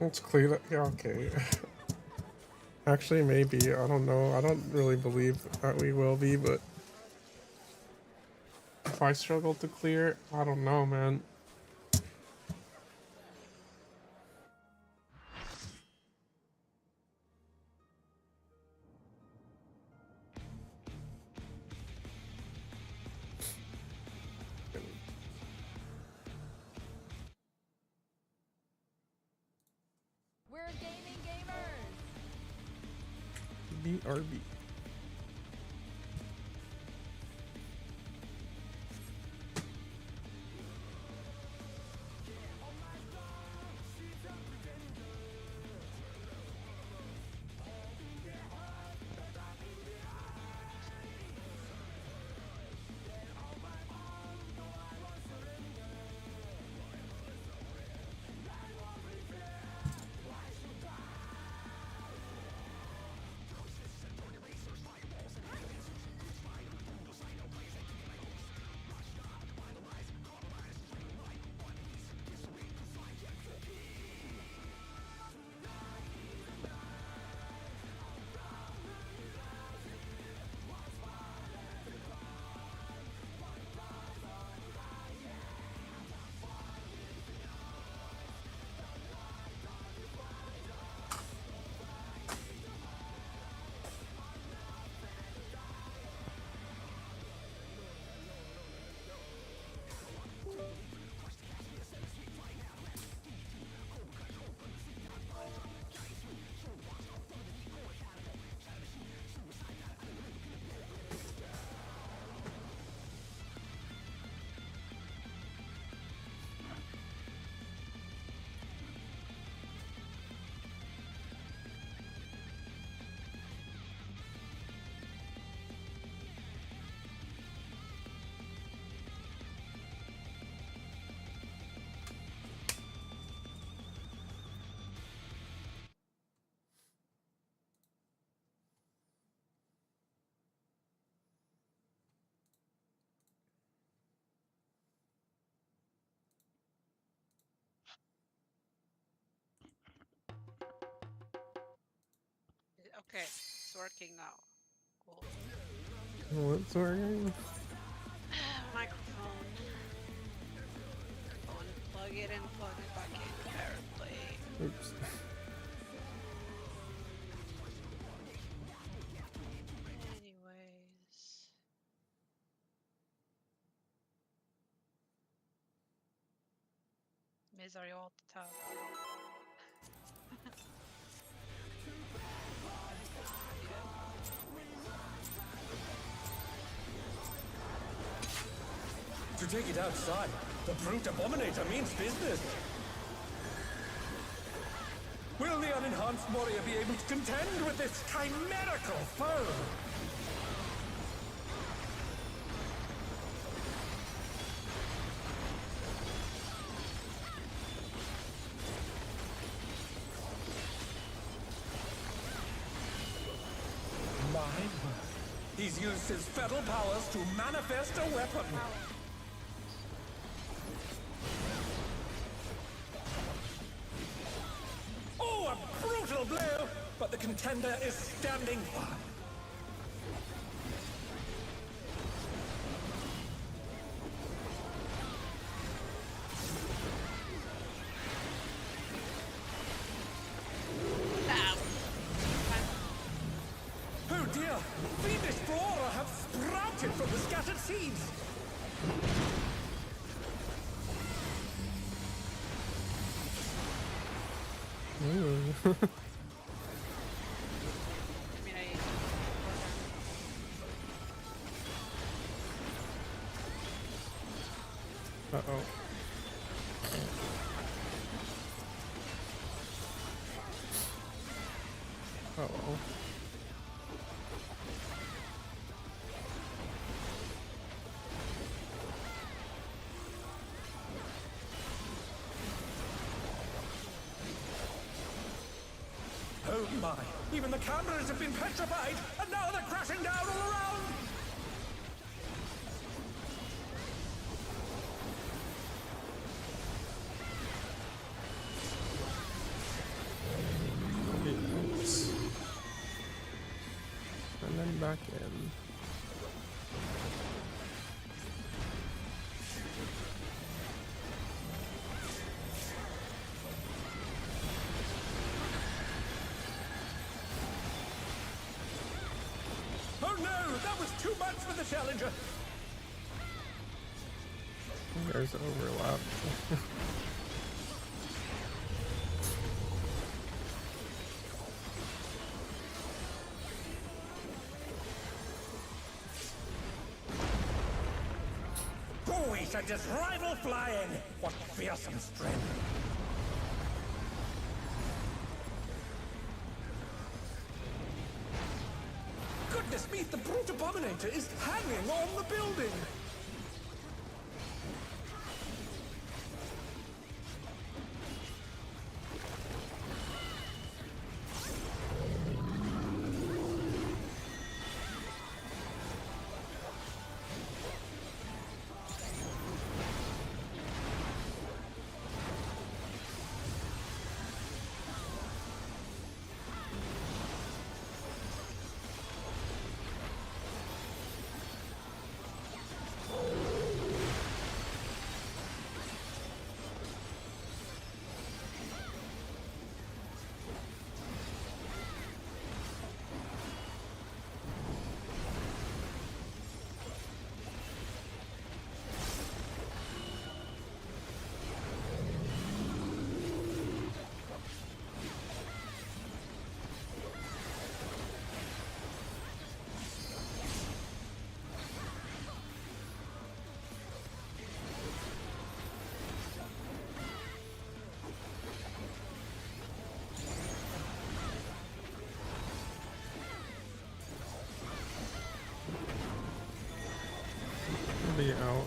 Let's clear it. Yeah, okay. Actually, maybe. I don't know. I don't really believe that we will be, but if I struggle to clear, I don't know, man. We're gaming gamers. BRB. Okay, it's working now. Cool. What's working? Microphone. Unplug it and plug it back in. Apparently. Oops. Anyways. Miss, are you all the top? To take it outside, the brute abominator means business. Will the unenhanced warrior be able to contend with this chimerical foe? My word. He's used his feral powers to manifest a weapon. Oh, a brutal blow! But the contender is standing firm. Oh dear! Fiendish flora have sprouted from the scattered seeds! Ooh. Uh-oh. Uh-oh. Oh my! Even the cameras have been petrified, and now they're crashing down all around! much for the challenger. There's overlap. Oh, we should just rival flying. What fearsome strength. Goodness me, the brute abominator is hanging on the building. Be out.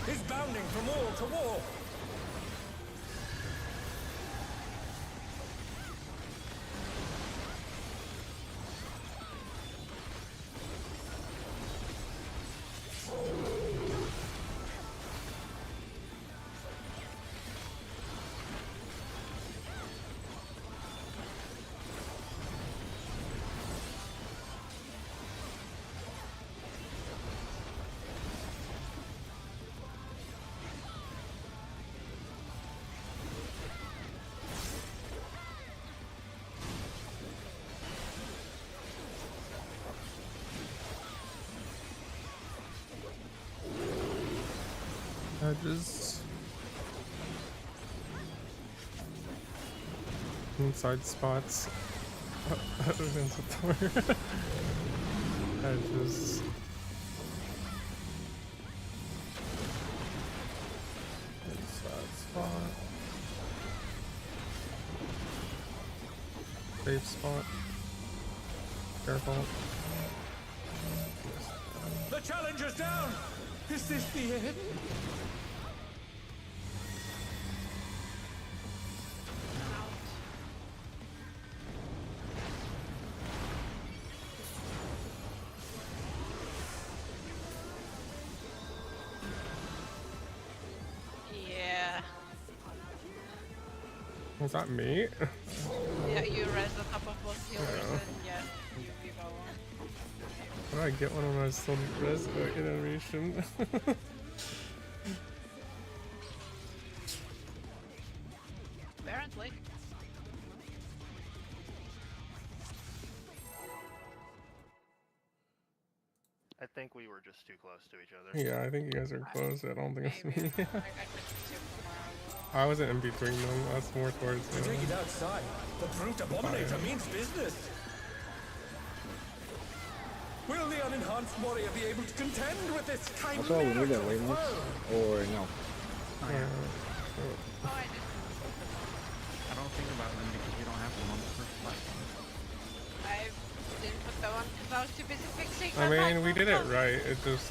He's bounding from wall to wall. Edges. Inside spots. Against the door. Edges. Inside spot. Safe spot. Careful. The challenger's down. Is this the end? Yeah. Was that me? Yeah, you res the top of both healers and yeah, you go on. How did I get one when I was still res animation? Apparently. I think we were just too close to each other. Yeah, I think you guys are close. I don't think it's Maybe. me. I could see from I wasn't in between them. I was more towards Take it them. outside. The brute abominator means business. Will the unenhanced warrior be able to contend with this kind That's of all we need that miracle? wait or no? Oh, I didn't. I don't think about them because we don't have them on the first platform. I didn't put that one because I was too busy fixing I my mean, we did it microphone. right. It just.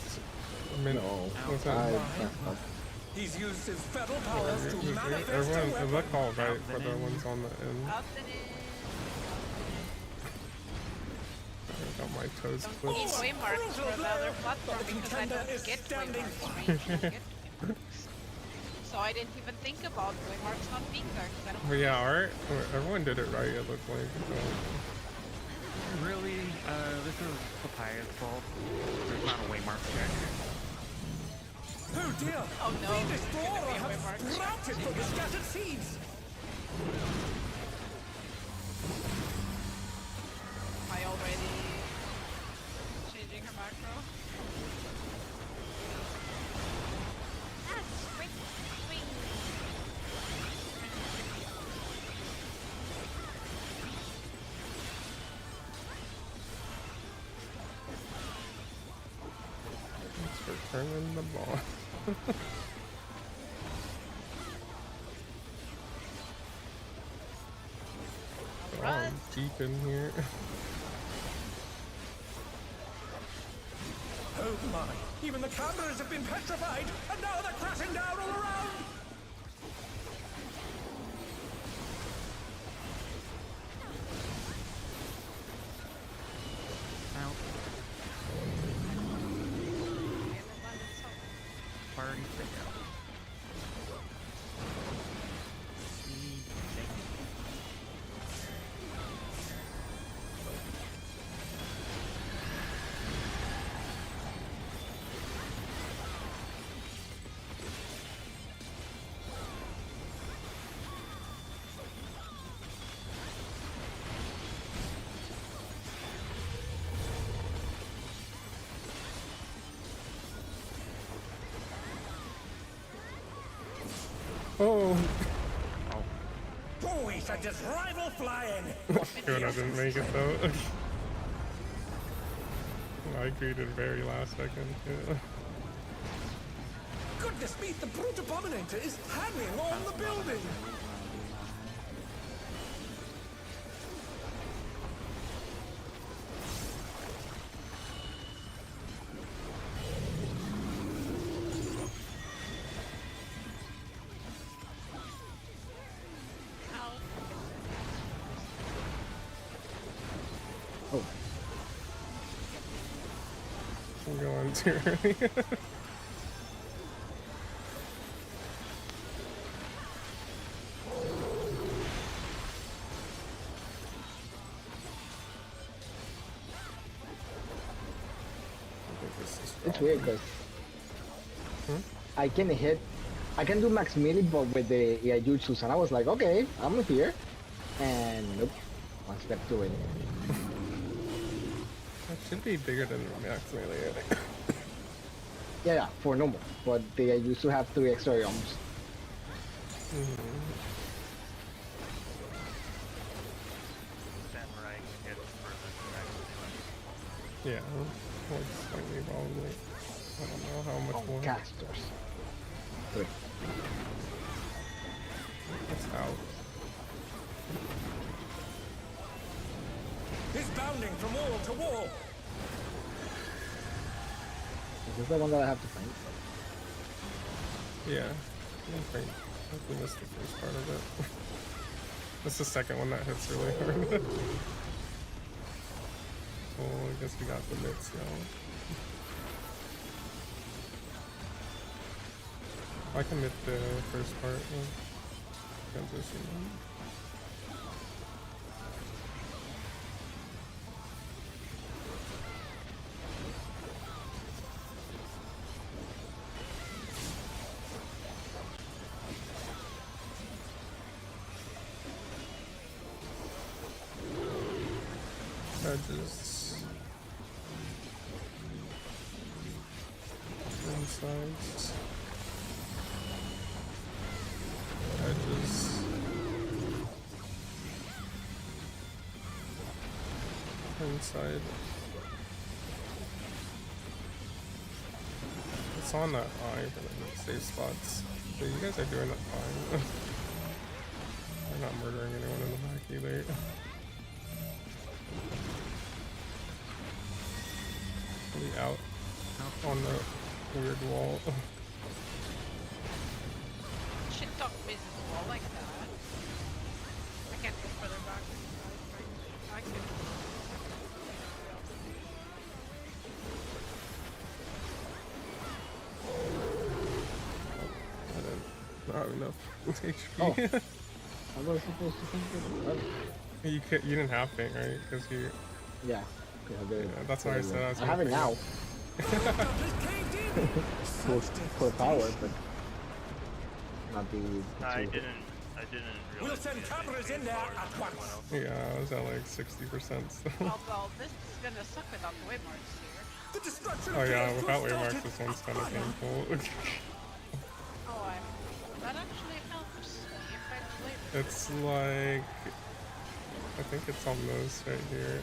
I mean, No. was I, that, He's used his feral powers to manifest a everyone, it weapon. looked all right for the ones on the end. Out and in. I got my toes Don't clipped. need waymarks for the other platform because I don't get waymarks. Right? You get waymarks. So I didn't even think about waymarks not being there because I don't. But yeah, art. Everyone did it right. It looked like. Really, this is Papayah's fault. There's not a waymark check. Oh dear! Oh no, The there's gonna Destroyer be a has waymark. sprouted from the scattered seeds! My ult macro. Ah, swing, swing. Thanks for turning the ball. Oh, I'm deep in here. Oh my! Even the cameras have been petrified, and now they're crashing down all around! Out. Party freak out. Oh, Boy, such as rival flying! good, I didn't make it though. I greeted very last second. Yeah. Goodness me, the brute abominator is hanging on the building! I'm going too early. It's weird because I can do max melee, but with the jutsus, and I was like, okay, I'm here, and nope, one step to it. That should be bigger than max melee, I think. Yeah, for normal, but they used to have 3 extra arms. Samurai can hit further than max melee. Yeah, like slightly probably. I don't know how much more. Casters. 3. It's out. He's bounding from wall to wall! Is this the one that I have to find? Yeah. I think we missed the first part of it. That's the second one that hits really hard. Oh, I guess we got the mix now. I can hit the first part of transition. Edges. Insides. Edges. Inside. It's on that eye for the safe spots. But you guys are doing it fine. I'm not murdering anyone in the back either. Really out on the weird wall. Shit talk misses the wall like that. I can't go further back. I can. I don't have enough HP. Oh. I was supposed to think it. You didn't have faint, right? Because you. Yeah. Yeah, that's why I said I was. I have it now. for power, but not the. I didn't realize. We'll send cameras in there at once! Yeah, I was at like 60%. So. Although this is gonna suck without the waymarks here. The destruction Oh of yeah, Chaos without Ghost waymarks, started. this one's kind of painful. Oh, that actually helps the effect later. It's like, I think it's on this right here.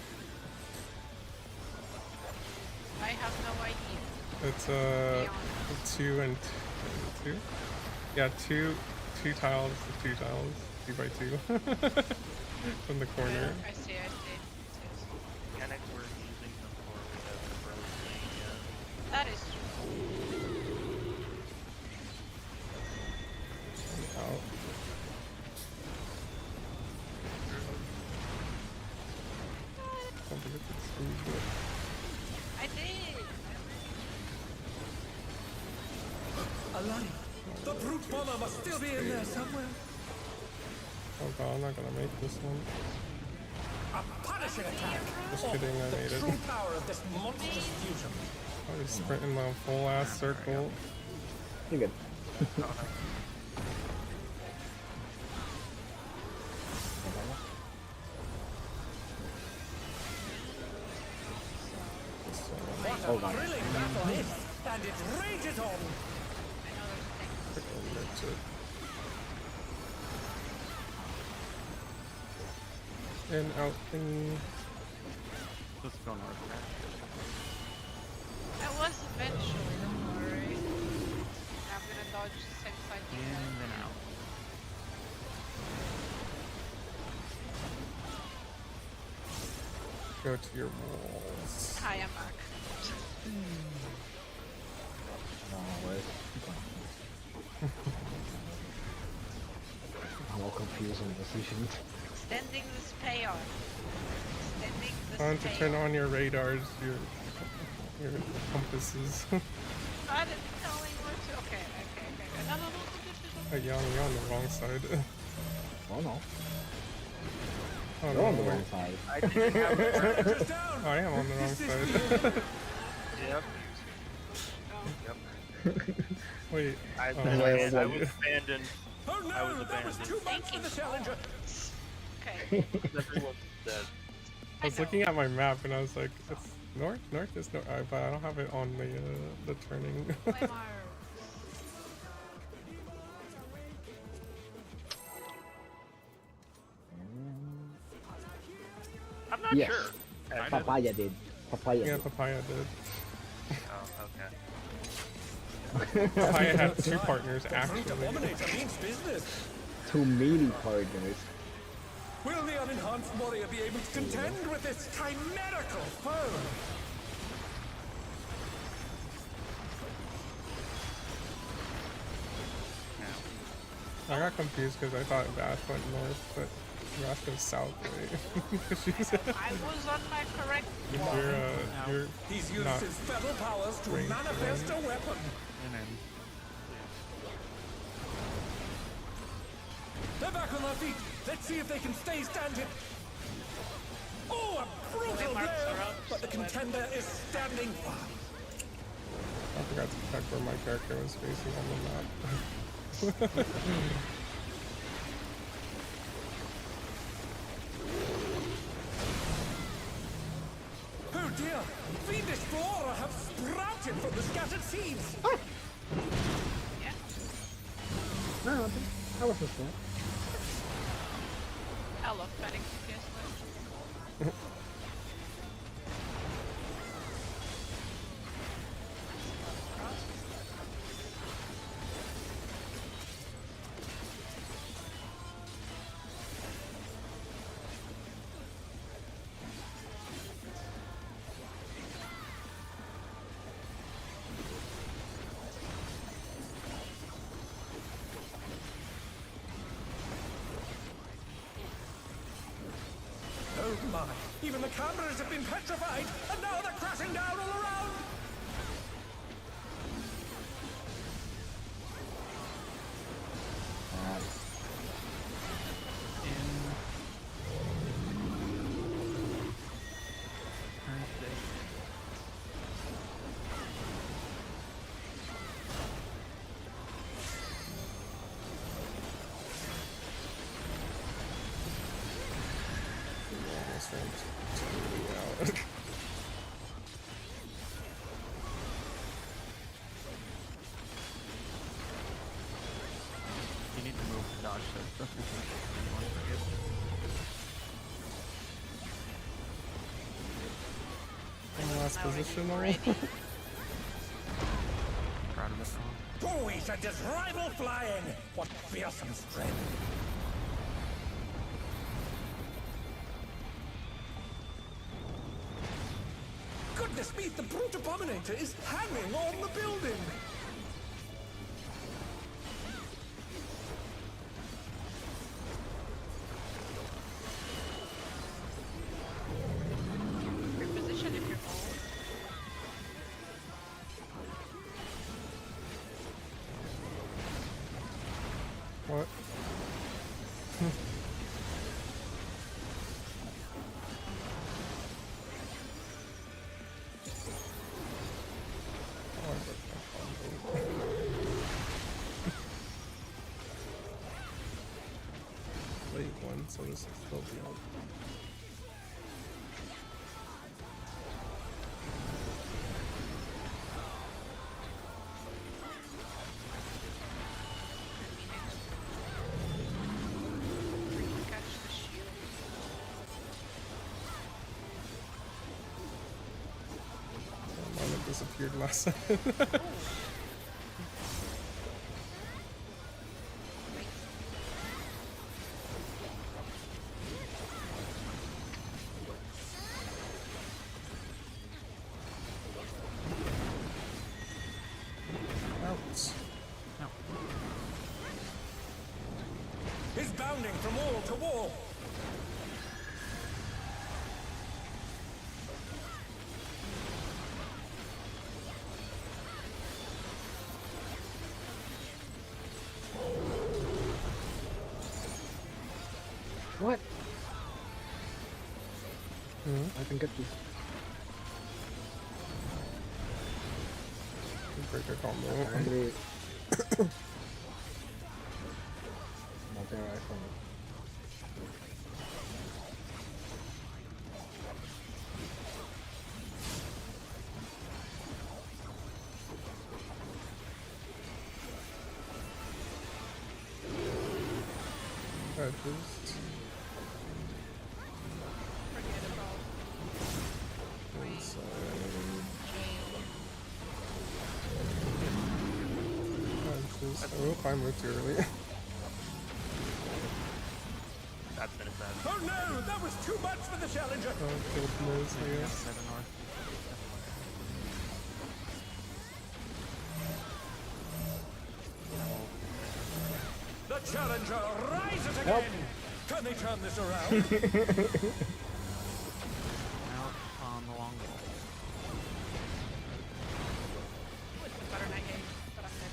I have no idea. It's Be honest. 2 and 2. Yeah, two tiles, 2 tiles, 2 by 2 from the corner. I see. Mechanics we're using before we have the frozen. That is true. Out. Don't forget to squeeze it. I did. Alive. The brute bomber must still be in there somewhere. Oh god, I'm not gonna make this one. A punishing attack. Just kidding, I made The it. true power of this monstrous fusion. I was sprinting my full ass circle. You're good. What Oh, a God. thrilling battle this, and it rages on. I know there's things. That's it. And out thingy. Let's go north now. I was eventually, don't worry. I'm gonna dodge the same side you In, guys. then out. Go to your walls. Hi, I'm back. I'm all confused on decisions. Extending this payoff. Extending this Time to payoff. turn on your radars, your compasses. I didn't tell me where to. Okay. No. Yeah, you're on the wrong side. Oh no. Oh You're on the no, wrong side. Just down. I am on the wrong side. Yep. Wait. I Oh, was no. abandoned. Oh no, I was that was abandoned. too much for the challenger. Okay. Everyone's dead. I was looking at my map and I was like, it's north? North is north, but I don't have it on the turning. Waymars. I'm not Yes. sure. actually. Papaya did. Papaya Yeah, did. Papaya did. Oh, okay. Papaya had 2 partners, The brute actually. abominator means business. 2 meaty partners. Will the unenhanced warrior be able to contend with this chimerical foe? I got confused because I thought Vash went north, but Vash goes south, right? She's, I was on my correct you're He's used not his feral powers to range manifest one. a weapon. And then They're back on their feet. Let's see if they can stay standing. Oh, a brutal Waymars blow! are up, But the so contender is standing firm. I forgot to check where my character was facing on the map. Oh dear! Fiendish flora have sprouted from the scattered seeds! Yeah. No, I was just there. I love betting TPS. Oh my! Even the cameras have been petrified, and now they're crashing down all around! Almost went totally out. watch this just in case anyone forgets. In last Now position we're already. ready. Proud of this song. Boys at this rival flying! What fearsome strength! Goodness me, the brute abominator is hanging on the building! Your position if you're old. What? Oh, I broke my combo. Late one, so this will still be up. Freaking catch the shield. Mine had disappeared last second. Ouch. No. He's bounding from wall to wall! What? Hmm? I can get this. Break your combo. Andre. Not there, I found it. Just Forget about inside. Oh, I moved too early. That's been a bad. Oh no! That was too much for the challenger! Oh, killed Moose, I Yeah, guess. 7 north. The challenger rises again! Can they turn this around? Out on the long wall. It's better than I gave, but I'm dead.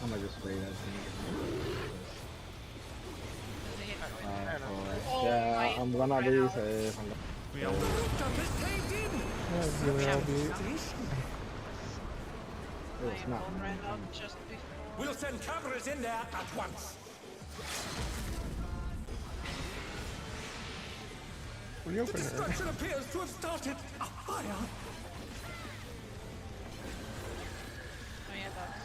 I'm gonna just wait, I think. Oh, Yeah, my- I'm gonna right be now. safe. We The all rooftop is caved in! Yeah, really, I'll be. Oh, My snap. phone ran out just before. We'll send cameras in there at once! The Reopen her. destruction appears to have started higher! Oh yeah, that's...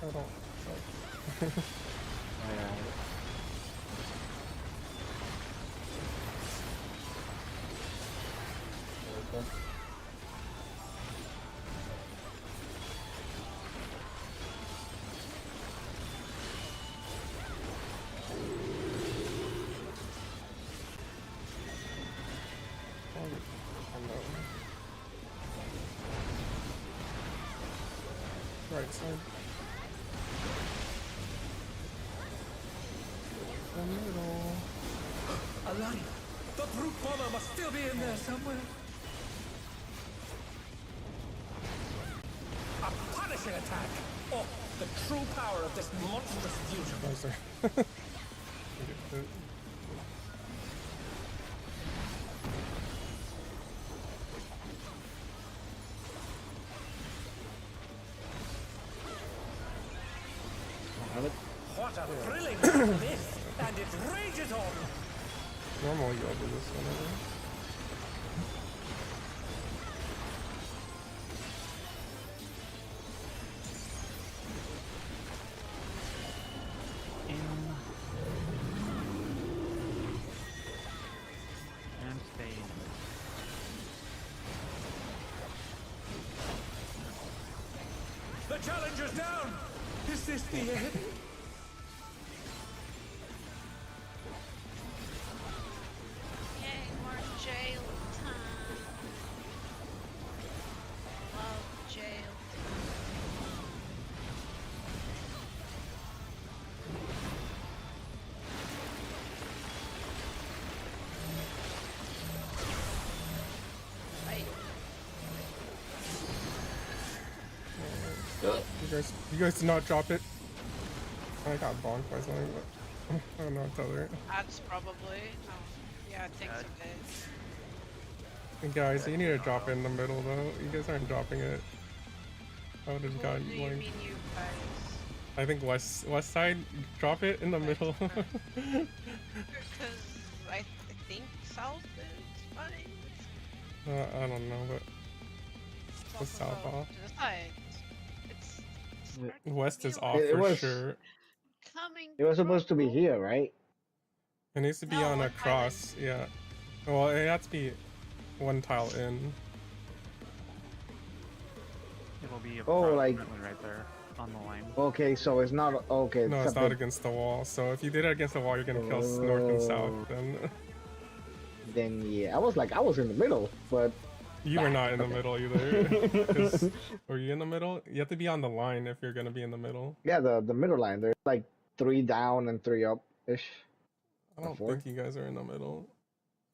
I don't. Yeah. Right side. The middle. Alive! The brute bomber must still be in there somewhere! A punishing attack! Oh, the true power of this monstrous fusion! Oh, sorry. this, and it rages on. Normally you'll do this whenever. And stay in. The challenger's down. Is this the end? Yay, more jail time. Love jail time. Right. You guys did not drop it. I got bonked by something, but I don't know what to tell her. Ads probably. No. Yeah, I think so. And guys, you need to drop it in the middle though. You guys aren't dropping it. I would have What gotten do you like. mean you guys? I think west side. Drop it in the middle. Because I think south is fine. I don't know, but what's south off? To the side. It's West is off It for was- sure. coming. It was supposed to be from- here, right? It needs to be No, on a one cross. Yeah. Well, it has to be one tile in. It'll be Oh, like- approximately right there on the line. Okay, so it's not okay. No, it's except not that- against the wall. So if you did it against the wall, you're gonna kill north and Oh. south. Then Then yeah, I was in the middle, but you were not in the Okay. middle either. 'Cause- were you in the middle? You have to be on the line if you're gonna be in the middle. yeah, the middle line. There's like 3 down and 3 up ish. I don't Four? think you guys are in the middle.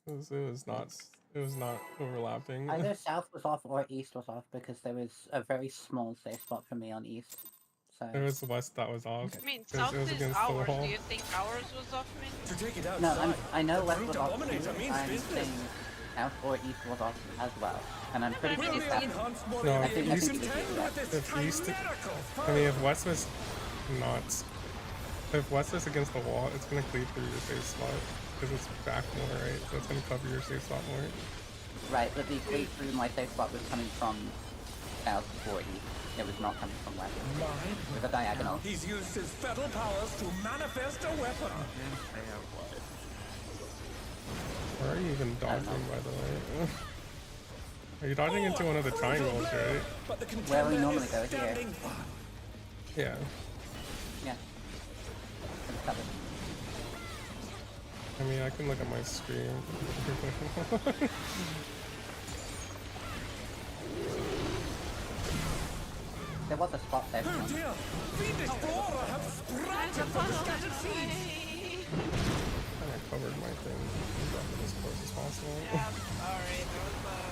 It was not overlapping. Either south was off or east was off because there was a very small safe spot for me on east. So It was west that was off. I mean, 'cause south it was is against the ours. wall. Do you think ours was off, Min? To take it no, outside. I know the west brute was off. Too. abominator means I'm business. saying south or east was off as well, and I'm pretty But I sure mean, Will it's the that. enhanced No, warrior I think that's contend easy. with this If east- chimerical I mean, foe? if west was not, if west is against the wall, it's gonna cleave through your safe spot because it's back more, right? So it's gonna cover your safe spot more. Right, but the cleave through my safe spot was coming from south or east. It was not coming from west. It was a diagonal. He's used his fetal powers to manifest a weapon. And stay out wide. Where are you even don't know. dodging, by the way? Are you dodging into one of the Brutal triangles, blow, right? But the Where we contender normally is go, here. standing firm. Yeah. Yeah. It's covered. I mean, I can look at my screen. There was a spot there. Oh dear! Fiendish flora have sprouted from the scattered seeds. I covered my thing. Drop it as close as possible. Yeah, sorry. There was a...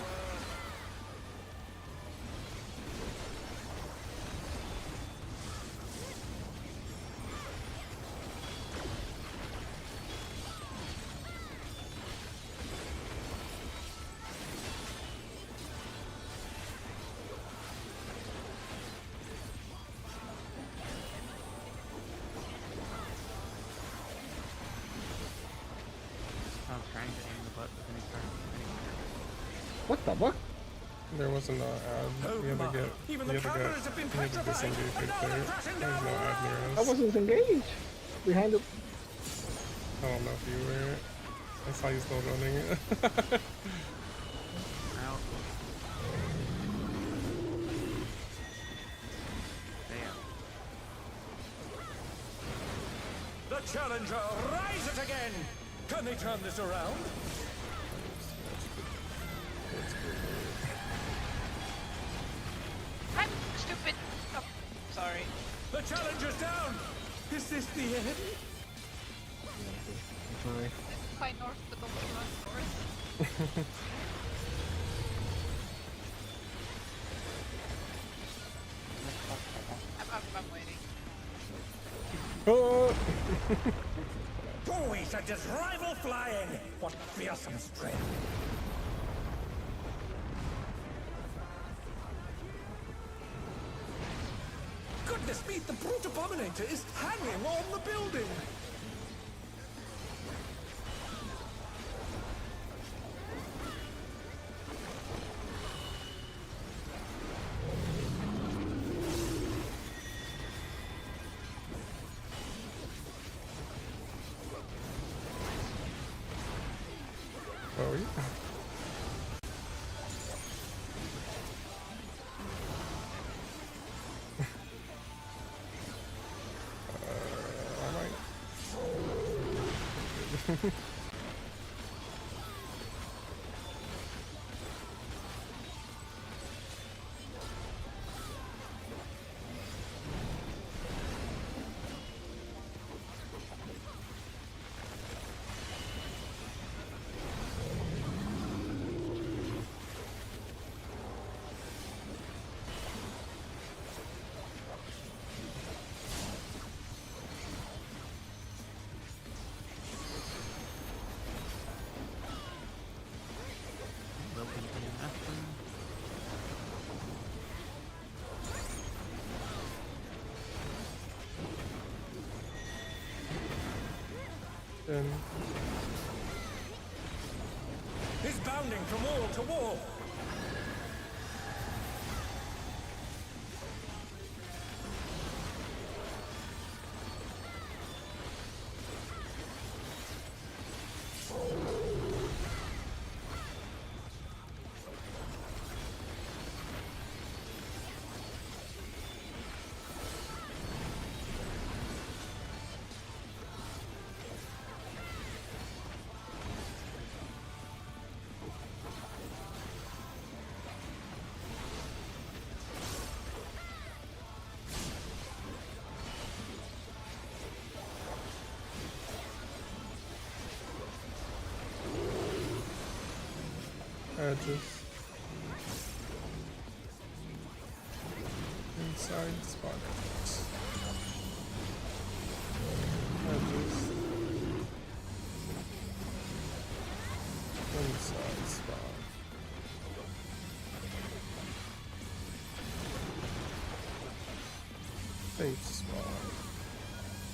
I was trying to aim the butt, but then he started spinning. What the fuck? There wasn't an ad. Oh You had my. to get. Even You the had to cameras have been get. You had to petrified, disengage and right now they're there. crashing There's down no all ad near I us. wasn't engaged. Behind the. I don't know if you were. I saw you still running. Out. Stay out. The challenger rises again. Can they turn this around? I'm stupid. Oh, sorry. The challenger's down. Is this the end? Sorry. It's quite north, but also not north. I'm waiting. Oh! Who he sent his rival flying? What fearsome strength! Goodness me, the brute abominator is hanging on the building! Alright. Will be DNF. Then He's bounding from wall to wall. edges. Inside spot. Edges. Inside spot. Safe spot.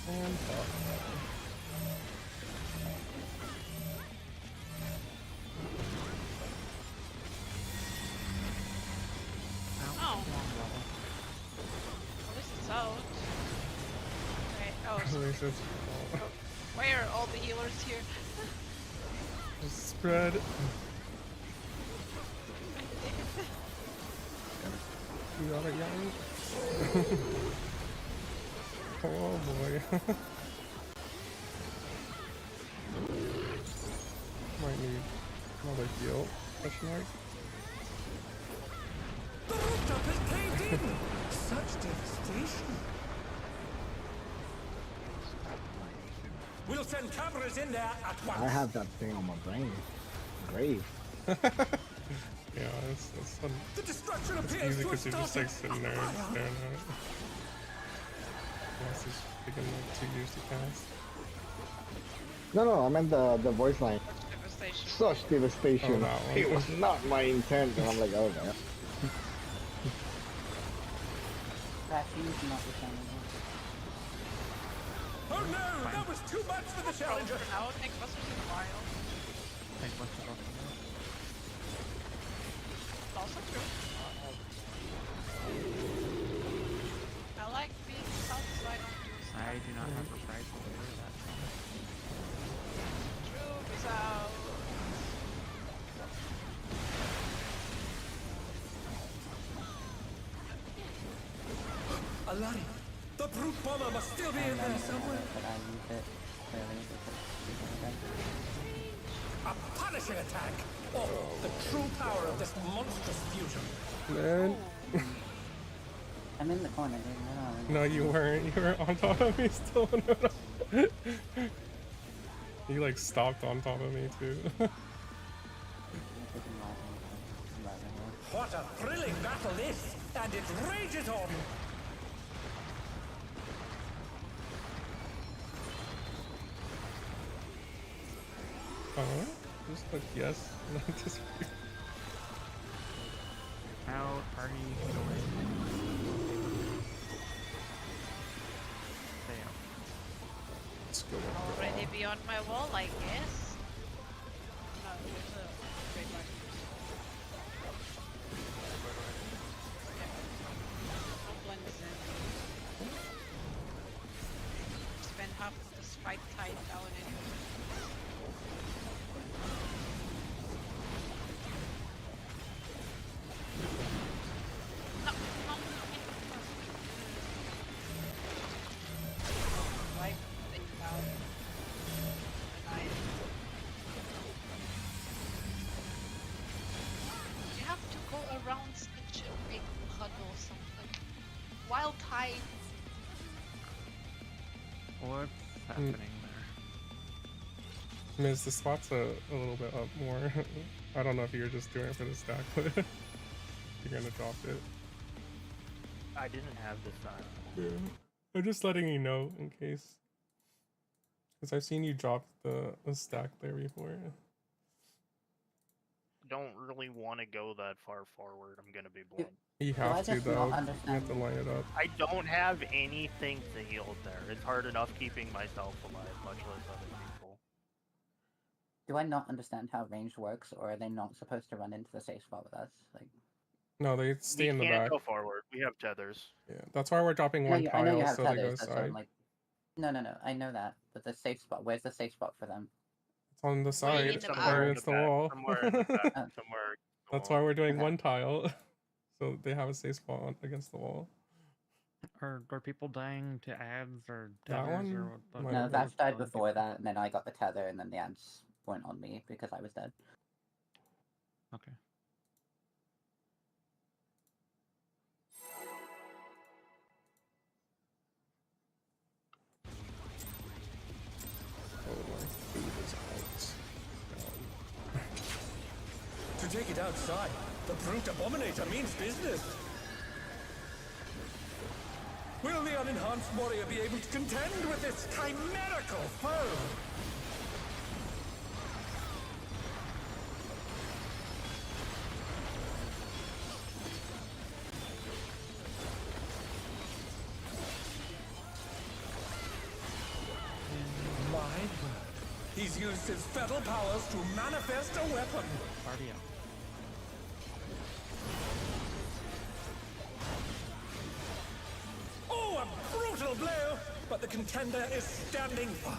And top. Oh. Well, this is out. Right. Oh, so Really just why are all the healers here? just spread. You got it, young? Oh boy. Might need another heal. Question mark. The rooftop is caved in! Such devastation! We'll send cameras in there at once! I have that thing on my brain. Grave. Yeah, that's fun. The destruction It's appears easy to have because you're just like started! sitting there and staring at it. Yeah, it's just taking like 2 years to cast. No, I meant the voice line. Devastation. Such devastation. Oh, that one. It was not my intent. And I'm like, oh man. Crashing's not the same. Oh no! That was too much for the challenger! For now, Nick Buster's in a while. Think what's the bottom there? It's also true. I like being south, so I don't do stuff. I do not have reprisal to do that. True is out. Alari! The brute bomber must still be in there somewhere! But I use it clearly because A punishing attack! Oh, the true power of this monstrous fusion! Man. I'm in the corner, dude. No, you weren't. You were on top of me still. You like stopped on top of me too. What a thrilling battle this! And it rages on! Just like yes. Just Out, party, away. Stay out. let's go. Already beyond my wall, I guess. No, there's a great mark. I'll blend this in. Spend half of this fight tied down anyway. wild tide. What's happening there? Miz, the spot's a little bit up more. I don't know if you're just doing it for the stack, but you're gonna drop it. I didn't have this time. Yeah. I'm just letting you know in case. Because I've seen you drop the stack there before. Don't really want to go that far forward. I'm gonna be blunt. You I have to just not though. You understand? have to line it up. I don't have anything to heal there. It's hard enough keeping myself alive, much less other people. Do I not understand how range works, or are they not supposed to run into the safe spot with us? Like, No, they stay We in the can't back. go forward. We have tethers. Yeah, that's why we're dropping no, one I know you tile have so they go tethers. That's what I'm side. like. No, I know that. But the safe spot. Where's the safe spot for them? It's on the Well, you side need them or out. against the wall. Somewhere in the back. Somewhere. That's why we're doing Okay. one tile. So they have a safe spot against the wall. Are people dying to ads or That tethers one or what? might No, have Vash died killing before people? that, and then I got the tether, and then the ads weren't on me because I was dead. Okay. Oh, my food is out. To take it outside, the brute abominator means business. Will the unenhanced warrior be able to contend with this chimerical foe? My word. He's used his fetal powers to manifest a weapon. Party out. Oh, a brutal blow! But the contender is standing firm.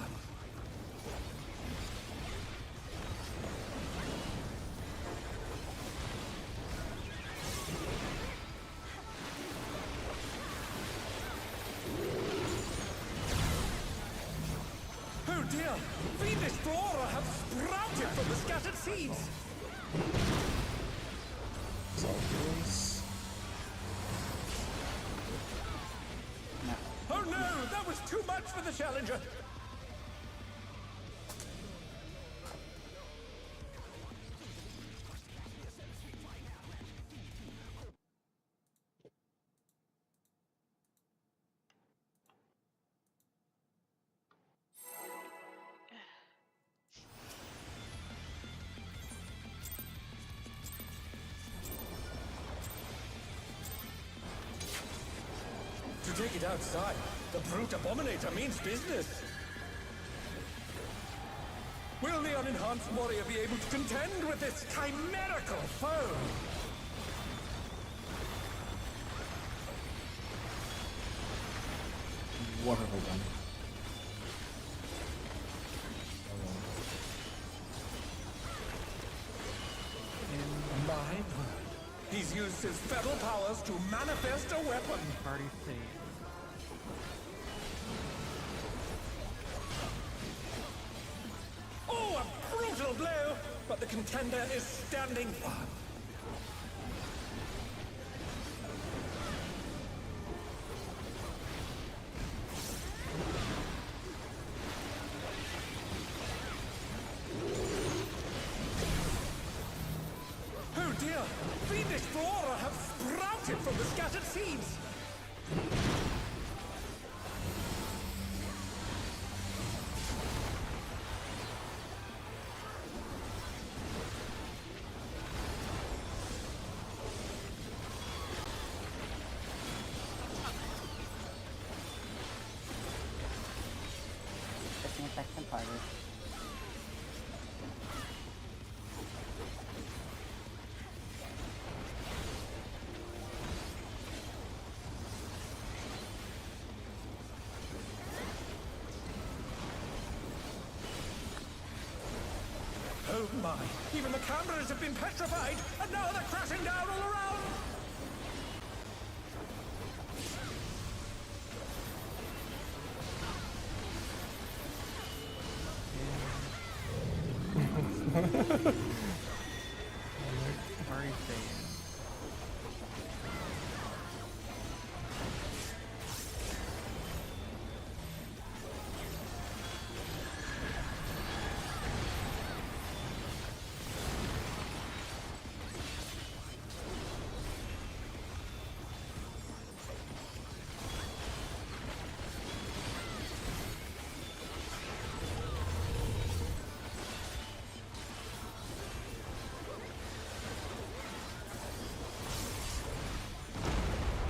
Oh dear! Fiendish flora have sprouted from the scattered seeds! Zombies. Oh no! That was too much for the challenger! To take it outside, the brute abominator means business. Will the unenhanced warrior be able to contend with this chimerical foe? What have I done? My word. He's used his fetal powers to manifest a weapon. Party save. Oh, a brutal blow! But the contender is standing firm. Oh dear! Fiendish flora have sprouted from the scattered seeds! Just a second, party. Oh my! Even the cameras have been petrified, and now they're crashing down all around! Party save.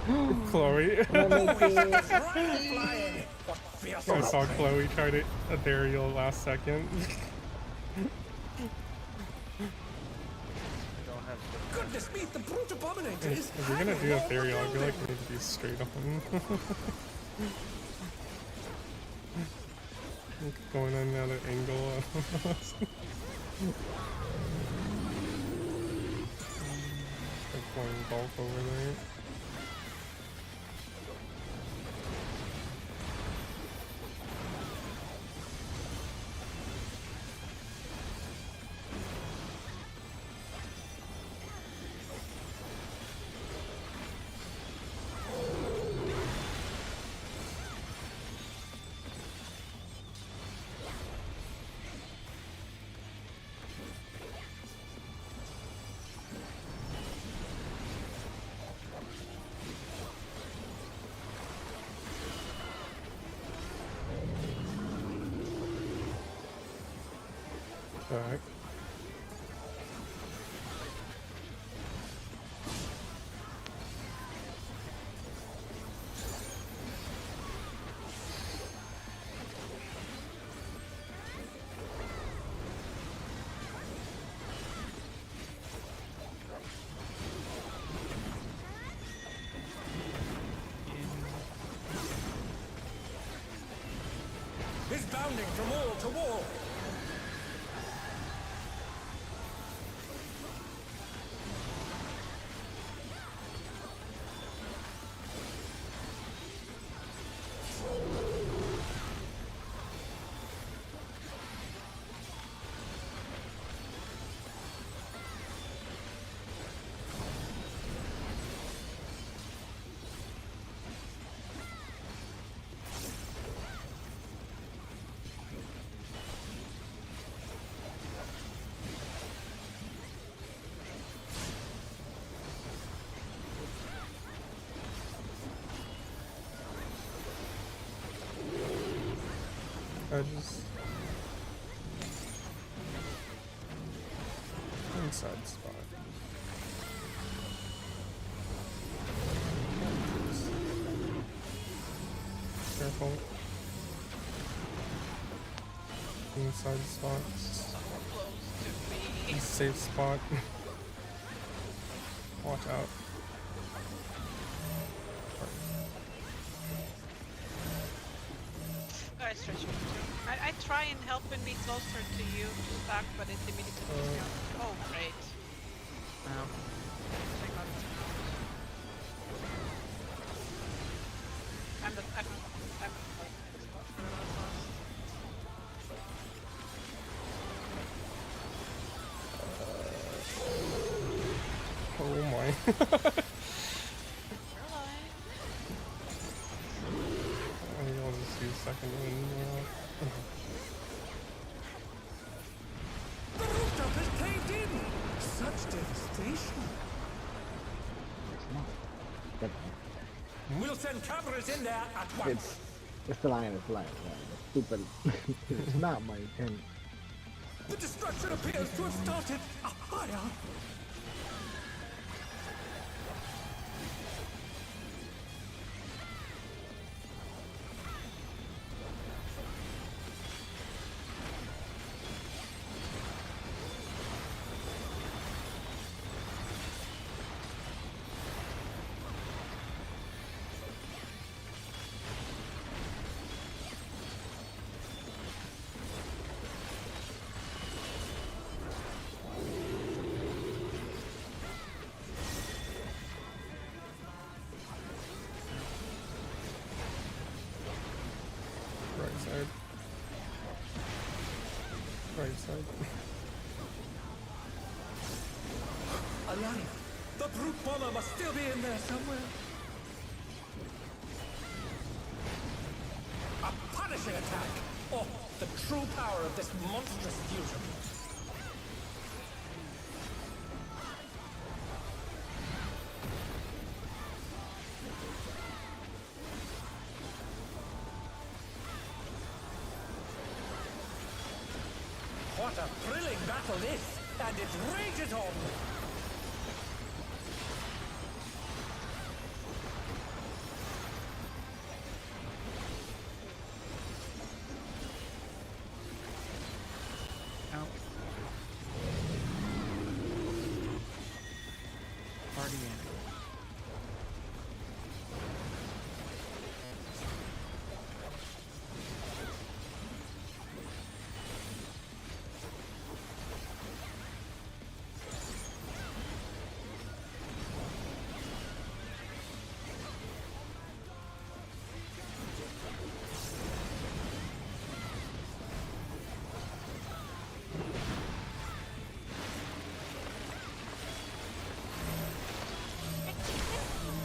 Chloe. Flying. What fierce I saw outrage. Chloe try to Ethereal last second. Don't have Goodness me, the brute abominator is If you're gonna do Ethereal, I feel like you need to be straight on. Going on another angle. They're playing golf over there. Alright. Is bounding from wall to wall. I just inside spot. Careful. Inside spot. So close to me. Safe spot. Watch out. Guys, stretch me too. I try and help and be closer to you to stack, but it immediately goes down. Oh, great. Wow. Thank God it's I'm Oh my. You're alive. I think I'll just use second wind now. The rooftop is caved in. Such devastation. It's not. But We'll send cameras in there at once. it's the line, it's the line. Yeah, stupid. It's not my intent. The destruction appears to have started higher. Right side. Right side. Alive. The brute bomber must still be in there somewhere. A punishing attack. Oh, the true power of this monstrous fusion. What a thrilling battle this, and it rages on. already in.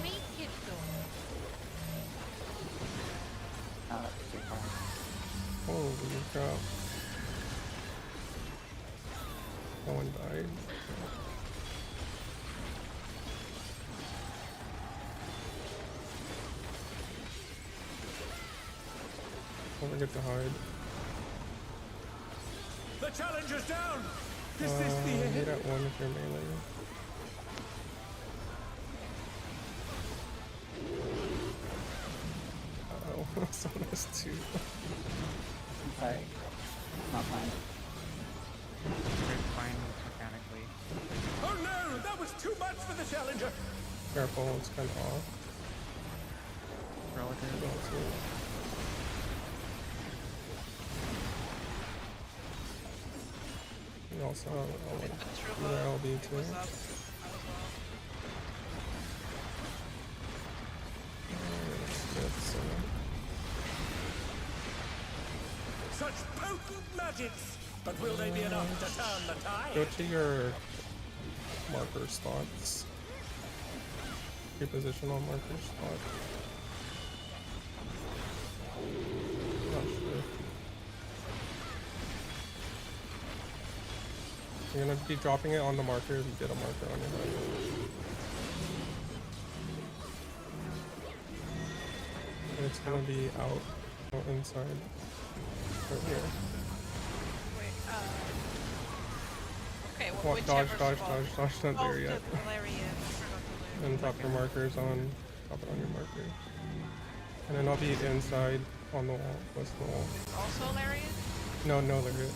Make it though. Oh, that's too far. Holy crap. No one died. Don't forget to hide. The challenger's down! Is this the Hit end? at one if you're melee. Uh-oh, someone has two. I'm sorry. Not mine. It's fine mechanically. Oh no! That was too much for the challenger! Careful, it's kind of off. Relative. That's it. You also have But LB it too. was up as Such potent magics! But will they be enough to turn the tide? Go to your marker spots. Your position on marker spot. Not sure. You're gonna be dropping it on the marker if you get a marker on your head. And it's gonna be out or inside. Right here. wait, okay, Well, whichever dodge, spot. not Oh, there yet. the Valerian. I forgot the And drop your markers on, drop it on your marker. And then I'll be inside on the wall, west the wall. Also Valerian? No, Larry.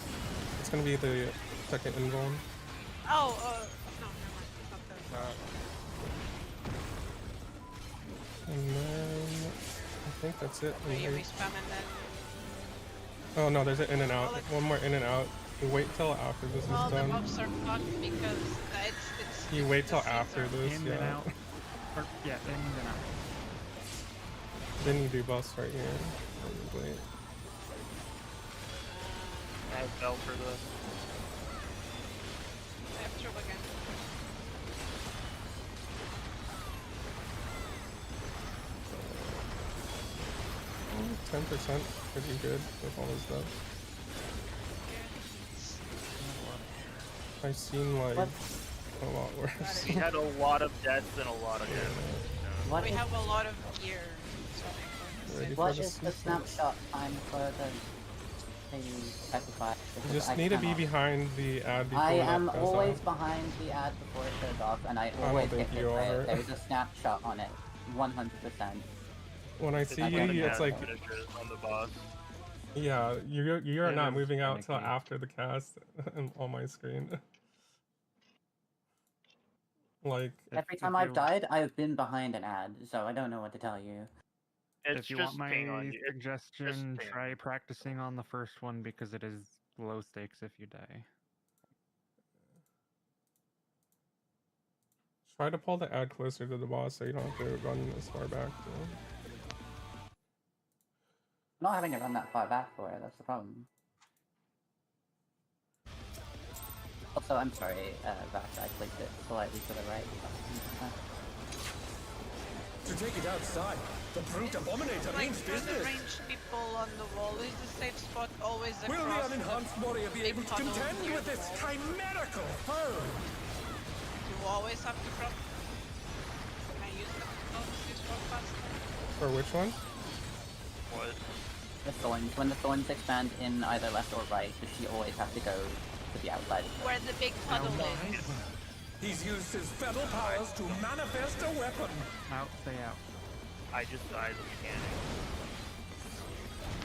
It's gonna be the second invuln. Oh, no, never mind. It's not the... And then I think that's it. Wait, you Wait. respam and then... Oh no, there's an in and out. One more in and out. You wait till after this Well, is the done. buffs are fucked because it's You wait till the scenes after are- this, In yeah. and out. Or, yeah, in and out. Then you do buffs right here. Probably. I fell for the. I have trouble again. 10% pretty good with all this stuff. I've seen like What? a lot worse. He had a lot of deaths and a lot of damage. What We is, have a lot of gear. So Ready what for is the sequence? snapshot time for the sacrifice? You Because just I need to be cannot. behind the ad before I that am goes always off. behind the ad before it goes off, and I don't always think get you hit by are. it. There's a snapshot on it, 100%. When I see I you, gotta it's like, finishers on the boss. yeah, you're It not is moving out till finicky. after the cast on my screen. Like, Every If time I've you- died, I've been behind an ad, so I don't know what to tell you. It's If you just want ping on my you. It's suggestion, ping. try practicing on the first one because it is low stakes if you die. try to pull the ad closer to the boss so you don't have to run as far back. You know? I'm not having to run that far back for it, that's the problem. Also, I'm sorry, Vash, I clicked it slightly to the right. To take it outside, the brute abominator Like means for the business. ranged people on the wall, is the safe spot always across Will the unenhanced warrior be big able to tunnel contend near with the this wall? chimerical foe? You always have to cross. Can I use them to close this spot faster? For which one? What? The thorns, when the thorns expand in either left or right, does she always have to go to the outside? Where the big puddle is. He's used his feral powers to manifest a weapon. Out, stay out. I just died the mechanic.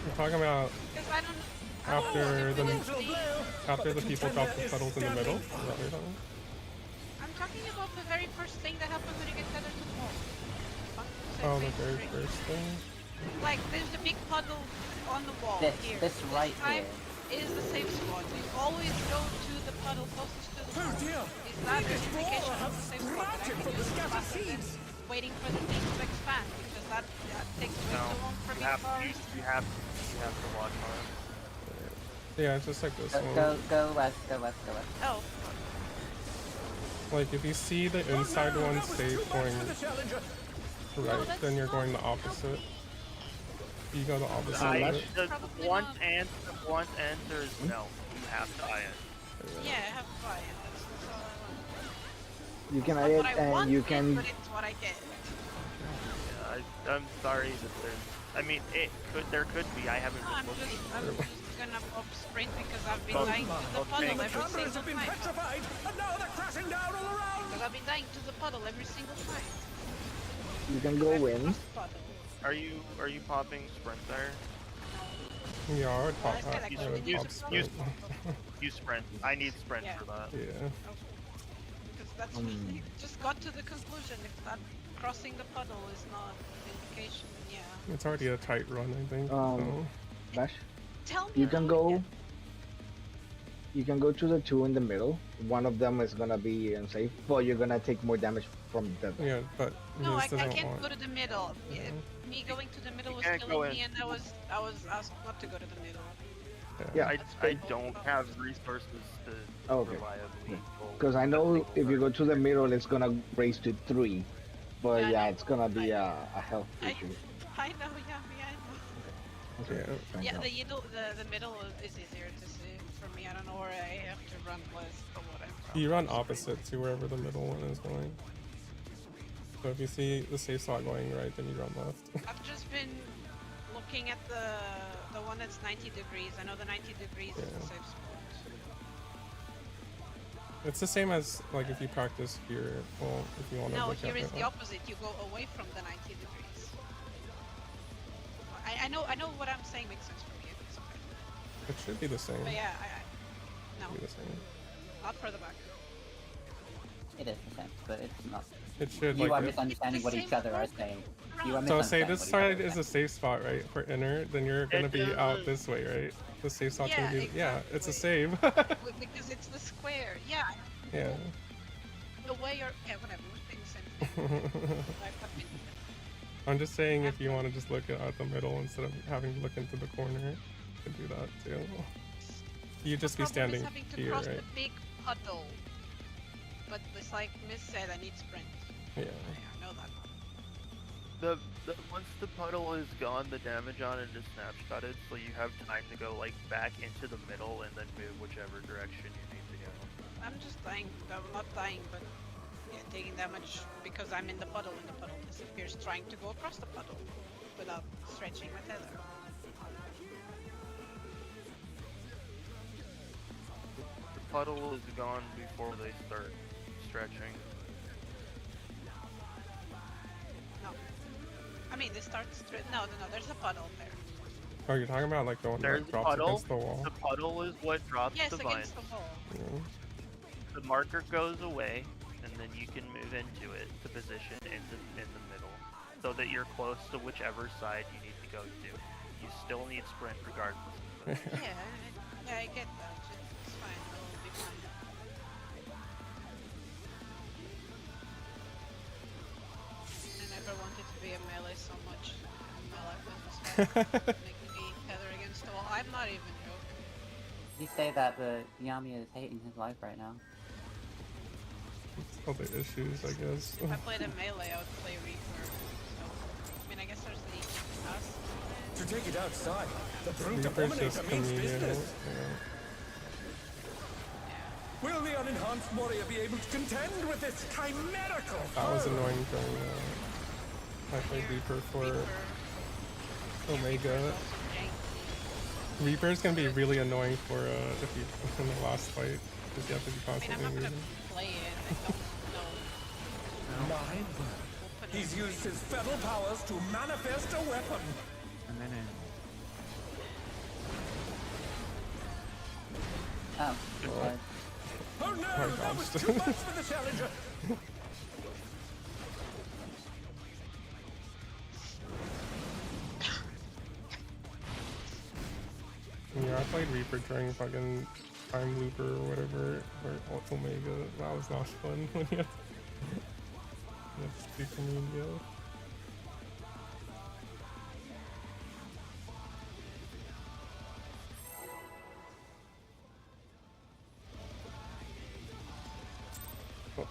You're talking about Because I don't... after the Brutal blow, after but the people contender drop the is puddles in the middle? Is standing that what you're talking I'm I'm talking about the very first thing that happens when you get tethered to the wall. Oh, the very first thing. Like, there's the big puddle on the wall here. This right time here. is the safe spot. You always go to the puddle closest to the Oh wall. dear! Is that an This indication wall of the has safe spot that I sprouted can from the use scattered faster than seeds. waiting for the thing to expand? Because that takes way No, too long for you me. have to watch on it. Yeah, it's just like this one. Go west, go west, go west. Oh, Like if you see the inside one safe going right, then you're going the opposite. You go the opposite I, of it. the Probably one not. answer is no. You have to buy it. yeah, I have to buy it. That's all I want. You can Not add what it I want and you it, can. but it's what I get. Yeah, I'm sorry that there's. I mean, there could be. I haven't No, I'm been looking. just gonna up sprint because I've been Oh, dying to the okay. puddle The every cameras single have been time. petrified, and now they're crashing down all around. Because I've been dying to the puddle every single time. You can go in. Are you popping sprint there? Yeah, I would pop. I said I actually would need pop to sprint. Use sprint. I need sprint Yeah. for that. Yeah. Because that's we just got to the conclusion. If that crossing the puddle is not indication, yeah. It's already a tight run, I think. Bash. Tell me. You can how go. it You can go to the two in the middle. One of them is gonna be unsafe, but you're gonna take more damage from the. Yeah, but No, I this doesn't can't want. go to the middle. Me going to the middle was can't go killing in. me, and I was asked not to go to the middle. Yeah. I don't have resources to Oh, okay. reliably. Because I know if you go to the middle, it's gonna raise to 3. But Yeah, I yeah, know. it's gonna be a health I issue. I know, Yami, I know. Okay, Yeah. fine, Yeah, no. the middle is easier to see for me. I don't know where I have to run less or whatever. You run opposite to wherever the middle one is going. So if you see the safe spot going right, then you run left. I've just been looking at the one that's 90 degrees. I know the 90 degrees is the safe spot. It's the same as like if you practice here. Well, if you want to No, look here at is it. the opposite. You go away from the 90 degrees. I know what I'm saying makes sense for me. It's okay. It should be the same. But yeah, no, Be the same. not further back. It is the same, but it's not. It should You are like. misunderstanding It's what the each same other are for- saying. You are So say misunderstanding this what each side other are is a safe spot, right, for inner. Then you're gonna be out this way, right? The safe spot's Yeah, gonna be. Yeah, it's a exactly. save. Because it's the square. Yeah. Yeah. The way you're. Yeah, whatever. We're saying the same thing. I'm just saying if you want to just look at the middle instead of having to look into the corner, you can do that too. You just be The problem is standing having to here, cross right? the big puddle. But it's like Miss said, I need sprint. Yeah. I know that. The once the puddle is gone, the damage on it is snapshotted, so you have time to go like back into the middle and then move whichever direction you need to go. I'm just dying. I'm not dying, but yeah, taking damage because I'm in the puddle and the puddle disappears trying to go across the puddle without stretching my tether. The puddle is gone before they start stretching. No. I mean, this starts. No, there's a puddle there. Oh, you're talking about like the one There's that a drops puddle. against the wall? The puddle is what drops Yes, the against vines. the wall. Yeah. The marker goes away, and then you can move into it to position in the middle, so that you're close to whichever side you need to go to. You still need sprint regardless. Yeah, I get that. It's fine. It'll be fine. I never wanted to be a melee so much in my life. It was making me tether against the wall. I'm not even joking. You say that, but Yami is hating his life right now. Other issues, I guess. If I played a melee, I would play Reaper. So, I mean, I guess there's the us. To take it outside, the brute Reaper's just abominator means comedian. business. Yeah. Will the unenhanced warrior be able to contend with this chimerical That was foe? annoying during I played Reaper for Omega. Reaper's gonna be really annoying for if you in the last fight because you have to be I mean, I'm constantly not gonna moving. play it. I don't know. My word. He's used his feral powers to manifest a weapon. And then in. Oh, sorry. Oh no, I that was dodged. too much for the challenger. Yeah, I played Reaper during fucking Time Looper or whatever, or Omega. That was not fun when you have to speak Communio.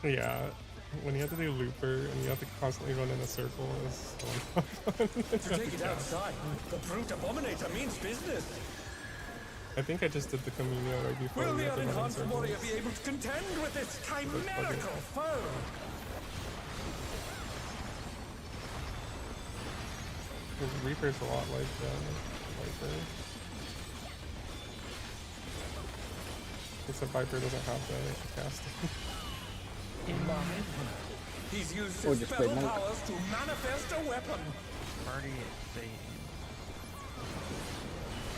Yeah, when you have to do Looper and you have to constantly run in a circle, it's so much fun. To take it outside, the Brute Abominator means business. I think I just did the Communio right before Will we the had to run in unenhanced circles. warrior be able to contend with this chimerical foe? Because Reaper's a lot like Viper. Except Viper doesn't have the casting. He's used Oh, his just spell play monk. powers to manifest a weapon. Party is fading.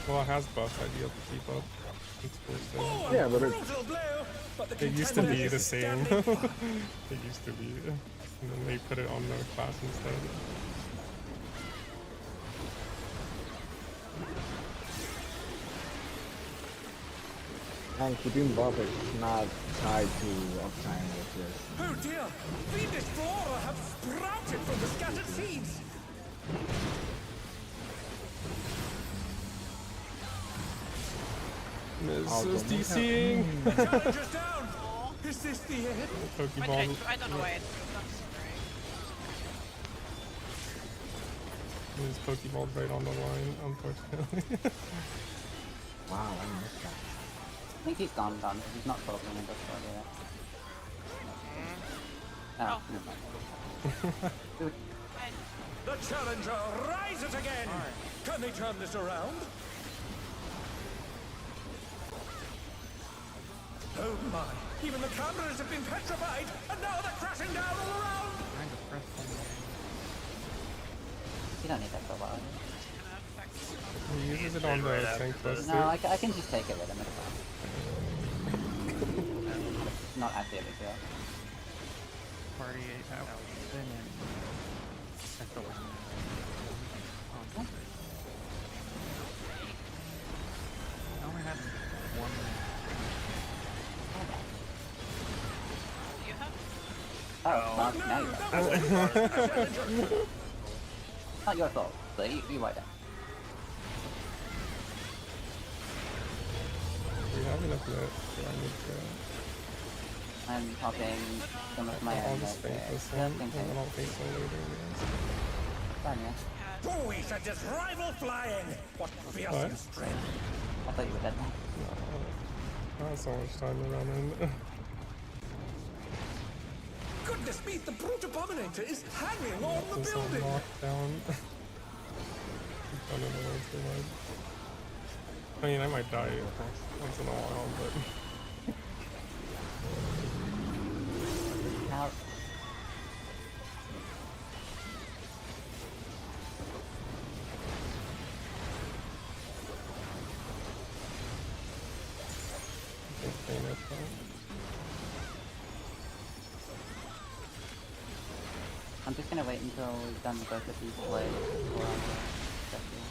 Well, it has buffs that you have to keep up. It's forced Oh, to. Yeah, but brutal blow, but the It used to contender be is the same. standing It firm. used to be. And then they put it on the class instead. And keeping buff is not tied to uptime, which is Oh dear, fiendish flora have sprouted from the scattered seeds. This is go DCing! The challenger's down. Is this the end? Why did Pokeball. I don't know why I threw that sorry. His Pokeball right on the line, unfortunately. wow, I missed that. I think he's gone. He's not talking in this one yet. Oh, never mind. Dude, The challenger rises again. Can they turn this around? Oh my! Even the cameras have been petrified, and now they're crashing down all around. Trying to press something. you don't need that for a while. He uses it on the Right after tank this. quest. No, I can just take it with him. It's fine. Not actually a big deal. Party out. Then in. That's the one. I only had one. Do you have? Oh, well, now you That was Not your fault, but you might have. We have enough net. Yeah, I need to I'm popping some of my I'll own just right fake there. this Yeah, one, same and thing. then I'll fake so later anyways. Fine, yeah. Boys are just rival flying. What fearsome What? strength! I thought you were dead. I have so much time to run in. Goodness me, the Brute Abominator is hanging on the This on building. lockdown. I don't know what's going on. I mean, I might die once in a while, but Now, I think they know that. I'm just gonna wait until we've done both of these plays before I'm especially.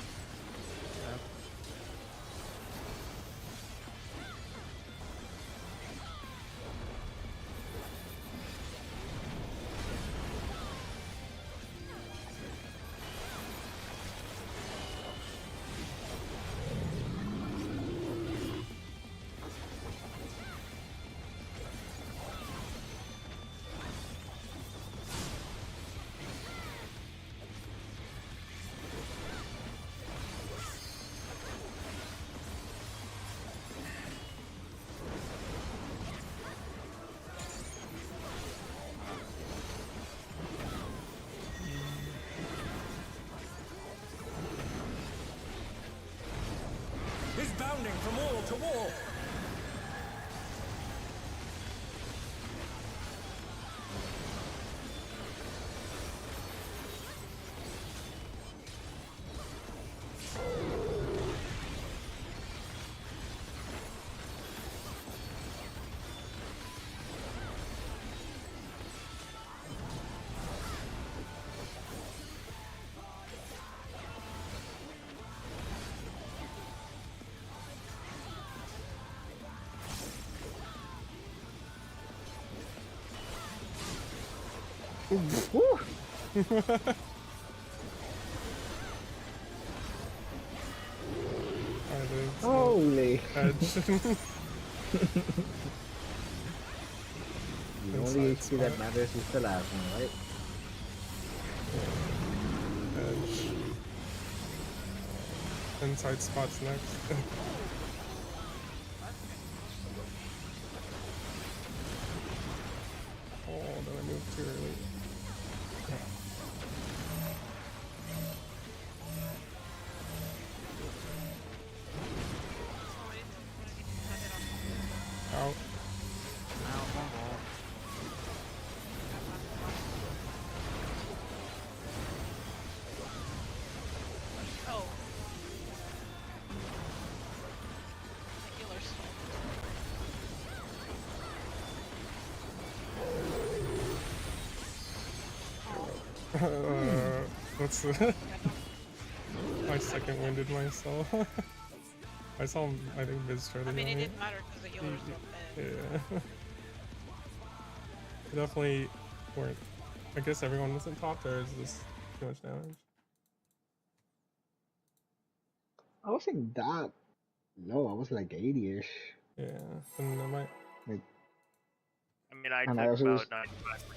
He's bounding from wall to wall. Woo! Holy! Edge. The only HP that matters is the last one, right? Edge. Inside spots next. Oh, did I move too early? Out. Oh. The healer's fault. What's the... I second winded myself. I saw him, I think Viz started I mean, it on didn't matter because the healer's not dead. Yeah. Definitely weren't. I guess everyone wasn't top there. Is this too much damage? I wasn't that low. I was like 80-ish. Yeah, and I might. Like, I mean, I And I took also about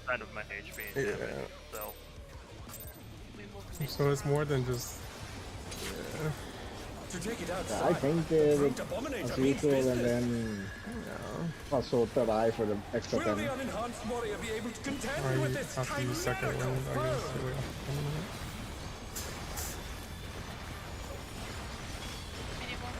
95% of my HP in Yeah. damage, so. We moved mid. So it's more than just. Yeah. To take it I outside, painted Brute it Abominator as means usual, and business. then also third eye for the extra Will 10. the unenhanced warrior be able to contend I with this have to use second wind, chimerical I foe? guess. Really off. Anyone?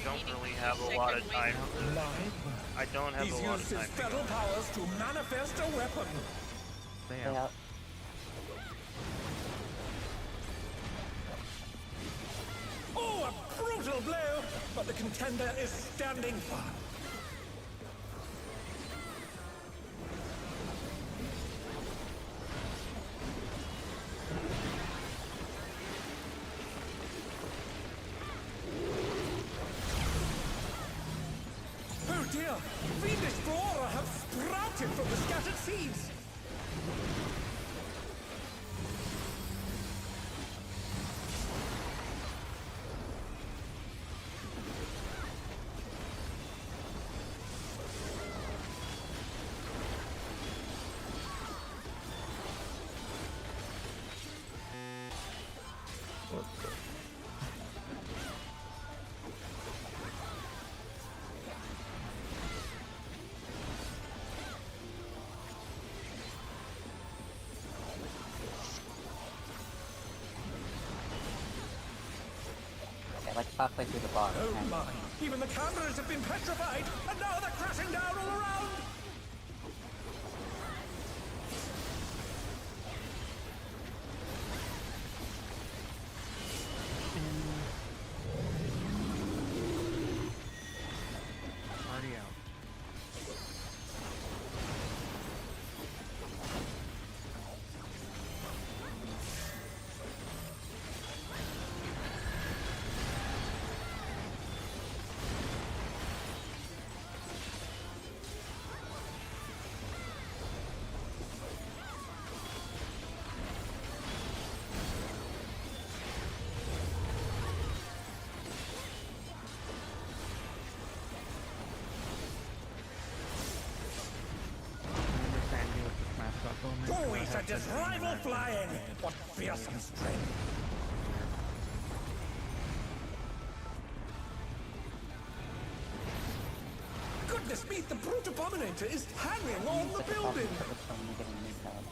Don't really have a lot of time. I don't have He's a lot used of his time. feral powers to manifest a weapon. Stay Stay out. out. Oh, a brutal blow! But the contender is standing firm. Oh dear! Fiendish flora have sprouted from the scattered seeds! Okay, like halfway through the boss. Oh and my! Even the cameras have been petrified, and now they're crashing down all around! Already out. I understand you with the smash buckle. Oh, he sent his rival flying! What fearsome strength! Goodness me, the Brute Abominator is hanging on the set the building! fastest purpose from getting new card.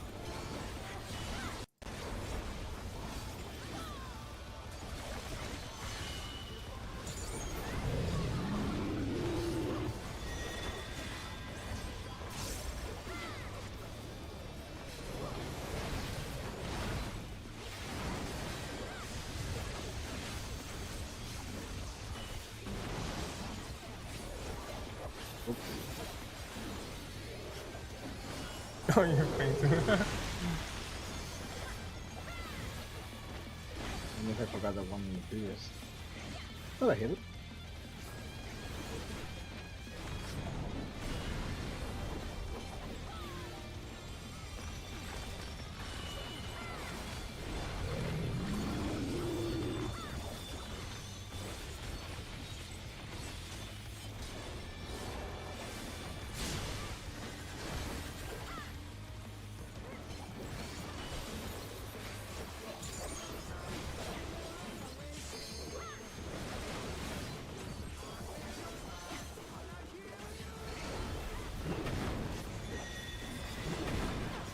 Oh, you're fainting. I guess I forgot that one previous. Oh, I hit it.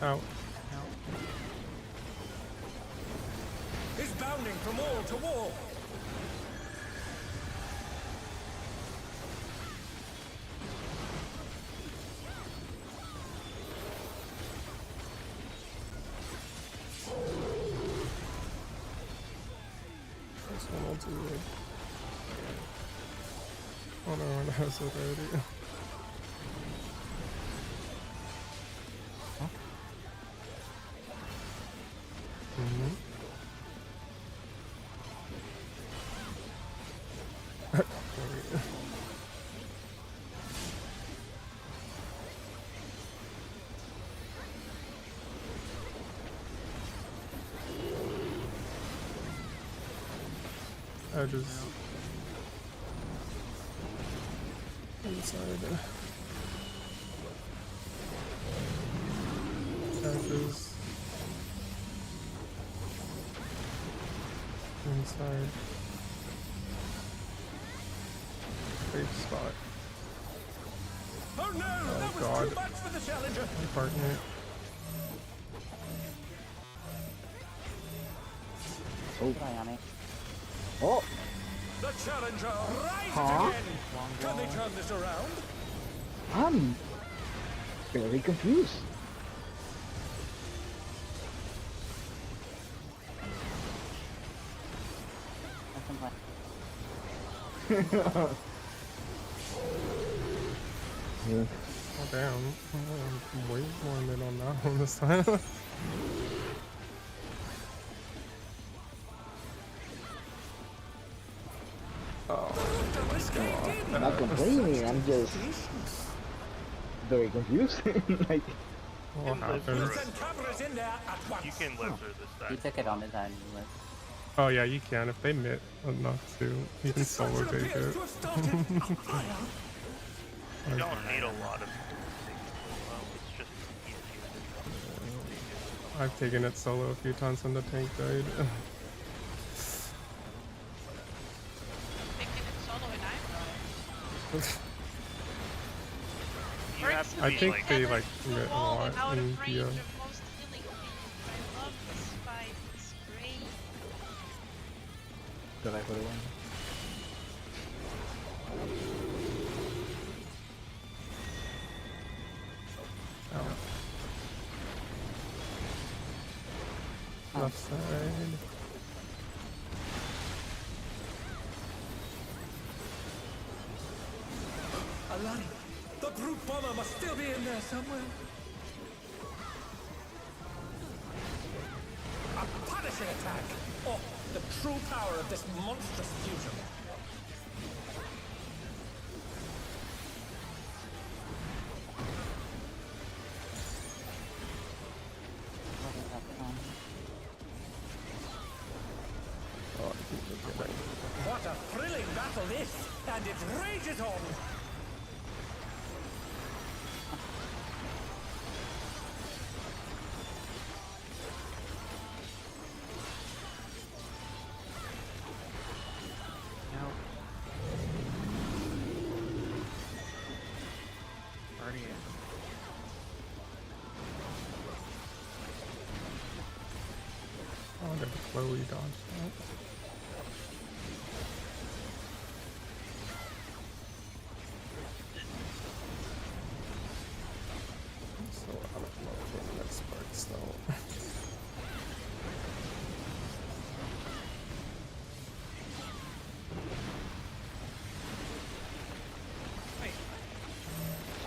Out. Is bounding from wall to wall. This one will do it. Oh no, it has already. Mm-hmm. I just inside edges inside safe spot. Oh no, that was God. too much for the challenger. My partner. Good eye on it. Oh, The challenger rises Huh? again. Can they turn this around? I'm very confused. Nothing like Oh damn. I'm way more mid on that one this time. I'm not complaining, I'm just very confused. Like, What happened? Send cameras in there at once. You can live through this he time. took it on his own anyway. Oh yeah, you can if they mit enough to. You can solo Destruction take appears it. to have started a fire. You don't need a lot of well, it's just easier. I've taken it solo a few times when the tank died. Taking it solo and I'm You have to I be think like they like the mit a wall lot and out in of range the. of most healing things. I love this fight. It's great. did I put it on? Left side. Alani, the brute bomber must still be in there somewhere. A punishing attack! Oh, the true power of this monstrous fusion. What is that from? Oh, I think we're getting. What a thrilling battle this, and it rages on. Nope. Already in. Oh, I got the Chloe dodge that. I'm so out of luck for the next part still. Wait,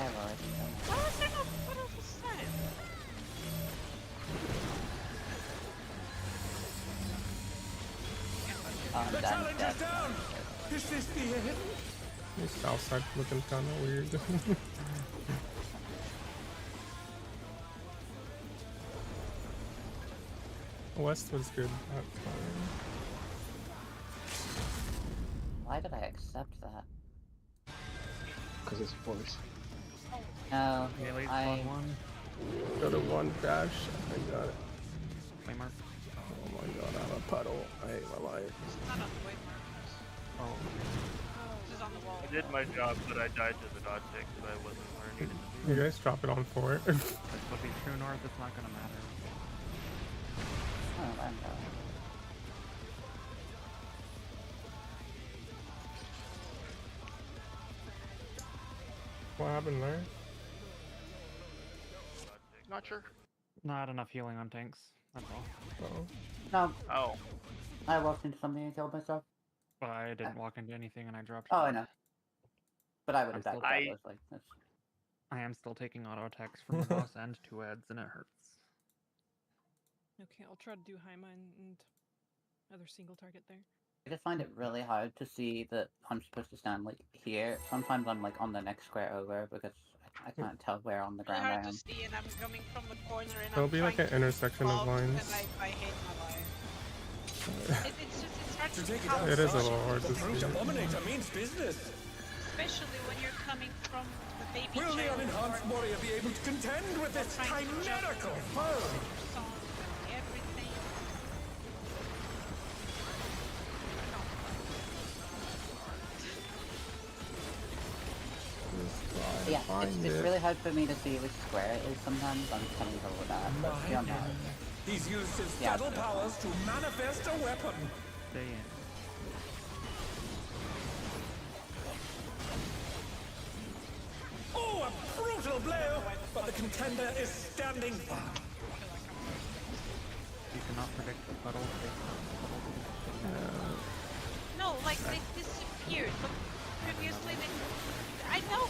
I've already done it. what was that? What else was that? I'm The done. challenger's down. Is this the end? This south side looking kind of weird. West was good that time. Why did I accept that? Because it's force. No, Melee I... spawn one. Go to one dash. I got it. Play mark. Oh my god, I'm a puddle. I hate my life. It's not on the way markers. Oh. This was on the wall. I did my job, but I died to the dodge tick because I wasn't where I needed to be. You guys drop it on 4. This would be true north, it's not gonna matter. Oh, I'm down. What happened there? Not sure. Not enough healing on tanks. That's all. Oh. No, Oh. I walked into something and killed myself. But I didn't walk into anything and I dropped. Oh, I know. But I would have I'm died still- regardless. Like, that's... I am still taking auto attacks from the boss and 2 heads, and it hurts. Okay, I'll try to do Haima and other single target there. I just find it really hard to see that I'm supposed to stand like here. Sometimes I'm like on the next square over because I can't tell where on the Really ground I hard to am. see, and I'm coming from the corner, and There'll I'm be like trying an to intersection of block, lines. And I hate my life. It's hard To to take it tell, out, It is a little hard the to brute see. abominator means business. especially when you're coming from the baby Will the chair unenhanced or warrior be able to contend with this trying to jump chimerical your foe? song and everything. Yeah, it's really hard for me to see which square it is sometimes. I'm coming over that, but beyond that. He's used his Yeah. subtle powers to manifest a weapon. Stay in. Oh, a brutal blow! But the contender is standing firm. You cannot predict the puddle. No, like they disappeared, but previously they. I know.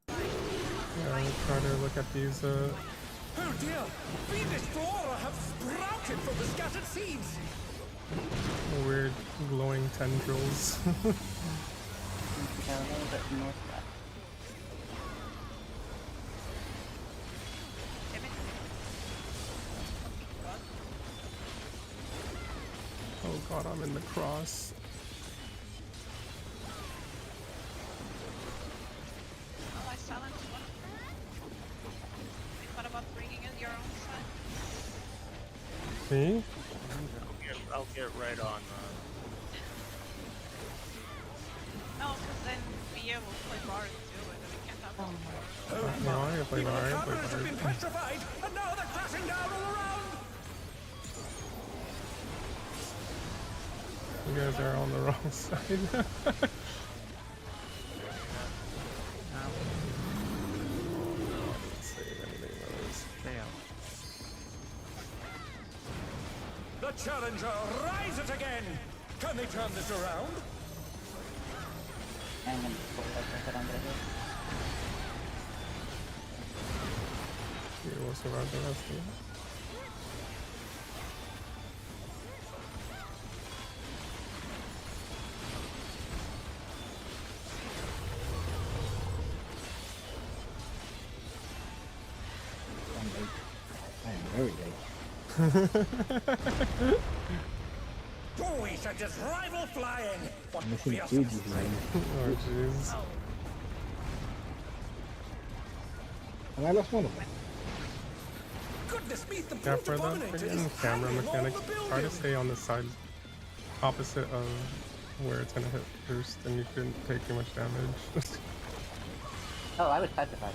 Yeah, I'll try to look at these. Oh dear! Fiendish flora have sprouted from the scattered seeds! Weird glowing tendrils. Go a little bit northwest. Damn it. Oh god, I'm in the cross. Oh, I silenced one. What about bringing in your own side? Me? I'll get right on No, because then Via will play Bard too, and then we can't have one. No, I can play Even the Bard, I can cameras have play been Bard. petrified, and now they're crashing down all around! You guys are on the wrong side. Let's save anything that is. Stay out. The challenger rises again! Can they turn this around? And then put under here. You will survive the rest of it. I am very late. Oh, we should just rival flying! What I'm missing fierce huge sight. Oh jeez. And I lost one of them. Goodness me, the Yeah, brute for the abominator is freaking camera hanging all mechanics, the try to buildings. stay on the side opposite of where it's gonna hit first, and you shouldn't take too much damage. Oh, I was petrified.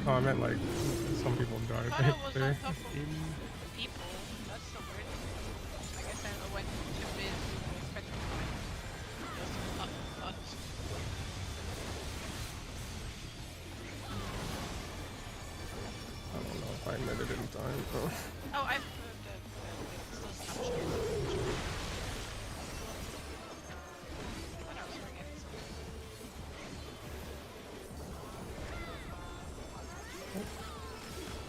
Oh, I meant like some people I died thought right it was there. on top of people. That's so weird. I guess I went too busy petrified. Just not. I don't know if I admitted it in time. Oh. Oh, I've still snapshot. What else were we getting?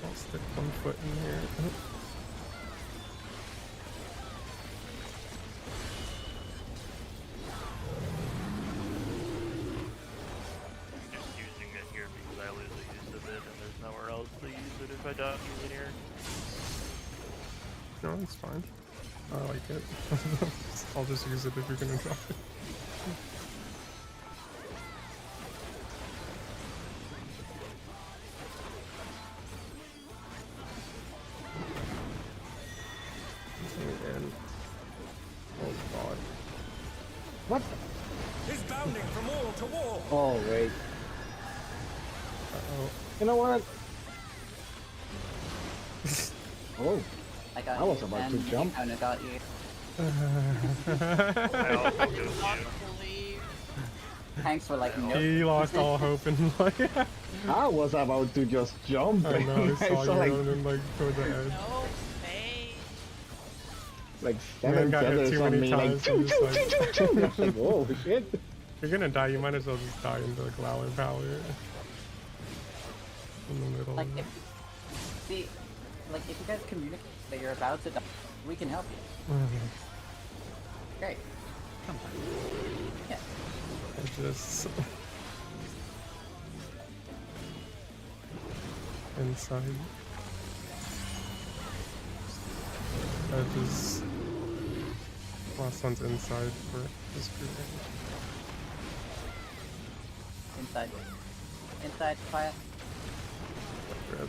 I'll stick one foot in here. I'm just using it here because I lose the use of it, and there's nowhere else to use it if I don't use it here. No, it's fine. I like it. I'll just use it if you're gonna drop it. And oh god. What? bounding from wall to wall. Oh wait. Uh-oh. You know what? Oh, I got I was you, about to and jump. I got you. I also I do do not you. believe. Thanks for like, nope. He lost all hope in life. I was about to just jump. I know, I I saw you saw like running like toward the edge. No way. like Man 7 got hit feathers too on many me, like times choo and choo just choo like... choo choo. I was like, oh shit. If you're gonna die, you might as well just die into the Glower Power. In the middle. Like, if, see, like, if you guys communicate that you're about to die, we can help you. Great. Yeah. I just... Inside. I just... Last one's inside for this group. Inside. Inside, quiet. Rip.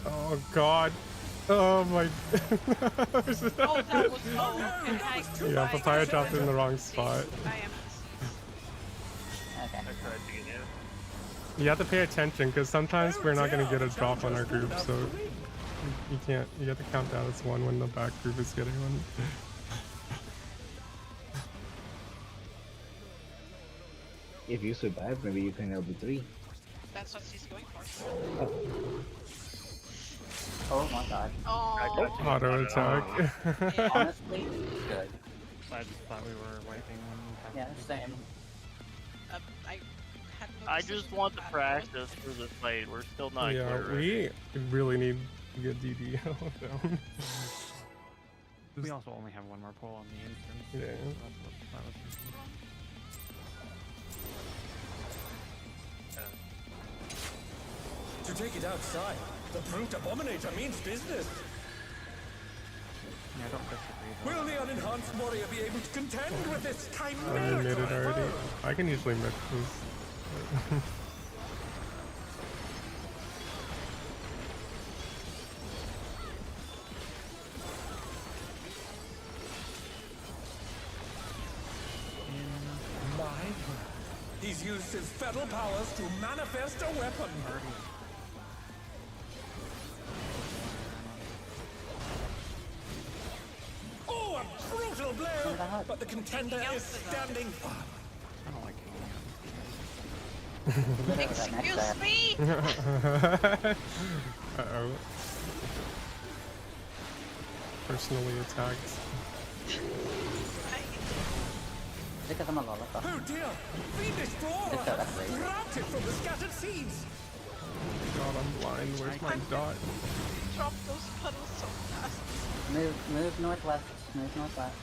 Oh god. Oh my... Oh, that was Yeah, Papaya dropped in the wrong spot. I am. Okay. I tried to get you. You have to pay attention because sometimes we're not going to get a drop on our group, so you can't, you have to count down as one when the back group is getting one. If you survive, maybe you can LB3. That's what she's going for. Oh my god. Oh. Auto attack. Yeah. Honestly, good. I just thought we were wiping one. Yeah, same. I had no I decision just want the at all. practice for the fight. We're still not Yeah, clear. we really need to get DDL down. We also only have one more pull on the entrance. Yeah. So that's what I was thinking. To take it outside, the brute abominator means business. Yeah, I don't disagree though. Will the unenhanced warrior be able to contend with this Oh, you chimerical made it already. foe? I can usually mix this. My word. He's used his feral powers to manifest a weapon. Oh, a brutal blow! But the contender is standing firm. I don't like hanging out. Excuse me! Uh-oh. Personally attacked. Because I'm a lollipop. Oh dear! Fiendish Just brawler! so that's right. Routed from the scattered seeds! God, I'm blind. Where's my dot? Drop those puddles so fast. Move northwest. Move northwest.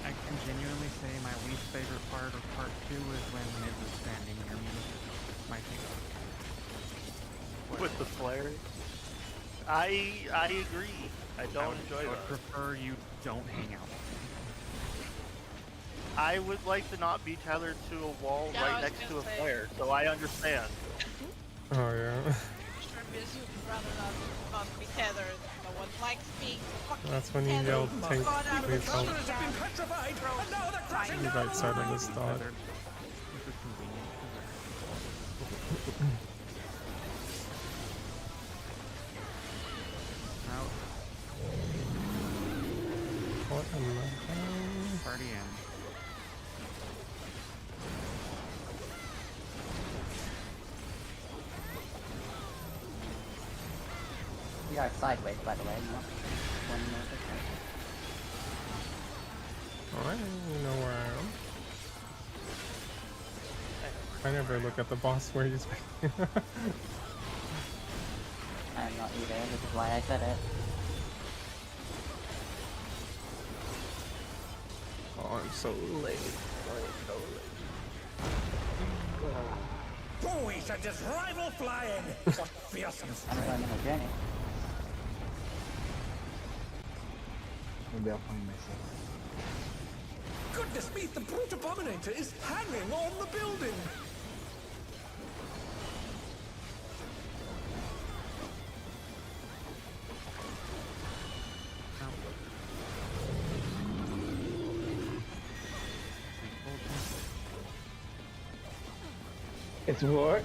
I can genuinely say my least favorite part of part 2 is when Miz is standing near me. My favorite. With the flare. I agree. I don't enjoy I would that. prefer you don't hang out. I would like to not be tethered to a wall Yeah, I right was next to gonna a say. flare, so I understand. Oh yeah. Sure, Miz, you'd rather not be tethered. No one likes being fucking That's when you tethered. yell, tank, God, I'm please help. Travelers have been petrified, and now they're crashing You down right side of this dot. Feathered. This is convenient. Out. What in the hell? Party in. We are sideways, by the way. Not one more Oh, I don't even know where I am. I never look at the boss where he's making. I'm not either, which is why I said it. Oh, I'm so late. I'm so late. Boys at his rival flying! What fearsome I'm going on a journey. Maybe I'll find myself. Goodness me, the brute abominator is hanging on the building! It's what?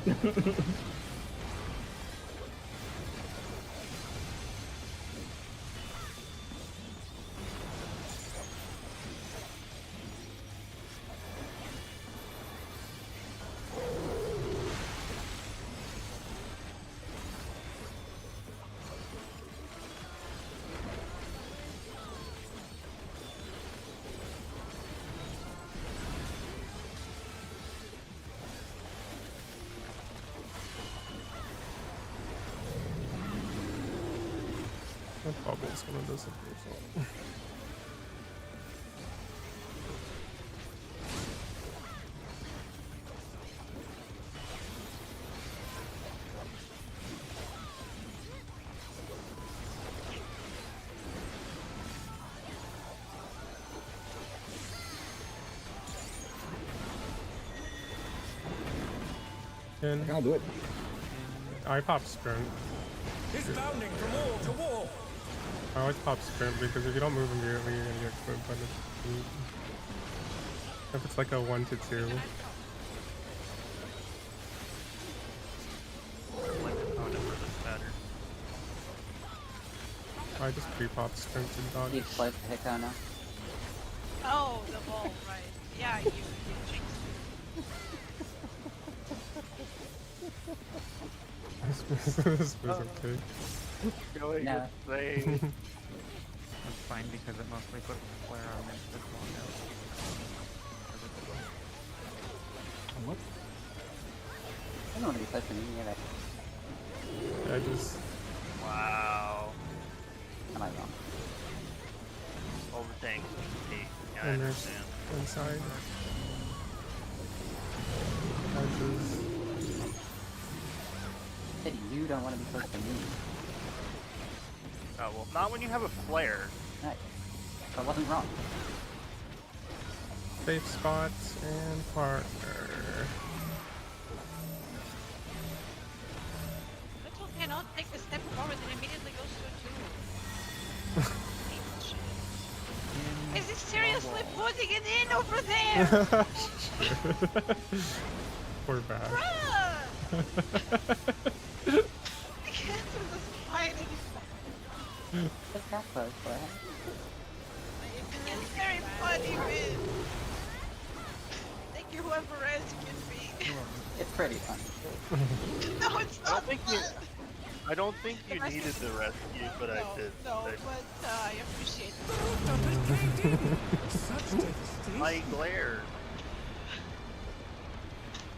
That bubble's gonna disappear. So. I can't do it. I pop sprint. He's bounding from wall to wall. I always pop sprint because if you don't move immediately, you're gonna get clipped by the speed. If it's like a 1 to 2. Like opponent for this pattern. I just pre-pop sprint and dodge. He plays the Hiko now. Oh, the ball, right. Yeah, you jinxed This was okay. Going No. insane. It's fine because it mostly puts the flare on it this long out. What? I don't want to be pushing me either. I just Wow. Am I wrong? All the tanks need to yeah, I and there's understand. inside. I just Said you don't want to be close to me. Oh well, not when you have a flare. Right. I wasn't wrong. safe spots and partner. Little cannot take a step forward and immediately goes to a 2. Is he seriously putting it in over there? We're back. I can't do this fighting. Just got close, but It's very funny, man. Thank you, whoever else can be. it's pretty fun. No, it's I not don't think you. fun. I don't think you The rest needed is- the rescue, but I did. No, I- but I appreciate it. Double raidin. Such devastation. My glare.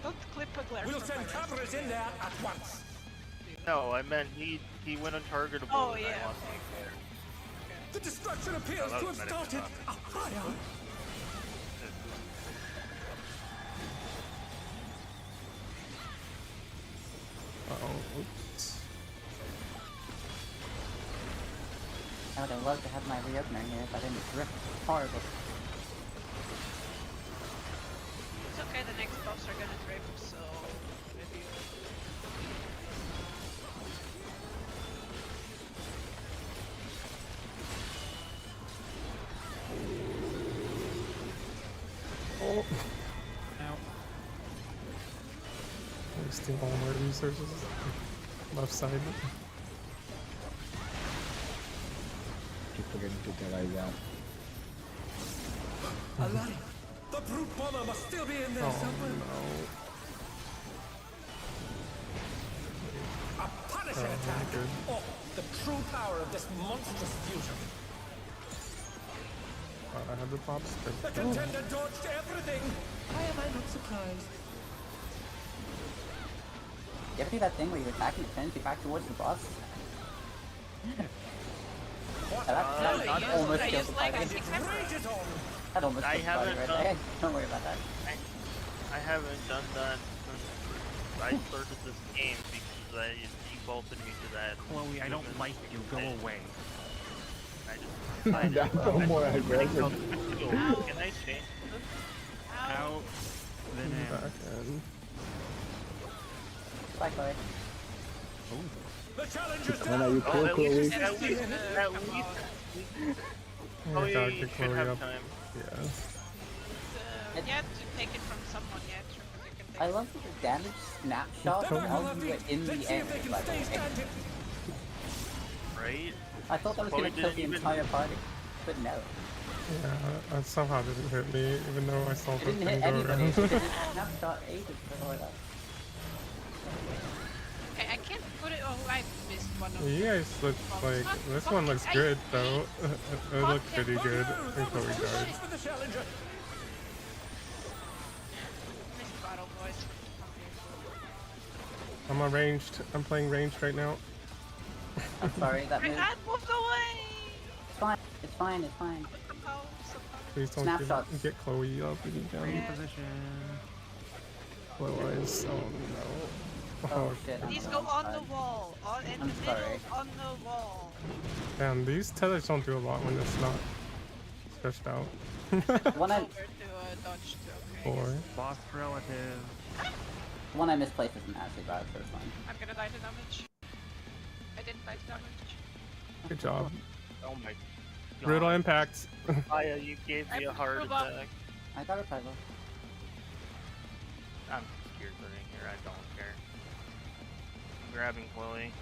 Don't clip a glare We'll from send my rescue. cameras in there at once. No, I meant he went untargetable. Oh, and I yeah, lost okay. my glare. The destruction appears that to was have medical started a fire. Uh-oh. Oops. I would have loved to have my reopener here if I didn't drift horribly. It's okay, the next buffs are gonna drift, so maybe Oh. Ow. Wasting all my resources. Left side. Keep forgetting to get like that. Alaric, the brute bomber must still be in there Oh somewhere. no. A Punisher Oh, attack. good. Oh, the true power of this monstrous fusion. I had the pop sprint. The contender dodged everything. Why am I not surprised? You ever do that thing where you attack and it sends you back towards the boss? What? not use, almost I killed use the like fighter. a secret. Rages on. That almost I killed the fighter haven't right done- there. Don't worry about that. I haven't done that since I started this game because I defaulted me to that. Chloe, I don't like you. Go away. I just decided. That's no more aggressive. Can I change this? Out. Then in. Back in. Bye, Chloe. The challenge is When are down. you cool, at Chloe? least, at least, Oh, you Dr. should Chloe have up. time. Yeah. You have to take it from someone yet, because you can I love that the damage snapshot They're back on while their you were feet. in Let's the see air, if they can by the stay way. standing. Right? I thought that was Chloe gonna kill didn't the even- entire party, but no. Yeah, that somehow didn't hit me, even though I saw It the didn't thing hit go anybody, around. because it snapshot ages before that. Okay, I can't put it. Oh, I missed one of You guys look like this one looks good though. It looked pretty good until we died. For the challenger. missed battle boys. I'm playing ranged right now. I'm sorry, that My move. hand moved away. It's fine, it's fine, it's fine. Somehow. Please don't Snapshots. get Chloe up if you can. Reposition. Otherwise, oh no. Oh shit, I'm Please on go the on wrong the side. wall. In I'm the sorry. middle, on the wall. Damn, these tethers don't do a lot when it's not stretched out. One I, Nowhere to dodge to. Okay. Or Lost relative. one I misplaced isn't actually bad, so it's fine. I'm gonna die to damage. I didn't die to damage. good job. Oh my god. Brutal impact. Aya, you gave me a heart Brutal. attack. I got reply though. I'm scared putting here, I don't care. I'm grabbing Chloe.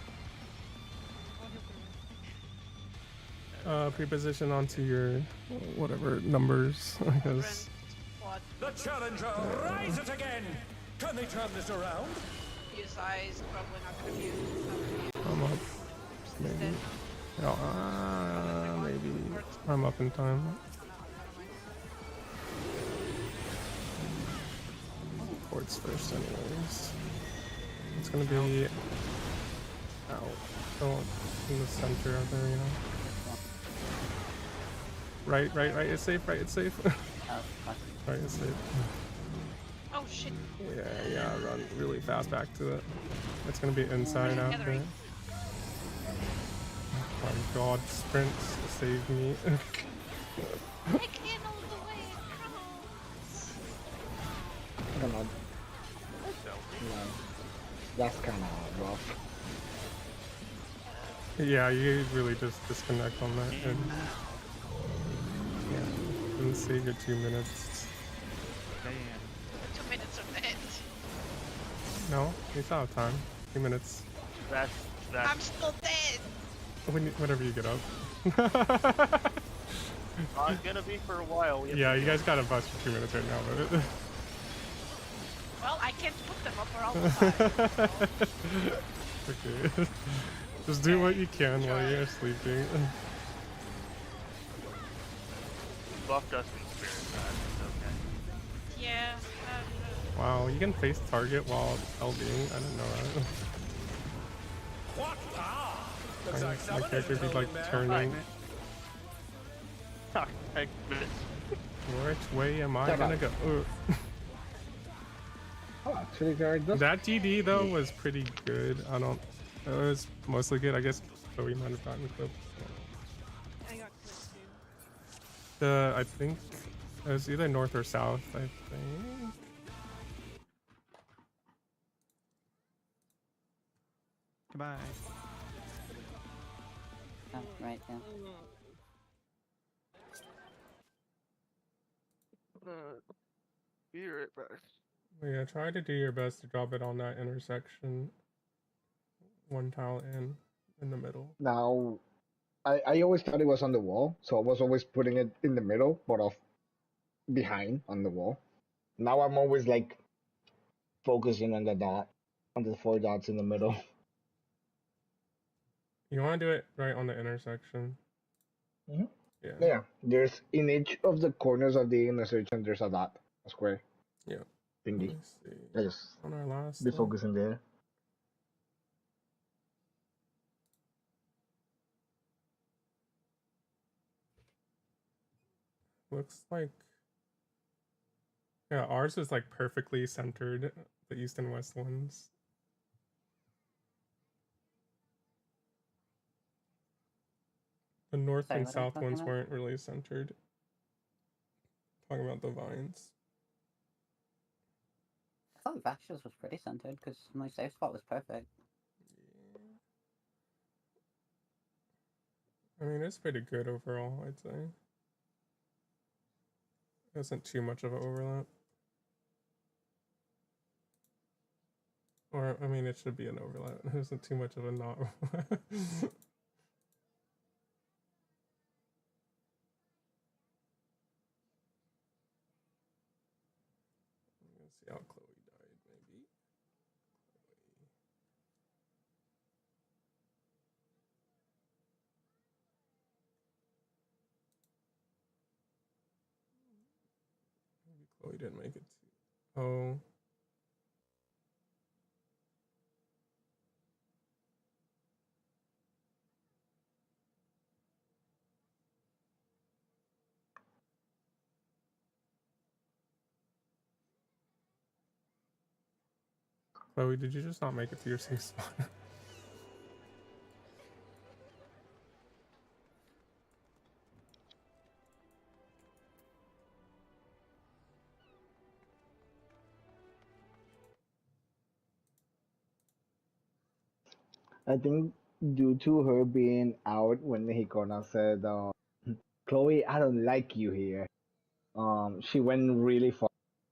Preposition onto your whatever numbers, I guess. What? The challenger rise it again. Can they turn this around? Use eyes, probably not gonna be. I'm up. Maybe. Maybe. I'm up in time. Ports first, anyways. It's gonna be out. Oh, in the center of there, you know. Right. It's safe. Right, it's safe. Oh, fuck. Right, it's safe. Oh shit. Yeah. Run really fast back to it. It's gonna be inside out there. Oh my god, sprints save me. I can't hold the way. I don't know. Yeah, that's kind of rough. Yeah, you really just disconnect on that and didn't save your 2 minutes. Damn. 2 minutes of dead. No, you still have time. 2 minutes. That's I'm still dead. Whenever you get up. not gonna be for a while. We have Yeah, to you guys gotta bust for 2 minutes right now, but Well, I can't put them up or almost died. okay. Just do what you can while you're sleeping. buffed us in spirit, it's okay. Yeah. Wow, you can face target while LBing. I didn't know that. What power? Looks My like someone character isn't be like holding back. turning. Ha, heck, minutes. Which way am I Shut gonna up. go? Oh, actually, there does. That GD though was pretty good. It was mostly good. I guess Chloe might have gotten clipped. I got clipped too. I think it was either north or south. I think. Goodbye. Oh, right, yeah. Be right back. Yeah, try to do your best to drop it on that intersection. One tile in the middle. Now, I always thought it was on the wall, so I was always putting it in the middle, but off behind on the wall. Now I'm always like focusing on the dot, on the 4 dots in the middle. You want to do it right on the intersection. Mhm. Yeah. Yeah, there's in each of the corners of the intersection there's a dot, a square. Yeah. Thingy. Let me see. I just On our last be one. focusing there. Looks like. Yeah, ours is like perfectly centered. The east and west ones. The north Sorry, and what are you south talking ones about? weren't really centered. Talking about the vines. I thought Vash's was pretty centered, because my safe spot was perfect. I mean, it's pretty good overall, I'd say. There isn't too much of an overlap. Or, I mean, it should be an overlap. It isn't too much of a not. Let's see how Chloe died, maybe. Maybe Chloe didn't make it too. Oh. Chloe, did you just not make it to your safe spot? I think due to her being out when Hikona said, "Chloe, I don't like you here." She went really far,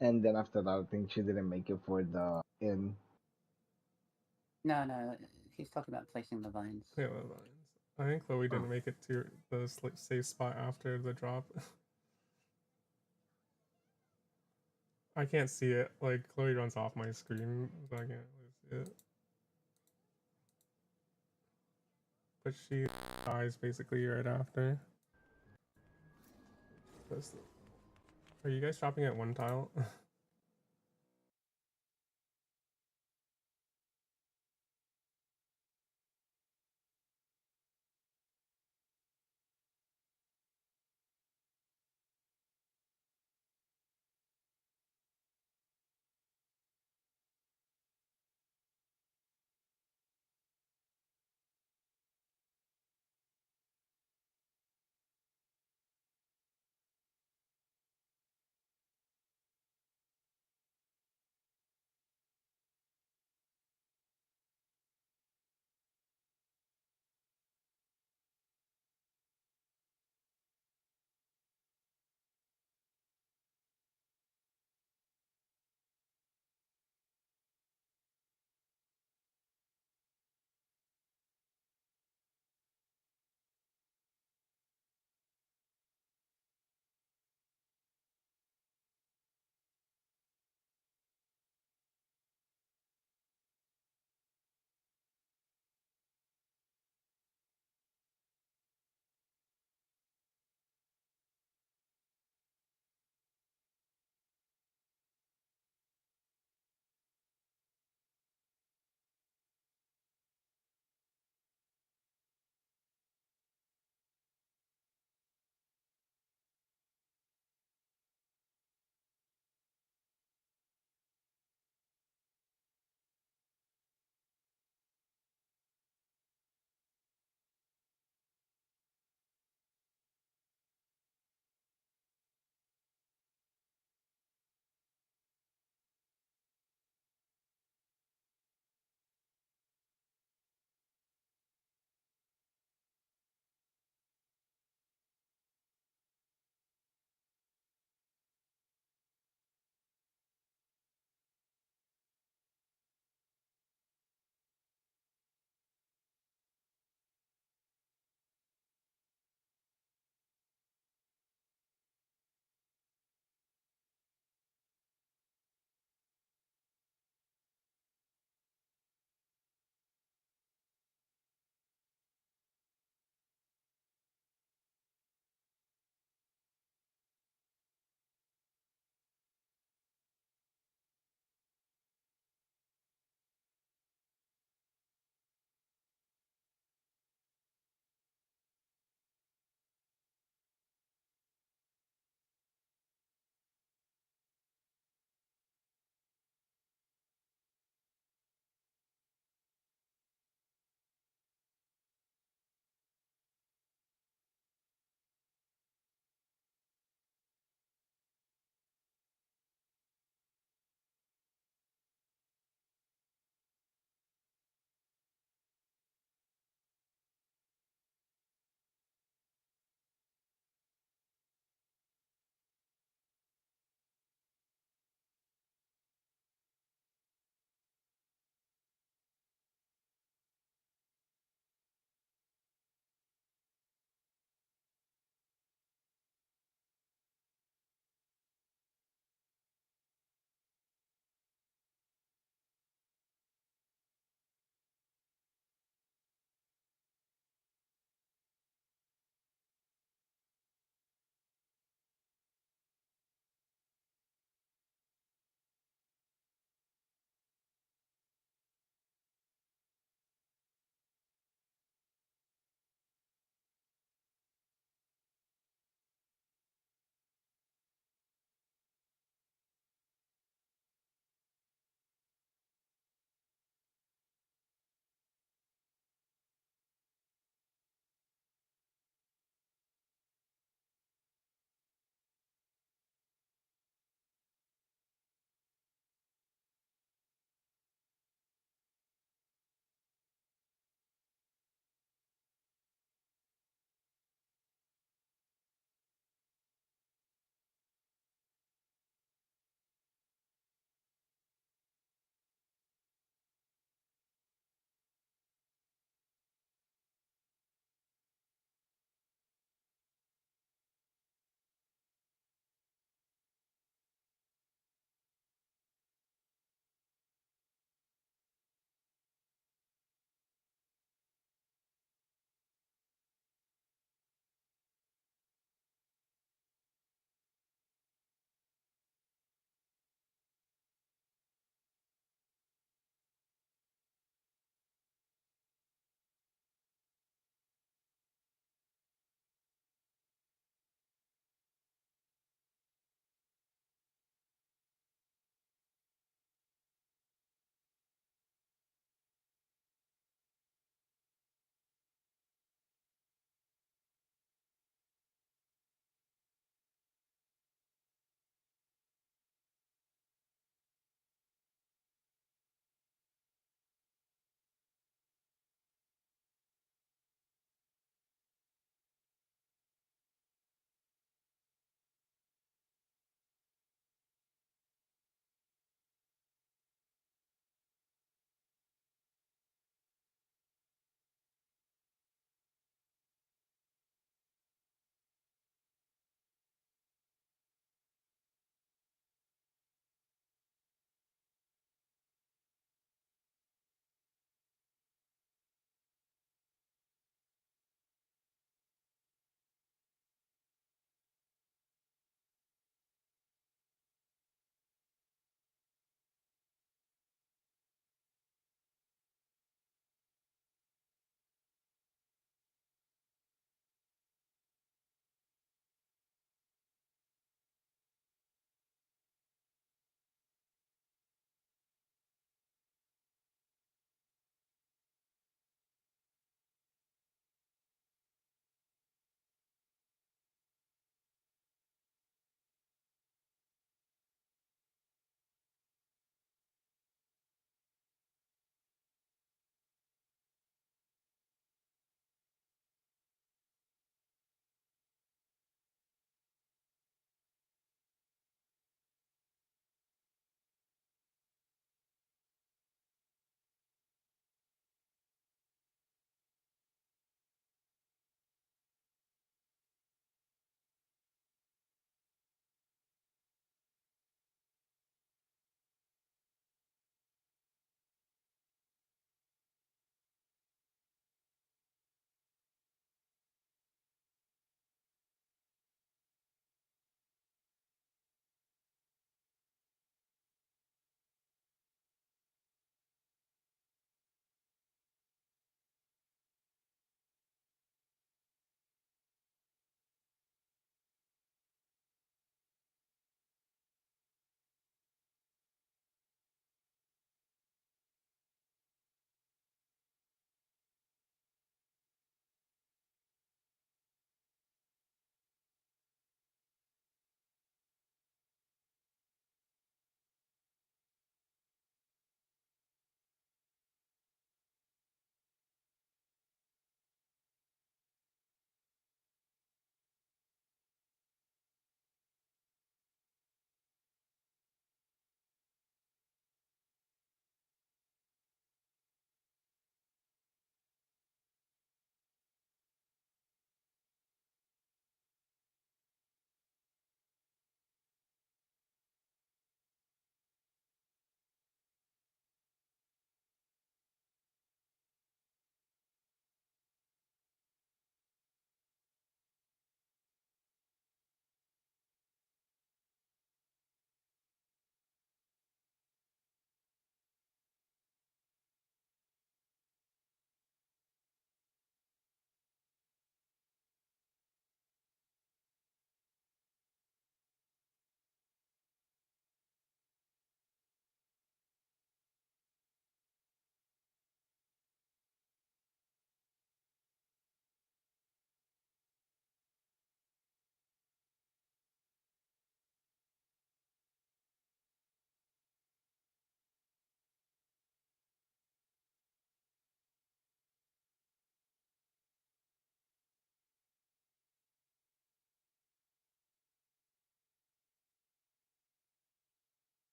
and then after that, I think she didn't make it for the inn. No, no, he's talking about placing the vines. Yeah, the vines. I think Chloe didn't make it to the safe spot after the drop. I can't see it. Like, Chloe runs off my screen, so I can't really see it. But she dies basically right after. Are you guys shopping at one tile?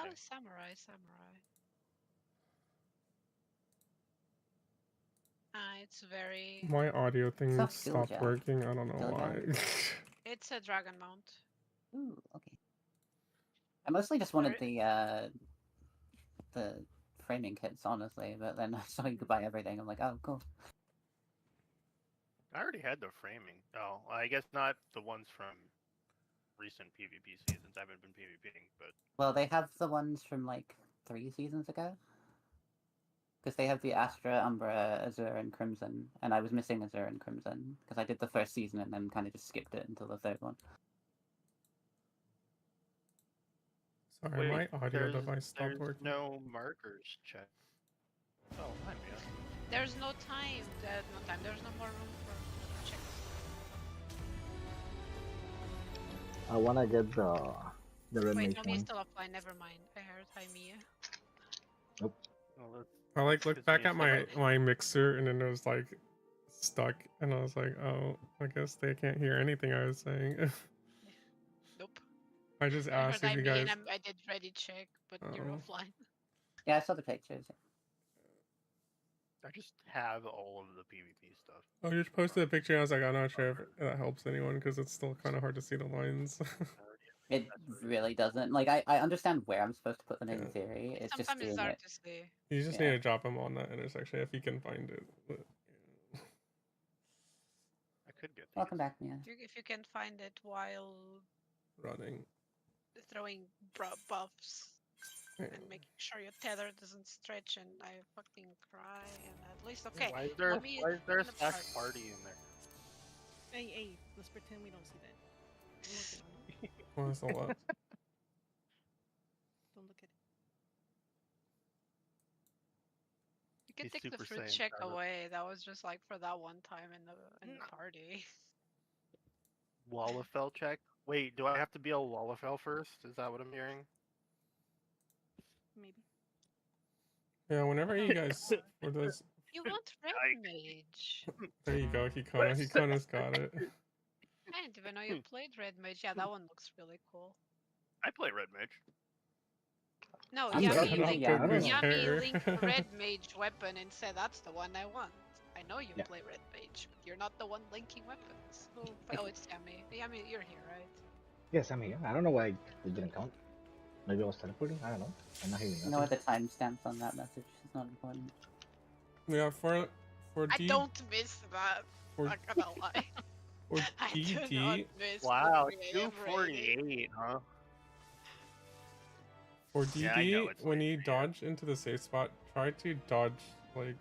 hell anything. is samurai? Samurai. It's very. My audio thing Soft skill stopped gem. working. I don't know Skill why. gem? It's a dragon mount. Ooh, okay. I mostly just wanted the framing kits, honestly, but then I saw you could buy everything. I'm like, oh, cool. I already had the framing. Oh, I guess not the ones from recent PvP seasons. I haven't been PvPing, but Well, they have the ones from like 3 seasons ago. Because they have the Astra, Umbra, Azure, and Crimson, and I was missing Azure and Crimson because I did the first season and then kind of just skipped it until the third one. Sorry, my audio device stopped there's working. no markers check. Oh, hi, man. There's no time. There's no more room for checks. I wanna get the red Wait, mage no, one. he's still offline. Never mind. I heard hi, Mia. Nope. Well, I like looked back at Mia's my mixer and then it was like stuck, and I was like, oh, I guess they can't hear anything I was saying. Nope. I just I heard asked if hi, you Mia, guys. and I did ready check, but you're Oh. offline. Yeah, I saw the pictures. I just have all of the PvP stuff. Oh, you just posted a picture. And I was like, I'm not sure if that helps anyone because it's still kind of hard to see the lines. It really doesn't. Like, I understand where I'm supposed to put them in Yeah. theory. It's just Sometimes it's doing hard it. to see. You just Yeah. need to drop them on that intersection if you can find it. But, I could get these. Welcome back, Mia. If you can find it while running. throwing buffs Yeah. and making sure your tether doesn't stretch, and I fucking cry. And at least okay. Why is there let me a in the slash part. party in there? Hey, let's pretend we don't see that. We're working on it. Well, that's a lot. Don't look at it. You can He's take the Super fruit Saiyan check power. away. That was just like for that one time in the party. Wallafell check? Wait, do I have to be a Wallafell first? Is that what I'm hearing? Maybe. Yeah, whenever you guys for those, You want red mage? there you go. Hikona's got it. I didn't even know you played red mage. Yeah, that one looks really cool. I play Red Mage. No, I'm Yami, good. link, Yeah, I don't know. Yami linked the red mage weapon and said that's the one I want. I know you Yeah. play red mage, but you're not the one linking weapons. Oh, it's Yami. Yami, you're here, right? Yes, I'm here. I don't know why it didn't count. Maybe I was teleporting. I don't know. I'm not hearing You know what nothing. the timestamps on that message is not important. Yeah, for I D don't miss that. for, Not gonna lie. for I do not DD miss. Wow, 4 a.m. raiding. 248, huh? for Yeah, I know DD it's when late, you yeah. dodge into the safe spot, try to dodge like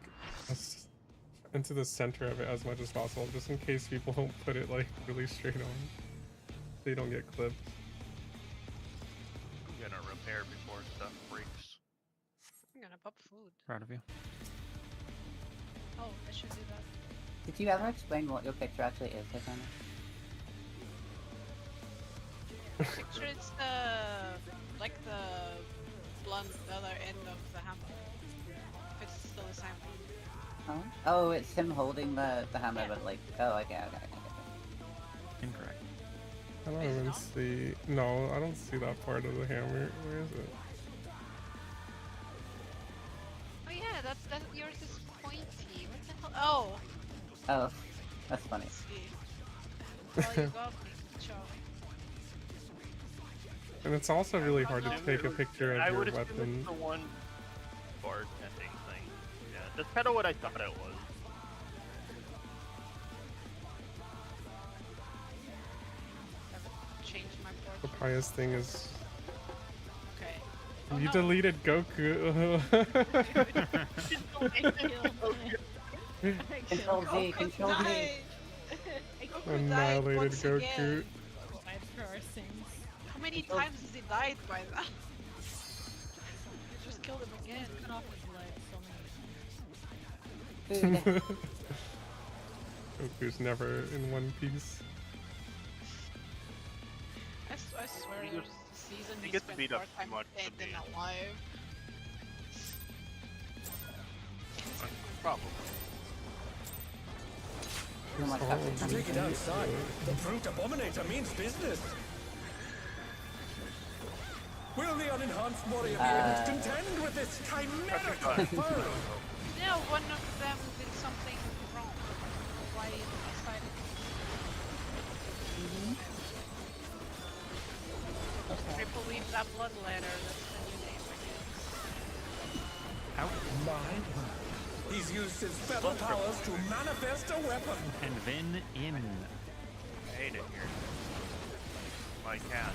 into the center of it as much as possible, just in case people don't put it like really straight on. They don't get clipped. I'm gonna repair before stuff breaks. I'm gonna pop food. Proud of you. Oh, I should do that. Did you ever explain what your picture actually is, Hikona? Picture it's the blunt, the other end of the hammer. If it's still the same one. Oh, it's him holding the hammer, Yeah. but like, oh, okay. Incorrect. I don't Is it even not? see. No, I don't see that part of the hammer. Where is it? Oh yeah, that's yours is pointy. What the hell? Oh, Oh, that's funny. let's see. Well, you got me, Joe. And it's also really hard to take a picture of I your would assume weapon. it's the one bartending thing. Yeah, that's kind of what I thought it was. Change my The portrait. pious thing is Okay. Oh, you no. deleted Goku. Control Z, Control Z. Died. Goku died Annihilated once Goku. again. Fight for our sins. How many times has he died by that? You just killed him again. Cut off his leg so many times. Goku's never in one piece. I swear He there's gets- a season he he gets spent beat more up time too much dead to than be- alive. Probably. Too much Oh, happening. Take it outside. The brute abominator means business. Will the the unenhanced warrior be able to contend with this chimerical foe? Yeah, one of them did something wrong. Why it decided? Triple Leaf that blood letter. That's the new name, I guess. Out. My word. He's used his feather powers to manifest a weapon. And then in. I hate it here. My cat.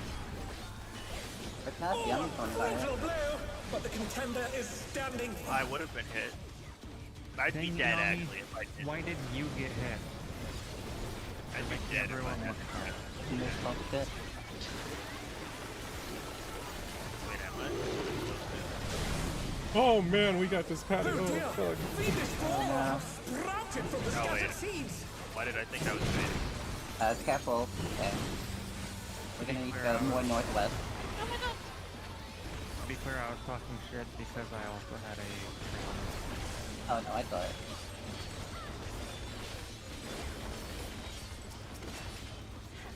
But not the other one about Brutal it. blow, but the contender is standing. I would have been hit. I'd be Dang, dead Yami, actually if I didn't. Why did you get hit? I'd be dead if I Everyone hadn't. look hard. You just felt good. Wait, am I? Oh man, we got this patty. Oh Oh dear! fuck. Venus Fall have sprouted from the Oh, scattered wait. seeds. Why did I think I was fading? Careful. Okay. We're gonna need to go more northwest. Oh my god! To be clear, I was talking shit because I also had a Oh no, I saw it.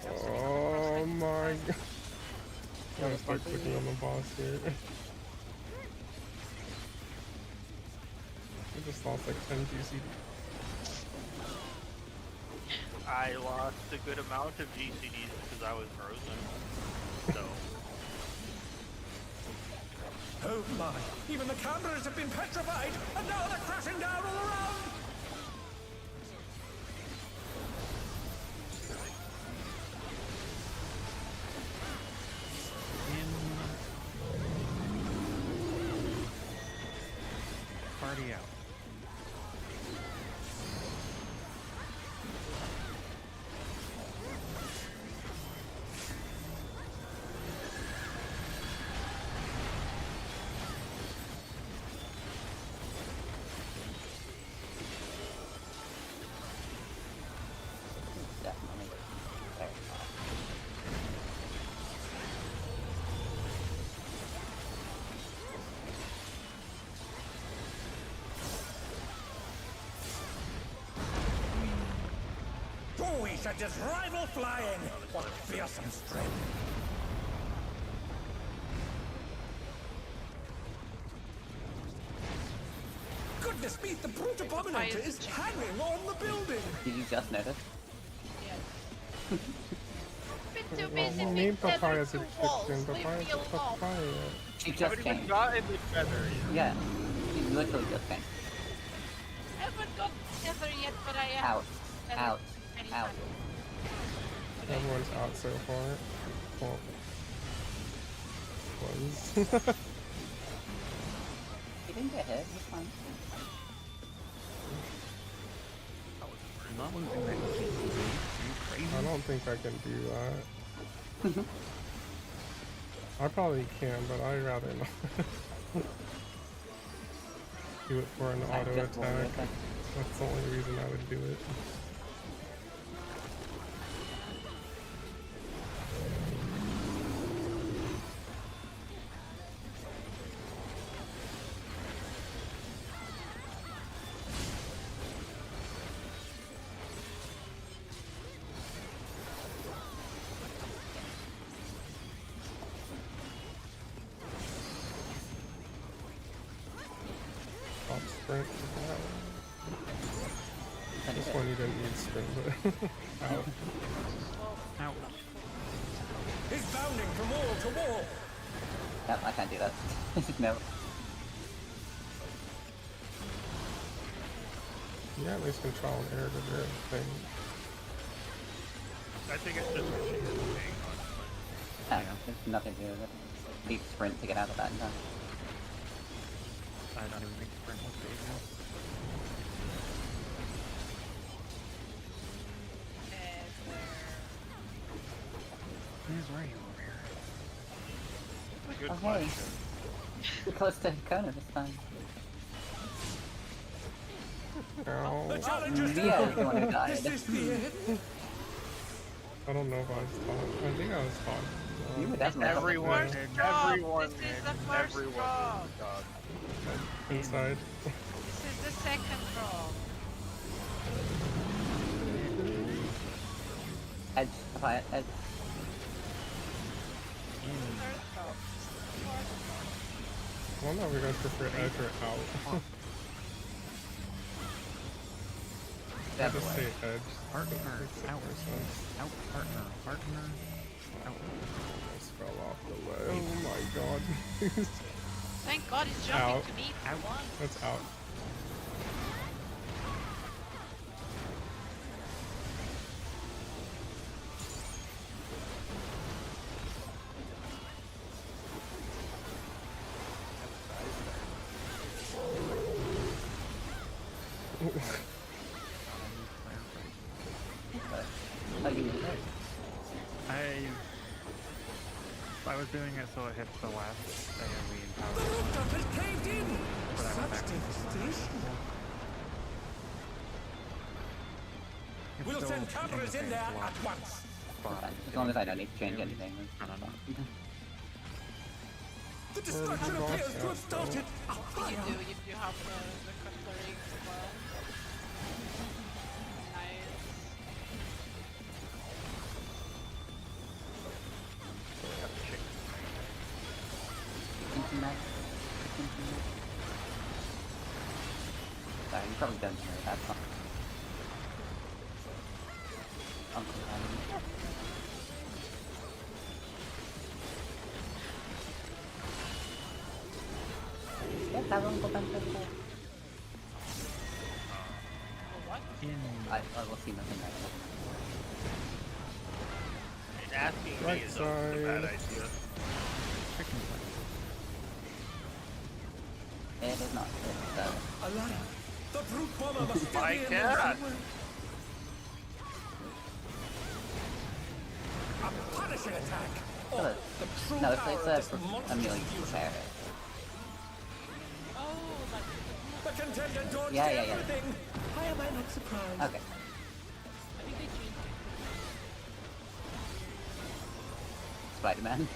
Oh my god. I'm gonna start clicking on the boss here. I just lost like 10 GCD. I lost a good amount of GCDs because I was frozen. So, Oh my! Even the cameras have been petrified, and now they're crashing down all around. party out. Definitely. Very far. Oh, we should just rival flying. What fearsome strength! Goodness me, the brute abominator is hanging on the building. Did you just notice? Been too Well, busy we being need tethered papayas to and walls. chicken. Leave Papayas me and alone. papaya. She I just haven't even came. gotten the feather yet. Yeah. She literally just came. I haven't got tether yet, but I am. Out. Out. Out. Everyone's out so far. Well, was. He didn't get hit. It's fine. I'm not losing that GCD. Are you crazy? I don't think I can do that. I probably can, but I'd rather not. Do it for an I auto just won't attack. attack. That's the only reason I would do it. Stop sprint. This one you didn't need sprint, but out. Ouch. He's bounding from wall to wall. Yep, I can't do that. No. Yeah, at least control and air to their thing. I think it's just what she is being No, there's nothing to do with it. Need sprint to get out of that in time. I don't even think sprint was big enough. Where's Ray over here? Good Oh, hey. question. We're close to Kona this time. Ow. The challenger's Mia is the one who Is died. this the end? I don't know if I was taught. I think I was taught. You were definitely Everyone, Drop. everyone, This is the first everyone. drop. Inside. This is the second drop. Edge, quiet, edge. Third drop. Fourth I don't know if you guys prefer edge or out. I just say edge. Partner, Makes out, more sense. out, partner, partner, out. Almost fell off the way. Oh my god. Thank God he's jumping Out. to me. Out. That's out. How do you do that? I was doing it so it hits the last AoE and power. The rooftop is caved in! But I went back Such to devastation! It's We'll still send cameras in the there same at slot, once. but As long as I don't need to change anything. I don't know. The destruction appears to have started a fire! You have the cutlery as well. Nice. Thinking that. Sorry, you probably don't hear it. That's fine. Uncle Adam. Yeah, have Uncle Ben for that. What? I will see nothing right now. Asking me Right is a bad side. idea. Chicken flesh. It is not. It's, Alarm! The brute bomber must still My be in cat. there somewhere. A punishing attack! Hello. Oh, the true no, power of it's this a monstrous Amelia fusion. Sarah. Oh, like The contender dodged Yeah. everything! Why am I not surprised? Okay. I think they changed it. Spider-Man.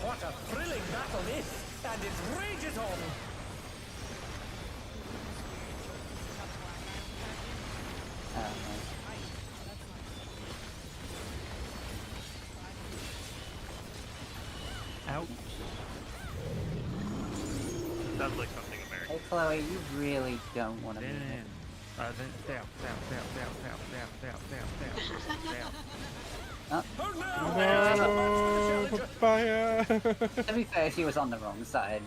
What a thrilling battle this! And it rages on! Out. Sounds like something American. Hey Chloe, you really don't want to Then move in. it. Then down. Oh no! No, papaya! To be fair, she was on the wrong side.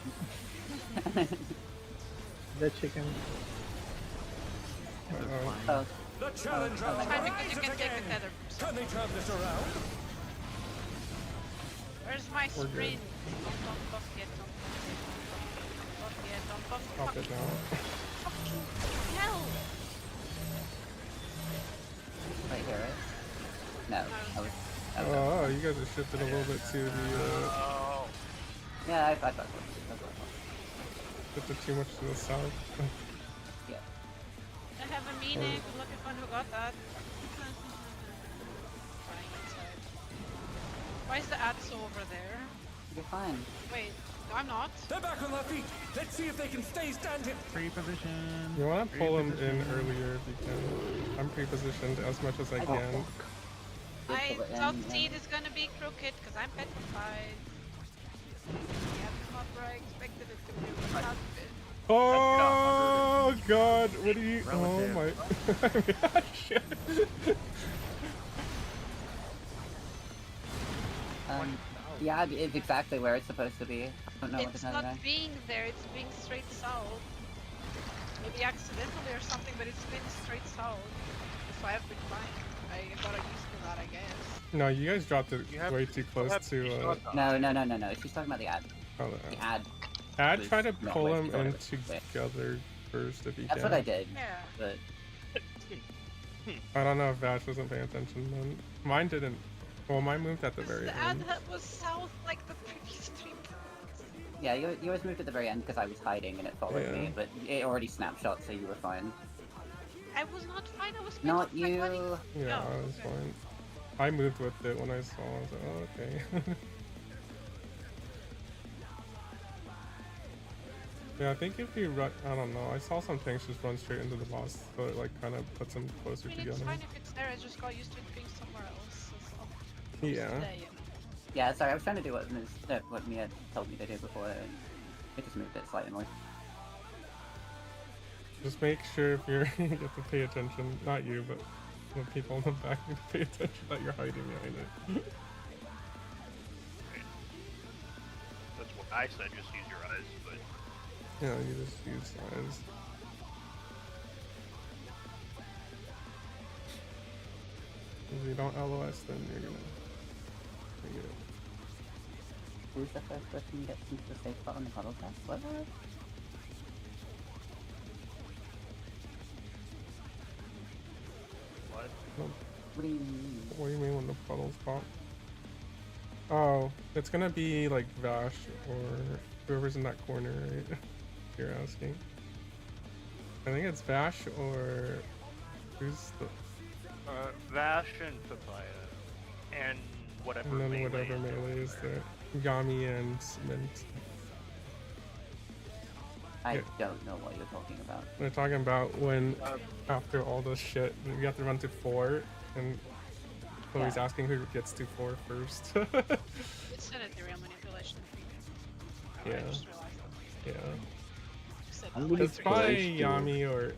The chicken. Oh, The challenger Oh, Fine, because you rises can take again! the tether. Can they turn this around? Where's my We're good. sprint? Don't buff yet, don't buff yet, don't buff. Pop it now. Fucking hell! right here, right? No, I was. Oh, you guys have shifted a little bit to the, Oh, Yeah, I thought so. shifted too much to the south. Yeah. I have a meaning. Good luck at one who got that. Running inside. Why is the ad so over there? You're fine. Wait, no, I'm not. They're back on their feet! Let's see if they can stay standing! Pre-position. You want to pull him in earlier if you can. I'm pre-positioned as much as I can. I pull it in, South yeah. Seed is gonna be crooked because I'm petrified. Yeah, that's not where I expected it to be. It's not bit. Oh god, what do you? Oh Relative. my! Shit. Yeah, it's exactly where it's supposed to be. I don't know what It's to tell you. not being there, it's being straight south. Maybe accidentally or something, but it's been straight south. That's why I've been flying. I got used to that, I guess. No, you guys dropped it You have- way too close to. No. She's talking about the ad. Oh, The ad. I'd was try to not pull what them you thought in it was. Yeah. together first if you That's can. what I did, Yeah. but I don't know if Vash wasn't paying attention then. Mine didn't. Well, mine moved at the very The ad end. was south like the previous 3 points. yeah, you always moved at the very end because I was hiding and it followed Yeah. me, but it already snapshot, so you were fine. I was not fine, I was Not petrified. What do you. Yeah, Oh, I was okay. fine. I moved with it when I saw. I was like, oh, okay. Yeah, I think if you run, I don't know. I saw some tanks just run straight into the boss, so it like kind of puts them closer I mean, together. it's fine if it's there, I just got used to it being somewhere else. It's not Yeah. there, you know. Yeah, sorry, I was trying to do what Mia told me to do before, and it just moved it slightly more. Just make sure if you're you have to pay attention, not you, but the people in the back need to pay attention that you're hiding behind it. That's what I said, just use your eyes, but... Yeah, you just use eyes. If you don't LOS, then you're gonna get it. Who's the first person who gets into the safe spot on the puddle test? What? What? What do you mean? What do you mean when the puddles pop? Oh, it's gonna be like Vash or whoever's in that corner, right? You're asking. I think it's Vash or who's the... Vash and Papaya. And whatever And then melee whatever is melee is there. there. Yami and Mint. I Yeah. don't know what you're talking about. We're talking about when, after all this shit, you have to run to 4, and Chloe's Yeah. asking who gets to 4 first. It's sanitary manipulation. I Yeah. just realized that. Yeah. Said I'm that really like It's three probably close to- Yami or...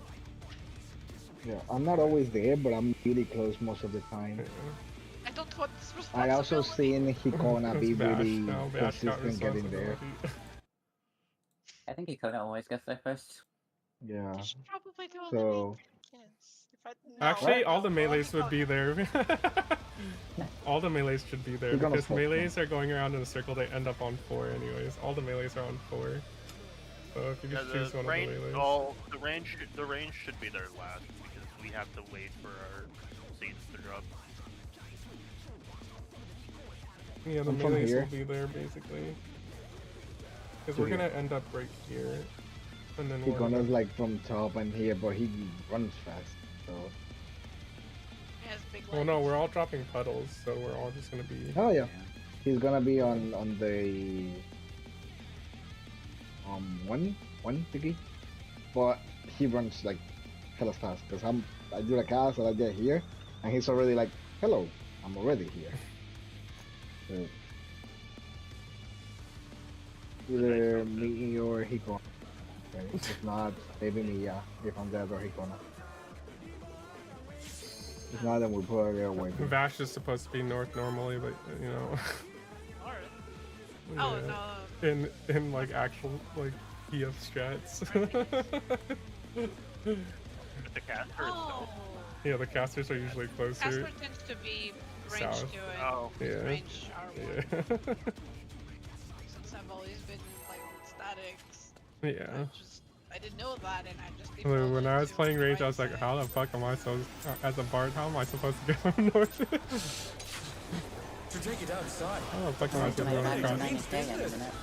Yeah, I'm not always there, but I'm really close most of the time. Yeah. I don't want this I also responsibility. seen Hikona be It's Vash really now. Vash got consistent getting there. responsibility. I think Ikono always gets there first. Yeah. You should probably do all So- the main kids. If I, no, Actually, no, all the no, melees no, would be there. All the melees should be there You're gonna because fuck melees are going around in a circle. They end up on 4 anyways. All the melees are on 4. So if you Yeah, just choose one range, of the melees. the range should be there last because we have to wait for our seeds to drop. Yeah, the I'm from melees here. will be there basically. Because we're here. gonna end up right here. And then Hikona's like from top and here, but he runs fast. So. He has big Well, legs. no, we're all dropping puddles, so we're all just gonna be... Oh yeah. He's gonna be on the one thingy, but he runs like hella fast because I do the cast and I get here, and he's already like, hello, I'm already here. So, either me or Hikona. Okay. If not, maybe me, yeah. If I'm dead or Hikona. If not, then we'll put her away. Vash is supposed to be north normally, but you know... North. Oh yeah. no. In like actual like PF strats. The caster is Oh. Yeah, the casters are usually closer. Casper tends to be range South. 2 and Oh. Yeah. range R1. Yeah. Since I've always been like statics. Yeah. I didn't know that, and I just. When I was defaulted playing to range, I right was like, side. how the fuck am I supposed, as a bard, how am I supposed to get from north? To take it outside. How the fuck am I supposed to My go back across? to 90K in a minute.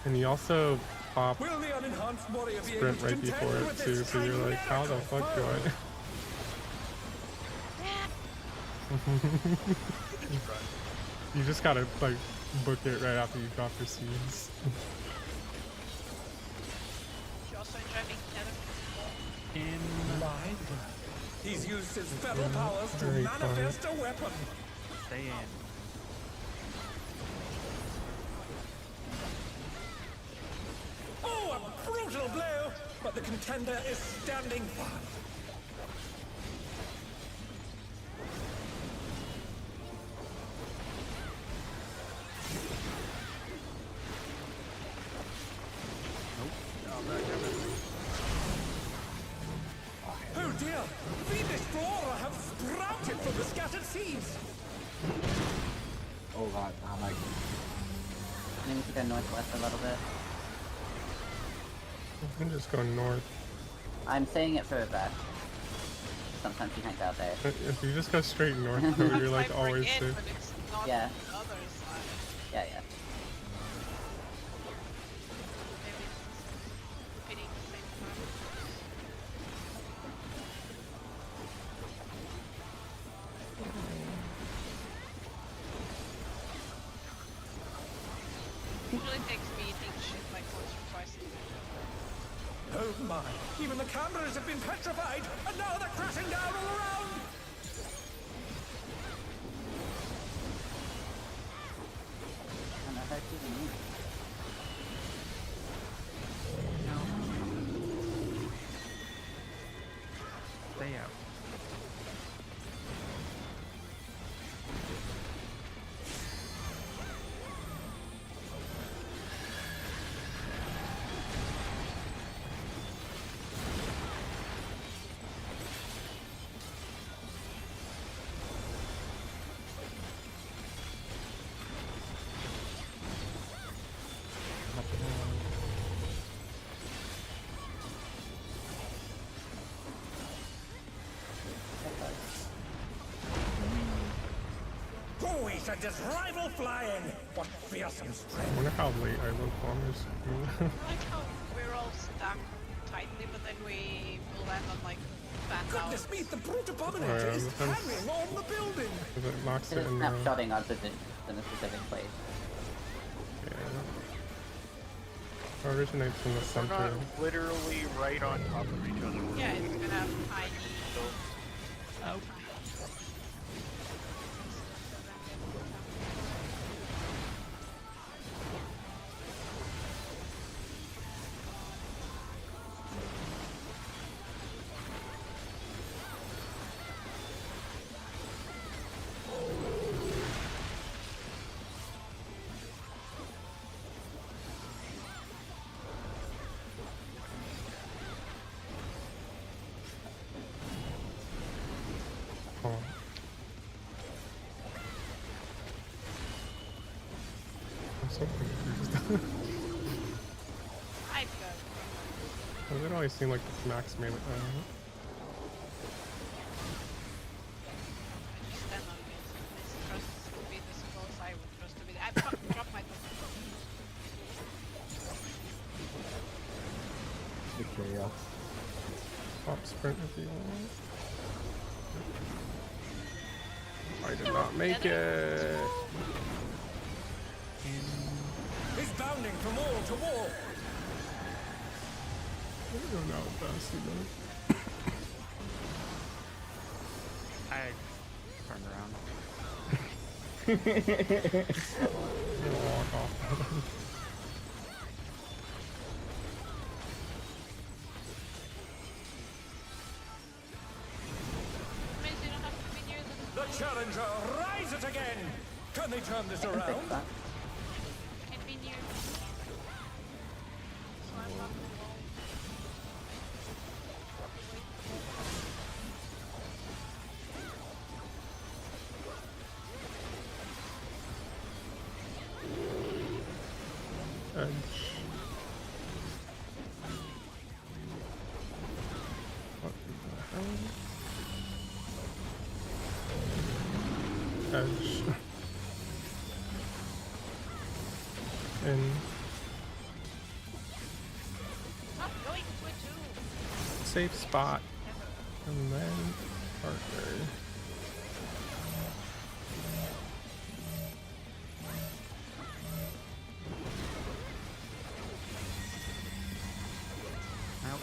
And you also pop Will the unenhanced warrior be able sprint to right contend before it with too, this so you're tiny like, how the miracle? fuck do I? You just gotta like book it right after you drop your seeds. She also enjoy being nether. In My God. He's used his feral powers to Very manifest a weapon. stay in. Oh, a brutal blow! But the contender is standing fine. Oh dear! Fiendish flora have sprouted from the scattered seeds! Oh god, I'm like, We need to go northwest a little bit. You can just go north. I'm saying it for a fact. Sometimes he hangs out there. If you just go straight north, though, you're That's like my always forget, safe. but it's not Yeah. on the other side. Yeah, yeah. Maybe it's repeating the same time. Usually takes me eating shit like once or twice a day. Oh my! Even the cameras have been petrified, and now they're crashing down all around! hard to even use. Stay out. Go eat a rival flying! What fearsome I strength! wonder how late I load bombers. I like how we're all stuck tightly, but then we will land on like fanned out. Goodness me, the brute abominator is hanging on the building! Because it knocks It it is in the... snapshotting our position in a specific place. Yeah. It originates from the We're center. not literally right on top of each other. We're Yeah, it's gonna have tiny. Oh. Oh. I'm so confused. I'd go. Well, it always seemed like the max melee. I just stand on this. Trust to be this close. I would trust to be. I fucking dropped my. Okay, yeah. Pop sprint if you want. I did not make it. He's bounding from wall to wall! I don't know how fast he I turned around. does. Walk off. Means you don't have to be near the. The challenger, rise it again! Can they turn this I can fix around? that. Can't be near. So I'm not the wall. Edge. What the hell? Edge. In. Stop going to it too. Safe spot. And then Parker. Out.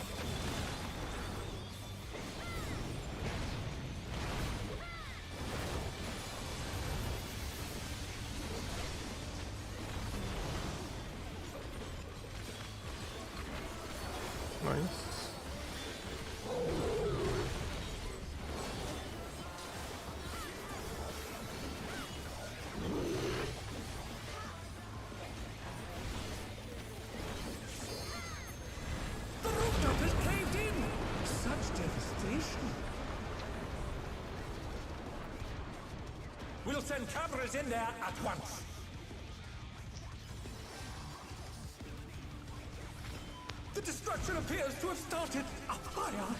Nice. The rooftop is caved in! Such devastation! We'll send cameras in there at once! The destruction appears to have started a fire!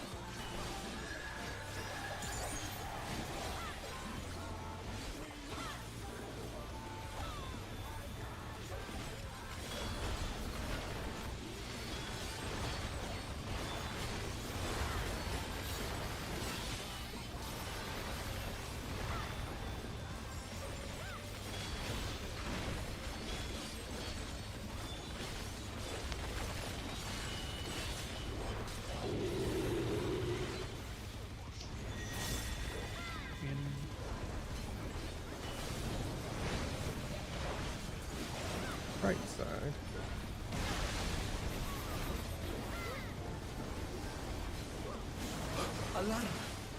Alarm!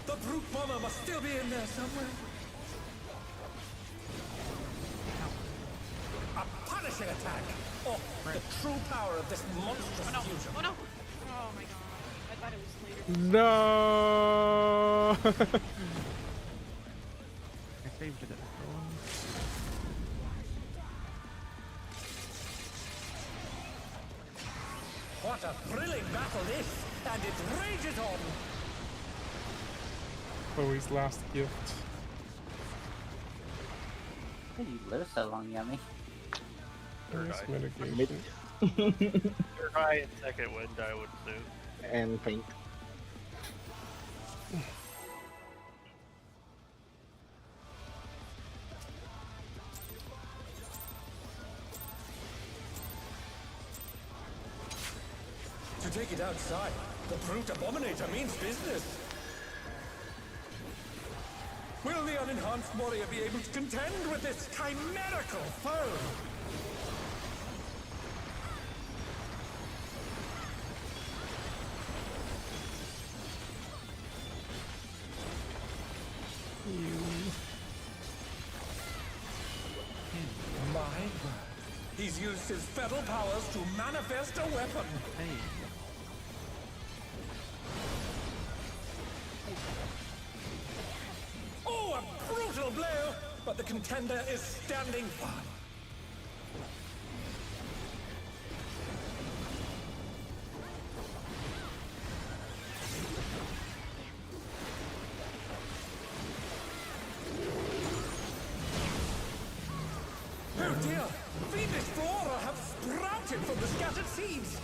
The brute bomber must still be in there somewhere. A punishing attack! Oh, the true power of this monstrous Oh no! fusion. Oh no! Oh my god. I thought it was later. No. I saved it at the What a thrilling battle this! And it rages on! Chloe's last gift. How did you live so long, Yummy? Third Nice eye. mitigation. Third eye and second wind, I would assume. And faint. To take it outside, the brute abominator means business. Will the unenhanced warrior be able to contend with this chimerical foe? My word. He's used his feral powers to manifest a weapon. Hey. Oh, a brutal blow! But the contender is standing firm. Oh dear! Fiendish flora have sprouted from the scattered seeds!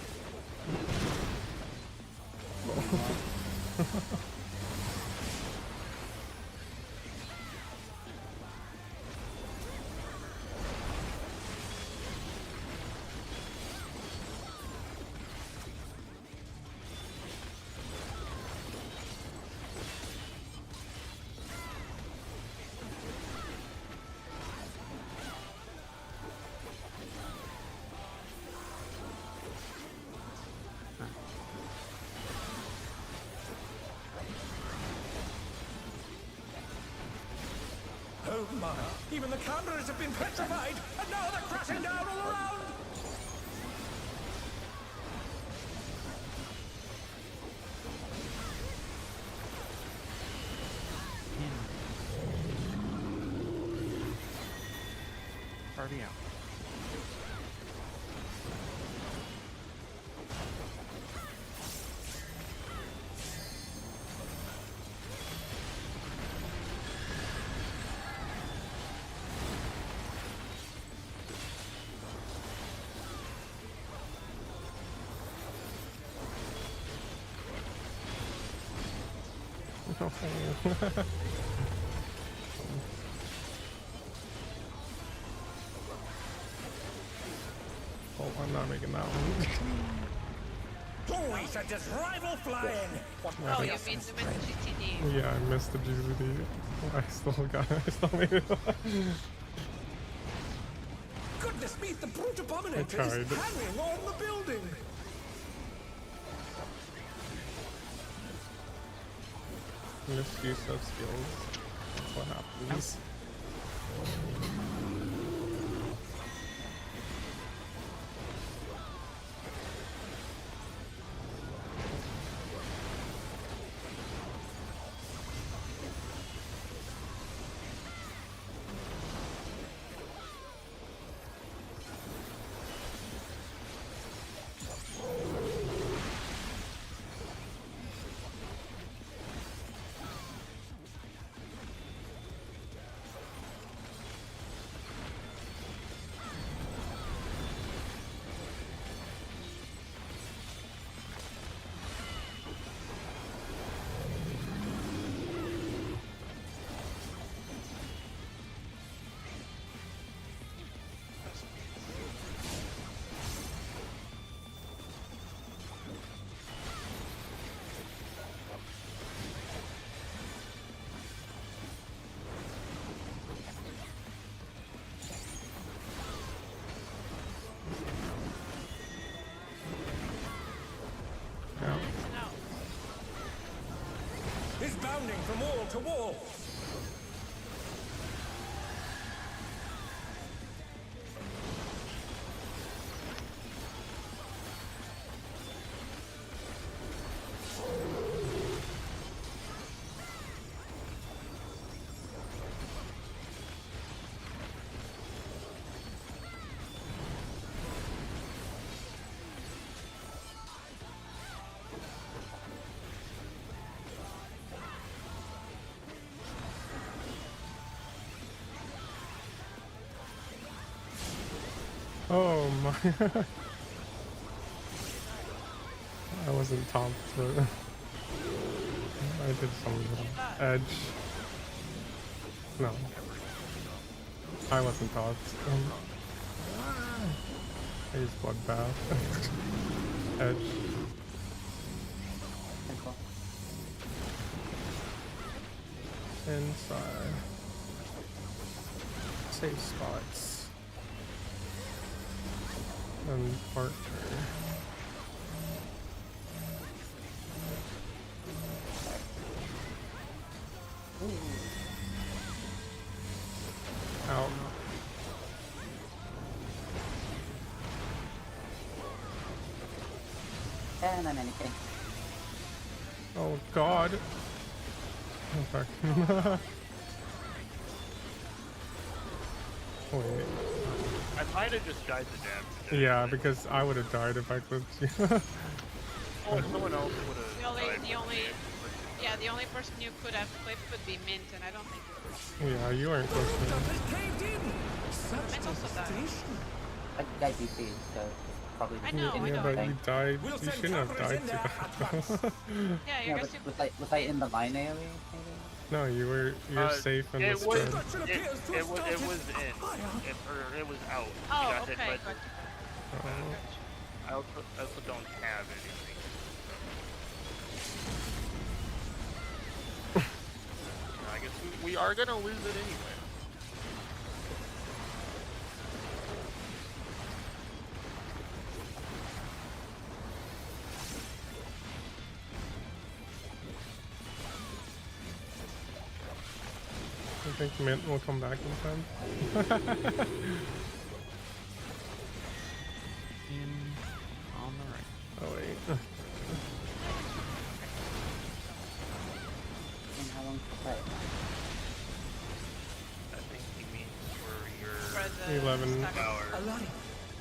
Oh my! Even the cameras have been petrified, and now they're crashing down all around! Party out. Oh, I'm not making that one. Oh, he sent his rival flying! What Oh, you chaos mean and the GTD? Yeah, I missed the GZD. I still made it. Goodness me, the brute abominator is tried. hanging on the building! Misuse of skills. That's what happens. is bounding from wall to wall. Oh my. I wasn't topped, but I did some edge. No. I wasn't topped. I used bloodbath. Edge. Inside. Safe spots. And partner. Out. And I'm anything. Oh god. Okay. Wait. I might have just died to damage. Yeah, because I would have died if I clipped you. Oh, someone else would have. The only person you could have clipped would be Mint, and I don't think you would. Yeah, you weren't close to me. Mint also died. I died DC, so probably. I know, Yeah, but you died. You shouldn't have died to that. Yeah, was I in the line area? Maybe? No, you're safe in the spread. It was in. It was out. Oh, got hit okay, by gotcha. I also don't have anything. I guess we are gonna lose it anyway. I think Mint will come back in time. On the right. Oh wait. And how long to play? I think he means for your 11 hours. Alani,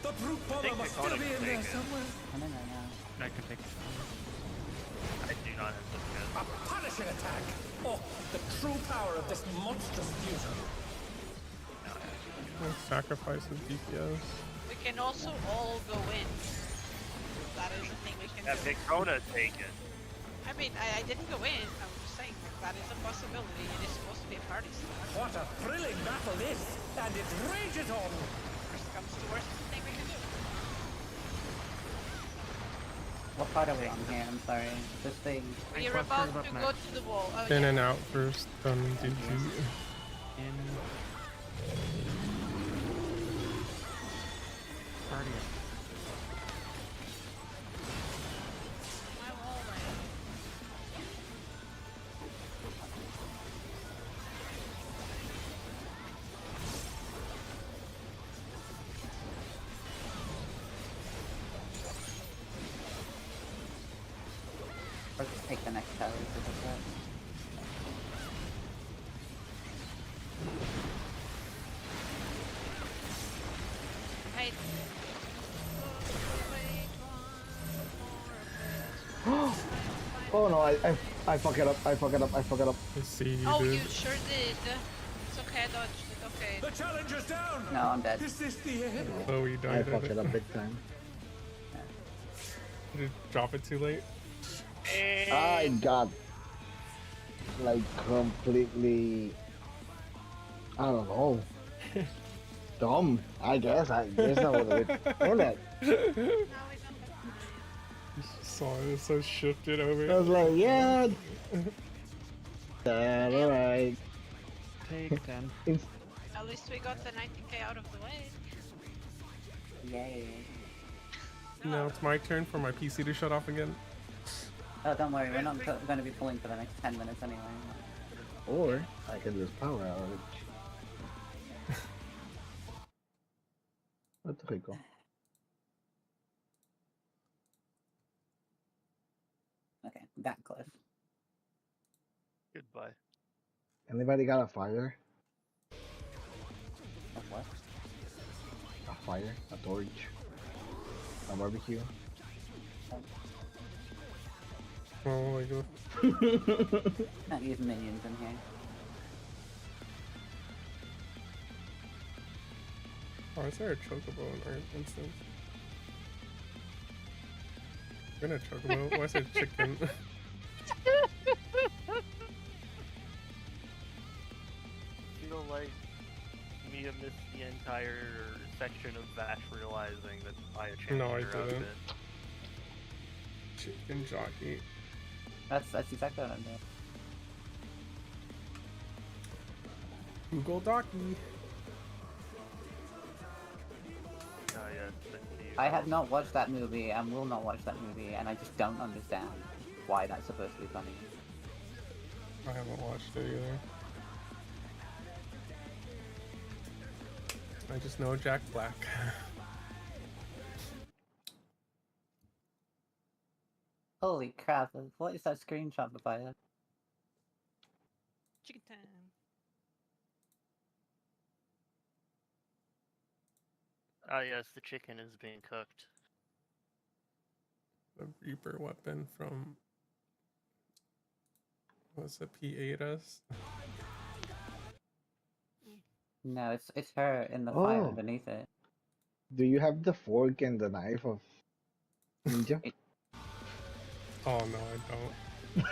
the brute bomber must still be in there somewhere. I don't know now. I can take it. I do not have the A punishing attack! Oh, the true power of this monstrous fusion. We'll sacrifice the DPS. We can also all go in. That is a thing we can That do. Vicona taken. I mean, I didn't go in. I'm just saying that is a possibility. It is supposed to be a party start. What a thrilling battle this! And it rages on! Worst comes to worst, it's a thing we can do. What part are we on here? I'm sorry. This thing. We are about to go to the wall. Oh, In yeah. and out first, then DG. In. Party. My wall ran. Or just take the next tower to the front. Hey. Oh no, I fuck it up, I fuck it up. I see you Oh, did. you sure did. It's okay, I dodged it. Okay. The challenger's down! No, I'm dead. Is this the end? Oh, we I died fuck at it it. up big time. Did you drop it too late? I got like completely, I don't know, dumb. I guess that's not what it is. You saw it, so shifted I over. was like, yeah. Alright. Take 10. At least we got the 90k out of the way. Yay. Now it's my turn for my PC to shut off again. Oh, don't worry, we're not going to be pulling for the next 10 minutes anyway. Or I can just power outage. What the heck? Okay, that close. Goodbye. Anybody got a fire? A what? A fire? A torch? A barbecue? Oh my god. Can't use minions in here. Oh, is there a chocobo in our instance? We're gonna chocobo. Why is it chicken? Feel like Mia missed the entire section of Vash realizing that I had changed No, I her didn't. outfit. Chicken jockey. That's exactly what I'm doing. Google Docky. Oh yes, indeed. I have not watched that movie and will not watch that movie, and I just don't understand why that's supposed to be funny. I haven't watched it either. I just know Jack Black. Holy crap, what is that screenshot, Papaya? Chicken time. Ah yes, the chicken is being cooked. The Reaper weapon from... What's it? P8S? No, it's her in the fire Oh. underneath it. Do you have the fork and the knife of Ninja? Oh no, I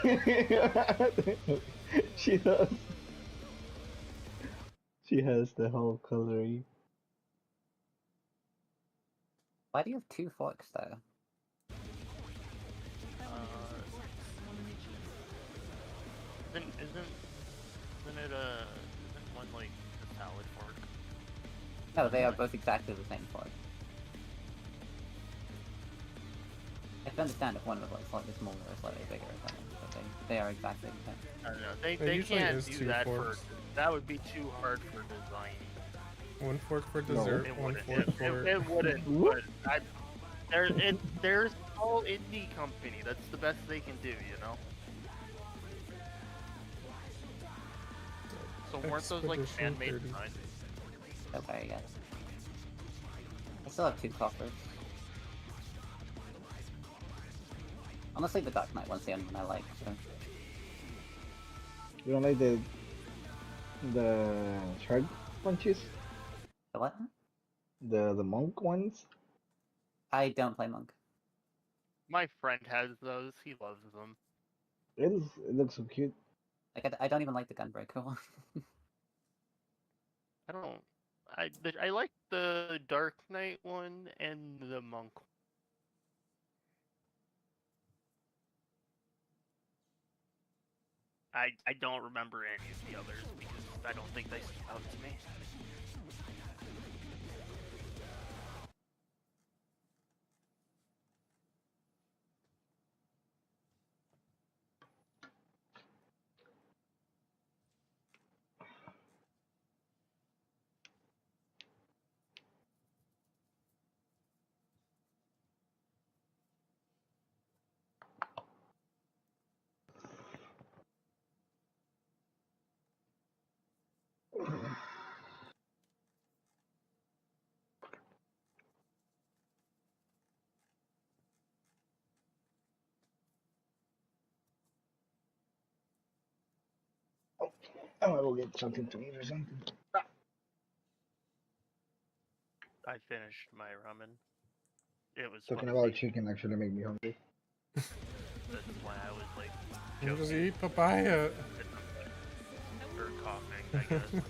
don't. She does. She has the whole coloring. Why do you have two forks though? Isn't one like a salad fork? No, they are both exactly the same fork. I can understand if one was like slightly smaller or slightly bigger or something, but they are exactly the same. I don't know. It They usually can't is do two that forks. that would be too hard for design. One fork for dessert, It one wouldn't. fork for... It wouldn't. But they're a small indie company. That's the best they can do, you know. So weren't those like Expedition fan-made 30. designs? Okay, yes. I still have two coffers. Honestly, the Dark Knight one's the only one I like, so... You don't like the shark punches? The what? The monk ones? I don't play Monk. My friend has those. He loves them. It looks so cute. Like, I don't even like the Gunbreaker one. I don't. I like the Dark Knight one and the Monk. I don't remember any of the others because I don't think they stood out to me. I'm gonna go get something to eat or something. I finished my ramen. It was Talking spicy. about chicken actually made me hungry. That's why I was like You just joking. eat papaya. Or coughing, I guess.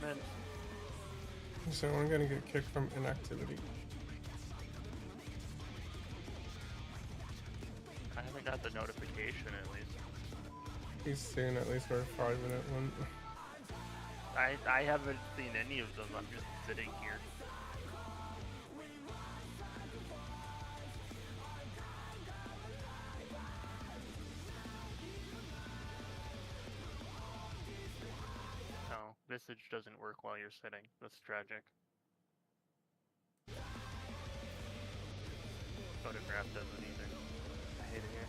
minutes. So I'm gonna get kicked from inactivity. I haven't got the notification at least. He's soon, at least for a 5-minute one. I haven't seen any of them. I'm just sitting here. Oh, Visage doesn't work while you're sitting. That's tragic. Photograph doesn't either. I hate it here.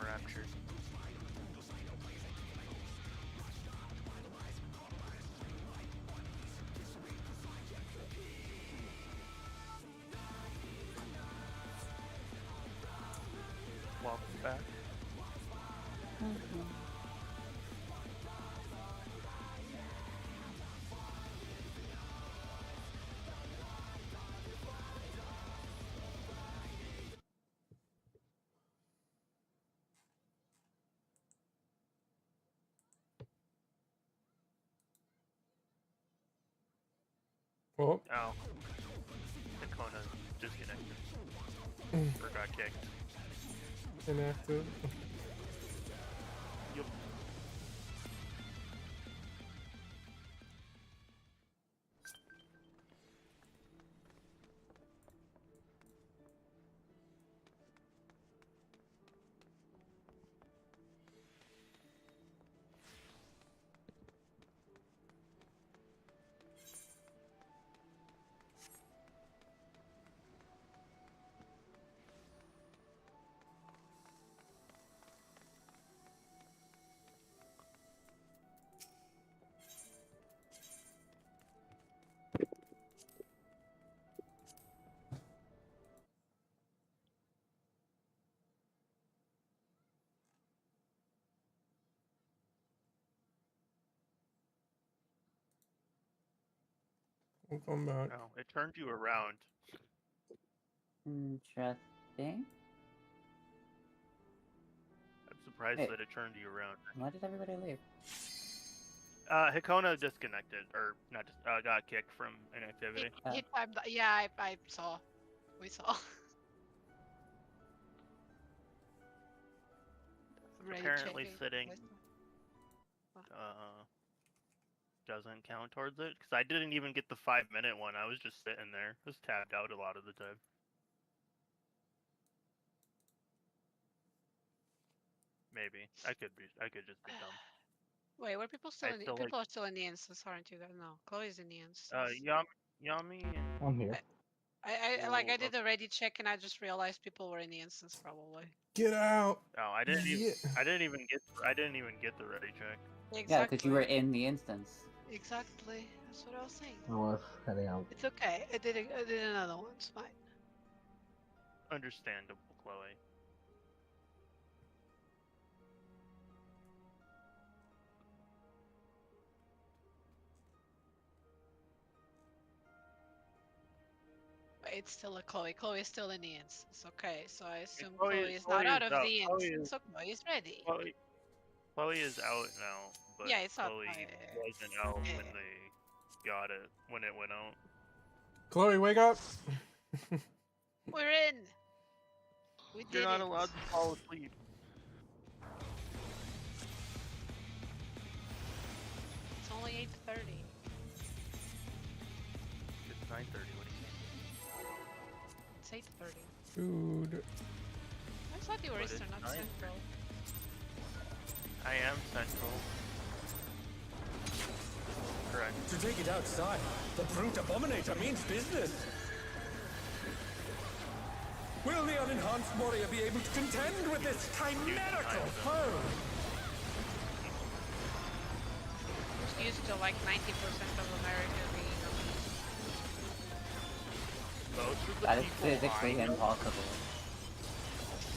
Raptured. Welcome back. Oh, Oh. Dakota disconnected. Or got kicked. inactive. Yup. We'll come back. Oh, it turned you around. Interesting. I'm surprised Hey. that it turned you around. Why did everybody leave? Hikona disconnected, or not just got kicked from inactivity. Yeah, I saw. We saw. Ready Apparently checking. sitting doesn't count towards it, because I didn't even get the 5-minute one. I was just sitting there. I was tabbed out a lot of the time. Maybe. I could just be dumb. Wait, were people still I in the, still like- people are still in the instance, aren't you guys? No, Chloe's in the instance. Yami and I'm here. I did a ready check and I just realized people were in the instance probably. Get out! oh, I didn't Yeah. even get the ready check. Yeah, Exactly. because you were in the instance. Exactly. That's what I was saying. I was heading out. It's okay. I did another one. It's fine. Understandable, Chloe. But it's still a Chloe. Chloe is still in the instance. Okay, so I assume Chloe- Chloe is Chloe not out is of out. the Chloe instance. is- So Chloe is ready. Chloe is out now, but Yeah, it's out. Chloe wasn't out when they got it, when it went out. Chloe, wake up! We're in. We did You're not it. allowed to fall asleep. It's only 8:30. It's 9:30. What do you mean? It's 8:30. Dude. I thought you were But it's Eastern, not 9:30. Central. I am central. Correct. To take it outside, the brute abominator means business. Will the unenhanced warrior be able to contend with this chimerical foe? It's used to like 90% of America being obese. Most of the That is people I physically know, impossible.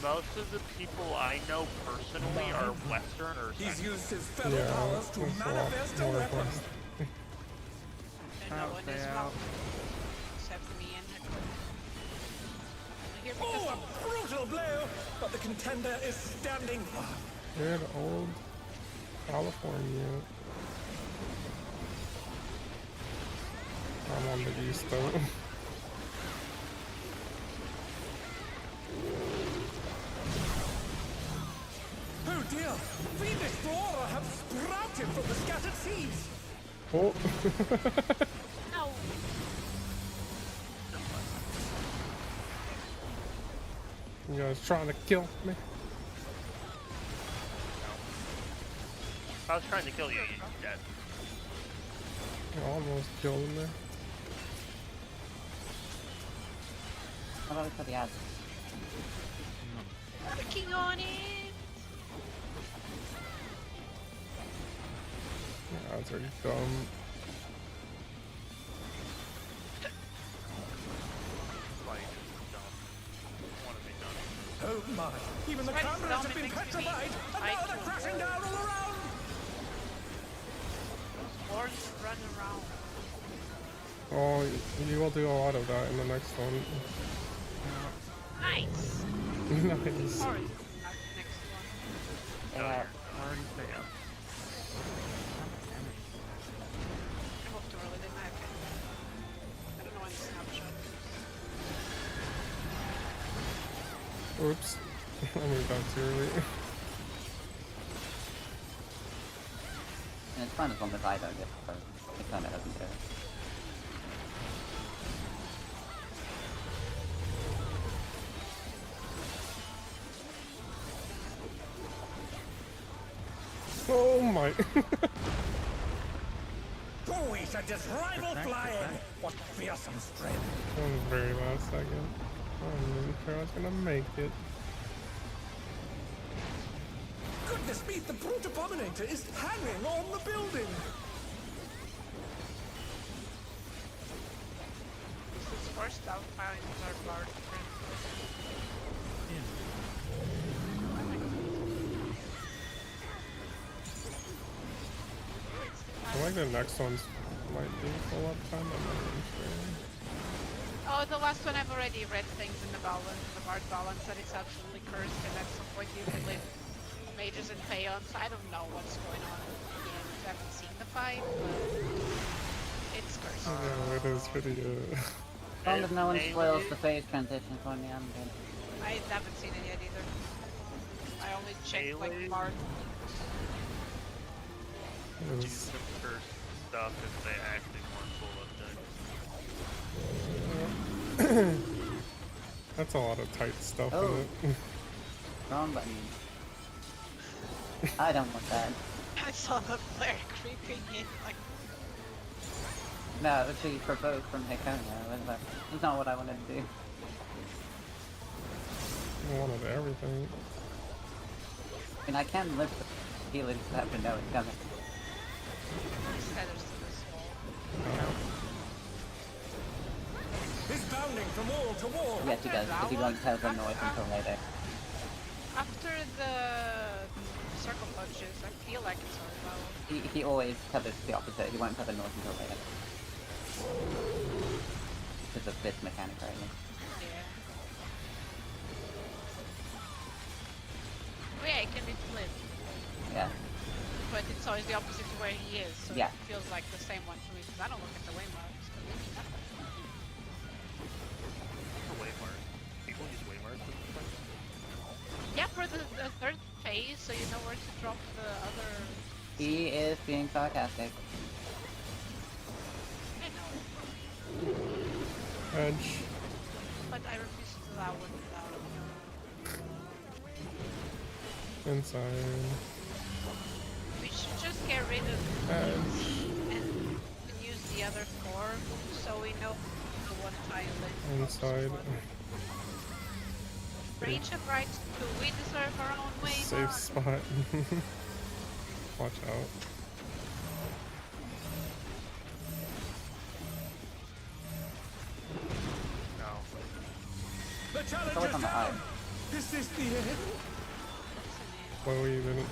most of the people I know personally are Western or He's Central. used his fellow Yeah, powers to that's a lot manifest a more weapon. request. And no Out, one stay is out. welcome. Except me and Nicole. I'm here because Oh, a brutal blow! But the contender is standing firm. Good old California. I'm on the east though. Oh dear! Fiendish flora have sprouted from the scattered seeds! Oh. No! You guys trying to kill me? If I was trying to kill you, you'd be dead. You almost killed me. How about we put the ads? Working on it! Yeah, that's already dumb. Like, dumb. Want to be done. Oh my! Even the Right, cameras dumb, have it been makes me petrified, and now they're crashing down all around! Horns run around. Oh, you will do a lot of that in the next one. Nice! Nice. Sorry, not the next one. Yeah. Already stay up. I moved too early, didn't I? Okay. I don't know when the snapshot is. Oops. I moved out too early. And it's fine as long as I don't get hurt. It kinda doesn't do it. Oh my. Oh, he said this rival flying! What fearsome strength! That was the very last second. I wasn't sure I was gonna make it. Goodness me, the brute abominator is hanging on the building! This is first outbound our bar. I like the next one's might be full up time, I'm not even sure. Oh, the last one I've already read things in the balance, the bard balance, that it's absolutely cursed, and at some point you will live mages and peons. I don't know what's going on again. I haven't seen the fight, but it's cursed. Yeah, it is pretty As long as no one spoils the phase transition for me, I'm good. I haven't seen it yet either. I only checked like Melee? bard. it Do is, some cursed stuff if they actually weren't full of that's a lot of tight stuff Oh. in it. Wrong button. I don't want that. I saw the flare creeping in like No, it was the provoke from Hikona. It's not what I wanted to do. I wanted everything. I mean, I can live with it. Healers have to know it's coming. feathers to this wall. He's bounding from wall to wall! Yes, he does, because he won't tell the noise until later. After the circle punches, I feel like it's all well. He always covers the opposite. He won't cover north until later. Because of this mechanic right here. Yeah. Oh yeah, it can be flipped. Yeah. But it's always the opposite to where he is, so Yeah. it feels like the same one to me, because I don't look at the waymarks. the waymark. People use waymarks at this point. Yeah, for the third phase, so you know where to drop the other... He is being sarcastic. I know, Edge. but I refuse to allow one without... Inside. We should just get rid of Edge. these and use the other 4 so we know the one tile Inside. Range of rights too. We deserve our own way. Safe spot. Watch out. No. The challenge Go is on the eye. down! Is this the end? Well, we didn't.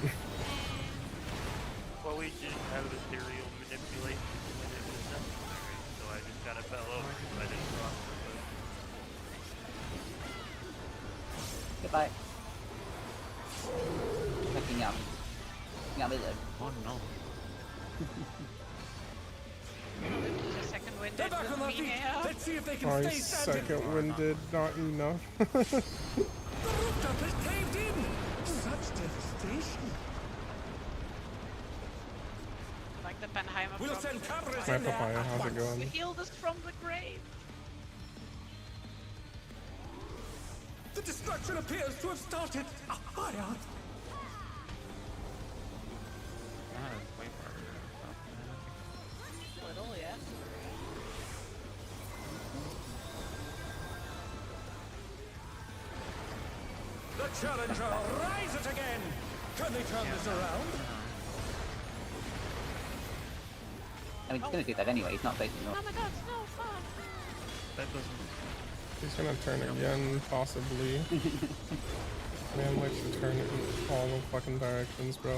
Well, we didn't have ethereal manipulation when it was necessary, so I just kind of fell over because I didn't cross the foot. Goodbye. Checking out. Yummy though. Oh no. The second wind They're back on their feet! Let's see if they can My stay standing! second winded, not enough. The rooftop has caved in! Such devastation! Like the Penheimer. We'll from send cameras My in there papaya, at how's it once. going? You healed us from the grave. The destruction appears to have started a fire. That is way harder than I thought. Little, yeah. The challenger rises again! Can they turn this around? I mean, he's gonna do that anyway. He's not facing Oh north. my god, no, fuck. That doesn't. He's gonna turn again, possibly. Man likes to turn it in all the fucking directions, bro.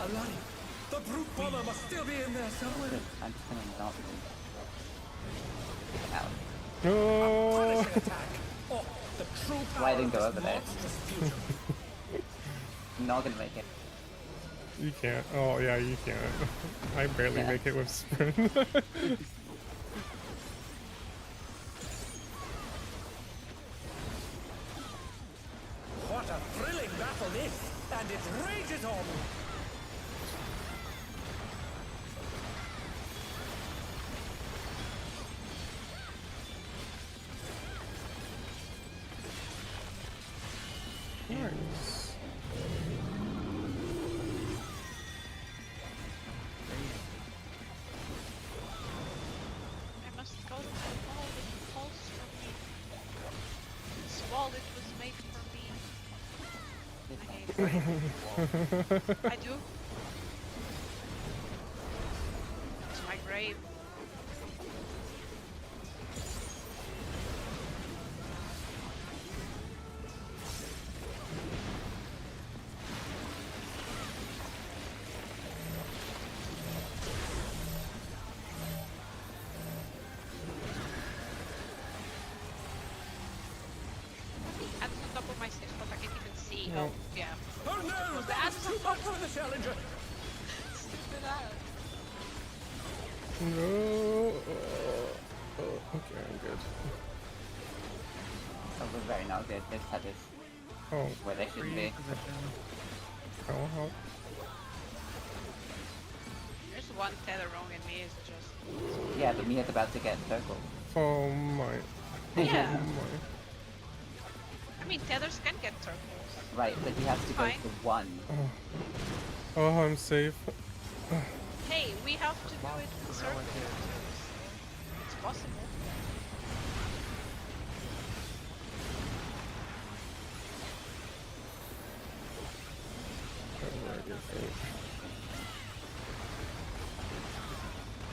Alive! The brute bomber must still be in there somewhere! I'm just gonna not do. Out. No. Punishing attack! Oh, the true Why power didn't go of over this there? monstrous fusion. Not gonna make it. You can't. Oh yeah, you can't. I barely Yeah. make it with sprint. What a thrilling battle this! And it rages on! Nice. I must go to the wall that calls for me. This wall that was made for me. I hate it. I do. It's my grave. At the top of my stairs, but I can't even see. No. Oh, yeah. Oh no! Was That that is too much for the challenger! Stupid ass. No. Okay, I'm good. Oh, we're very not good. This had this Oh, where they shouldn't be. Position. I'll help. There's one tether wrong in me, it's just... Yeah, but Mia's about to get circled. Oh my. Yeah. Oh my. I mean, tethers can get circles. Right, but he has to go Fine. to one. Oh, I'm safe. Hey, we have to do Well, it with it's circles. relative. It's possible. Alright, you're fine.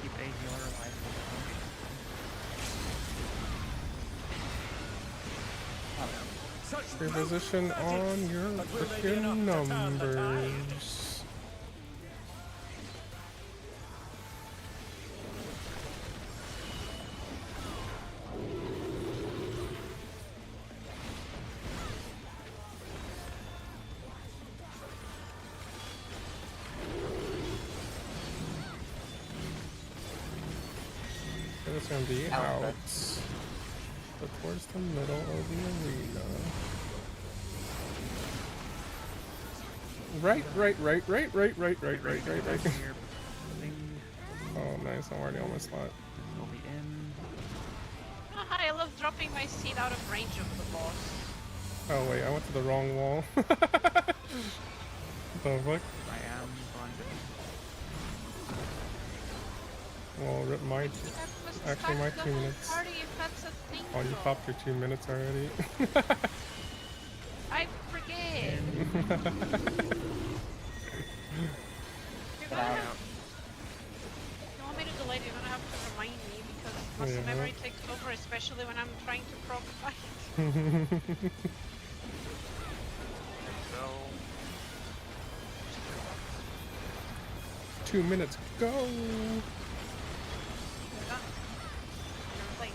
Keep a healer alive. Such Reposition on your But will they be freaking enough to turn the tide? numbers. So it's gonna be Out. out. But towards the middle of the arena. Right. Here, Right. thing. Nice, I'm already on my slot. This will be in. Oh, hi, I love dropping my seat out of range of the boss. Oh wait, I went to the wrong wall. The fuck? I am going to. Well, rip my... Actually, my 2 minutes. Party if that's a thing. Oh, you popped your 2 minutes already. I forget. You're gonna have, if you want me to delay it, you're gonna have to remind me because muscle memory takes over, especially when I'm trying to prog fight. So 2 minutes, go! You're late.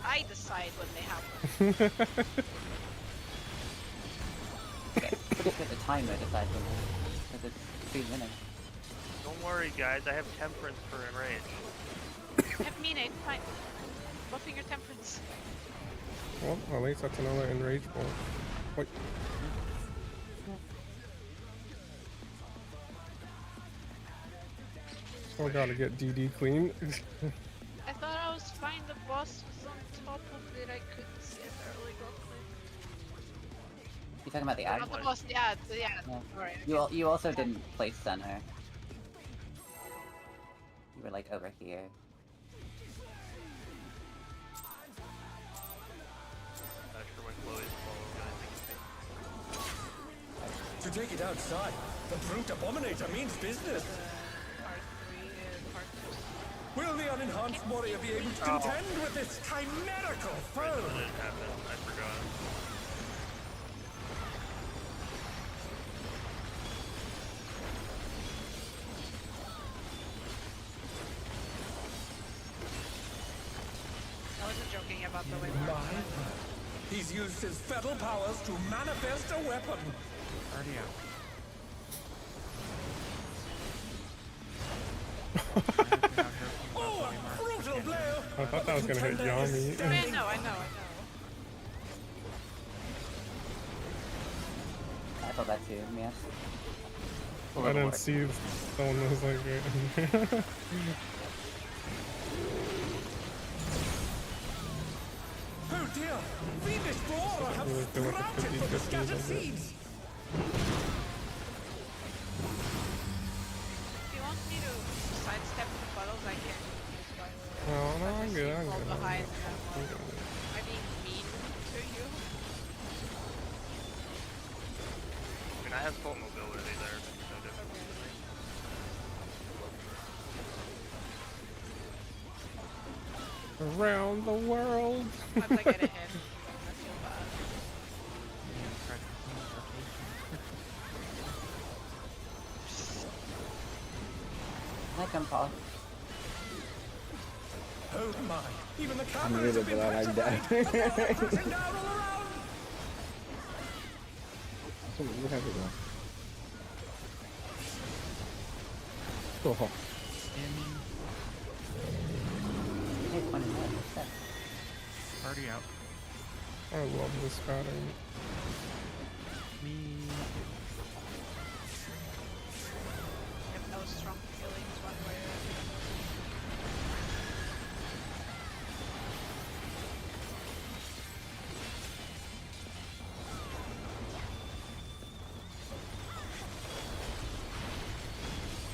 I decide when they happen. Just get the timer decide when because it's 2 minutes. don't worry, guys. I have temperance for enrage. Mean fine. Buffing your temperance. Well, at least that's another enrage ball. Wait. Still gotta get DD clean. I thought I was fine. The boss was on top of it. I couldn't see it early. You talking about the Not ag? the boss. Yeah. Sorry. You also didn't place center. You were like over here. Not sure when Chloe's following. To take it outside, the brute abominator means business. Part 3 and part 2. Will the unenhanced warrior be able to contend with this chimerical foe? That didn't happen. I forgot. I wasn't joking about the way He's used his fetal powers to manifest a weapon. Already out. Oh, a brutal blow! I thought that was gonna hit Yami. I know. I thought that too, yes. I didn't see someone was like right here. Oh dear! Fiendish Brawler have Really feel like a sprouted from the 50-50 scattered a little bit. seeds! If you want me to sidestep the puddles, I can use by the way. Oh, no, I'm good, I'm Fall good. behind I'm them. good. Am I being mean to you? I mean, I have full mobility there. So definitely. Around the world. Once I get ahead, I feel bad. Can I jump off? Oh my! Even the I'm cameras really have been glad I petrified, died. and now they're crashing down all around! So what have you done? Oh, Hey, 20 minutes. That's Already out. I love this pattern. Me. I have no strong feelings one way or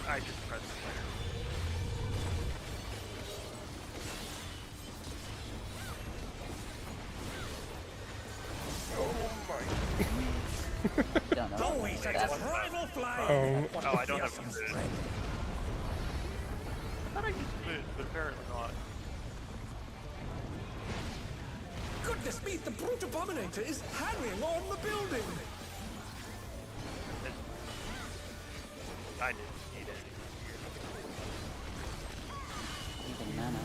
I just pressed fire. don't know. Oh, we should just rival fly! Oh, Oh, I don't have to. I thought I just did, but apparently not. Goodness me, the brute abominator is hanging on the building! I didn't need it. Even mana.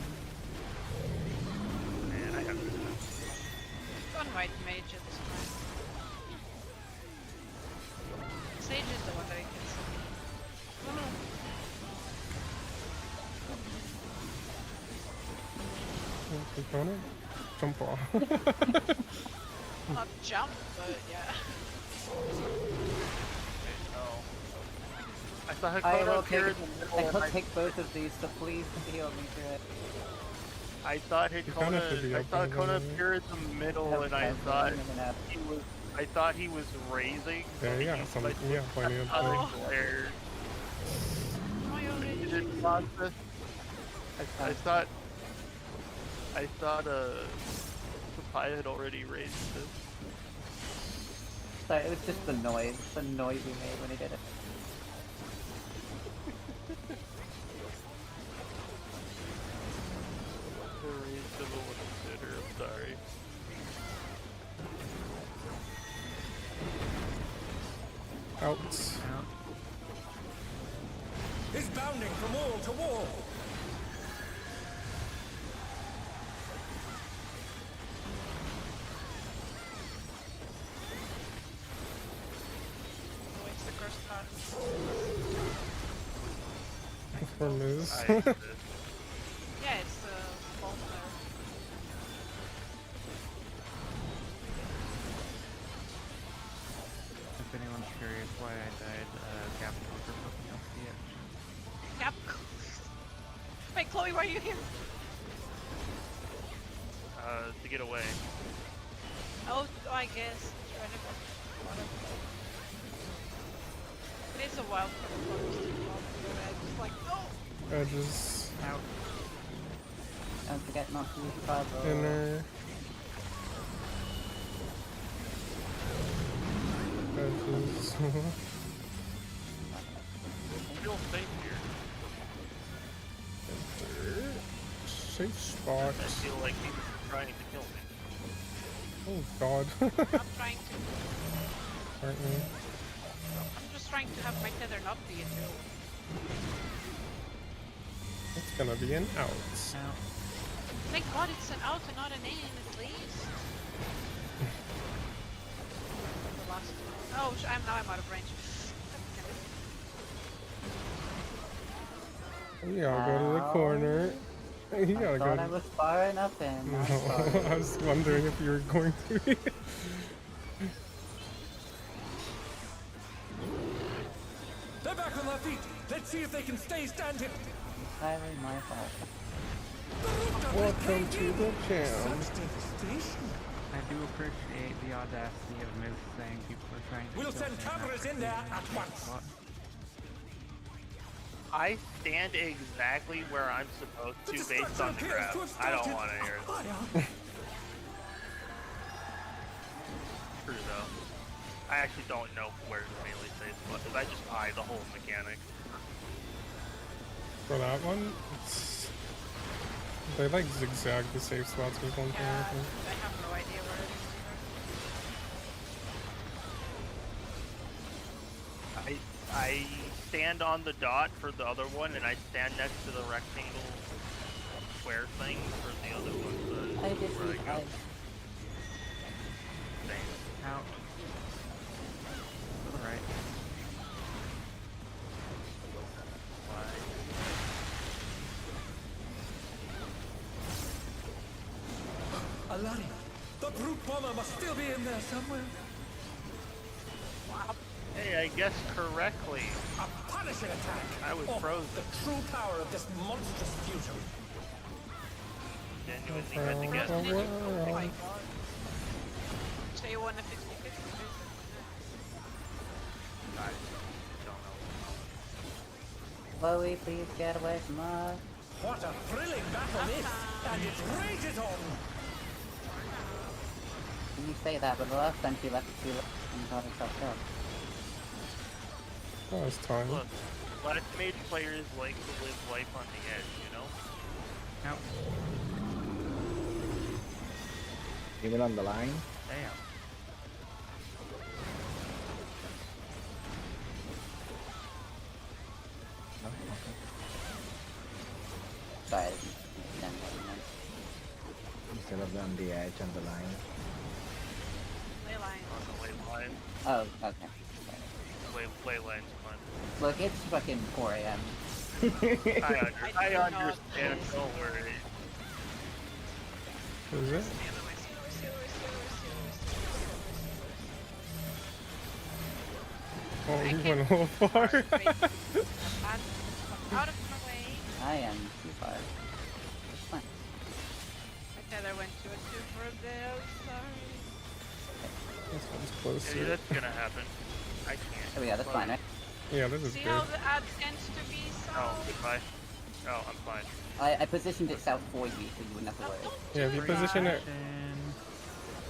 Man, I have to. one white mage at this point. Sage is the one that I can see. Oh no. Keep on it. Jump off. Not jump, but yeah. Oh. I saw I Hakona will appear take. in the middle. I and will take both of these, so please heal me through it. I thought kinda should be Hakona. I saw open Hakona anyway. appear in the middle, and I Okay, thought I'm gonna have- he was. I thought he was raising. There you but go. he- Some, like, yeah, plenty of other things. glare. My already. Did process. I thought. I thought Papaya had already raised this. Sorry, it was just the noise he made when he did it. Reasonable to consider. I'm sorry. Out. He's bounding from wall to wall. Oh, it's the cursed part. For Miz. Yeah, it's the bolt there. If anyone's curious why I died, Capcom for fucking off the edge. Yep. Wait, Chloe, why are you here? To get away. Oh, I guess. It is a wild card. It's like, no! Edges. Out. Don't forget not to use Bravo. Inner. Edges. Feel safe here. Safe spot. I feel like he's trying to kill me. Oh god. I'm trying to. Aren't we? I'm just trying to have my tether not be a joke. It's gonna be an out. Out. Thank God it's an out and not an in, at least. The last one. Oh, I'm out of range. Yeah, go to the corner. You gotta I go. thought I was far enough in. No, I'm sorry. I was wondering if you were going to be. They're back on their feet. Let's see if they can stay standing. Entirely my fault. Welcome to the jam. Such devastation. I do appreciate the audacity of Miz saying people are trying to We'll kill send me cameras after in there being at once. what? I stand exactly where I'm supposed The to based destruction on the appears graph. to have I don't started. want to hear Oh, this. yeah. True though. I actually don't know where the melee safe spot is. I just eye the whole mechanic. For that one, it's... They like zigzag the safe spots with one thing, I Yeah, think. I have no idea where it is either. I stand on the dot for the other one, and I stand next to the rectangle square thing for the other one. I just where I need go. Same. Out. Alright. Alani, the brute bomber must still be in there somewhere. Hey, I guessed correctly. A punishing attack. I was Oh, frozen. the true power of this monstrous fusion. Genuinely had to guess. Oh my God. So you won a 50-50. I don't know. Chloe, please get away from us. What a thrilling battle this, and it rages on. You say that, but the last time she left and got herself killed. That was time. Look, Black Mage players like to live life on the edge, you know? Out. Even on the line. Damn. Sorry, I didn't understand what you meant. Instead of on the edge on the line. Ley line. On the ley line. Oh, okay. Ley line's fun. Look, it's fucking 4 a.m. I understand, don't worry. Is it? Oh, I you can- went a little far. Sorry, wait. Out of my way. I am too far. It's fine. My tether went too far there. Sorry. This one's Yeah, closer. that's gonna happen. I can't. Oh yeah, that's fine, right? Yeah, this is See good. how the ad tends to be so. Oh, goodbye. Oh, I'm fine. I positioned it south for you, so you wouldn't have to worry. Yeah, if you position it.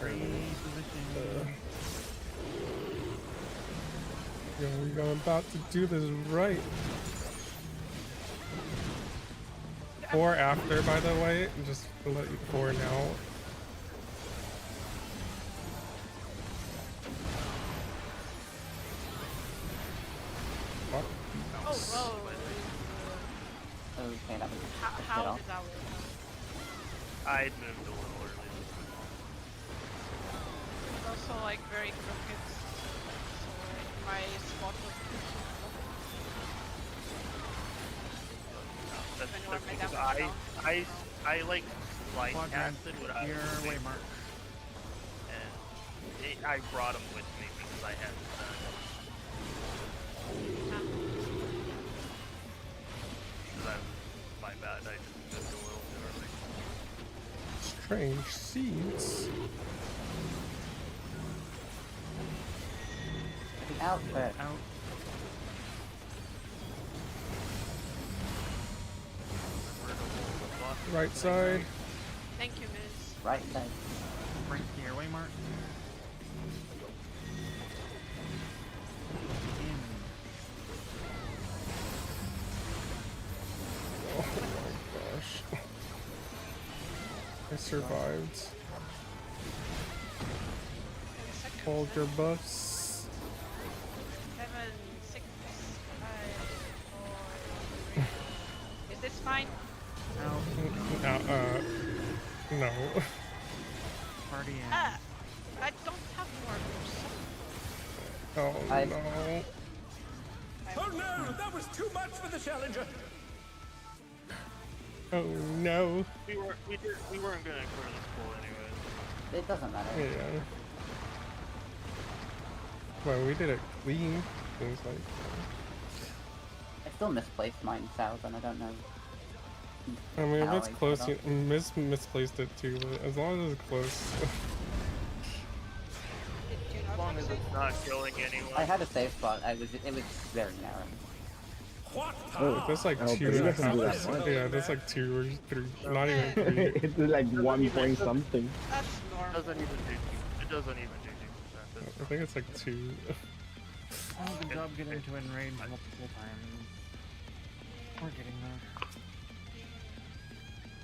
Reposition. Yo, I'm about to do this right. Or after, by the way, just to let you pour now. Fuck. Oh, whoa. Okay, that was How off. did that work? I moved a little early. It's also like very crooked. So like, my spot was. That's Even though I made because that one I like slide Quadrant, casted what I your was doing, waymark. and I brought them with me because I had done. That was my bad. I just moved a little too early. Strange seeds. Out first. Out. Right side. Thank you, Miss. Right side. Bring to your waymark. In. Oh my gosh. I survived. Hold your buffs. 7, 6, 5, 4, 3. Is this fine? Out. No. Party in. Ah! I don't have more moves. Oh I- no. Oh no, that was too much for the challenger. Oh no. We weren't gonna clear this pool anyways. It doesn't matter. Yeah. Well, we did it clean. Seems like. I still misplaced mine south, and I don't know. I mean, if how it's I close, got you off. misplaced it too. But as long as it's close. Did you As not long have as to? it's not killing anyone. I had a safe spot. It was very narrow. What? Oh, that's like Oh, but 2.5%. you Yeah, that's like 2 or 3. Not even 3. It's like 1 point something. That's It normal. doesn't even do. It doesn't even do 2%. I think it's like 2. Oh, good job getting to enrage multiple times. We're getting there.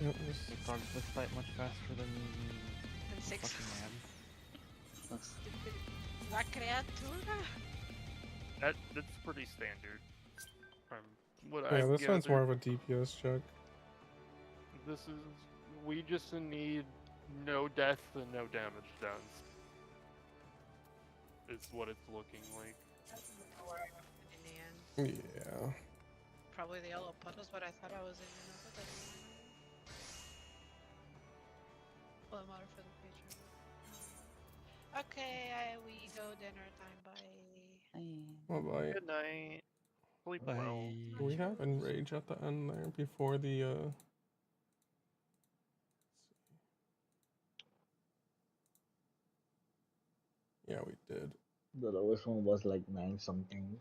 Yep, The dogs this fight much faster than And 6. fucking ads. Stupid. La criatura. That's pretty standard. From what Yeah, I've this one's gathered. more of a DPS check. This is. We just need no death and no damage done. Is what it's looking like. In the end. Yeah. Probably the yellow puddles, but I thought I was in another. But well, matter for the future. Okay, we go dinner time. Bye. Bye bye. Good night. Sleep well. Bye. We have Enrage at the end there before the Yeah, we did. The lowest one was like 9 something.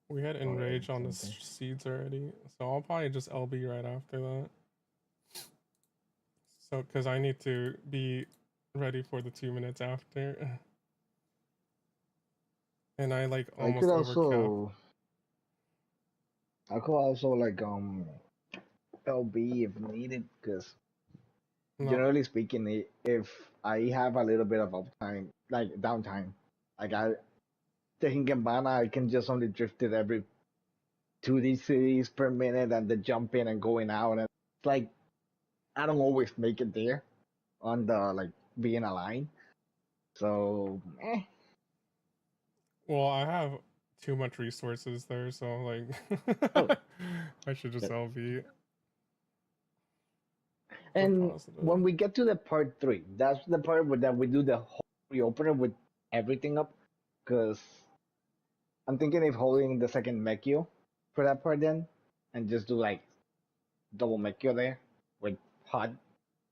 We had Or Enrage on the something. seeds already, so I'll probably just LB right after that. So, because I need to be ready for the 2 minutes after. And I like I almost could overcap. also like LB if needed, because No, generally speaking, if I have a little bit of uptime, like downtime, like the Hingambana, I can just only drift it every 2D cities per minute and then jump in and going out, and it's like I don't always make it there on the like being a line. So well, I have too much resources there, so like Oh. I should just Yeah. LB. And positive. when we get to the part 3, that's the part where that we do the whole reopener with everything up, because I'm thinking of holding the second Mekio for that part then, and just do like double Mekio there with pot,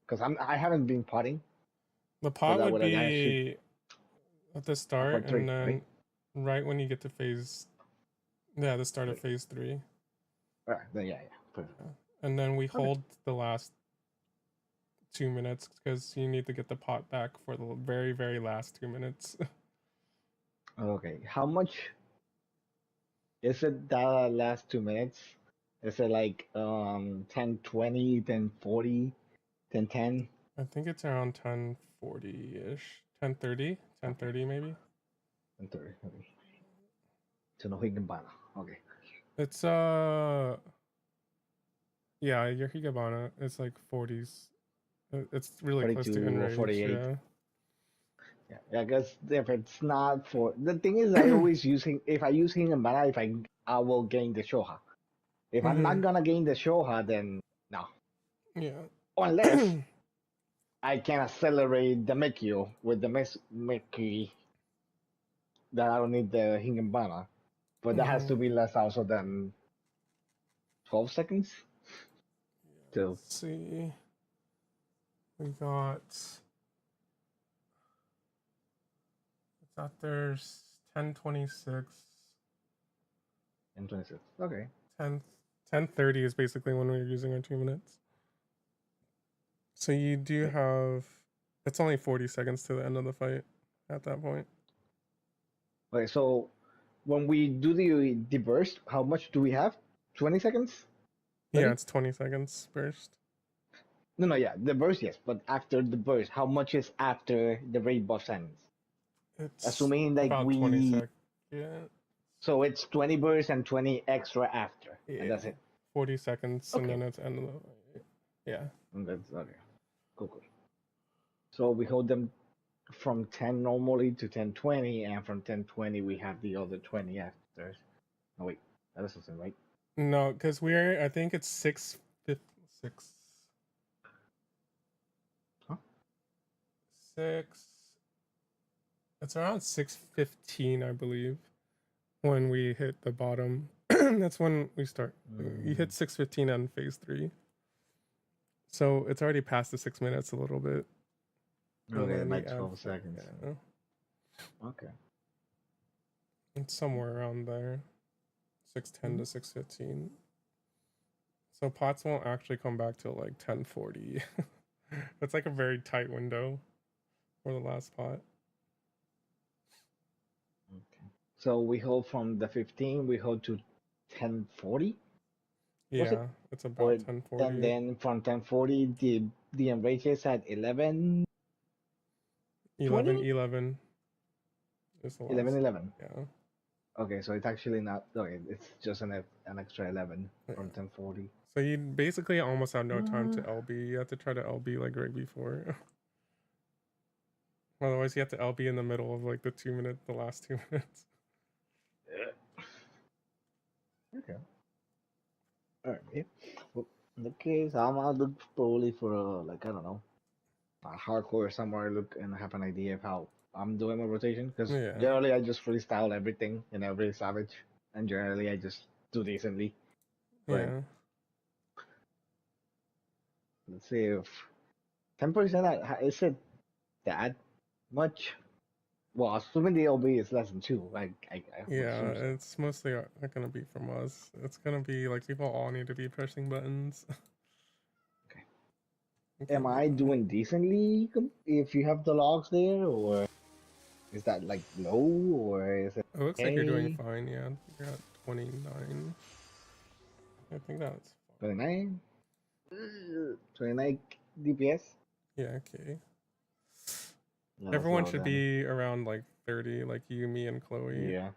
because I haven't been potting, The so pot that would would actually be at the start, part three, and right? then right when you get to phase, yeah, the start of phase 3. Alright, then yeah, perfect. And then we Okay. hold the last 2 minutes because you need to get the pot back for the very, very last 2 minutes. Okay, how much is it that last 2 minutes? Is it like 10:20, 10:40, 10:10? I think it's around 10:40-ish, 10:30, 10:30 maybe. 10:30. Okay. So no Higginbana. Okay. It's yeah, your Higabana is like 40s. It's really close to 42 or Enrage, 48. yeah. Yeah, I guess if it's not for the thing is, I always if I use Higginbana, I will gain the Shoha. If I'm not gonna gain the Shoha, then no. Yeah. Unless I can accelerate the Mekio with the Meki that I don't need the Higginbana. But that has to be less also than 12 seconds. So Let's see. We got it's out there's 10:26. 10:26. Okay. 10:30 is basically when we're using our 2 minutes. So you do have it's only 40 seconds to the end of the fight at that point. Okay, so when we do the burst, how much do we have? 20 seconds? 30? Yeah, it's 20 seconds burst. No, yeah, the burst, yes, but after the burst, how much is after the raid buff ends? It's Assuming like about 20 seconds. Yeah. So it's 20 burst and 20 extra after, Yeah. and that's it. 40 seconds, Okay. and then it's end of the fight. Yeah. And that's okay. Cool. So we hold them from 10 normally to 10:20, and from 10:20 we have the other 20 after. Oh wait, that is something, right? No, because I think it's 6. Huh? 6. It's around 6:15, I believe, when we hit the bottom. That's when we start. You hit 6:15 on phase 3. So it's already past the 6 minutes a little bit. Okay, like 12 seconds. Yeah. Okay. It's somewhere around there. 6:10 to 6:15. So pots won't actually come back till like 10:40. It's like a very tight window for the last pot. Okay. So we hold from the 15, we hold to 10:40. Yeah, it's about 10:40. And then from 10:40, the enrage is at 11. 11 is the last. 11. Yeah. Okay, so it's actually not. Okay, it's just an extra 11 from 10:40. So you basically almost have no time to LB. You have to try to LB like right before. Otherwise, you have to LB in the middle of like the last 2 minutes. Yeah. Okay. Alright. Well, in that case, I'm gonna look probably for like I don't know, a hardcore somewhere. Look and have an idea of how I'm doing my rotation, because generally I just freestyle everything and every savage, and generally I just do decently. But Yeah. let's see if 10% is it that much? Well, assuming the LB is less than 2, Yeah, it's mostly not gonna be from us. It's gonna be like people all need to be pressing buttons. Okay. Am I doing decently if you have the logs there, or is that like low, or is it? It looks like you're doing fine. Yeah, you're at 29. I think that's 29. 29 DPS. Yeah. Okay. No, Everyone should be around like 30, like you, me, and Chloe. Yeah.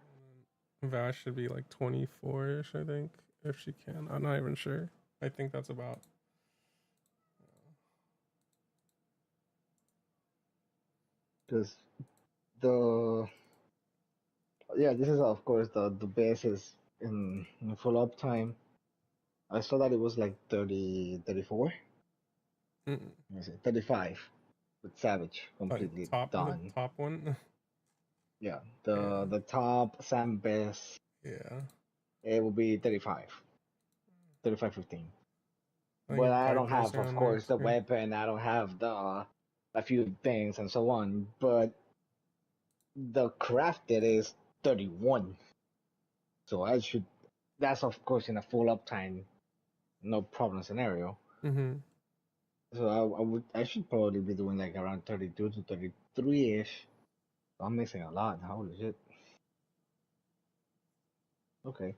Vash should be like 24-ish, I think, if she can. I'm not even sure. I think that's about. Because this is of course the base is in full uptime. I saw that it was like 30, 34. 35 with Savage completely top done. top one. Yeah, Yeah. the top sand best, Yeah. it will be 35.15. I think But it I don't vibers have, of around there course, the too. weapon. I don't have the a few things and so on. But the crafted is 31. So I should. That's of course in a full uptime, no problem scenario. Mm-hmm. So I should probably be doing like around 32 to 33 ish. I'm missing a lot. Holy shit. Okay.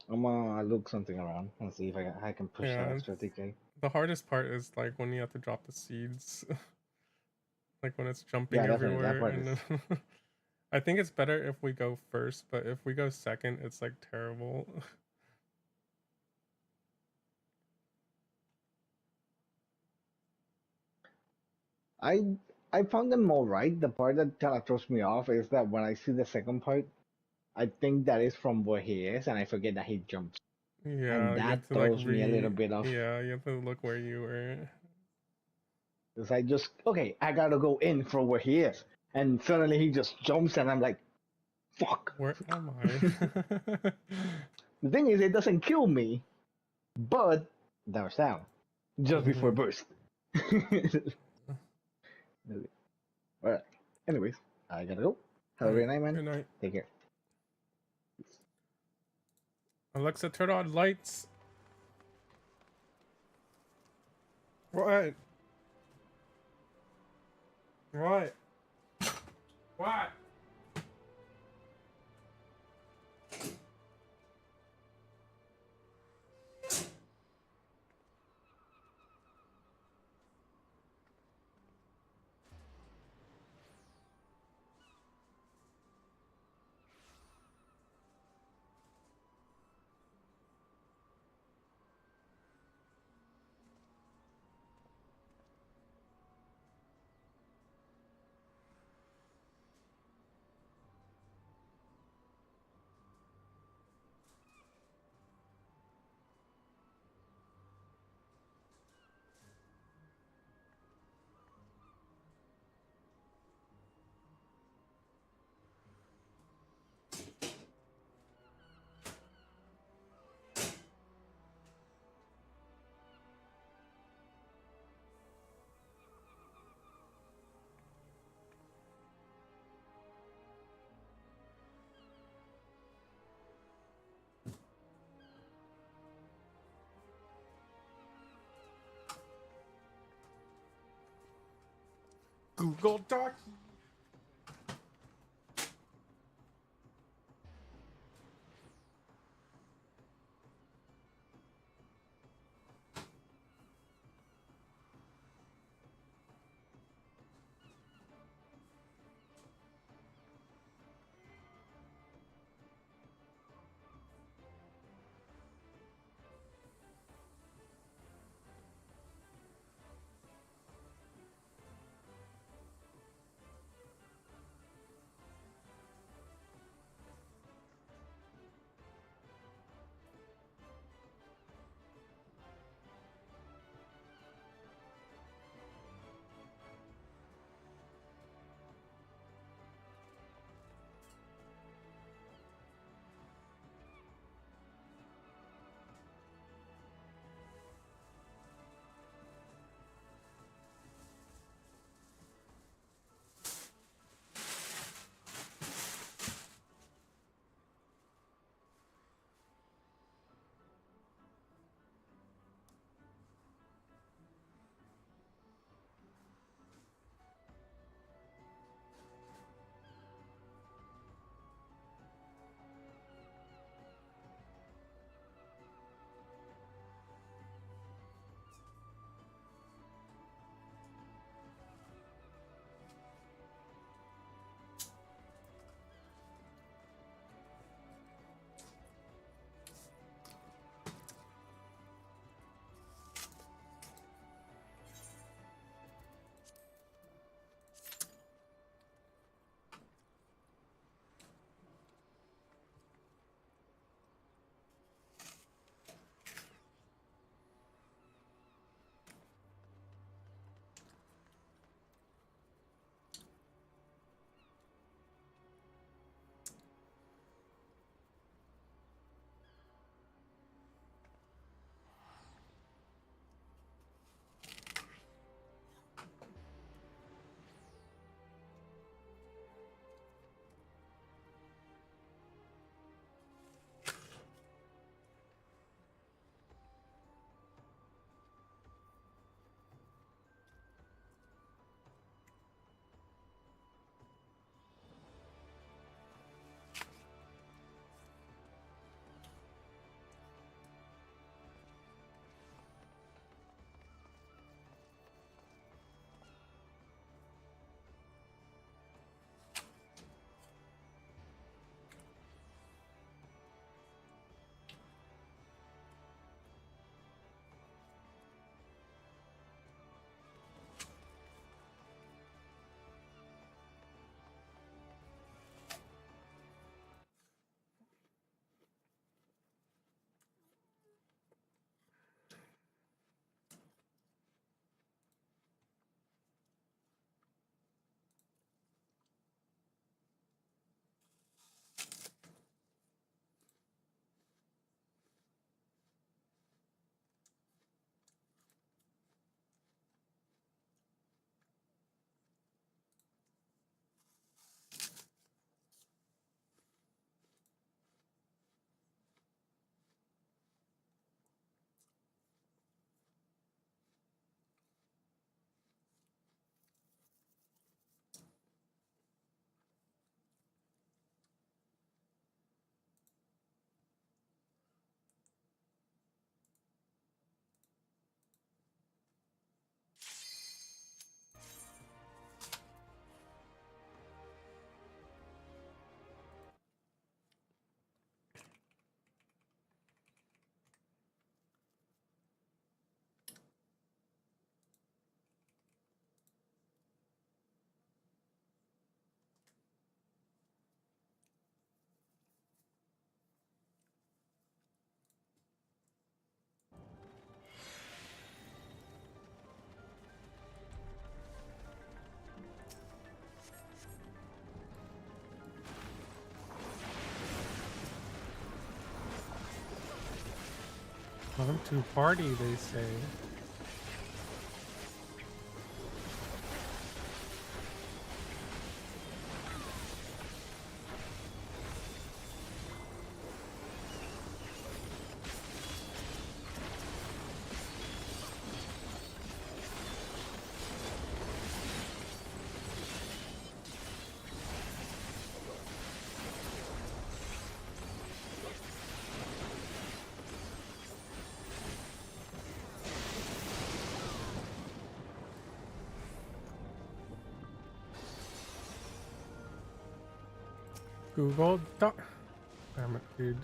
I'm gonna look something around and see if I can push that Yeah. extra DK. The hardest part is like when you have to drop the seeds, like when it's jumping Yeah, definitely. That everywhere, part is. and then I think it's better if we go first, but if we go second, it's like terrible. I I found them all right. The part that kind of throws me off is that when I see the second part, I think that is from where he is, and I forget that he jumps, and Yeah, you that have to like throws me a little bit off. yeah, you have to look where you were. Because I just okay, I gotta go in for where he is, and suddenly he just jumps, and I'm like, fuck. Where am I? The thing is, it doesn't kill me, but there's down just before Mhm. burst. Alright. Anyways, I gotta go. Have a Alright, great night, man. good night. Take care. Alexa, turn on lights. What? What? What? Google Doc. Welcome to party, they say. Google Doc. Damn it, dude.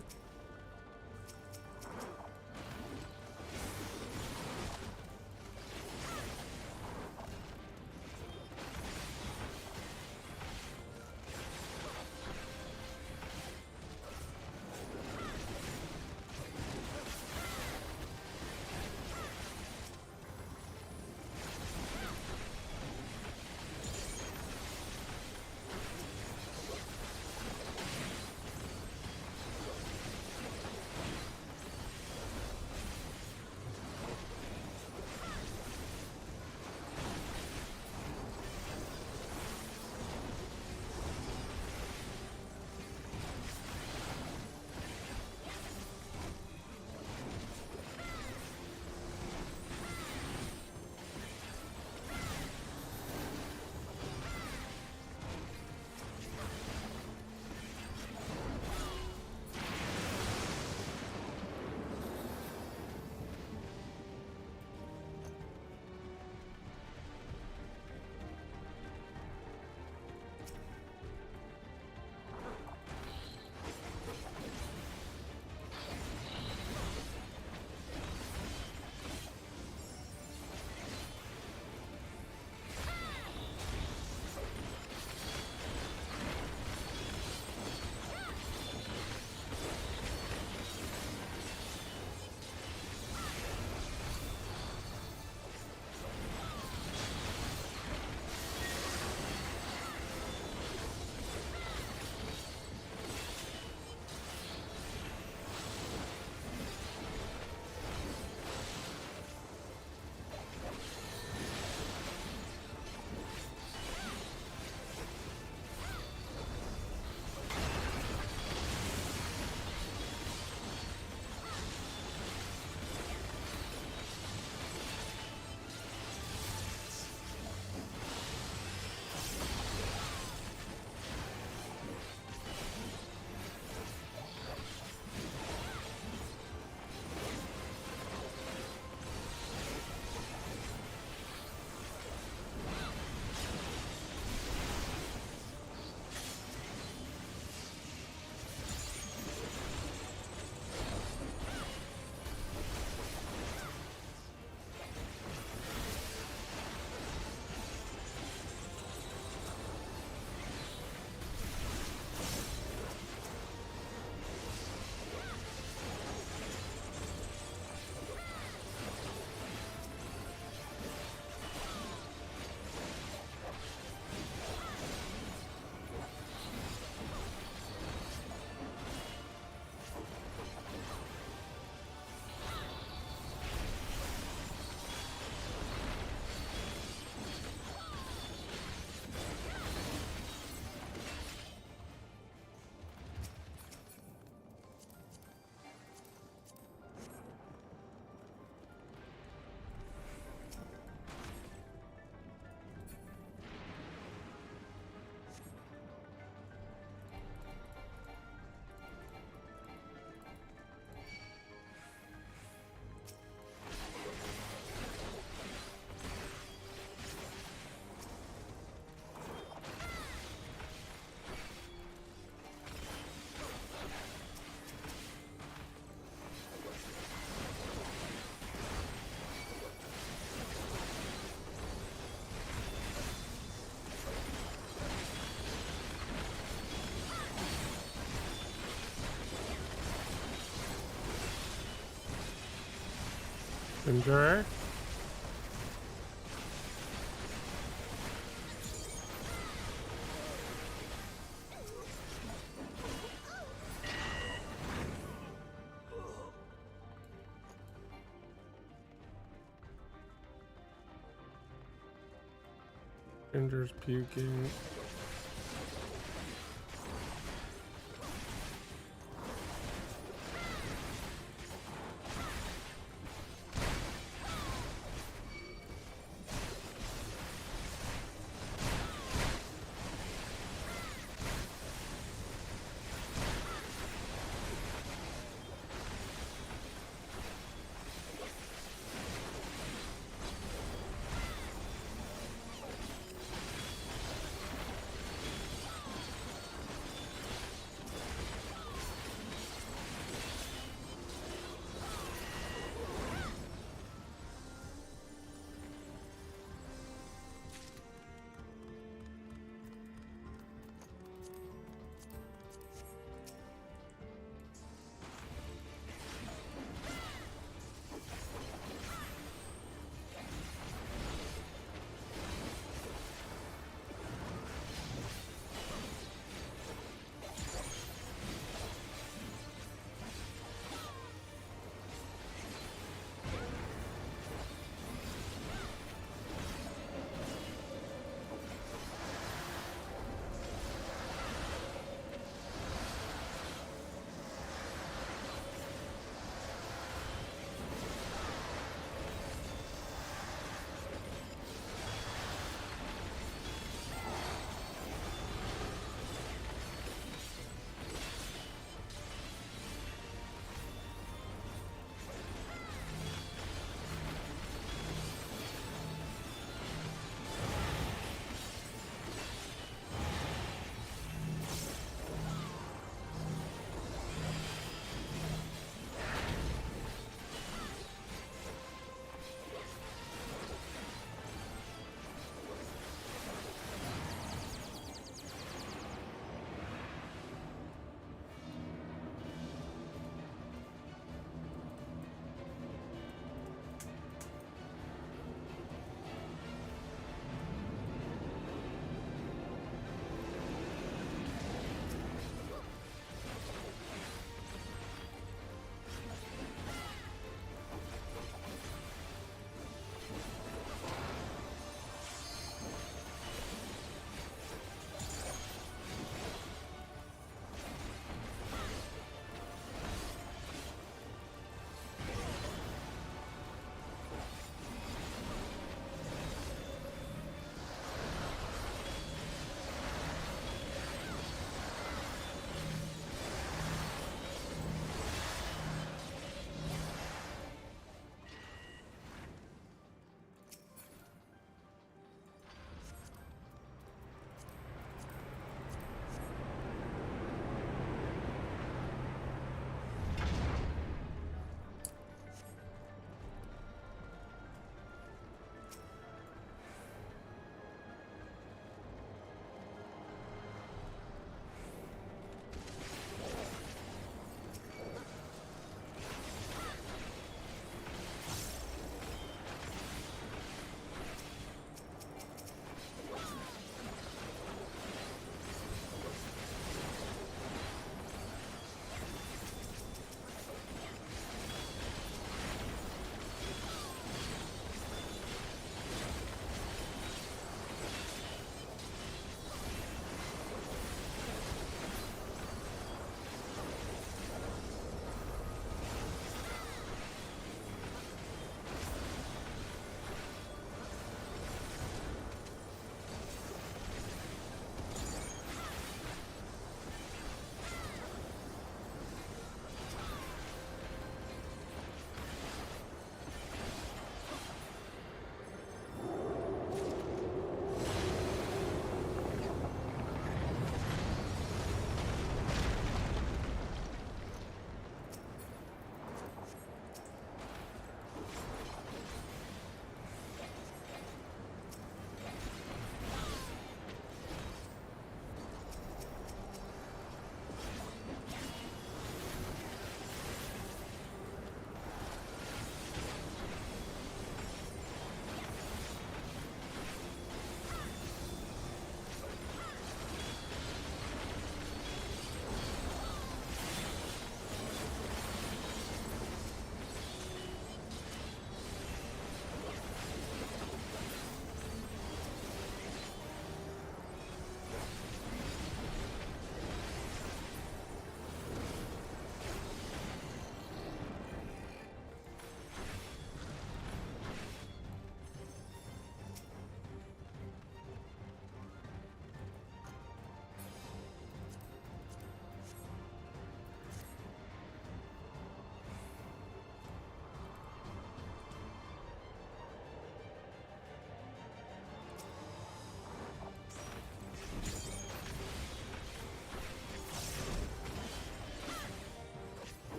Ginger. Ginger's puking.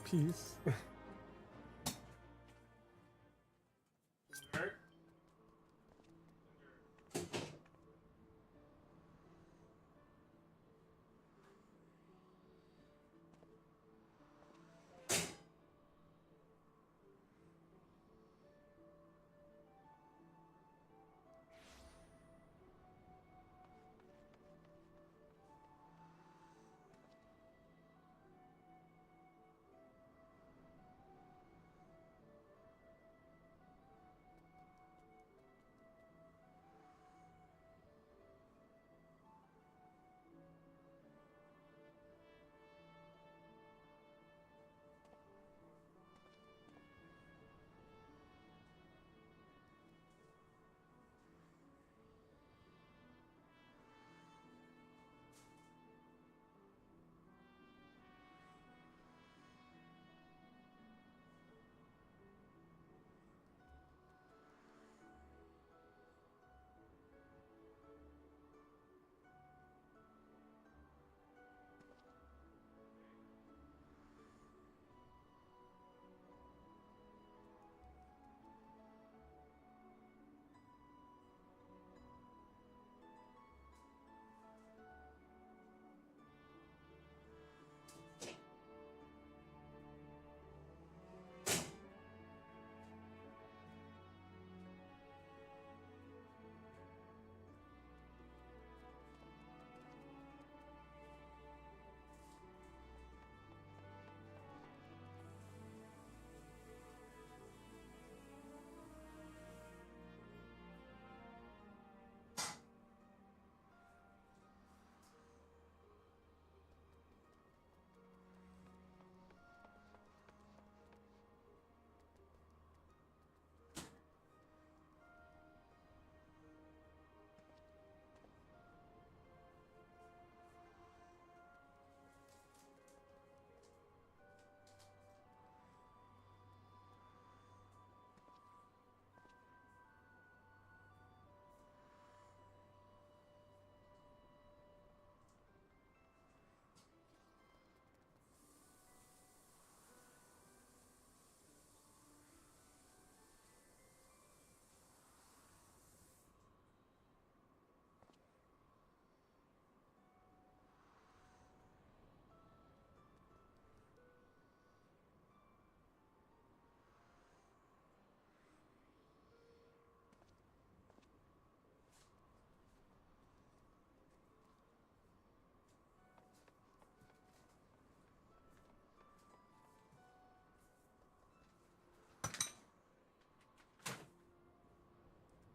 Peace.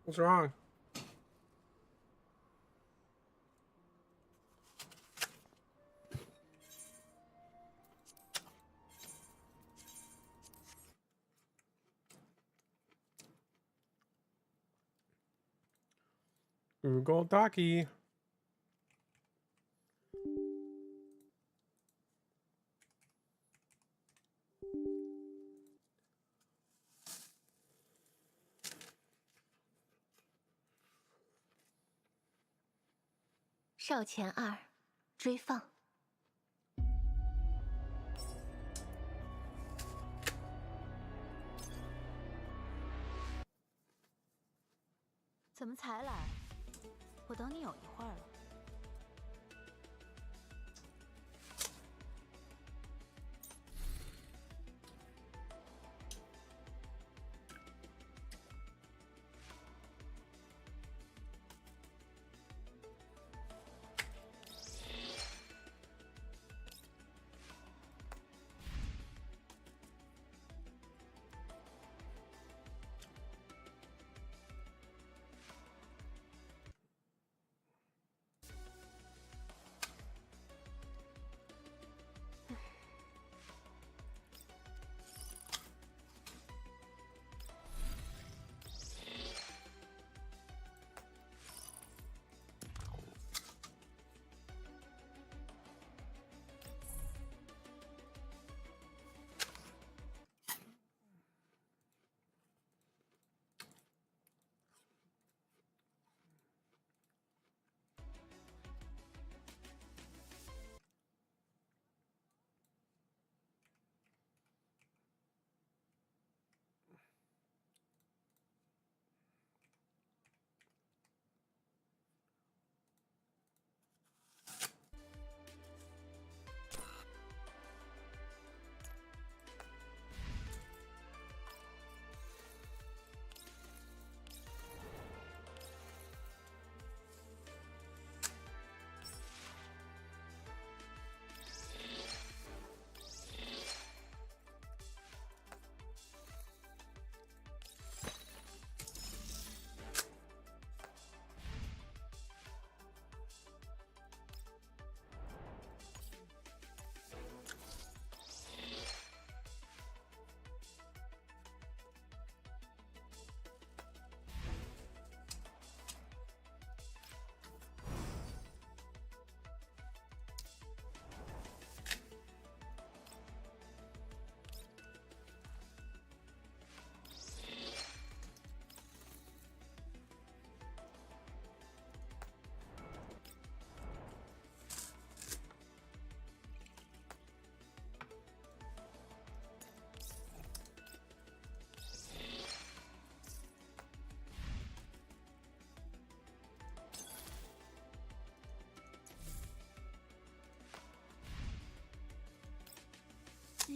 What's wrong? Google Docky.少前二，追放。怎么才来？我等你有一会儿了。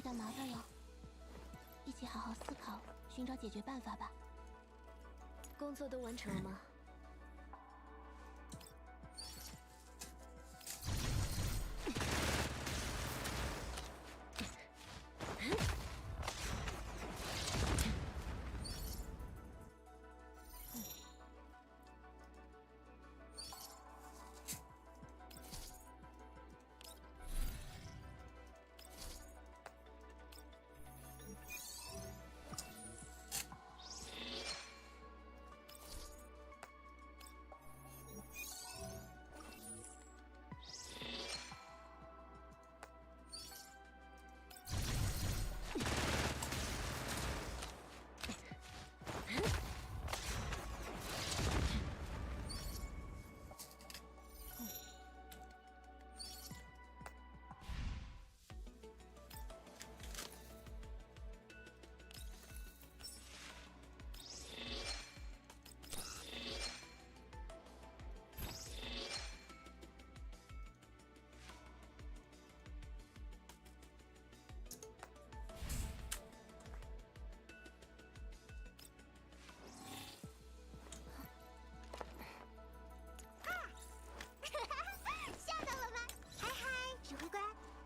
小麻烦了，一起好好思考，寻找解决办法吧。工作都完成了吗？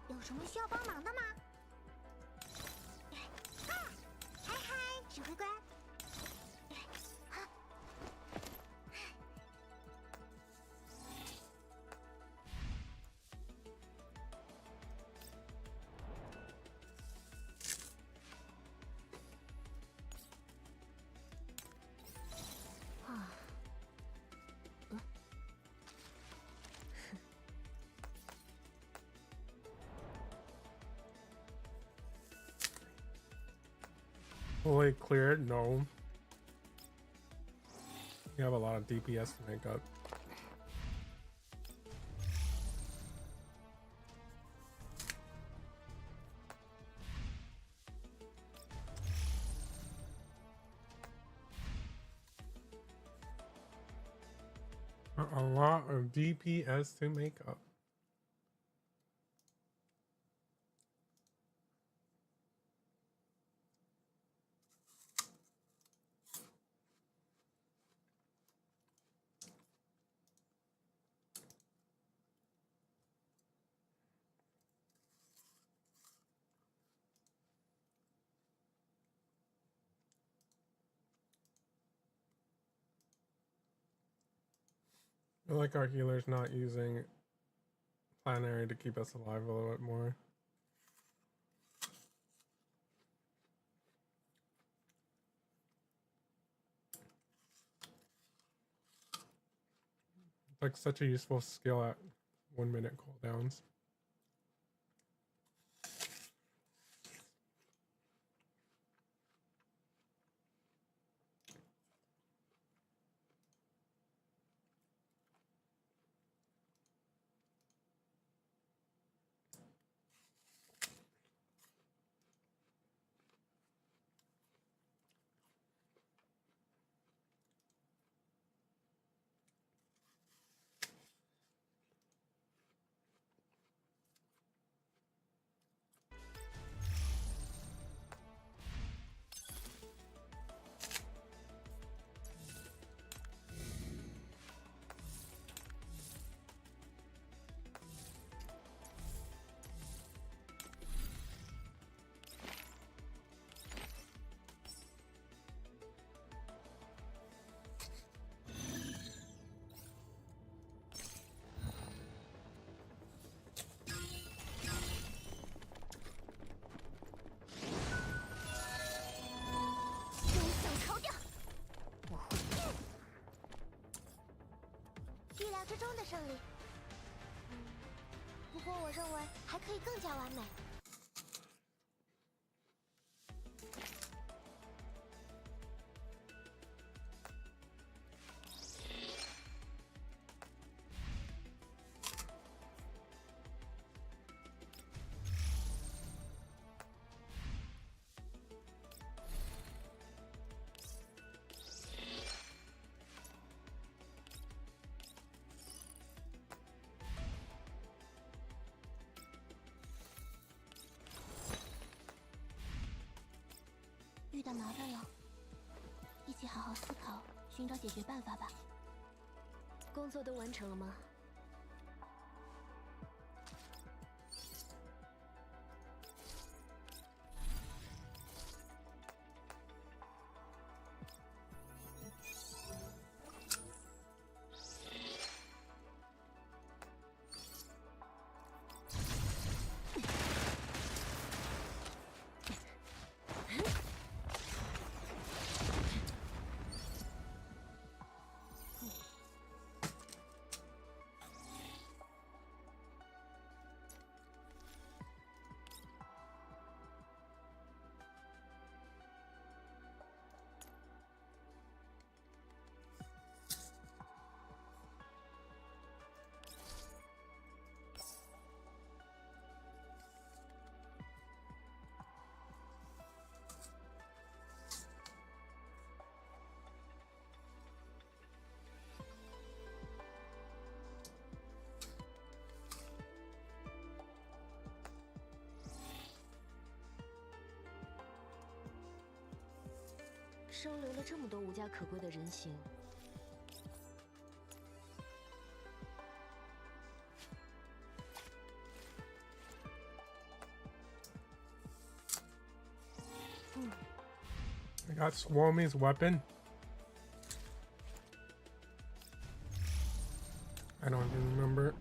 有什么需要帮忙的吗？啊，嗨嗨，指挥官。啊。 Will it clear it? No. You have a lot of DPS to make up. A lot of DPS to make up. I like our healers not using planetary to keep us alive a little bit more. It's like such a useful skill at 1 minute cooldowns. 下麻烦了，一起好好思考，寻找解决办法吧。工作都完成了吗？收留了这么多无家可归的人形，I got Swami's weapon. I don't even remember.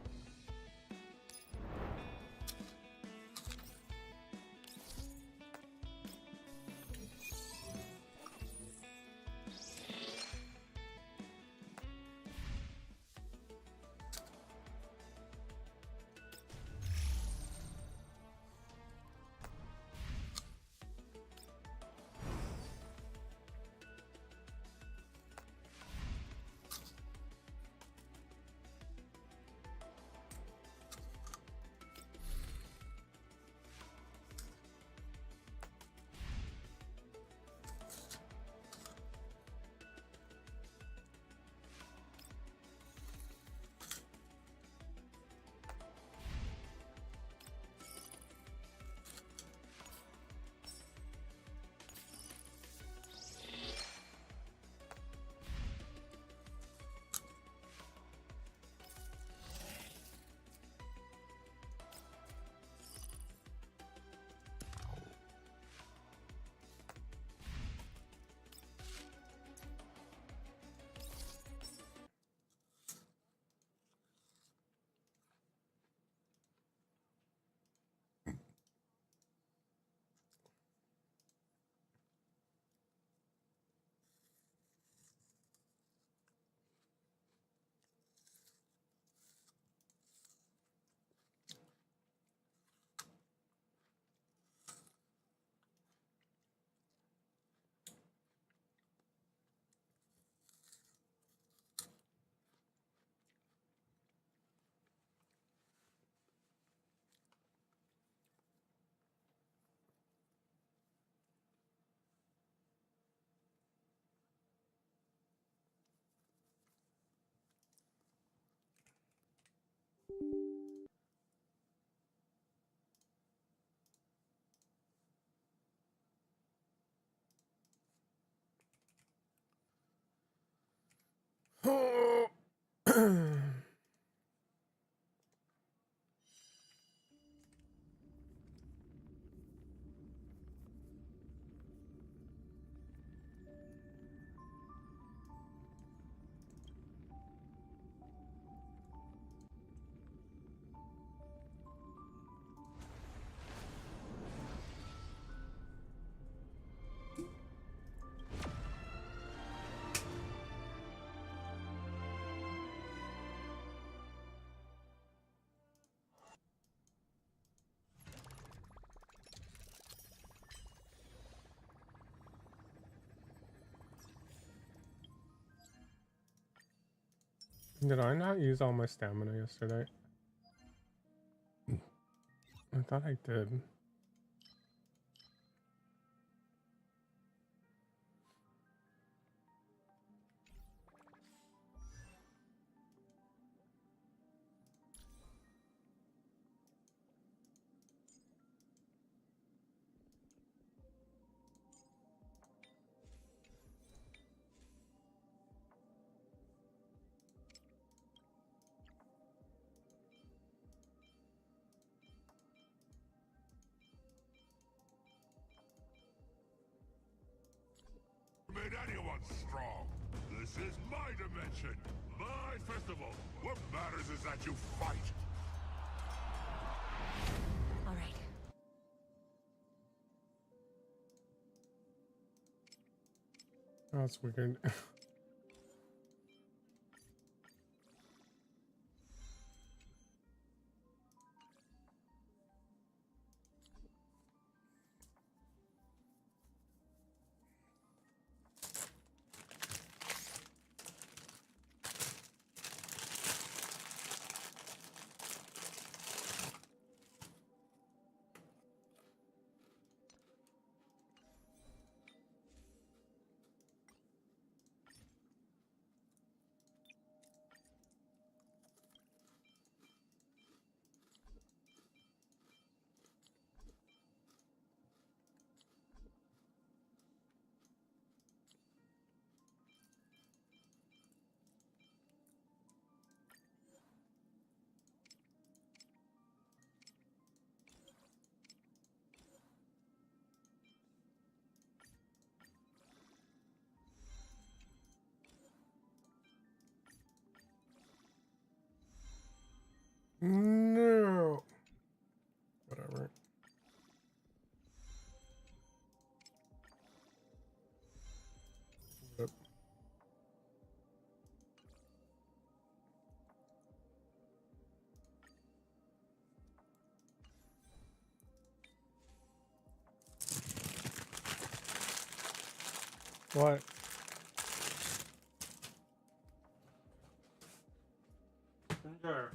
Did I not use all my stamina yesterday? I thought I did. This is my dimension, my festival. What matters is that you fight. All right. Oh, that's weird. No. Whatever. Yep. What? Ginger.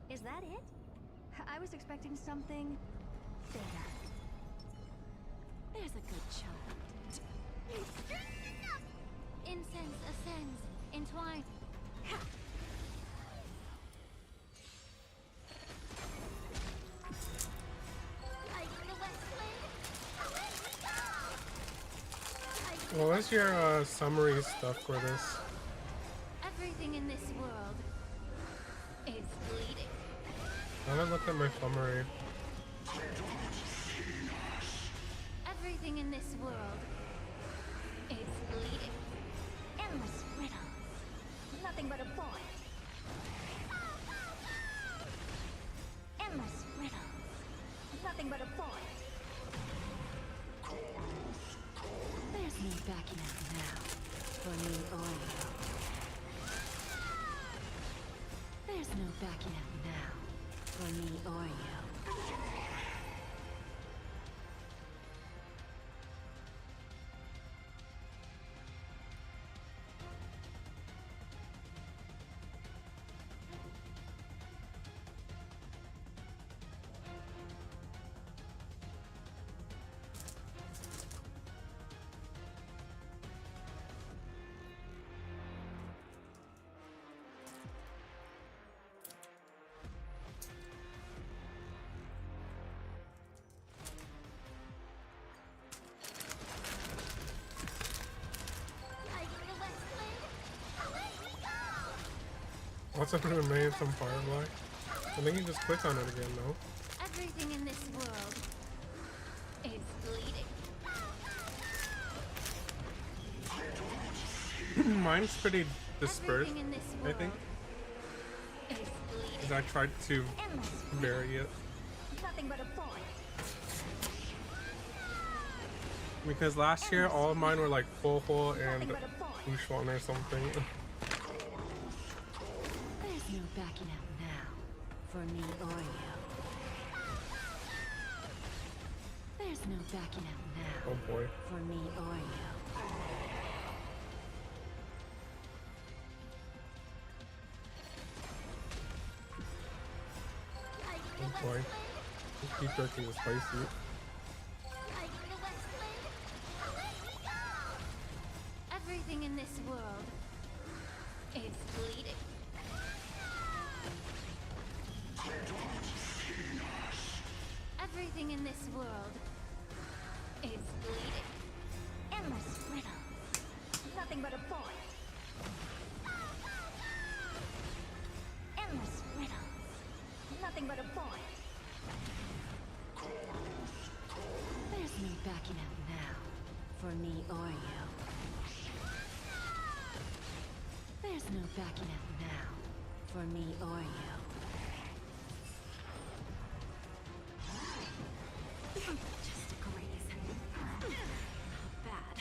Is that it? I was expecting something bigger. There's a good child. Incense ascends, entwine. Ha! Lighting the west wind. Away we go! What was your summary stuff for this? Everything in this world is bleeding. I haven't looked at my summary. Everything in this world is bleeding. Endless riddles. Nothing but a void. Endless riddles. Nothing but a void. There's no backing out now. For me or you. There's no backing out now. For me or you. What's up with made from Firefly? I think you just click on it again, no? Everything in this world is bleeding. Mine's pretty dispersed, Everything in this I world think. is bleeding. Because I tried to vary it. Nothing but a void. Because last year all of mine were like Poho and Ushuan or something. There's no backing out now. For me or you. There's no backing out now. Oh boy. For me or you. boy. This beef jerky is spicy. Everything in this world is bleeding. Everything in this world is bleeding. Endless riddle. Nothing but a void. Endless riddle. Nothing but a void. There's no backing out now, for me or you. There's no backing out now, for me or you. Just a graze. Not bad.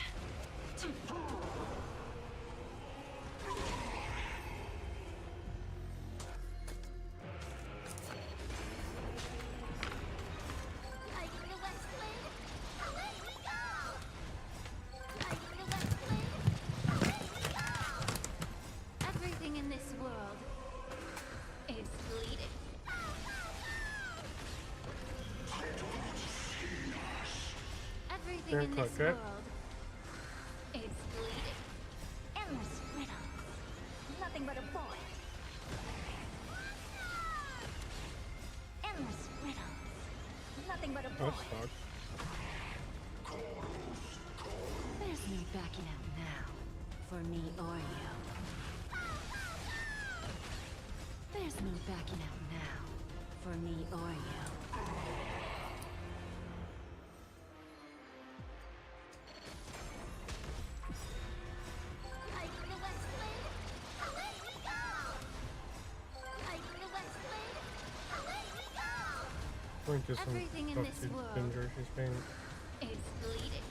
Everything in this world is bleeding. Everything in this world is bleeding. Endless riddle. Nothing but a void. Endless riddle. Nothing but a void. There's no backing out now, for me or you. There's no backing out now, for me or you. Everything in this world is bleeding.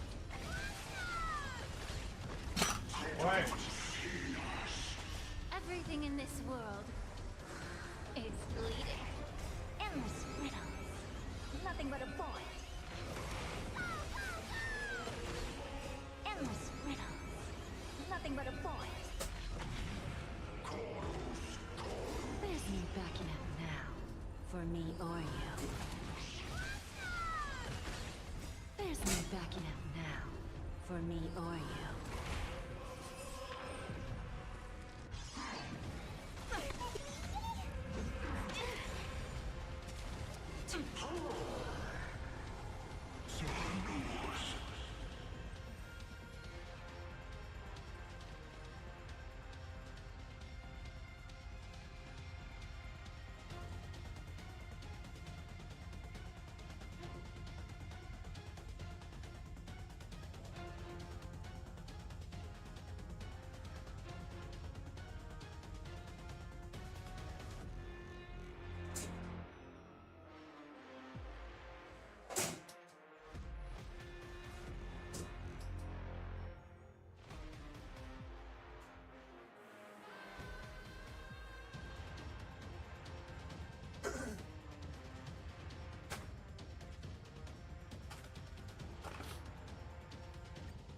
What? Everything in this world is bleeding. Endless riddles. Nothing but a void. Endless riddles. Nothing but a void. There's no backing out now, for me or you. There's no backing out now, for me or you.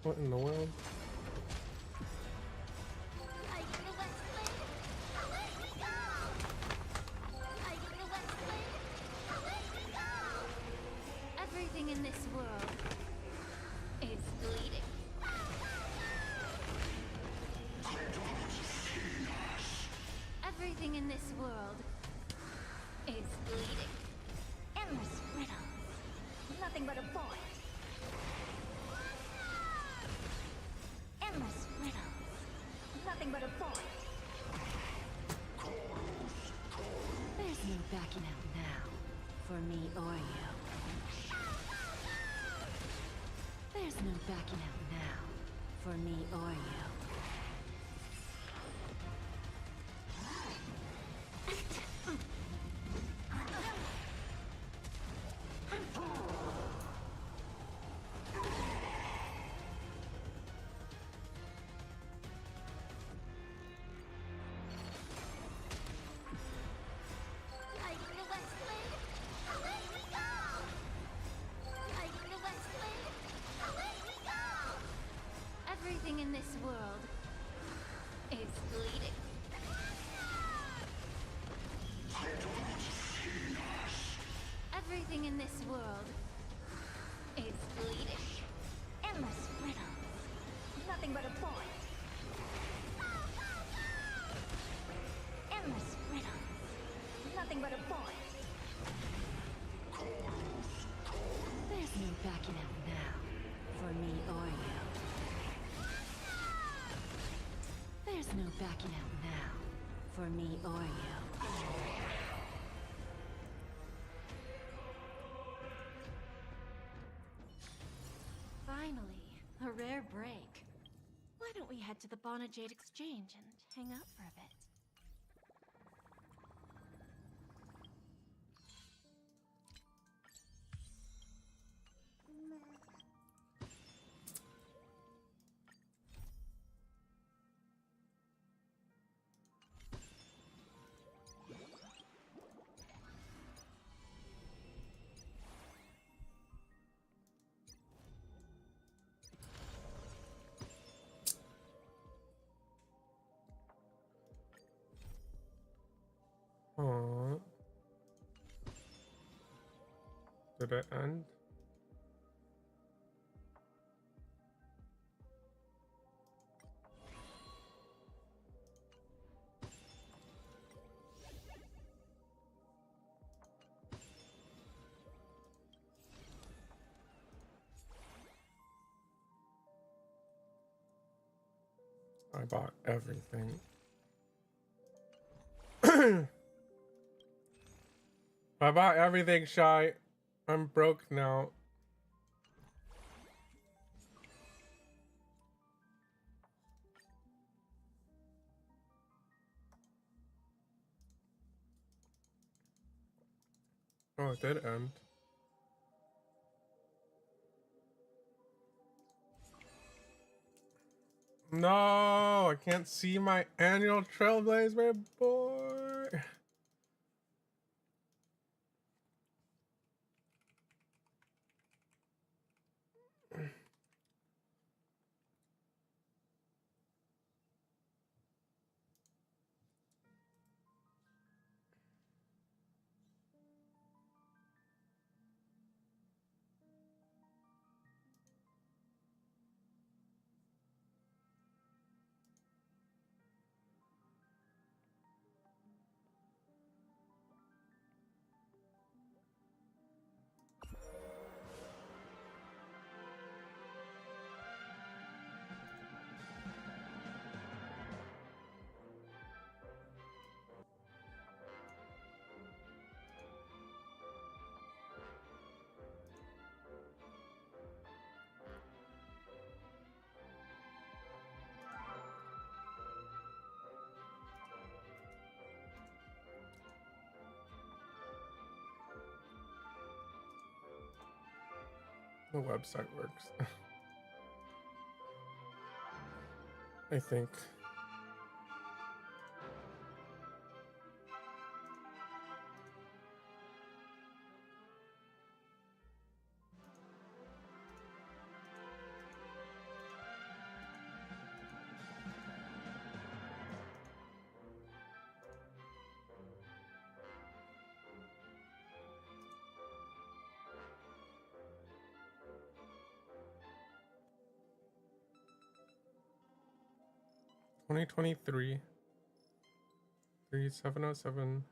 What in the world? Everything in this world is bleeding. Everything in this world is bleeding. Endless riddles. Nothing but a void. Endless riddles. Nothing but a void. There's no backing out now, for me or you. There's no backing out now, for me or you. Everything in this world is bleeding. Everything in this world is bleedish. Endless riddles. Nothing but a point. Endless riddles. Nothing but a point. There's no backing out now. For me or you. There's no backing out now. For me or you. Finally, a rare break. Why don't we head to the Bonajade Exchange and hang out for a bit? Aww. Did it end? I bought everything. I bought everything, Shy. I'm broke now. Oh, it did end. No, I can't see my annual Trailblaze, my boy. The website works. I think. (2023) 3707.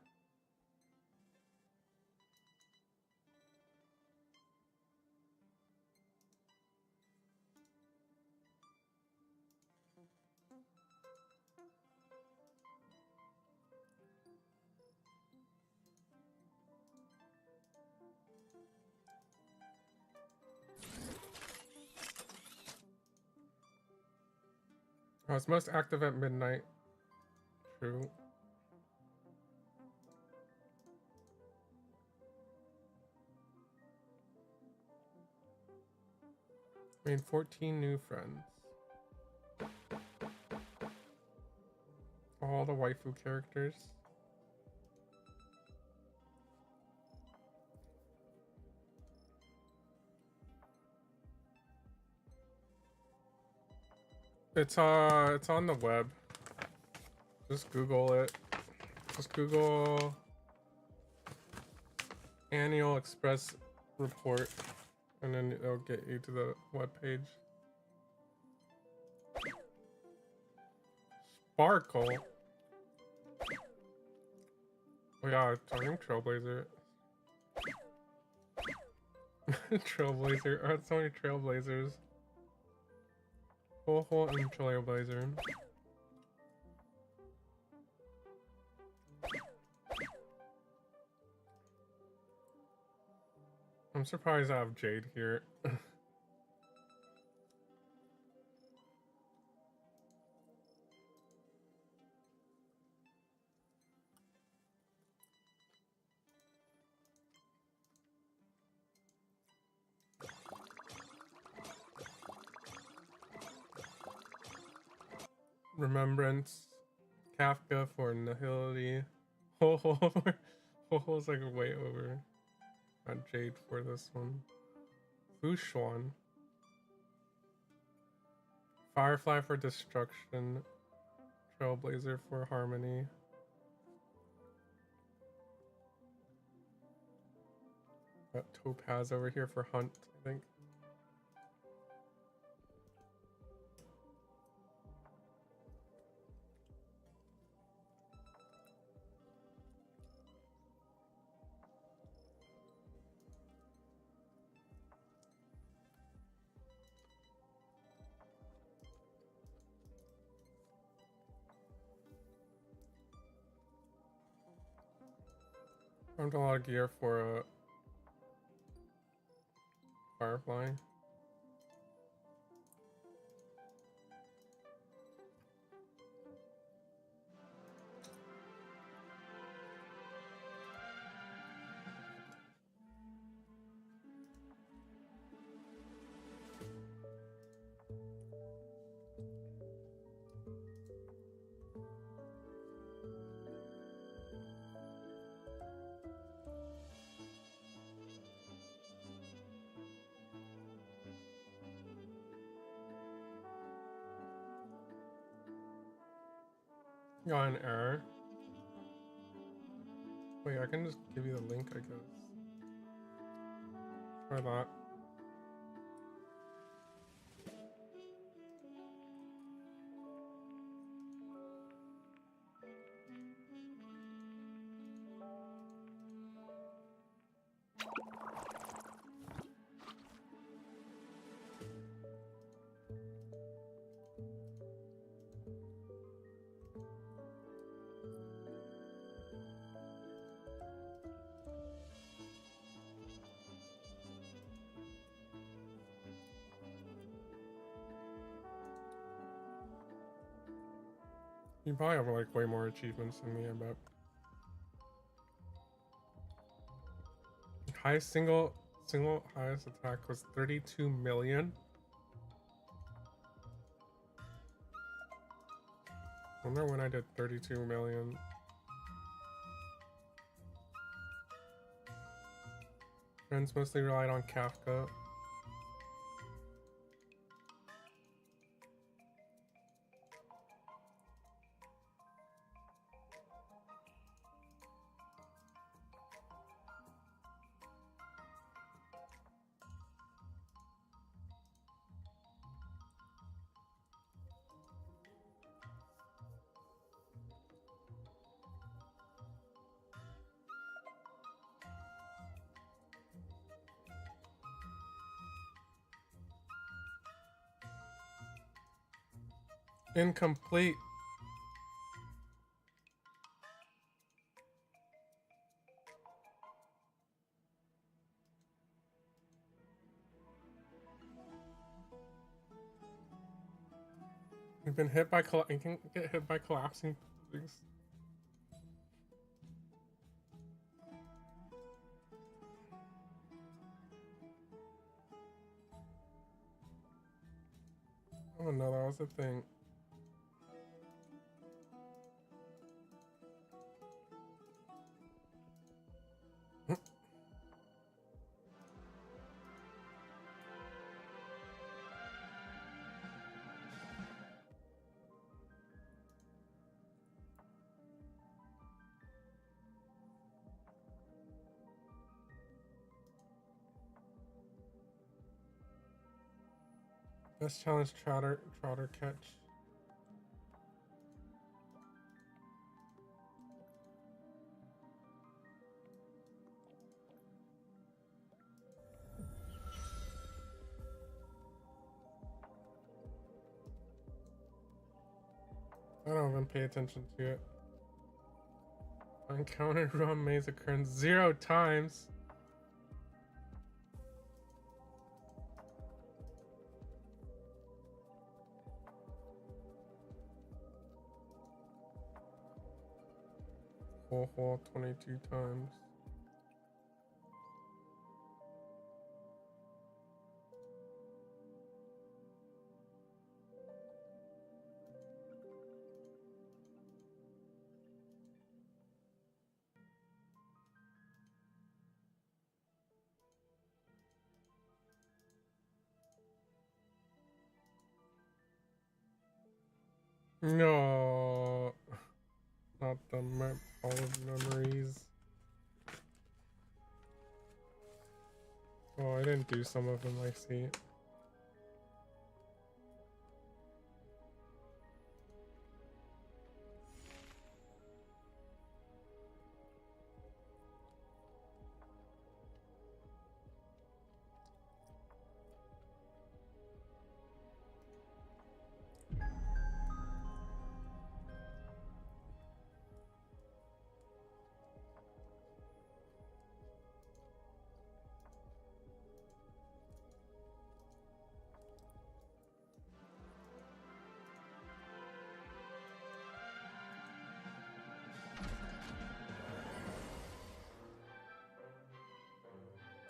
Oh, it's most active at midnight. True. Made 14 new friends. All the waifu characters. It's on the web. Just Google it. Just Google annual express report, and then it'll get you to the web page. Sparkle. Oh yeah, talking Trailblazer. Trailblazer. Oh, so many Trailblazers. Ho and Trailblazer. I'm surprised I have Jade here. Remembrance. Kafka for Nihility. Ho-Ho's like way over. Not Jade for this one. Fushwan. Firefly for Destruction. Trailblazer for Harmony. Got Topaz over here for Hunt, I think. Found a lot of gear for a Firefly. Got an error. Wait, I can just give you the link, I guess. Try that. You probably have like way more achievements than me, I bet. Highest single highest attack was 32 million. I wonder when I did 32 million. Friends mostly relied on Kafka. Incomplete. You've been hit by you can get hit by collapsing things. Oh no, that was a thing. Let's challenge Trotter catch. I don't even pay attention to it. I encountered Ron Maze occurrence 0 times. Whole 22 times. No, not the all of memories. Oh, I didn't do some of them, I see.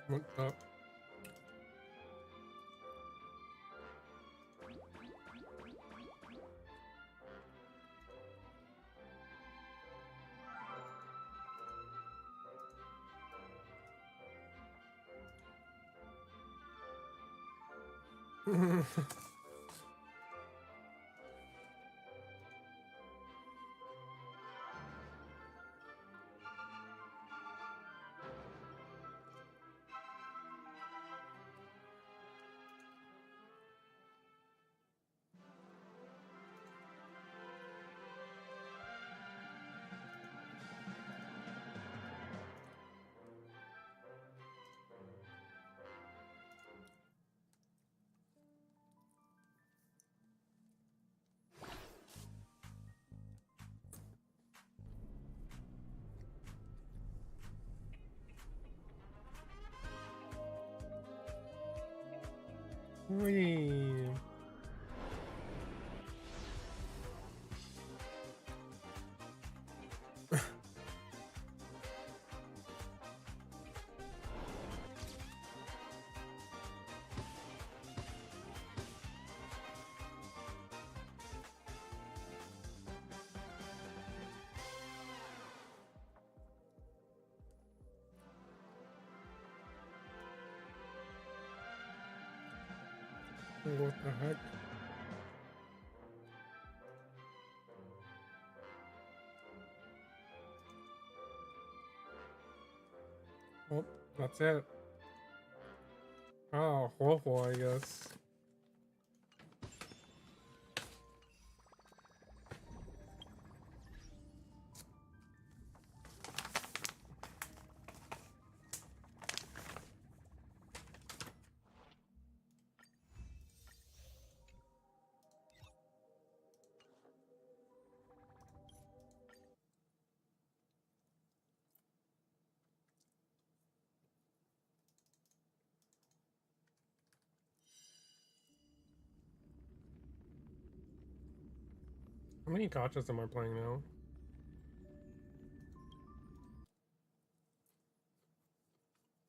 What the? Wee. What the heck? Oh, that's it. Oh, Huohuo, I guess. How many gachas am I playing now?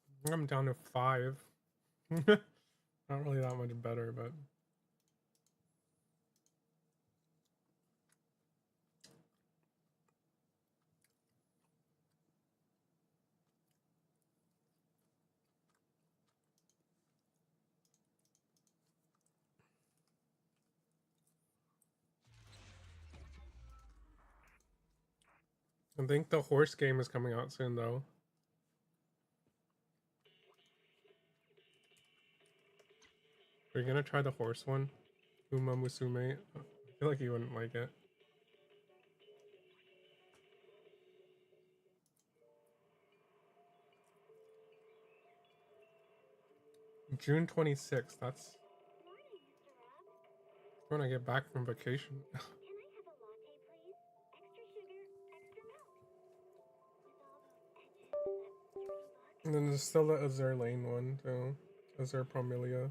I think I'm down to 5. Not really that much better, but I think the horse game is coming out soon, though. Are you gonna try the horse one? Uma Musume? I feel like you wouldn't like it. June 26th, that's when I get back from vacation. And then there's still the Azure Lane one too. Azure Promilia.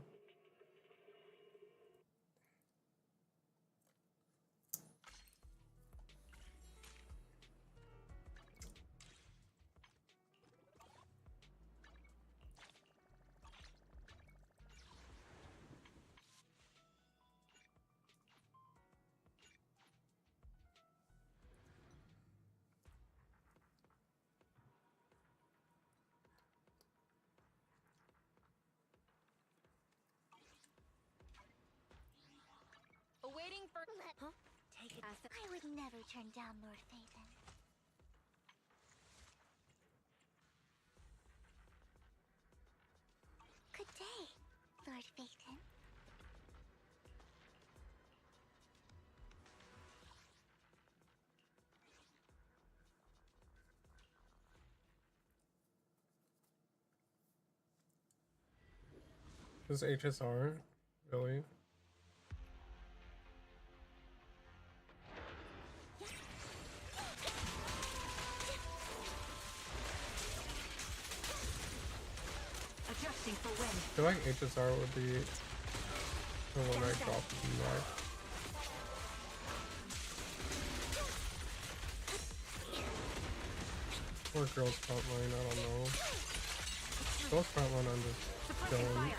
Waiting for. Huh? Take it. I would never turn down Lord Phaeton. Good day, Lord Phaeton. This HSR? Really? Adjusting for wind. I feel like HSR would be the one I dropped in there. Or Girls Frontline, I don't know. Girls Frontline, I'm just going.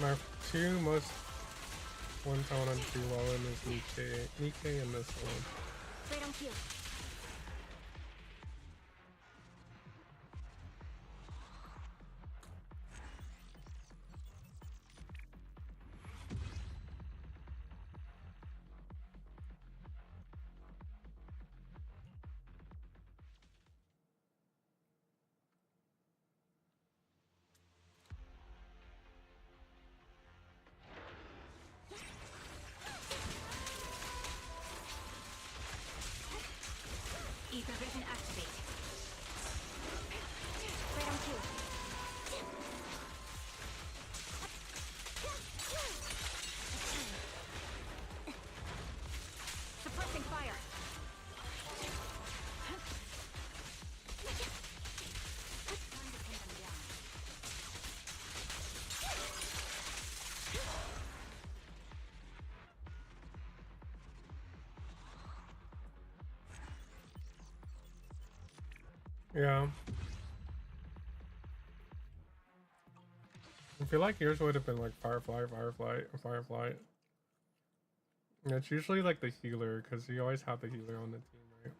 My two most ones I want to do well in is Nikkei and this one. Right on cue. Ether vision activate. Right on cue. Suppressing fire. Time to pin them down. Yeah. I feel like yours would have been like Firefly. And it's usually like the healer, because you always have the healer on the team, right?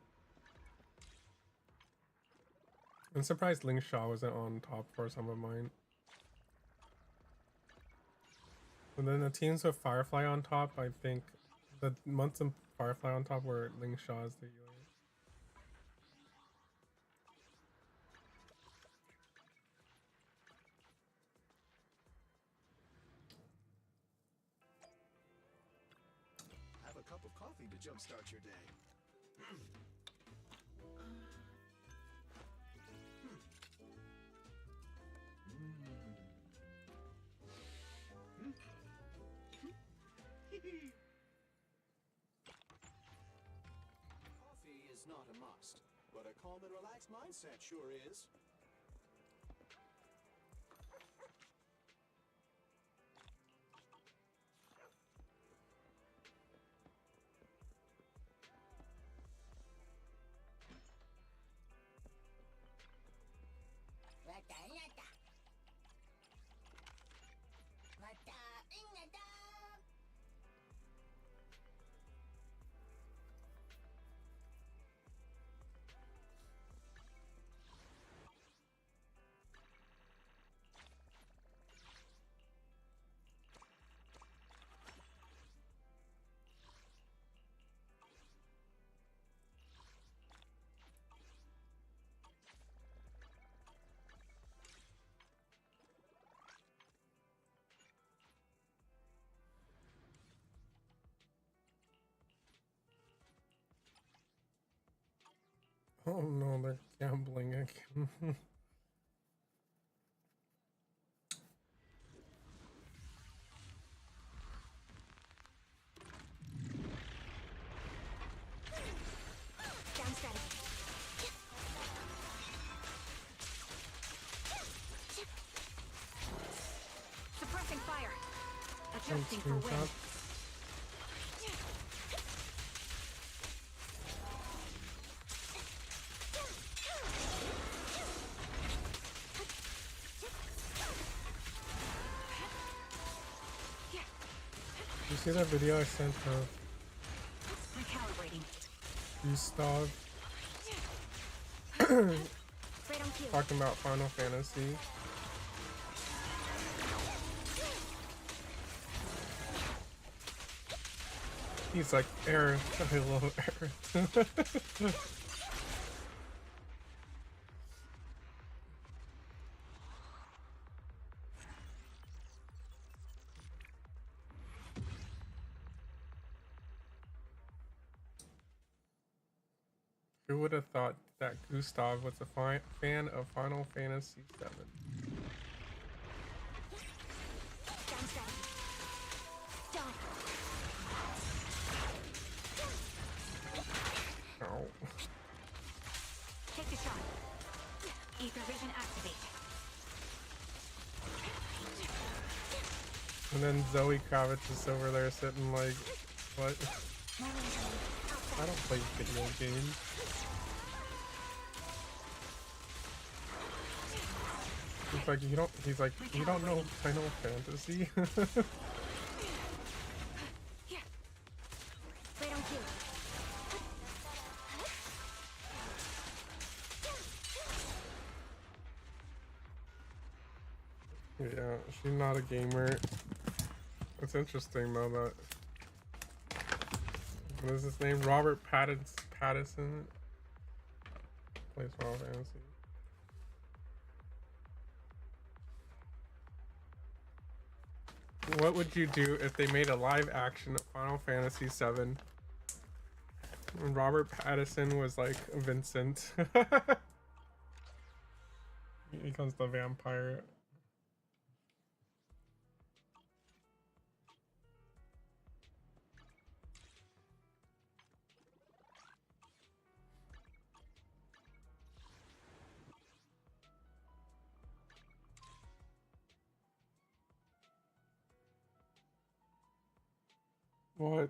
I'm surprised Ling Shaw wasn't on top for some of mine. And then the teams with Firefly on top, I think the months of Firefly on top were Ling Shaw as the healer. Have a cup of coffee to jumpstart your day. Coffee is not a must, but a calm and relaxed mindset sure is. Oh no, they're gambling again. Down strategy. Suppressing fire. Adjusting for wind. You see that video I sent of Recalibrating. Gustav Right on cue. talking about Final Fantasy? He's like, Aerith, I love Aerith. Who would have thought that Gustav was a fan of Final Fantasy VII? Down strategy. Down. Ow. Take the shot. Ether vision activate. And then Zoe Kravitz is over there sitting like, what? I don't play video games. He's like, you don't know Final Fantasy? Here. Right on cue. Yeah, she's not a gamer. It's interesting though that, what is his name? Robert Pattinson plays Final Fantasy. What would you do if they made a live action Final Fantasy VII and Robert Pattinson was like Vincent? He becomes the vampire. What?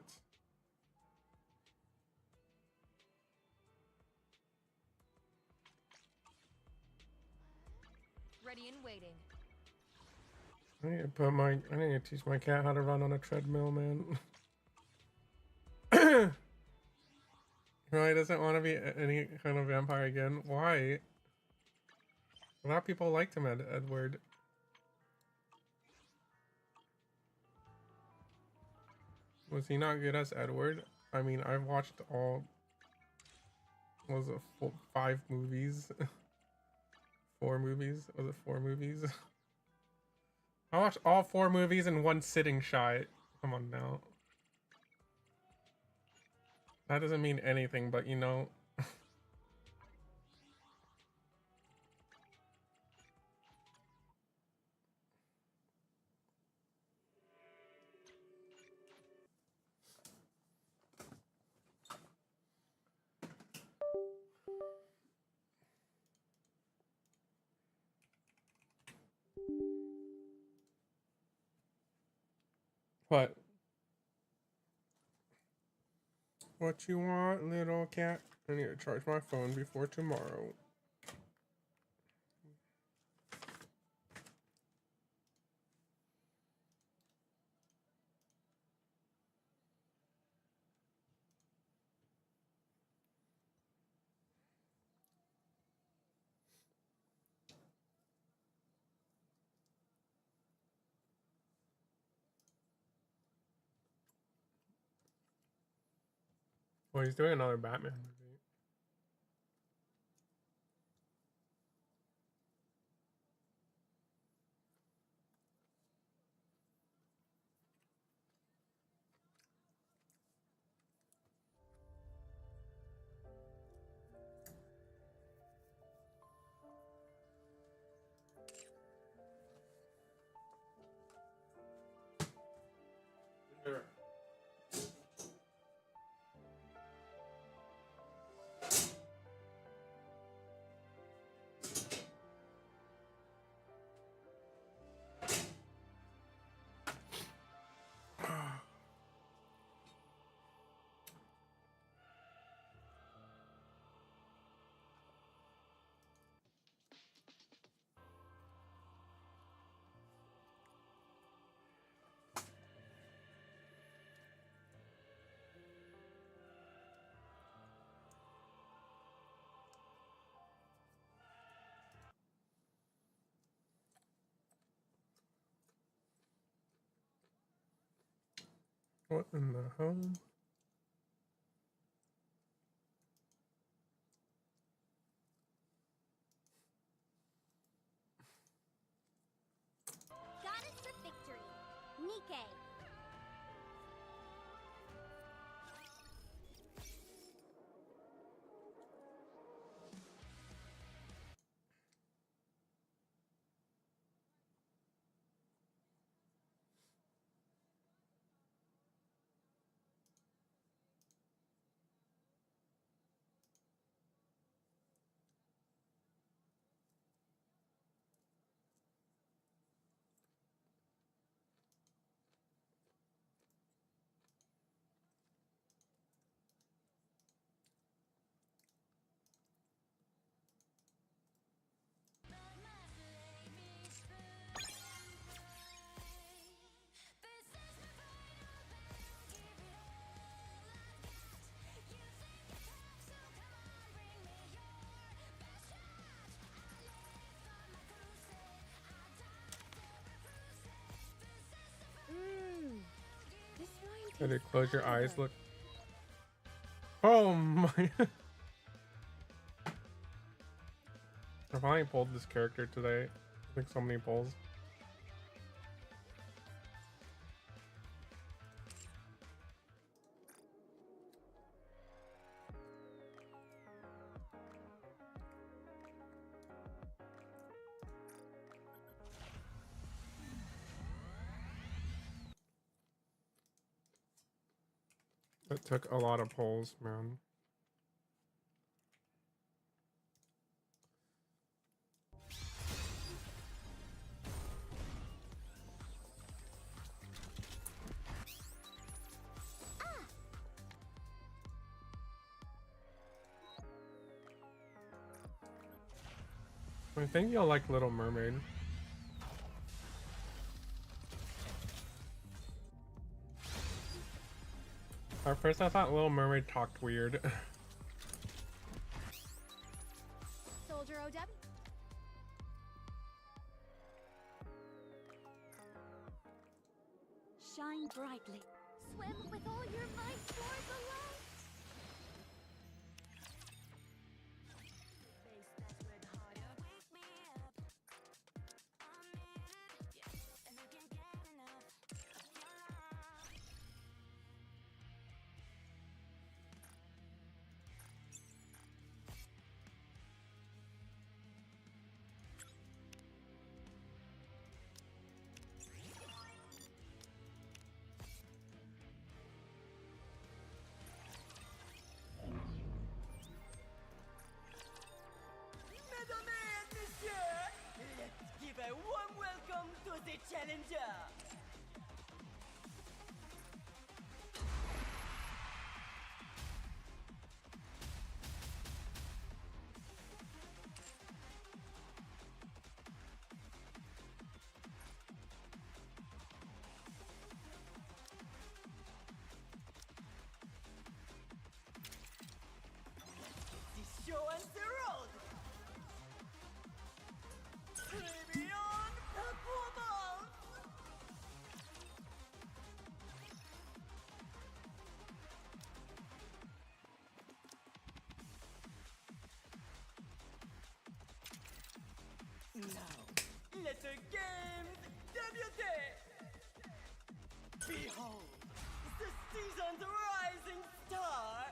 Ready and waiting. I need to teach my cat how to run on a treadmill, man. No, he doesn't want to be any kind of vampire again. Why? A lot of people liked him, Edward. Was he not good as Edward? I mean, I've watched all, what was it, 5 movies? 4 movies? Was it 4 movies? I watched all 4 movies in one sitting shot. Come on now. That doesn't mean anything, but you know. What? What you want, little cat? I need to charge my phone before tomorrow. Well, he's doing another Batman movie. What in the hell? Goddess of Victory, Nike. Did it close your eyes? Look. Oh my. I finally pulled this character today. I think so many pulls. It took a lot of pulls, man. I think you'll like Little Mermaid. At first I thought Little Mermaid talked weird. Soldier OW. Shine brightly. Swim with all your might toward the light. Face that red heart. Wake me up. I need it. Yeah. And you can't get enough. Your love. Mesdames et messieurs, let's give a warm welcome to the challenger. The show and the road. Beyond performance! Now, let the games debut! Behold, the season's rising star!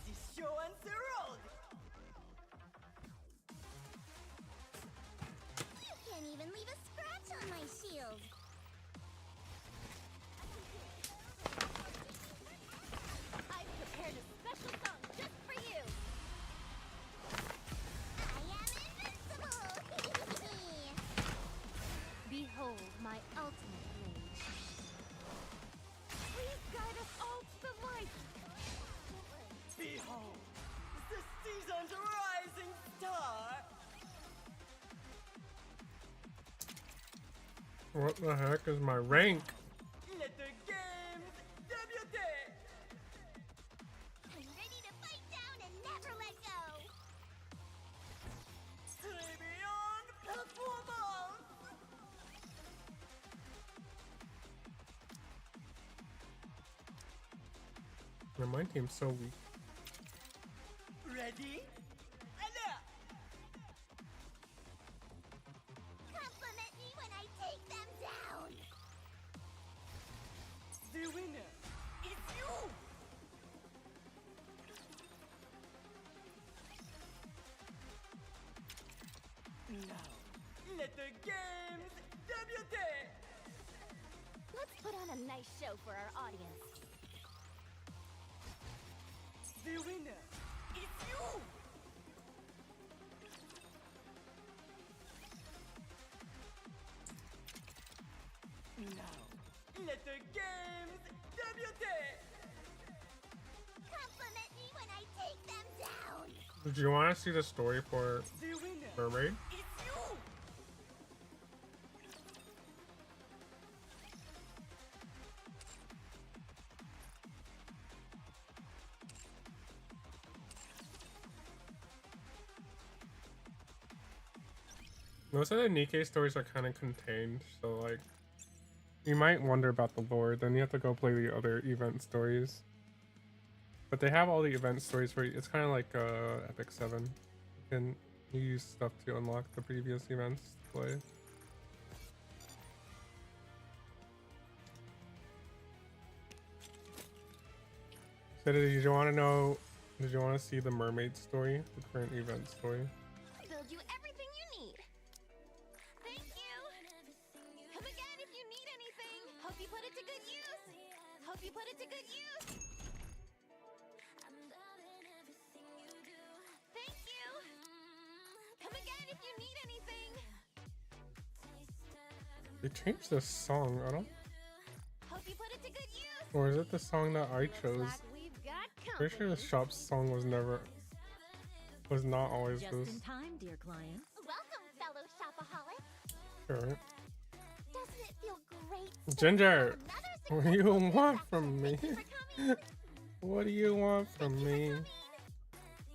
The show and the road! You can't even leave a scratch on my shield. I've prepared a special song just for you. I am invincible. Behold my ultimate rage. Please guide us all to the light. Behold, the season's rising star! What the heck is my rank? Let the games debut! I'm ready to fight down and Yeah, my team's so weak. Ready? Alert! Compliment me when I take them down. The winner is you! Now, let the games debut! Let's put on a nice show for our audience. The winner is you! Now, let the games debut! Compliment me when I take them down. Did you want to see the story for The winner Mermaid? is you! Most of the Nikkei stories are kind of contained, so like you might wonder about the lore. Then you have to go play the other event stories. But they have all the event stories for you. It's kind of like Epic 7. You can use stuff to unlock the previous events to play. So did you want to know? Did you want to see the mermaid story, the current event story? Build you everything you need. Thank you. Come again if you need anything. Hope you put it to good use. Hope you put it to good use. Thank you. Come again if you need anything. They changed the song. I don't. Hope you put it to good use. Or is it the song that I chose? We've got Pretty sure the shop's song was not always Just this. in time, dear client. Welcome, fellow shopaholic. Sure. Doesn't it feel great? Ginger, what do you want from me? What do you want from me?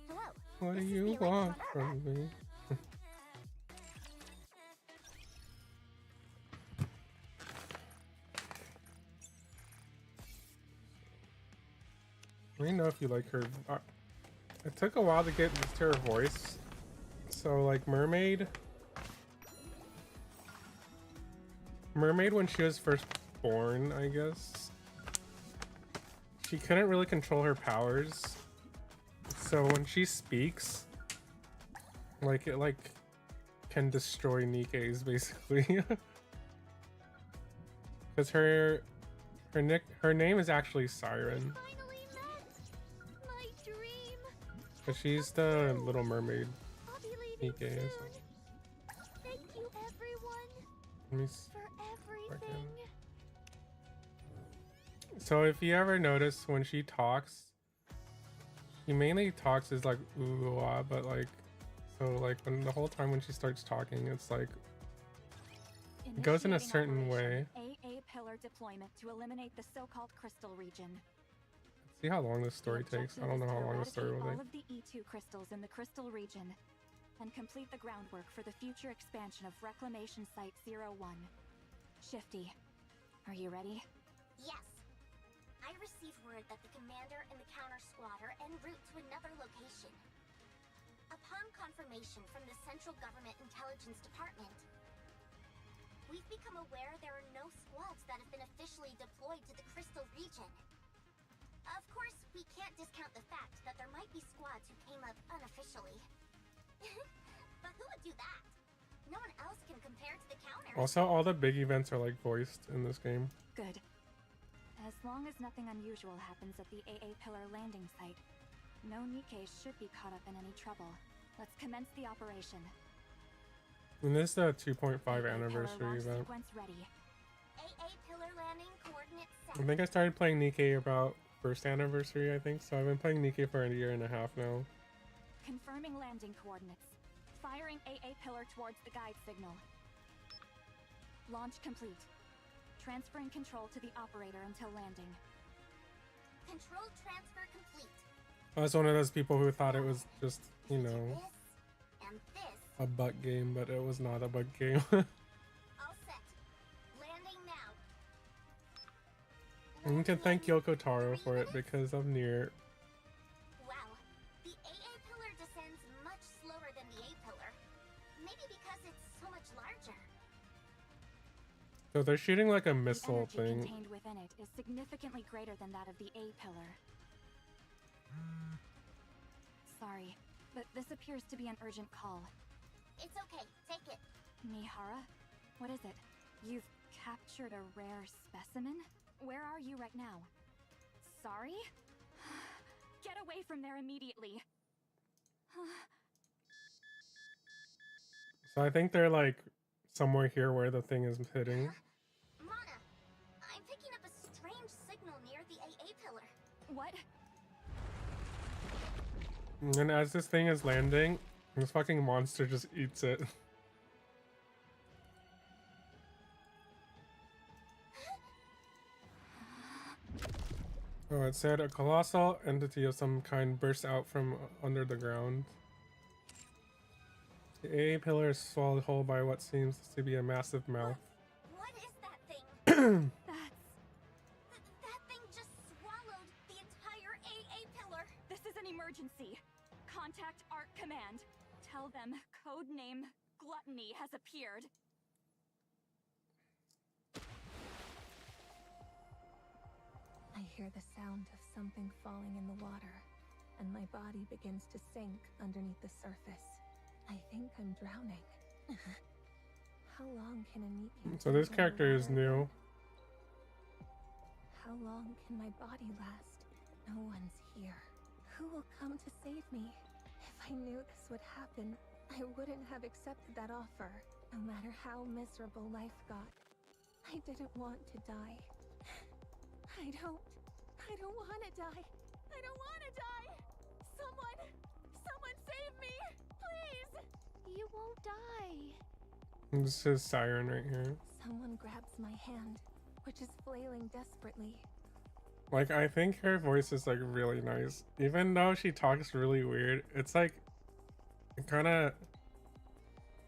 Hello. What do you want from me? Let me know if you like her. It took a while to get used to her voice. So like Mermaid when she was first born, I guess, she couldn't really control her powers. So when she speaks, like it can destroy Nikkeis basically. Because her name is actually Siren. My dream. Cause she's the Little Mermaid. I'll be leaving Nikkei. soon. So. Thank you, everyone, Let me for everything. So if you ever notice when she talks, she mainly talks is like ooh ah, but like when the whole time when she starts talking, it's like it goes in a certain way. AA pillar deployment to eliminate the so-called crystal region. See how long this story takes. I don't know how long this story will all take. of the E2 crystals in the crystal region and complete the groundwork for the future expansion of Reclamation Site 01. Shifty, are you ready? Yes. I received word that the commander and the counter squad are en route to another location. Upon confirmation from the Central Government Intelligence Department, we've become aware there are no squads that have been officially deployed to the Crystal region. Of course, we can't discount the fact that there might be squads who came up unofficially. But who would do that? No one else can compare to the counter. Also, all the big events are like voiced in this game. Good. As long as nothing unusual happens at the AA pillar landing site, no Nikkei should be caught up in any trouble. Let's commence the operation. And this is the 2.5 anniversary event. Sequence ready. AA pillar landing coordinates set. I think I started playing Nikkei about first anniversary, I think. So I've been playing Nikkei for a year and a half now. Confirming landing coordinates. Firing AA pillar towards the guide signal. Launch complete. Transferring control to the operator until landing. Control transfer complete. I was one of those people who thought it was just, you know, This and this. a bug game, but it was not a bug game. All set. Landing now. I need to thank Yoko Taro for it because of Nier. Wow, the AA pillar descends much slower than the A pillar. Maybe because it's so much larger. So they're shooting like a The missile energy thing. contained within it is significantly greater than that of the A pillar. Sorry, but this appears to be an urgent call. It's okay, take it. Mihara? What is it? You've captured a rare specimen? Where are you right now? Sorry? Get away from there immediately. So I think they're like somewhere here where the thing is hitting. Mana, I'm picking up a strange signal near the AA pillar. What? And then as this thing is landing, this fucking monster just eats it. Oh, it said a colossal entity of some kind bursts out from under the ground. The AA pillar is swallowed whole by what seems to be a massive mouth. What is that thing? That thing just swallowed the entire AA pillar. This is an emergency. Contact ARC Command. Tell them codename Gluttony has appeared. I hear the sound of something falling in the water, and my body begins to sink underneath the surface. I think I'm drowning. How long can a Nikkei So this keep character is underwater? new. How long can my body last? No one's here. Who will come to save me? If I knew this would happen, I wouldn't have accepted that offer, no matter how miserable life got. I didn't want to die. I don't want to die. I don't want to die. Someone save me, please. You won't die. This is Siren right here. Someone grabs my hand, which is flailing desperately. Like, I think her voice is like really nice. Even though she talks really weird, it's like, it kind of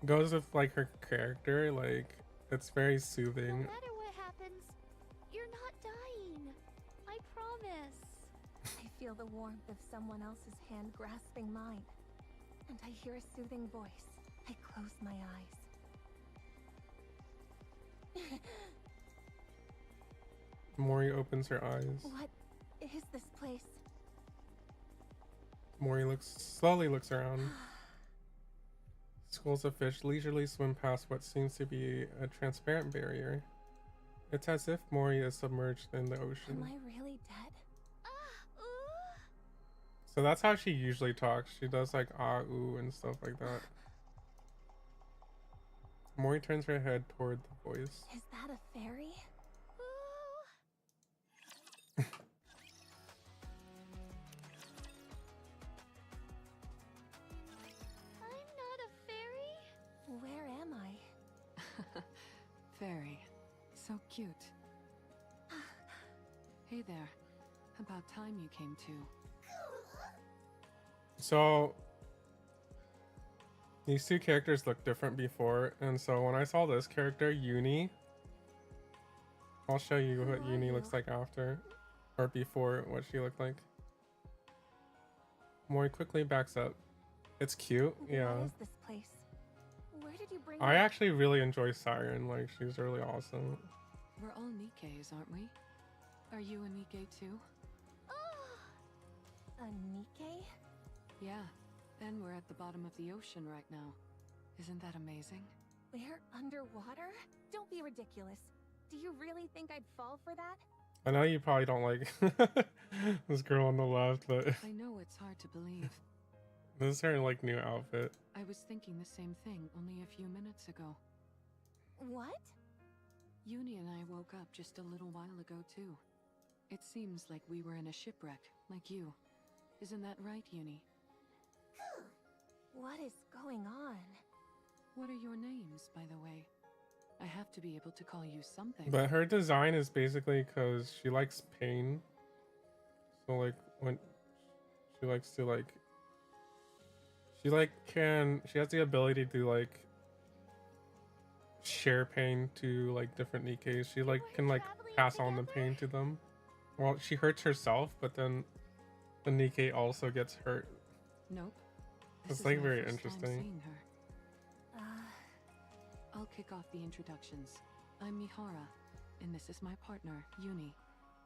goes with like her character. Like, it's very No soothing. matter what happens, you're not dying. I promise. I feel the warmth of someone else's hand grasping mine, and I hear a soothing voice. I close my eyes. Mori opens her eyes. What is this place? Mori slowly looks around. Schools of fish leisurely swim past what seems to be a transparent barrier. It's as if Mori is submerged in the ocean. Am I really dead? So that's how she usually talks. She does like ah ooh and stuff like that. Mori turns her head toward the voice. Is that a fairy? I'm not a fairy. Where am I? Fairy. So cute. Hey there. About time you came to. So these two characters look different before, and so when I saw this character, Uni, I'll show you what Uni looks like after, or before what she looked like. Mori quickly backs up. It's cute, yeah. What is this place? Where did you bring I me? actually really enjoy Siren, like she's really awesome. We're all Nikkeis, aren't we? Are you a Nikkei too? A Nikkei? Yeah. And we're at the bottom of the ocean right now. Isn't that amazing? We're underwater? Don't be ridiculous. Do you really think I'd fall for that? I know you probably don't like this girl on the left, but I know it's hard to believe. this is her like new outfit. I was thinking the same thing only a few minutes ago. What? Uni and I woke up just a little while ago too. It seems like we were in a shipwreck, like you. Isn't that right, Uni? What is going on? What are your names, by the way? I have to be able to call you something. But her design is basically because she likes pain. So like when she likes to like, she has the ability to like share pain to like different Nikkeis. She like can like pass on the pain to them. Well, she hurts herself, but then the Nikkei also gets hurt. Nope. It's like very interesting. I'll kick off the introductions. I'm Mihara, and this is my partner, Uni,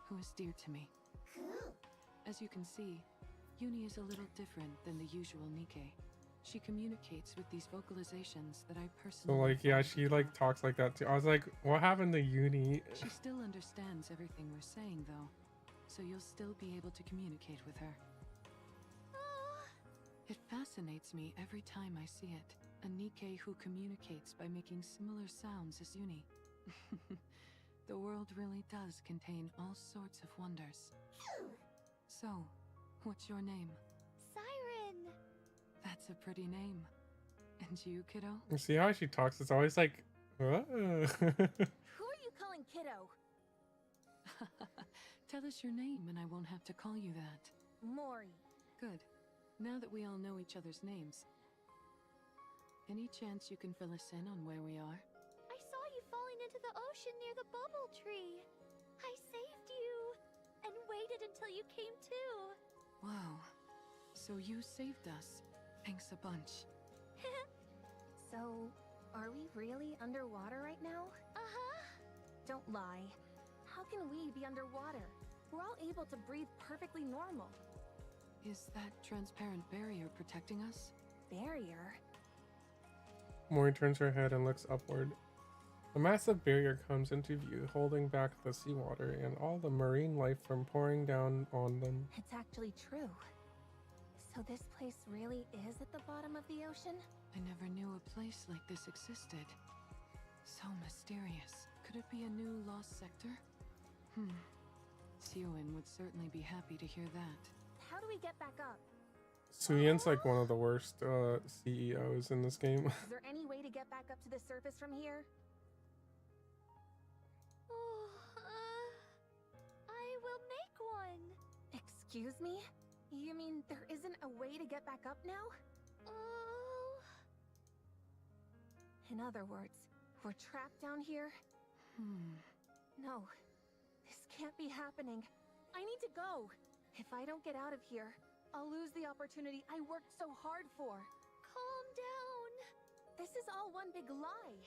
who is dear to me. As you can see, Uni is a little different than the usual Nikkei. She communicates with these vocalizations that I So personally like, yeah, she like talks like that too. I was like, what happened to Uni? She still understands everything we're saying, though, so you'll still be able to communicate with her. It fascinates me every time I see it. A Nikkei who communicates by making similar sounds as Uni. The world really does contain all sorts of wonders. So, what's your name? Siren! That's a pretty name. And you, kiddo? You see how she talks? It's always like, what? Who are you calling kiddo? Tell us your name and I won't have to call you that. Mori. Good. Now that we all know each other's names. Any chance you can fill us in on where we are? I saw you falling into the ocean near the bubble tree. I saved you and waited until you came to. Wow. So you saved us. Thanks a bunch. So, are we really underwater right now? Uh-huh. Don't lie. How can we be underwater? We're all able to breathe perfectly normal. Is that transparent barrier protecting us? Barrier? Mori turns her head and looks upward. A massive barrier comes into view, holding back the seawater and all the marine life from pouring down on them. It's actually true. So this place really is at the bottom of the ocean? I never knew a place like this existed. So mysterious. Could it be a new lost sector? Sioin would certainly be happy to hear that. How do we get back up? Suyen's like one of the worst CEOs in this game. Is there any way to get back up to the surface from here? Oh, I will make one. Excuse me? You mean there isn't a way to get back up now? Oh. In other words, we're trapped down here? No. This can't be happening. I need to go. If I don't get out of here, I'll lose the opportunity I worked so hard for. Calm down. This is all one big lie.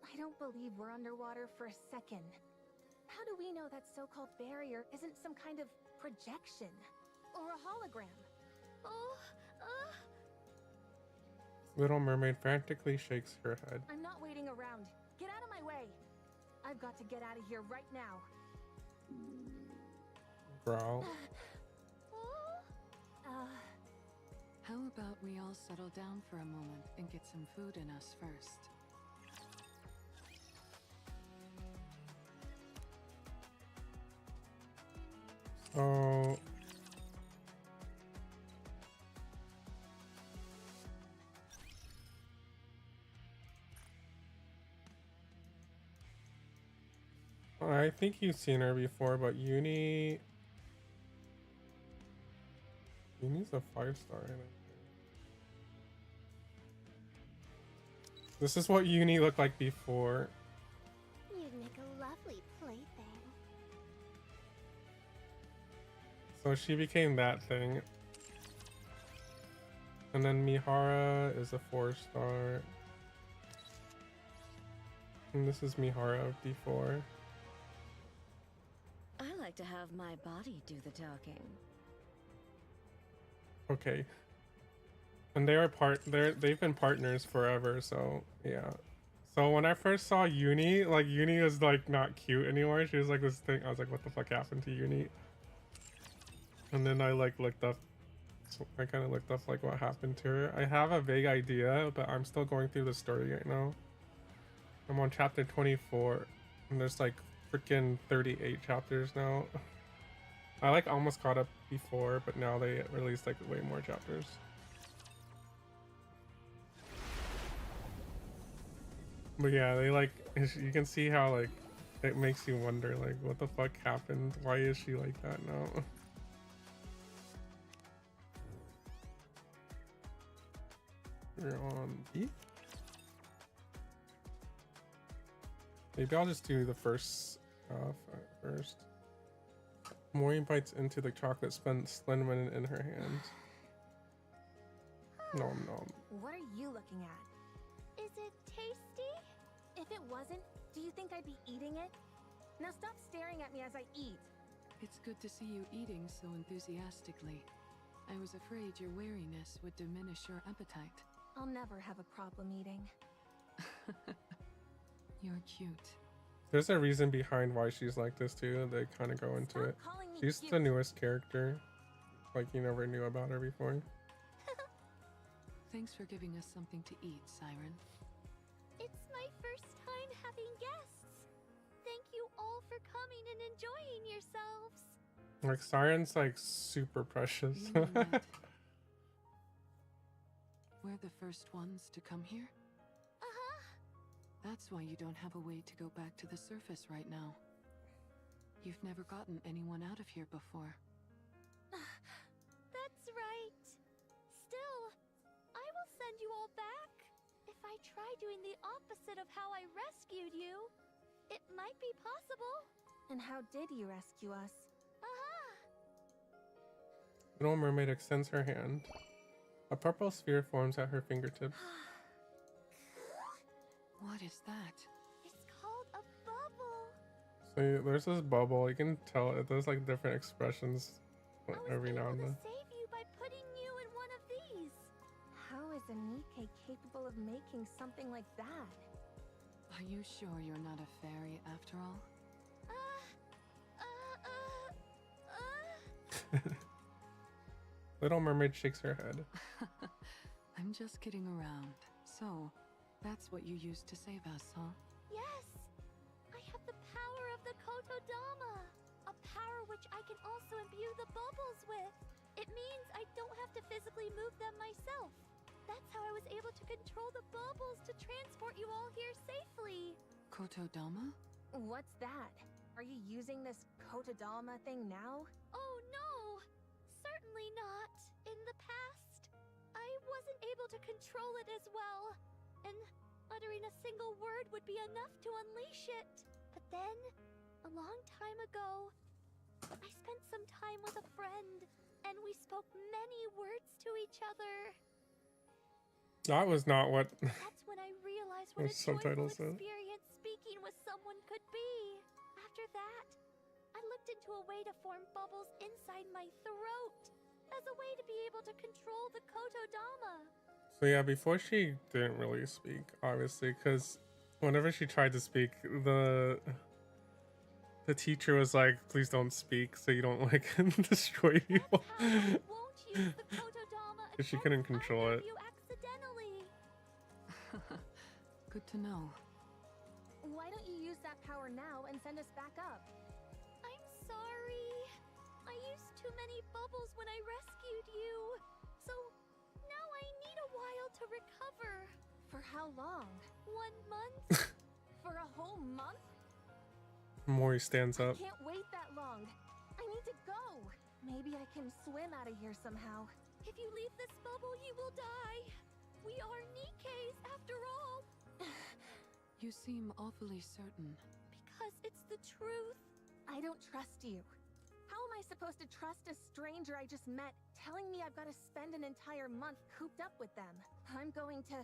I don't believe we're underwater for a second. How do we know that so-called barrier isn't some kind of projection? Or a hologram? Little Mermaid frantically shakes her head. I'm not waiting around. Get out of my way. I've got to get out of here right now. Growl. How about we all settle down for a moment and get some food in us first? So I think you've seen her before, but Uni's a 5-star, I think. This is what Uni looked like before. You'd make a lovely plaything. So she became that thing. And then Mihara is a 4-star. And this is Mihara of D4. I like to have my body do the talking. Okay. And they've been partners forever, so yeah. So when I first saw Uni, like Uni was like not cute anymore. She was like this thing. I was like, what the fuck happened to Uni? And then I like looked up, I kind of looked up like what happened to her. I have a vague idea, but I'm still going through the story right now. I'm on chapter 24, and there's like freaking 38 chapters now. I like almost caught up before, but now they released like way more chapters. But yeah, they like, you can see how like it makes you wonder like what the fuck happened? Why is she like that now? We're on B. Maybe I'll just do the first. Mori bites into the chocolate Slenderman in her hand. Nom nom. What are you looking at? Is it tasty? If it wasn't, do you think I'd be eating it? Now stop staring at me as I eat. It's good to see you eating so enthusiastically. I was afraid your wariness would diminish your appetite. I'll never have a problem eating. You're cute. There's a reason behind why she's like this too. They kind of go into it. She's the newest character. Like you never knew about her before. Thanks for giving us something to eat, Siren. It's my first time having guests. Thank you all for coming and enjoying yourselves. Like Siren's like super precious. You mean that we're the first ones to come here? Uh-huh. That's why you don't have a way to go back to the surface right now. You've never gotten anyone out of here before. That's right. Still, I will send you all back. If I try doing the opposite of how I rescued you, it might be possible. And how did you rescue us? Uh-huh. Little Mermaid extends her hand. A purple sphere forms at her fingertips. What is that? It's called a bubble. So there's this bubble. You can tell it does like different expressions every now and then. Save you by putting you in one of these. How is a Nikkei capable of making something like that? Are you sure you're not a fairy after all? Little Mermaid shakes her head. I'm just kidding around. So, that's what you used to save us, huh? Yes. I have the power of the Kotodama. A power which I can also imbue the bubbles with. It means I don't have to physically move them myself. That's how I was able to control the bubbles to transport you all here safely. Kotodama? What's that? Are you using this Kotodama thing now? Oh no! Certainly not. In the past, I wasn't able to control it as well. And uttering a single word would be enough to unleash it. But then, a long time ago, I spent some time with a friend, and we spoke many words to each other. That was not what. That's when I realized what a joyful subtitles said. experience speaking with someone could be. After that, I looked into a way to form bubbles inside my throat as a way to be able to control the Kotodama. So yeah, before she didn't really speak, obviously, because whenever she tried to speak, the teacher was like, "Please don't speak, so you don't like destroy people." Because she couldn't control it. Good to know. Why don't you use that power now and send us back up? I'm sorry. I used too many bubbles when I rescued you. So now I need a while to recover. For how long? 1 month. For a whole month? Mori stands up. I can't wait that long. I need to go. Maybe I can swim out of here somehow. If you leave this bubble, you will die. We are Nikkeis after all. You seem awfully certain. Because it's the truth. I don't trust you. How am I supposed to trust a stranger I just met telling me I've got to spend an entire month cooped up with them? I'm going to...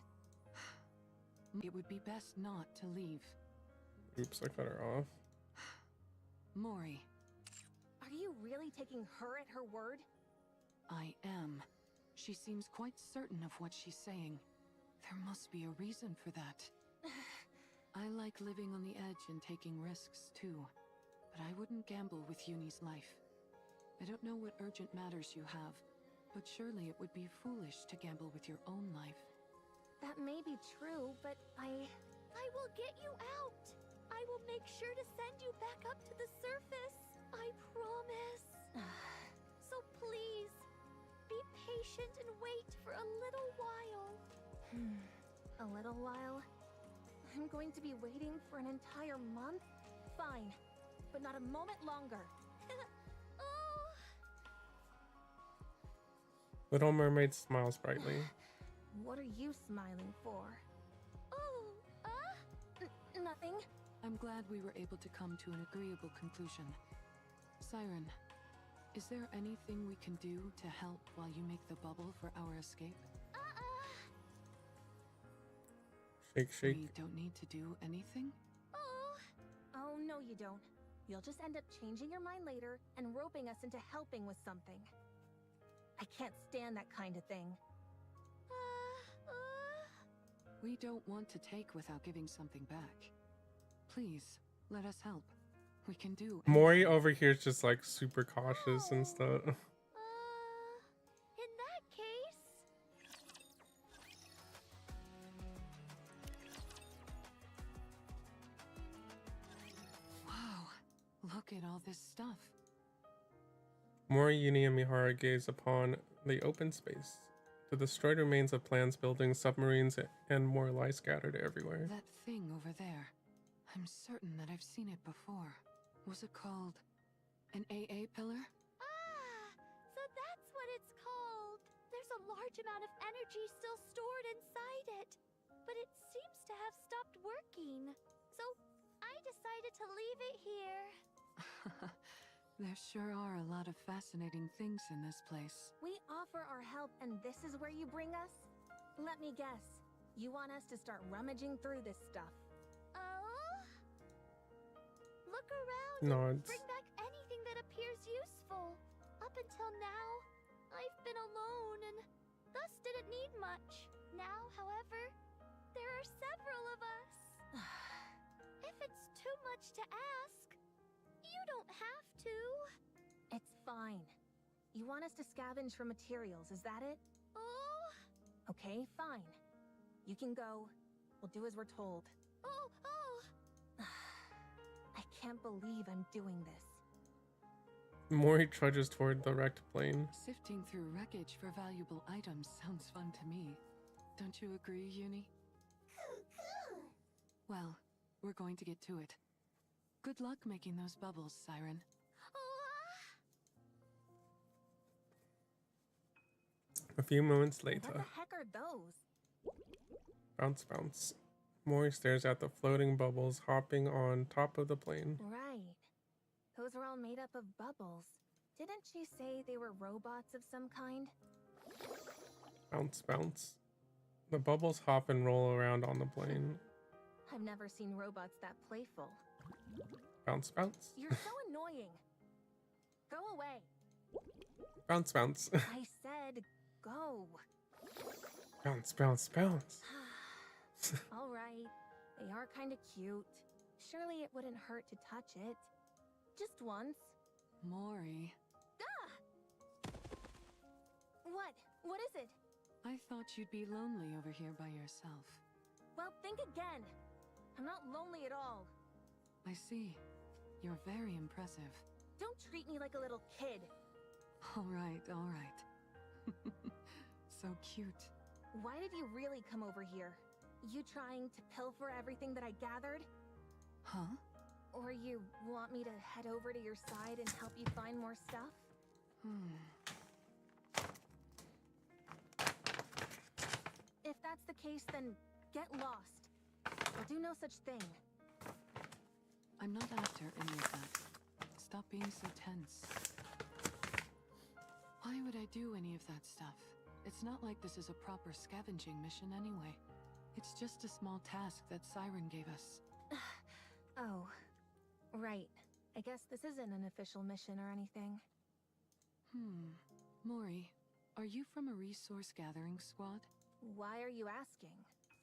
It would be best not to leave. Oops, I cut her off. Mori. Are you really taking her at her word? I am. She seems quite certain of what she's saying. There must be a reason for that. I like living on the edge and taking risks too, but I wouldn't gamble with Uni's life. I don't know what urgent matters you have, but surely it would be foolish to gamble with your own life. That may be true, but I will get you out. I will make sure to send you back up to the surface. I promise. So please, be patient and wait for a little while. A little while? I'm going to be waiting for an entire month? Fine, but not a moment longer. Oh. Little Mermaid smiles brightly. What are you smiling for? Oh, nothing. I'm glad we were able to come to an agreeable conclusion. Siren, Is there anything we can do to help while you make the bubble for our escape? Shake, shake. We don't need to do anything? Oh, no you don't. You'll just end up changing your mind later and roping us into helping with something. I can't stand that kind of thing. We don't want to take without giving something back. Please, let us help. We can do anything. Mori over here is just like super cautious and stuff. In that case... Wow, look at all this stuff. Mori, Uni, and Mihara gaze upon the open space. The destroyed remains of plants, buildings, submarines, and more lie scattered everywhere. That thing over there. I'm certain that I've seen it before. Was it called an AA pillar? So that's what it's called. There's a large amount of energy still stored inside it, but it seems to have stopped working. So I decided to leave it here. There sure are a lot of fascinating things in this place. We offer our help and this is where you bring us? Let me guess. You want us to start rummaging through this stuff. Oh? Look around Nods. and bring back anything that appears useful. Up until now, I've been alone and thus didn't need much. Now, however, there are several of us. If it's too much to ask, you don't have to. It's fine. You want us to scavenge for materials, is that it? Oh? Okay, fine. You can go. We'll do as we're told. Oh! I can't believe I'm doing this. Mori trudges toward the wrecked plane. Sifting through wreckage for valuable items sounds fun to me. Don't you agree, Uni? Well, we're going to get to it. Good luck making those bubbles, Siren. A few moments later. What the heck are those? Bounce, bounce. Mori stares at the floating bubbles hopping on top of the plane. Right. Those are all made up of bubbles. Didn't she say they were robots of some kind? Bounce, bounce. The bubbles hop and roll around on the plane. I've never seen robots that playful. Bounce, bounce. You're so annoying. Go away. Bounce, bounce. I said go. Bounce, bounce, bounce. All right. They are kind of cute. Surely it wouldn't hurt to touch it. Just once. Mori. Ah! What? What is it? I thought you'd be lonely over here by yourself. Well, think again. I'm not lonely at all. I see. You're very impressive. Don't treat me like a little kid. All right, all right. So cute. Why did you really come over here? You trying to pilfer everything that I gathered? Huh? Or you want me to head over to your side and help you find more stuff? If that's the case, then get lost. I'll do no such thing. I'm not after any of that. Stop being so tense. Why would I do any of that stuff? It's not like this is a proper scavenging mission anyway. It's just a small task that Siren gave us. Oh, right. I guess this isn't an official mission or anything. Mori, are you from a resource gathering squad? Why are you asking?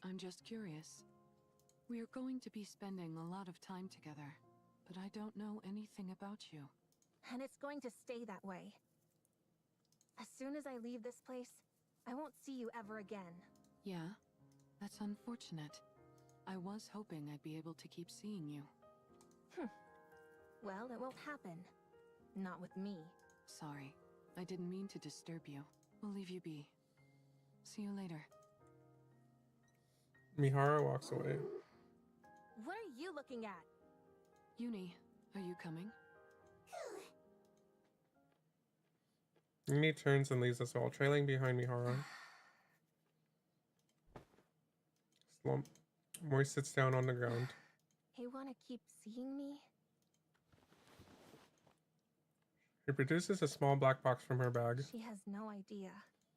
I'm just curious. We are going to be spending a lot of time together, but I don't know anything about you. And it's going to stay that way. As soon as I leave this place, I won't see you ever again. Yeah? That's unfortunate. I was hoping I'd be able to keep seeing you. Well, it won't happen. Not with me. Sorry. I didn't mean to disturb you. We'll leave you be. See you later. Mihara walks away. What are you looking at? Uni, are you coming? Uni turns and leaves us all, trailing behind Mihara. Slump. Mori sits down on the ground. You want to keep seeing me? It produces a small black box from her bag. She has no idea.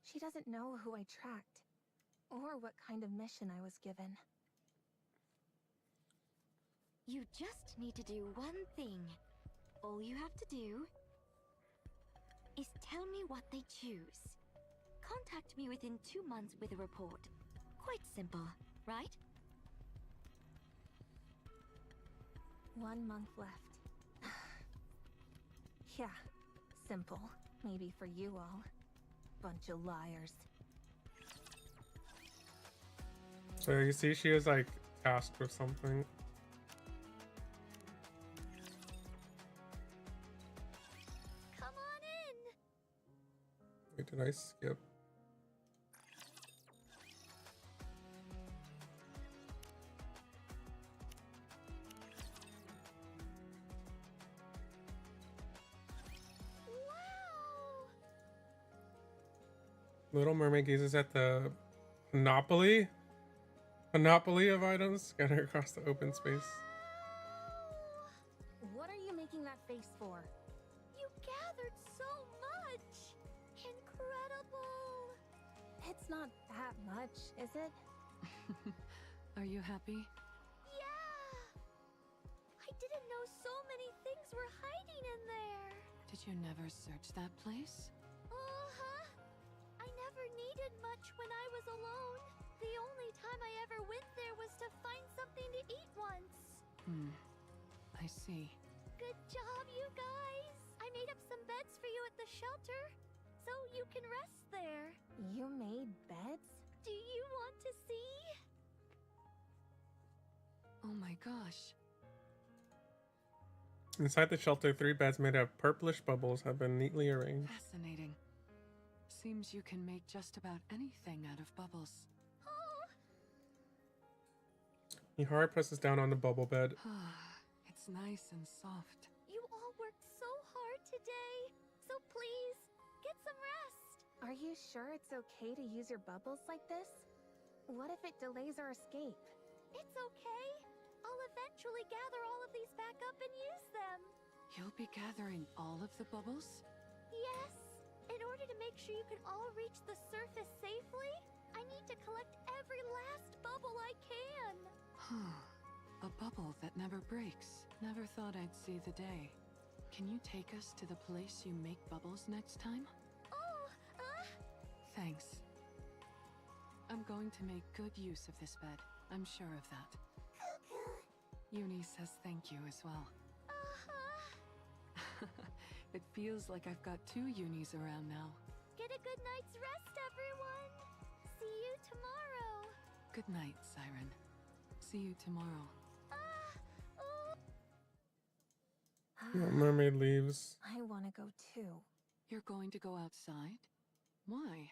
She doesn't know who I tracked, or what kind of mission I was given. You just need to do one thing. All you have to do is tell me what they choose. Contact me within 2 months with a report. Quite simple, right? 1 month left. Yeah, simple. Maybe for you all. Bunch of liars. So you see she is like tasked with something. Come on in. Wait, did I skip? Little Mermaid gazes at the panoply of items scattered across the open space. What are you making that face for? You gathered so much. Incredible. It's not that much, is it? Are you happy? Yeah. I didn't know so many things were hiding in there. Did you never search that place? Uh-huh. I never needed much when I was alone. The only time I ever went there was to find something to eat once. I see. Good job, you guys. I made up some beds for you at the shelter, so you can rest there. You made beds? Do you want to see? Oh my gosh. Inside the shelter, 3 beds made of purplish bubbles have been neatly arranged. Fascinating. Seems you can make just about anything out of bubbles. Mihara presses down on the bubble bed. It's nice and soft. You all worked so hard today, so please, get some rest. Are you sure it's okay to use your bubbles like this? What if it delays our escape? It's okay. I'll eventually gather all of these back up and use them. You'll be gathering all of the bubbles? Yes. In order to make sure you can all reach the surface safely, I need to collect every last bubble I can. A bubble that never breaks. Never thought I'd see the day. Can you take us to the place you make bubbles next time? Oh, Thanks. I'm going to make good use of this bed. I'm sure of that. Uni says thank you as well. It feels like I've got 2 Unis around now. Get a good night's rest, everyone. See you tomorrow. Good night, Siren. See you tomorrow. Mermaid leaves. I want to go too. You're going to go outside? Why?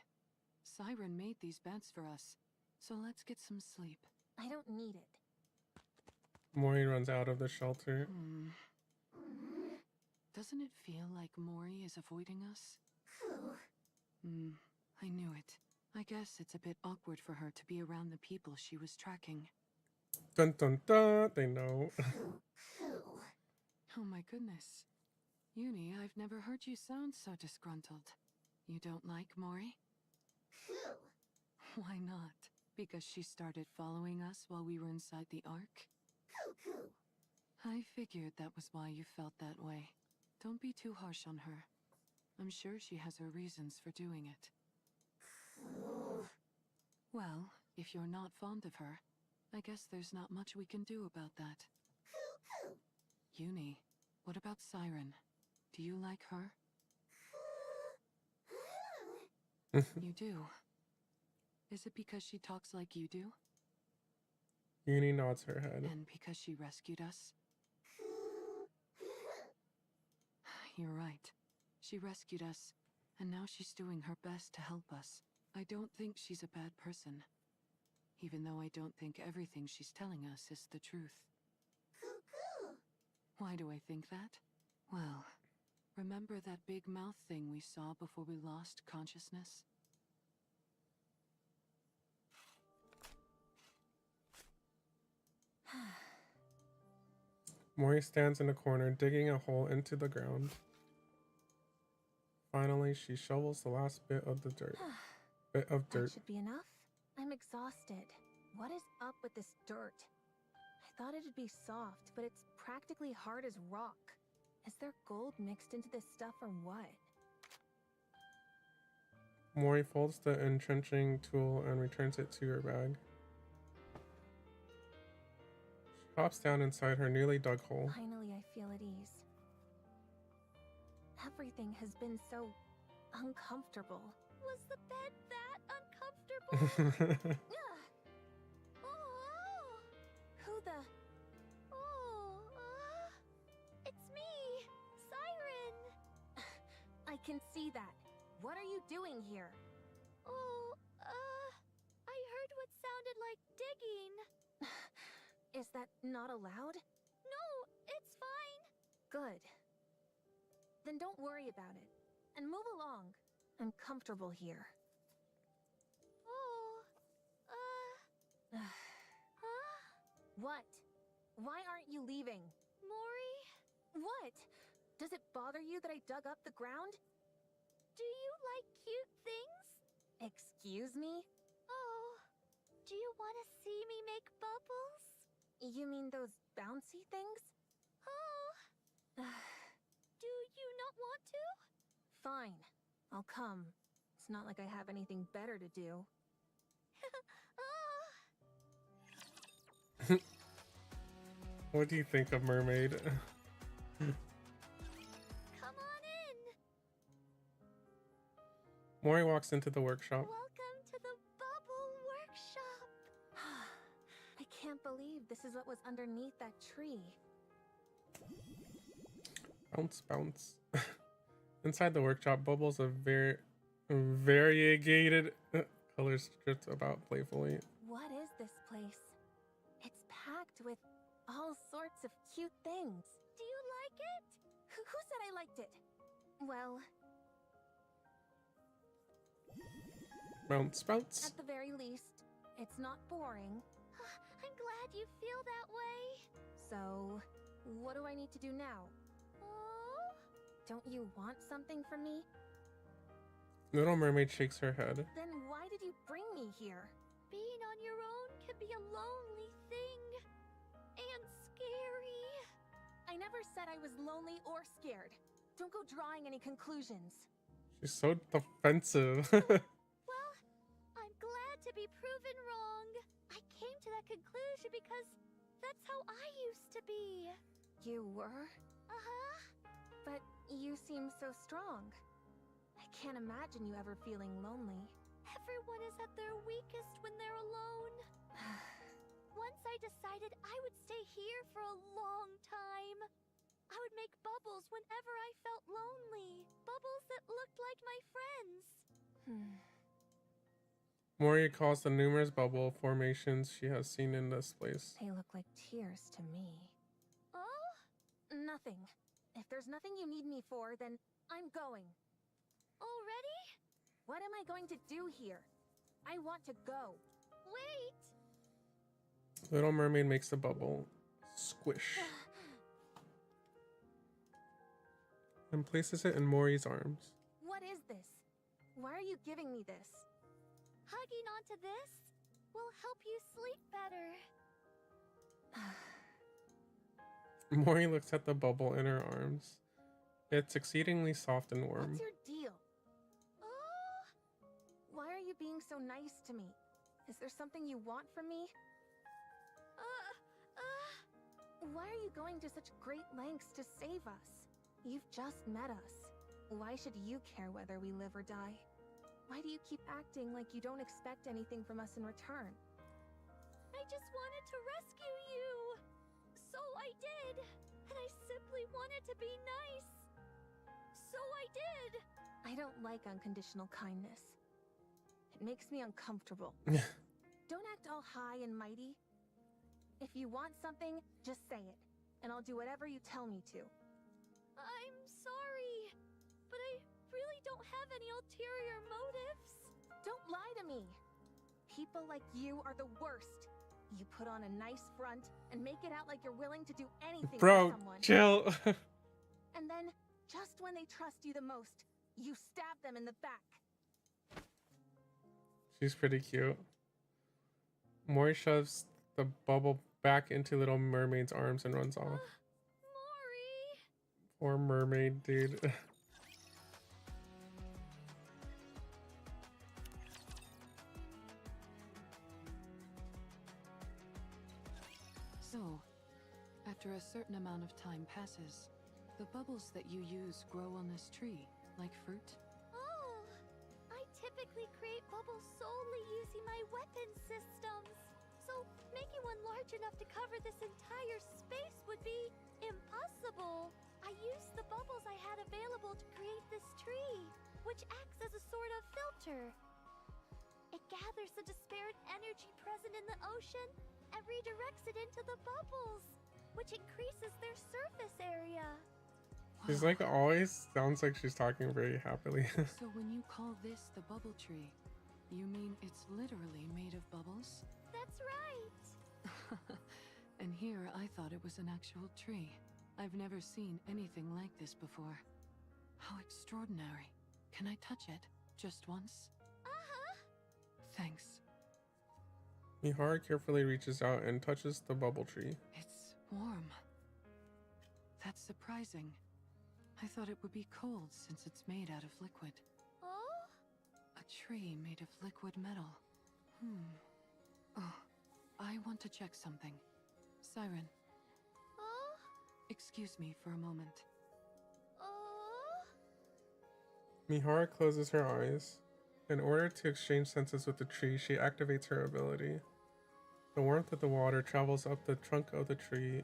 Siren made these beds for us, so let's get some sleep. I don't need it. Mori runs out of the shelter. Doesn't it feel like Mori is avoiding us? I knew it. I guess it's a bit awkward for her to be around the people she was tracking. Dun dun dun, they know. Oh my goodness. Uni, I've never heard you sound so disgruntled. You don't like Mori? Why not? Because she started following us while we were inside the Ark? I figured that was why you felt that way. Don't be too harsh on her. I'm sure she has her reasons for doing it. Well, if you're not fond of her, I guess there's not much we can do about that. Uni, what about Siren? Do you like her? You do? Is it because she talks like you do? Uni nods her head. And because she rescued us? You're right. She rescued us, and now she's doing her best to help us. I don't think she's a bad person, even though I don't think everything she's telling us is the truth. Why do I think that? Well, remember that big mouth thing we saw before we lost consciousness? Mori stands in a corner, digging a hole into the ground. Finally, she shovels the last bit of the dirt. That should be enough. I'm exhausted. What is up with this dirt? I thought it'd be soft, but it's practically hard as rock. Is there gold mixed into this stuff or what? Mori folds the entrenching tool and returns it to her bag. She hops down inside her newly dug hole. Finally, I feel at ease. Everything has been so uncomfortable. Was the bed that uncomfortable? Who the... It's me, Siren. I can see that. What are you doing here? I heard what sounded like digging. Is that not allowed? No, it's fine. Good. Then don't worry about it. And move along. I'm comfortable here. What? Why aren't you leaving? Mori? What? Does it bother you that I dug up the ground? Do you like cute things? Excuse me? Oh, do you want to see me make bubbles? You mean those bouncy things? Oh. Do you not want to? Fine. I'll come. It's not like I have anything better to do. What do you think of Mermaid? Come on in. Mori walks into the workshop. Welcome to the bubble workshop. I can't believe this is what was underneath that tree. Bounce, bounce. Inside the workshop, bubbles of variegated colors drift about playfully. What is this place? It's packed with all sorts of cute things. Do you like it? Who said I liked it? Well... Bounce, bounce. At the very least, it's not boring. I'm glad you feel that way. So, what do I need to do now? Don't you want something from me? Little Mermaid shakes her head. Then why did you bring me here? Being on your own can be a lonely thing. And scary. I never said I was lonely or scared. Don't go drawing any conclusions. She's so defensive. Well, I'm glad to be proven wrong. I came to that conclusion because that's how I used to be. You were? Uh-huh. But you seem so strong. I can't imagine you ever feeling lonely. Everyone is at their weakest when they're alone. Once I decided I would stay here for a long time. I would make bubbles whenever I felt lonely. Bubbles that looked like my friends. Mori recalls the numerous bubble formations she has seen in this place. They look like tears to me. Oh? Nothing. If there's nothing you need me for, then I'm going. Already? What am I going to do here? I want to go. Wait! Little Mermaid makes a bubble. Squish. And places it in Mori's arms. What is this? Why are you giving me this? Hugging onto this will help you sleep better. Mori looks at the bubble in her arms. It's exceedingly soft and warm. What's your deal? Why are you being so nice to me? Is there something you want from me? Why are you going to such great lengths to save us? You've just met us. Why should you care whether we live or die? Why do you keep acting like you don't expect anything from us in return? I just wanted to rescue you. So I did. And I simply wanted to be nice. So I did. I don't like unconditional kindness. It makes me uncomfortable. Don't act all high and mighty. If you want something, just say it, and I'll do whatever you tell me to. I'm sorry, but I really don't have any ulterior motives. Don't lie to me. People like you are the worst. You put on a nice front and make it out like you're willing to do anything Bro, for someone. chill. And then, just when they trust you the most, You stab them in the back. She's pretty cute. Mori shoves the bubble back into Little Mermaid's arms and runs off. Mori! Poor mermaid, dude. So, after a certain amount of time passes, the bubbles that you use grow on this tree, like fruit. Oh, I typically create bubbles solely using my weapon systems. So, making one large enough to cover this entire space would be impossible. I used the bubbles I had available to create this tree, which acts as a sort of filter. It gathers the disparate energy present in the ocean and redirects it into the bubbles, which increases their surface area. She's like always sounds like she's talking very happily. So when you call this the bubble tree, you mean it's literally made of bubbles? That's right. And here I thought it was an actual tree. I've never seen anything like this before. How extraordinary. Can I touch it? Just once? Uh-huh. Thanks. Mihara carefully reaches out and touches the bubble tree. It's warm. That's surprising. I thought it would be cold since it's made out of liquid. Oh? A tree made of liquid metal. Oh, I want to check something. Siren. Oh? Excuse me for a moment. Oh? Mihara closes her eyes. In order to exchange senses with the tree, she activates her ability. The warmth of the water travels up the trunk of the tree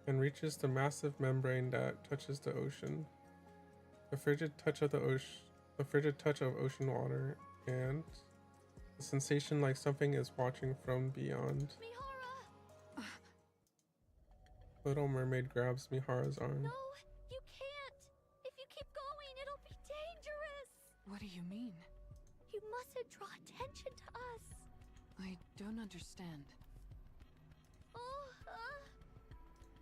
and reaches the massive membrane that touches the ocean. The frigid touch of ocean water, and the sensation like something is watching from beyond. Mihara! Little Mermaid grabs Mihara's arm. No, you can't! If you keep going, it'll be dangerous! What do you mean? You mustn't draw attention to us! I don't understand. Oh,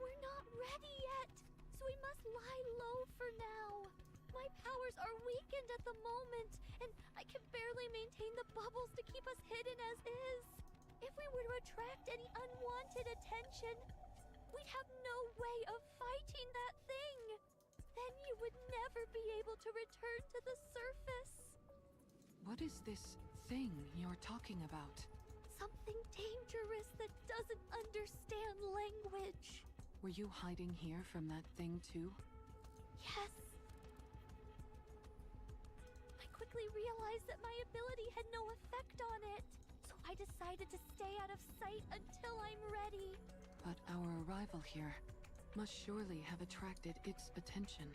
we're not ready yet, so we must lie low for now. My powers are weakened at the moment, and I can barely maintain the bubbles to keep us hidden as is. If we were to attract any unwanted attention, we'd have no way of fighting that thing. Then you would never be able to return to the surface. What is this thing you're talking about? Something dangerous that doesn't understand language. Were you hiding here from that thing too? Yes. I quickly realized that my ability had no effect on it, so I decided to stay out of sight until I'm ready. But our arrival here must surely have attracted its attention.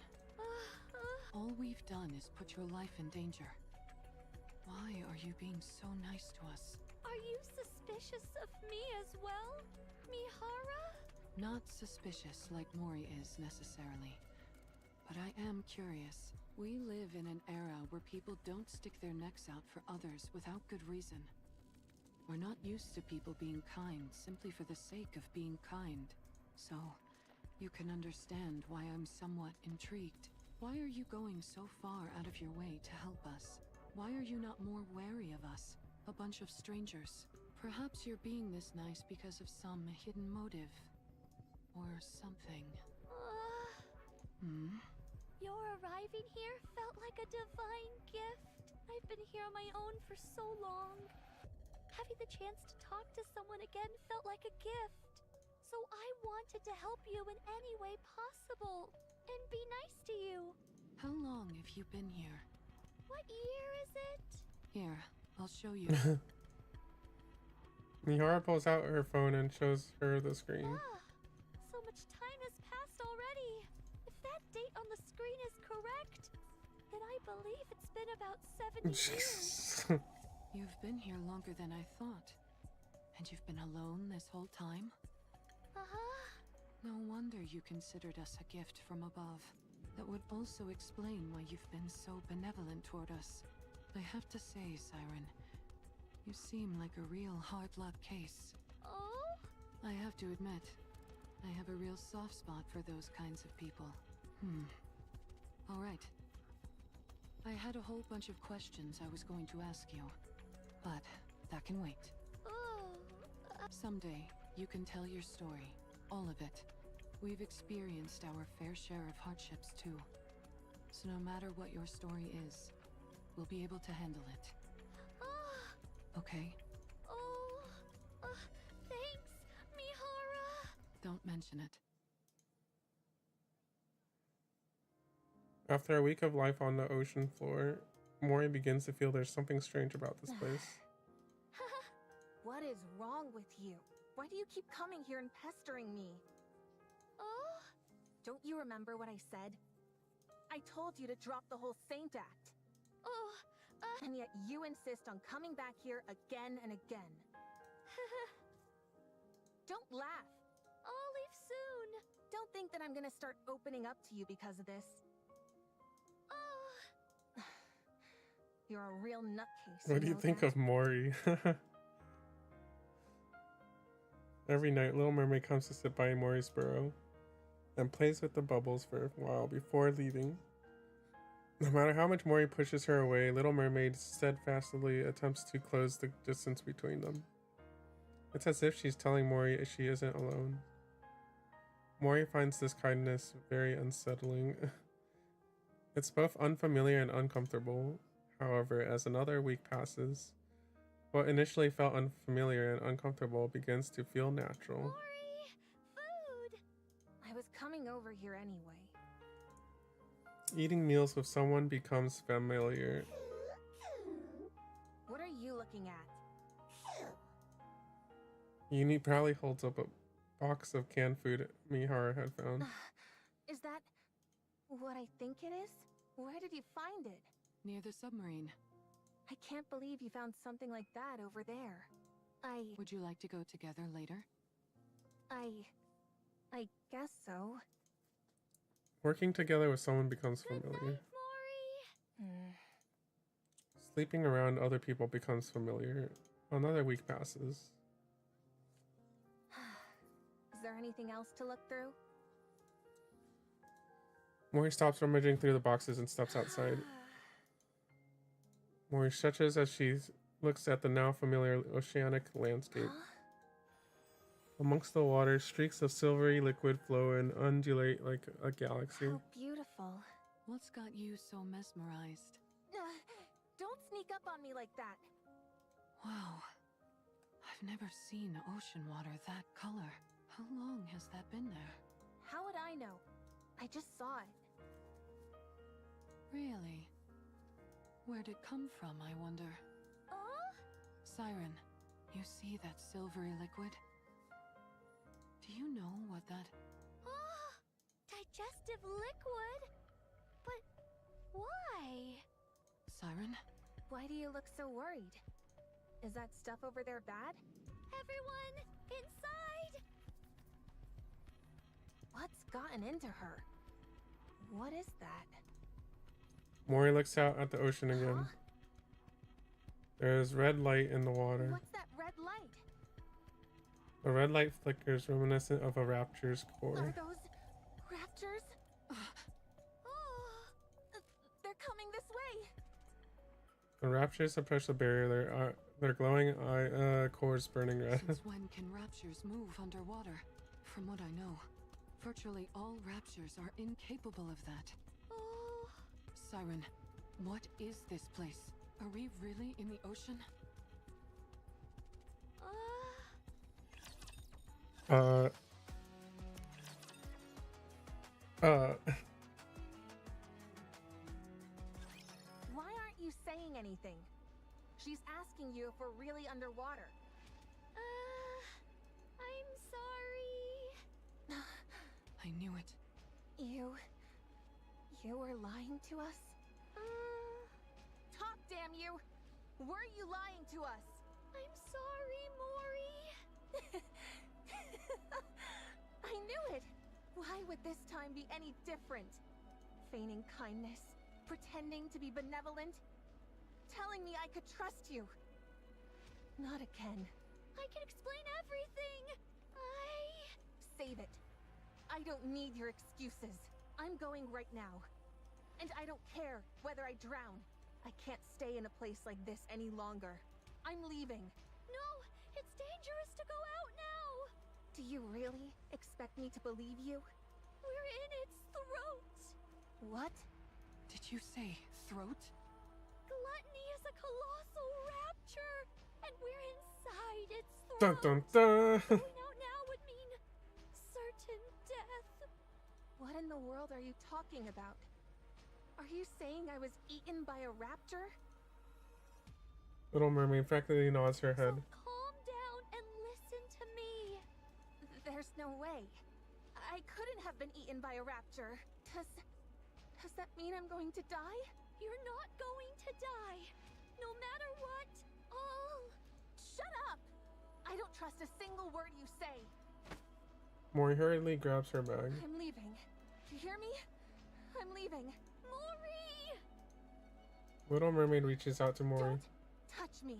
All we've done is put your life in danger. Why are you being so nice to us? Are you suspicious of me as well, Mihara? Not suspicious like Mori is necessarily. But I am curious. We live in an era where people don't stick their necks out for others without good reason. We're not used to people being kind simply for the sake of being kind. So, you can understand why I'm somewhat intrigued. Why are you going so far out of your way to help us? Why are you not more wary of us? A bunch of strangers. Perhaps you're being this nice because of some hidden motive. Or something. Your arriving here felt like a divine gift. I've been here on my own for so long. Having the chance to talk to someone again felt like a gift. So I wanted to help you in any way possible. And be nice to you. How long have you been here? What year is it? Here, I'll show you. Mihara pulls out her phone and shows her the screen. So much time has passed already. If that date on the screen is correct, then I believe it's been about 70 years. You've been here longer than I thought. And you've been alone this whole time? No wonder you considered us a gift from above. That would also explain why you've been so benevolent toward us. I have to say, Siren, you seem like a real hard luck case. Oh? I have to admit, I have a real soft spot for those kinds of people. All right. I had a whole bunch of questions I was going to ask you, but that can wait. Someday, you can tell your story, all of it. We've experienced our fair share of hardships too. So no matter what your story is, we'll be able to handle it. Okay? Thanks, Mihara. Don't mention it. After a week of life on the ocean floor, Mori begins to feel there's something strange about this place. What is wrong with you? Why do you keep coming here and pestering me? Don't you remember what I said? I told you to drop the whole saint act. And yet you insist on coming back here again and again. Don't laugh. I'll leave soon. Don't think that I'm gonna start opening up to you because of this. You're a real nutcase. What do you think of Mori? Every night, Little Mermaid comes to sit by Mori's burrow and plays with the bubbles for a while before leaving. No matter how much Mori pushes her away, Little Mermaid steadfastly attempts to close the distance between them. It's as if she's telling Mori she isn't alone. Mori finds this kindness very unsettling. It's both unfamiliar and uncomfortable. However, as another week passes, what initially felt unfamiliar and uncomfortable begins to feel natural. Mori, food. I was coming over here anyway. Eating meals with someone becomes familiar. What are you looking at? Uni proudly holds up a box of canned food Mihara had found. Is that what I think it is? Where did you find it? Near the submarine. I can't believe you found something like that over there. Would you like to go together later? I guess so. Working together with someone becomes familiar. Sleeping around other people becomes familiar. Another week passes. Is there anything else to look through? Mori stops rummaging through the boxes and steps outside. Mori stretches as she looks at the now familiar oceanic landscape. Amongst the water, streaks of silvery liquid flow and undulate like a galaxy. How beautiful. What's got you so mesmerized? Don't sneak up on me like that. Wow. I've never seen ocean water that color. How long has that been there? How would I know? I just saw it. Really? Where'd it come from, I wonder? Siren, you see that silvery liquid? Do you know what that... Digestive liquid? But why? Siren? Why do you look so worried? Is that stuff over there bad? Everyone, inside! What's gotten into her? What is that? Mori looks out at the ocean again. There is red light in the water. What's that red light? The red light flickers, reminiscent of a rapture's core. Are those raptors? They're coming this way. The raptures approach the barrier. Their glowing cores burning red. Since when can raptures move underwater? From what I know, virtually all raptures are incapable of that. Siren, what is this place? Are we really in the ocean? Why aren't you saying anything? She's asking you if we're really underwater. I'm sorry. I knew it. You were lying to us? Talk, damn you! Were you lying to us? I'm sorry, Mori. I knew it! Why would this time be any different? Feigning kindness, pretending to be benevolent, telling me I could trust you. Not again. I can explain everything. Save it. I don't need your excuses. I'm going right now. And I don't care whether I drown. I can't stay in a place like this any longer. I'm leaving. No, it's dangerous to go out now. Do you really expect me to believe you? We're in its throat. What? Did you say throat? Gluttony is a colossal rapture, and we're inside its throat. Dun dun dun! Going out now would mean certain death. What in the world are you talking about? Are you saying I was eaten by a raptor? Little Mermaid practically nods her head. Calm down and listen to me. There's no way. I couldn't have been eaten by a raptor. Does that mean I'm going to die? You're not going to die. No matter what, Shut up! I don't trust a single word you say. Mori hurriedly grabs her bag. I'm leaving. You hear me? I'm leaving. Mori! Little Mermaid reaches out to Mori. Don't touch me.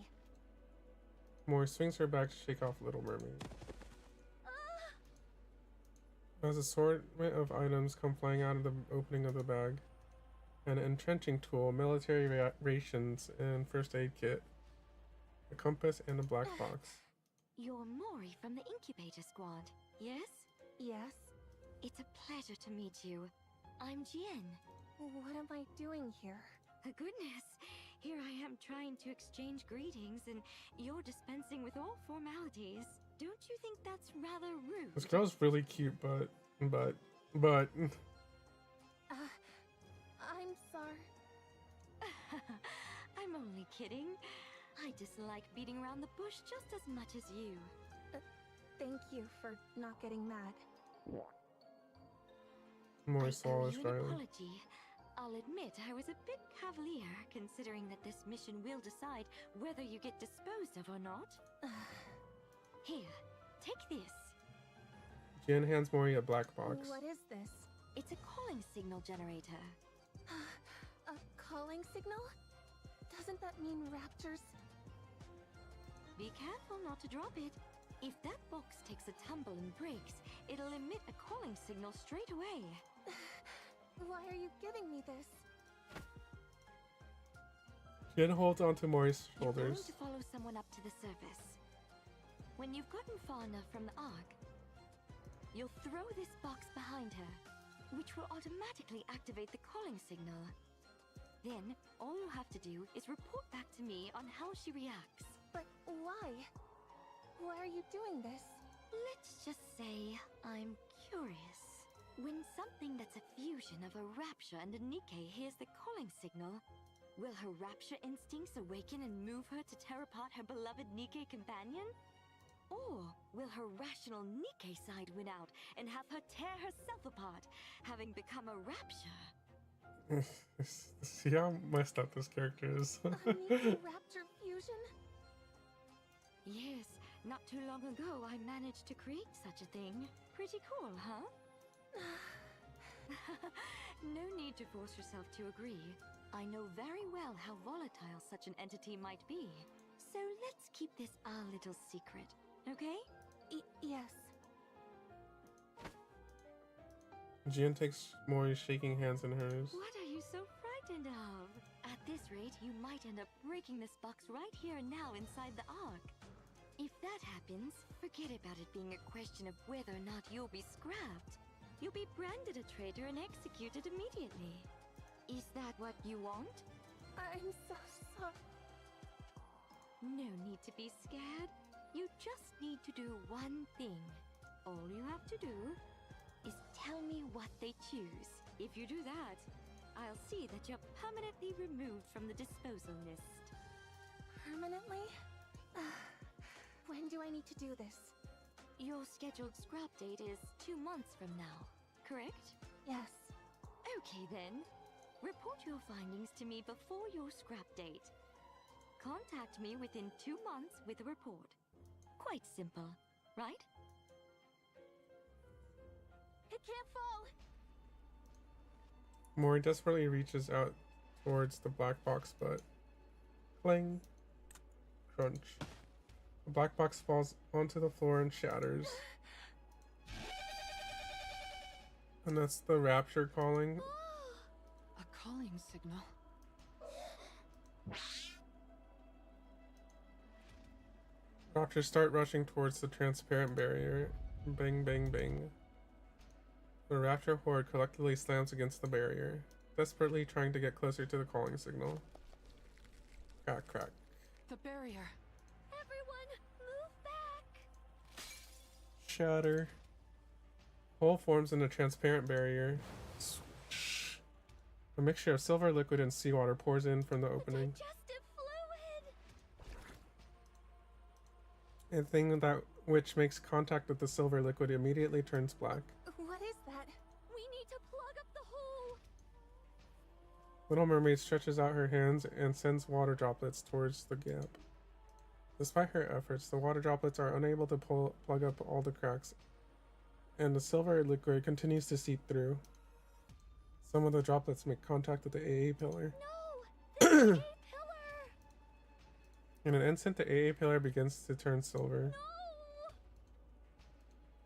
Mori swings her back to shake off Little Mermaid. As assortment of items come flying out of the opening of the bag, an entrenching tool, military rations, and first aid kit, a compass, and a black box. You're Mori from the incubator squad, yes? Yes. It's a pleasure to meet you. I'm Jian. What am I doing here? Goodness, here I am trying to exchange greetings and you're dispensing with all formalities. Don't you think that's rather rude? This girl's really cute, but... I'm sorry. I'm only kidding. I dislike beating around the bush just as much as you. Thank you for not getting mad. Mori I owe swallows you an dryly. apology. I'll admit I was a bit cavalier, considering that this mission will decide whether you get disposed of or not. Here, take this. Jian hands Mori a black box. What is this? It's a calling signal generator. A calling signal? Doesn't that mean raptors? Be careful not to drop it. If that box takes a tumble and breaks, it'll emit a calling signal straight away. Why are you giving me this? Jian holds onto Mori's You're going shoulders. to follow someone up to the surface. When you've gotten far enough from the ark, you'll throw this box behind her, which will automatically activate the calling signal. Then, all you have to do is report back to me on how she reacts. But why? Why are you doing this? Let's just say I'm curious. When something that's a fusion of a rapture and a Nikke hears the calling signal, will her rapture instincts awaken and move her to tear apart her beloved Nikke companion? Or will her rational Nikke side win out and have her tear herself apart, having become a rapture? See how messed up this character is. A Nikke raptor fusion? Yes, not too long ago I managed to create such a thing. Pretty cool, huh? No need to force yourself to agree. I know very well how volatile such an entity might be. So let's keep this our little secret, okay? Yes. Jian takes Mori's shaking hands in hers. What are you so frightened of? At this rate, you might end up breaking this box right here and now inside the ark. If that happens, forget about it being a question of whether or not you'll be scrapped. You'll be branded a traitor and executed immediately. Is that what you want? I'm so sorry. No need to be scared. You just need to do one thing. All you have to do is tell me what they choose. If you do that, I'll see that you're permanently removed from the disposal list. Permanently? When do I need to do this? Your scheduled scrap date is 2 months from now, correct? Yes. Okay then. Report your findings to me before your scrap date. Contact me within 2 months with a report. Quite simple, right? It can't fall! Mori desperately reaches out towards the black box, but clang, crunch. The black box falls onto the floor and shatters. And that's the rapture calling. A calling signal. Raptors start rushing towards the transparent barrier. Bang, bang, bang. The raptor horde collectively slams against the barrier, desperately trying to get closer to the calling signal. Crack, crack. The barrier. Everyone, move back! Shatter. Hole forms in a transparent barrier. Swoosh. A mixture of silver liquid and seawater pours in from the opening. Digestive fluid! A thing that which makes contact with the silver liquid immediately turns black. What is that? We need to plug up the hole! Little Mermaid stretches out her hands and sends water droplets towards the gap. Despite her efforts, the water droplets are unable to plug up all the cracks, and the silver liquid continues to seep through. Some of the droplets make contact with the AA pillar. No! The AA pillar! In an instant, the AA pillar begins to turn silver. No!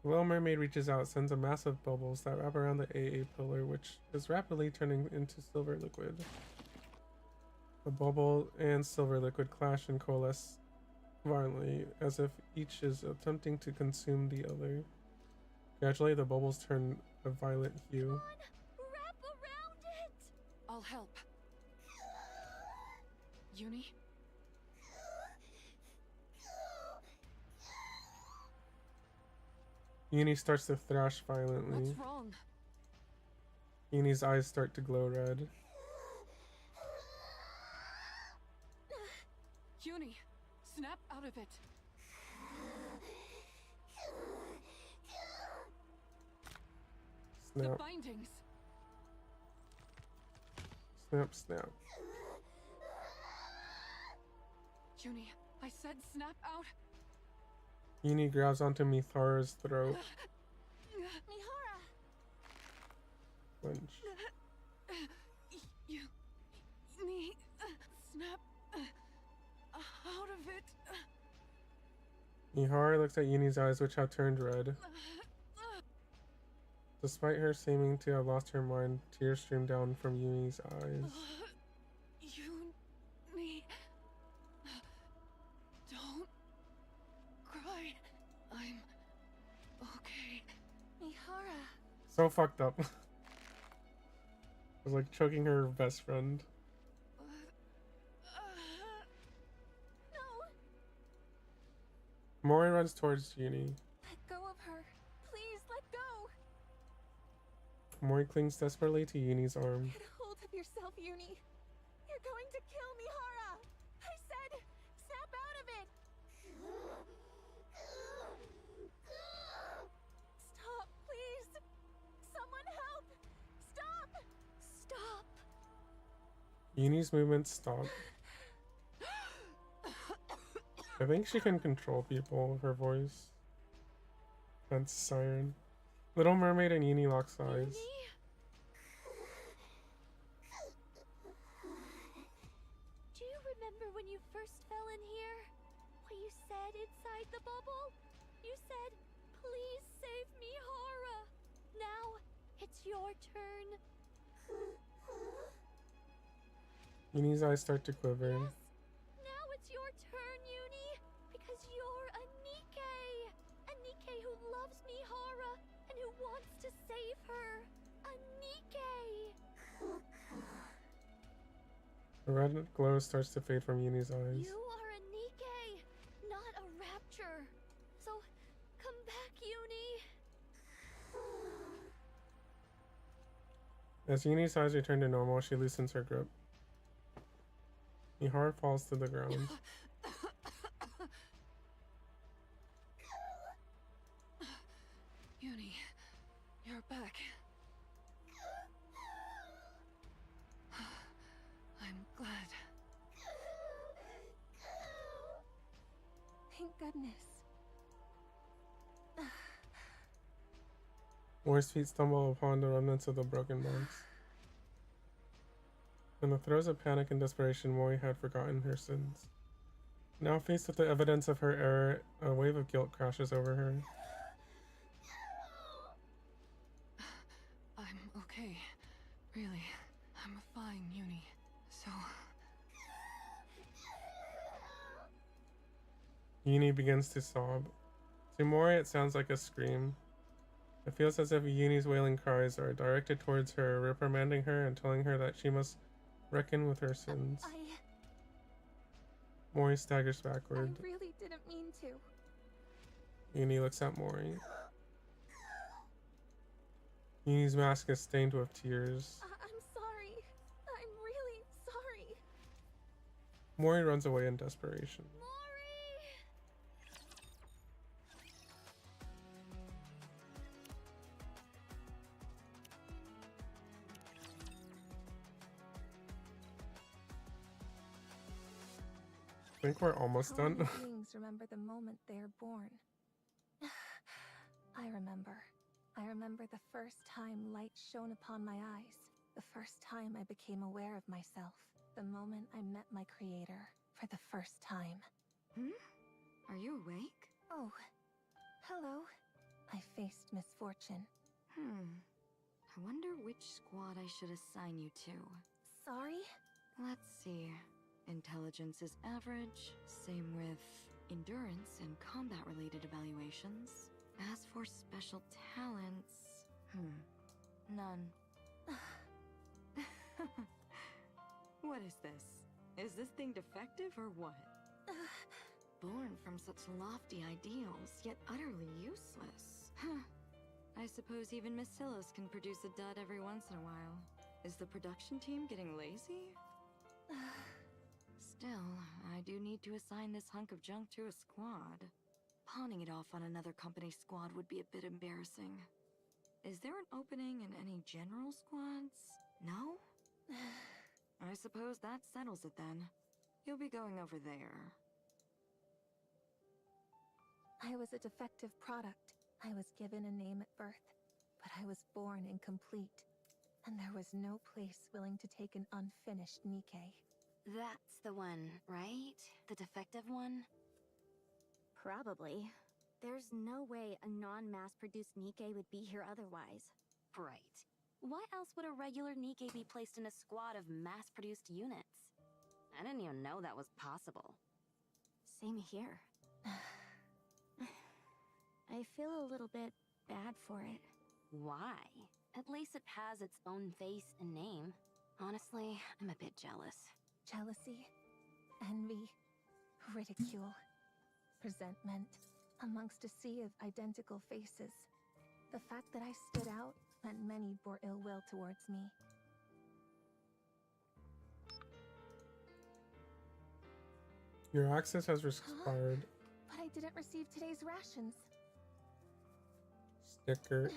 The Little Mermaid reaches out, sends a massive bubbles that wrap around the AA pillar, which is rapidly turning into silver liquid. The bubble and silver liquid clash and coalesce violently, as if each is attempting to consume the other. Gradually, the bubbles turn a violet hue. Come on, wrap around it! I'll help. Uni? Uni starts to thrash violently. What's wrong? Uni's eyes start to glow red. Uni, snap out of it. Snap. The bindings. Snap, snap. Uni, I said snap out. Uni grabs onto Mihara's throat. Mihara! Clench. You need snap out of it. Mihara looks at Uni's eyes, which have turned red. Despite her seeming to have lost her mind, tears stream down from Uni's eyes. Uni, don't cry. I'm okay. Mihara! So fucked up. It was like choking her best friend. No! Mori runs towards Uni. Let go of her. Please, let go! Mori clings desperately to Uni's arm. Get hold of yourself, Uni. You're going to kill Mihara! I said, snap out of it! Stop, please! Someone help! Stop! Stop! Uni's movements stop. I think she can control people with her voice. That's Siren. Little Mermaid and Uni lock eyes. Do you remember when you first fell in here? What you said inside the bubble? You said, please save me, Hara. Now, it's your turn. Uni's eyes start to quiver. Yes. Now it's your turn, Uni. Because you're a Nikkei. A Nikkei who loves Mihara and who wants to save her. A Nikkei. The red glow starts to fade from Uni's eyes. You are a Nikkei, not a rapture. So, come back, Uni. As Uni's eyes return to normal, she loosens her grip. Mihara falls to the ground. Uni, you're back. I'm glad. Thank goodness. Mori's feet stumble upon the remnants of the broken box. In the throes of panic and desperation, Mori had forgotten her sins. Now faced with the evidence of her error, a wave of guilt crashes over her. I'm okay. Really. I'm fine, Uni. So... Uni begins to sob. To Mori, it sounds like a scream. It feels as if Uni's wailing cries are directed towards her, reprimanding her and telling her that she must reckon with her sins. Mori staggers backward. I really didn't mean to. Uni looks at Mori. Uni's mask is stained with tears. I'm sorry. I'm really sorry. Mori runs away in desperation. I think we're almost done. How many beings remember the moment they are born? I remember. I remember the first time light shone upon my eyes. The first time I became aware of myself. The moment I met my creator for the first time. Are you awake? Oh, hello. I faced misfortune. I wonder which squad I should assign you to. Sorry? Let's see. Intelligence is average. Same with endurance and combat-related evaluations. As for special talents... none. What is this? Is this thing defective or what? Born from such lofty ideals, yet utterly useless. I suppose even Miss Silos can produce a dud every once in a while. Is the production team getting lazy? Still, I do need to assign this hunk of junk to a squad. Pawning it off on another company's squad would be a bit embarrassing. Is there an opening in any general squads? No? I suppose that settles it then. You'll be going over there. I was a defective product. I was given a name at birth, but I was born incomplete. And there was no place willing to take an unfinished Nikkei. That's the one, right? The defective one? Probably. There's no way a non-mass-produced Nikkei would be here otherwise. Right. Why else would a regular Nikkei be placed in a squad of mass-produced units? I didn't even know that was possible. Same here. I feel a little bit bad for it. Why? At least it has its own face and name. Honestly, I'm a bit jealous. Jealousy, envy, ridicule, resentment, amongst a sea of identical faces. The fact that I stood out meant many bore ill will towards me. Your access has expired. But I didn't receive today's rations. Sticker.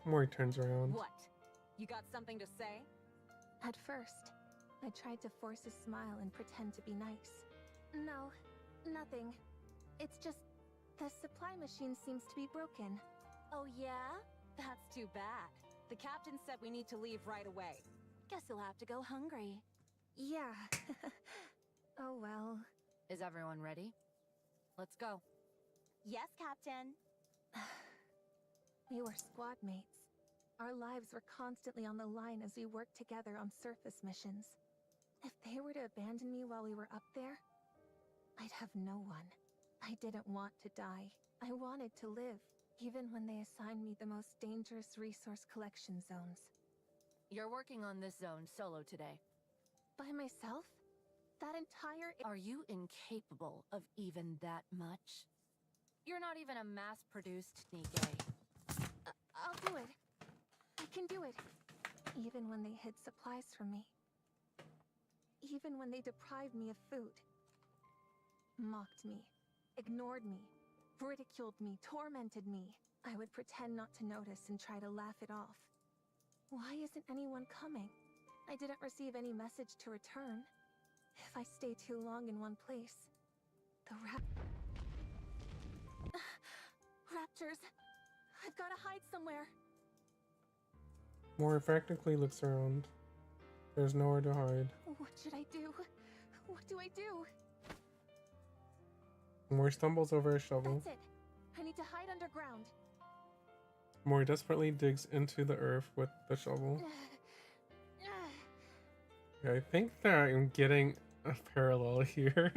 Mori turns around. What? You got something to say? At first, I tried to force a smile and pretend to be nice. No, nothing. It's just the supply machine seems to be broken. Oh yeah? That's too bad. The captain said we need to leave right away. Guess you'll have to go hungry. Yeah. Oh well. Is everyone ready? Let's go. Yes, Captain. We were squad mates. Our lives were constantly on the line as we worked together on surface missions. If they were to abandon me while we were up there, I'd have no one. I didn't want to die. I wanted to live, even when they assigned me the most dangerous resource collection zones. You're working on this zone solo today. By myself? That entire... Are you incapable of even that much? You're not even a mass-produced Nikkei. I'll do it. I can do it. Even when they hid supplies from me. Even when they deprived me of food. Mocked me. Ignored me. Ridiculed me. Tormented me. I would pretend not to notice and try to laugh it off. Why isn't anyone coming? I didn't receive any message to return. If I stay too long in one place, the raptors! I've got to hide somewhere. Mori frantically looks around. There's nowhere to hide. What should I do? What do I do? Mori stumbles over a shovel. That's it. I need to hide underground. Mori desperately digs into the earth with the shovel. I think that I'm getting a parallel here.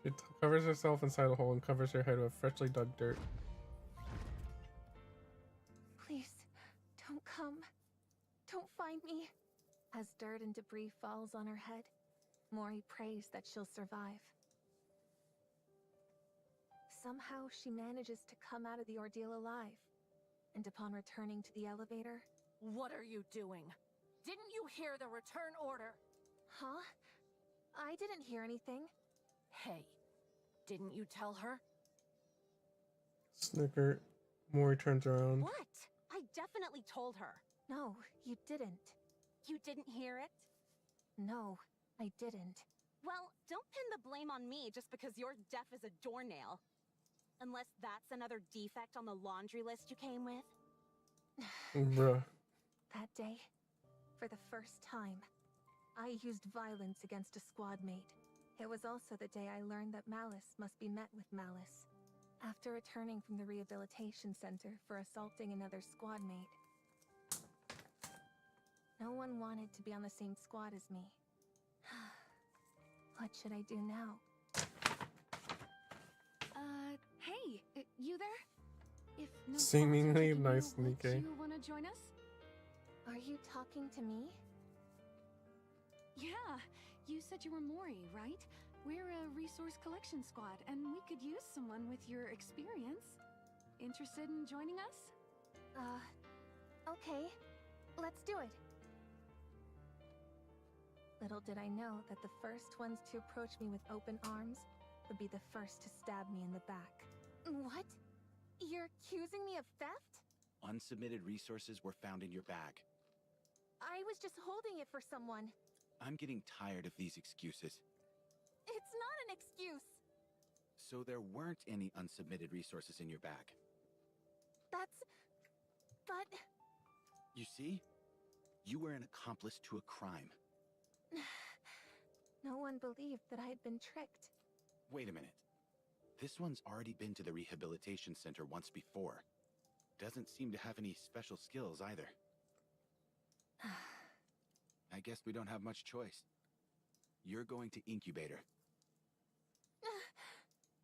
She covers herself inside a hole and covers her head with freshly dug dirt. Please, don't come. Don't find me. As dirt and debris falls on her head, Mori prays that she'll survive. Somehow she manages to come out of the ordeal alive. And upon returning to the elevator... What are you doing? Didn't you hear the return order? Huh? I didn't hear anything. Hey, didn't you tell her? Snicker. Mori turns around. What? I definitely told her. No, you didn't. You didn't hear it? No, I didn't. Well, don't pin the blame on me just because you're deaf as a doornail. Unless that's another defect on the laundry list you came with. Bruh. That day, for the first time, I used violence against a squad mate. It was also the day I learned that malice must be met with malice. After returning from the rehabilitation center for assaulting another squad mate. No one wanted to be on the same squad as me. What should I do now? Hey, you there? If no Seemingly sponsors nice you, Nikkei. would you want to join us? Are you talking to me? Yeah, you said you were Mori, right? We're a resource collection squad, and we could use someone with your experience. Interested in joining us? Okay. Let's do it. Little did I know that the first ones to approach me with open arms would be the first to stab me in the back. What? You're accusing me of theft? Unsubmitted resources were found in your bag. I was just holding it for someone. I'm getting tired of these excuses. It's not an excuse. So there weren't any unsubmitted resources in your bag. But... You see? You were an accomplice to a crime. No one believed that I had been tricked. Wait a minute. This one's already been to the rehabilitation center once before. Doesn't seem to have any special skills either. I guess we don't have much choice. You're going to Incubator.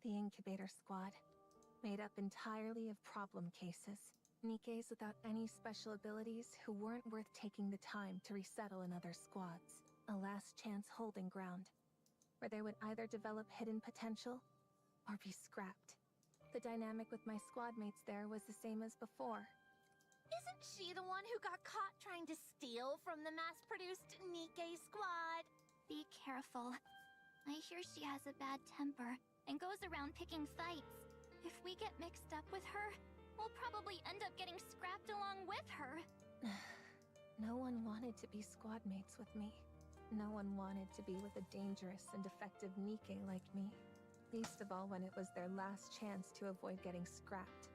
The Incubator Squad, made up entirely of problem cases. Nikkeis without any special abilities who weren't worth taking the time to resettle in other squads. A last chance holding ground, where they would either develop hidden potential or be scrapped. The dynamic with my squad mates there was the same as before. Isn't she the one who got caught trying to steal from the mass-produced Nikkei squad? Be careful. I hear she has a bad temper and goes around picking fights. If we get mixed up with her, we'll probably end up getting scrapped along with her. No one wanted to be squad mates with me. No one wanted to be with a dangerous and defective Nikkei like me. Least of all when it was their last chance to avoid getting scrapped.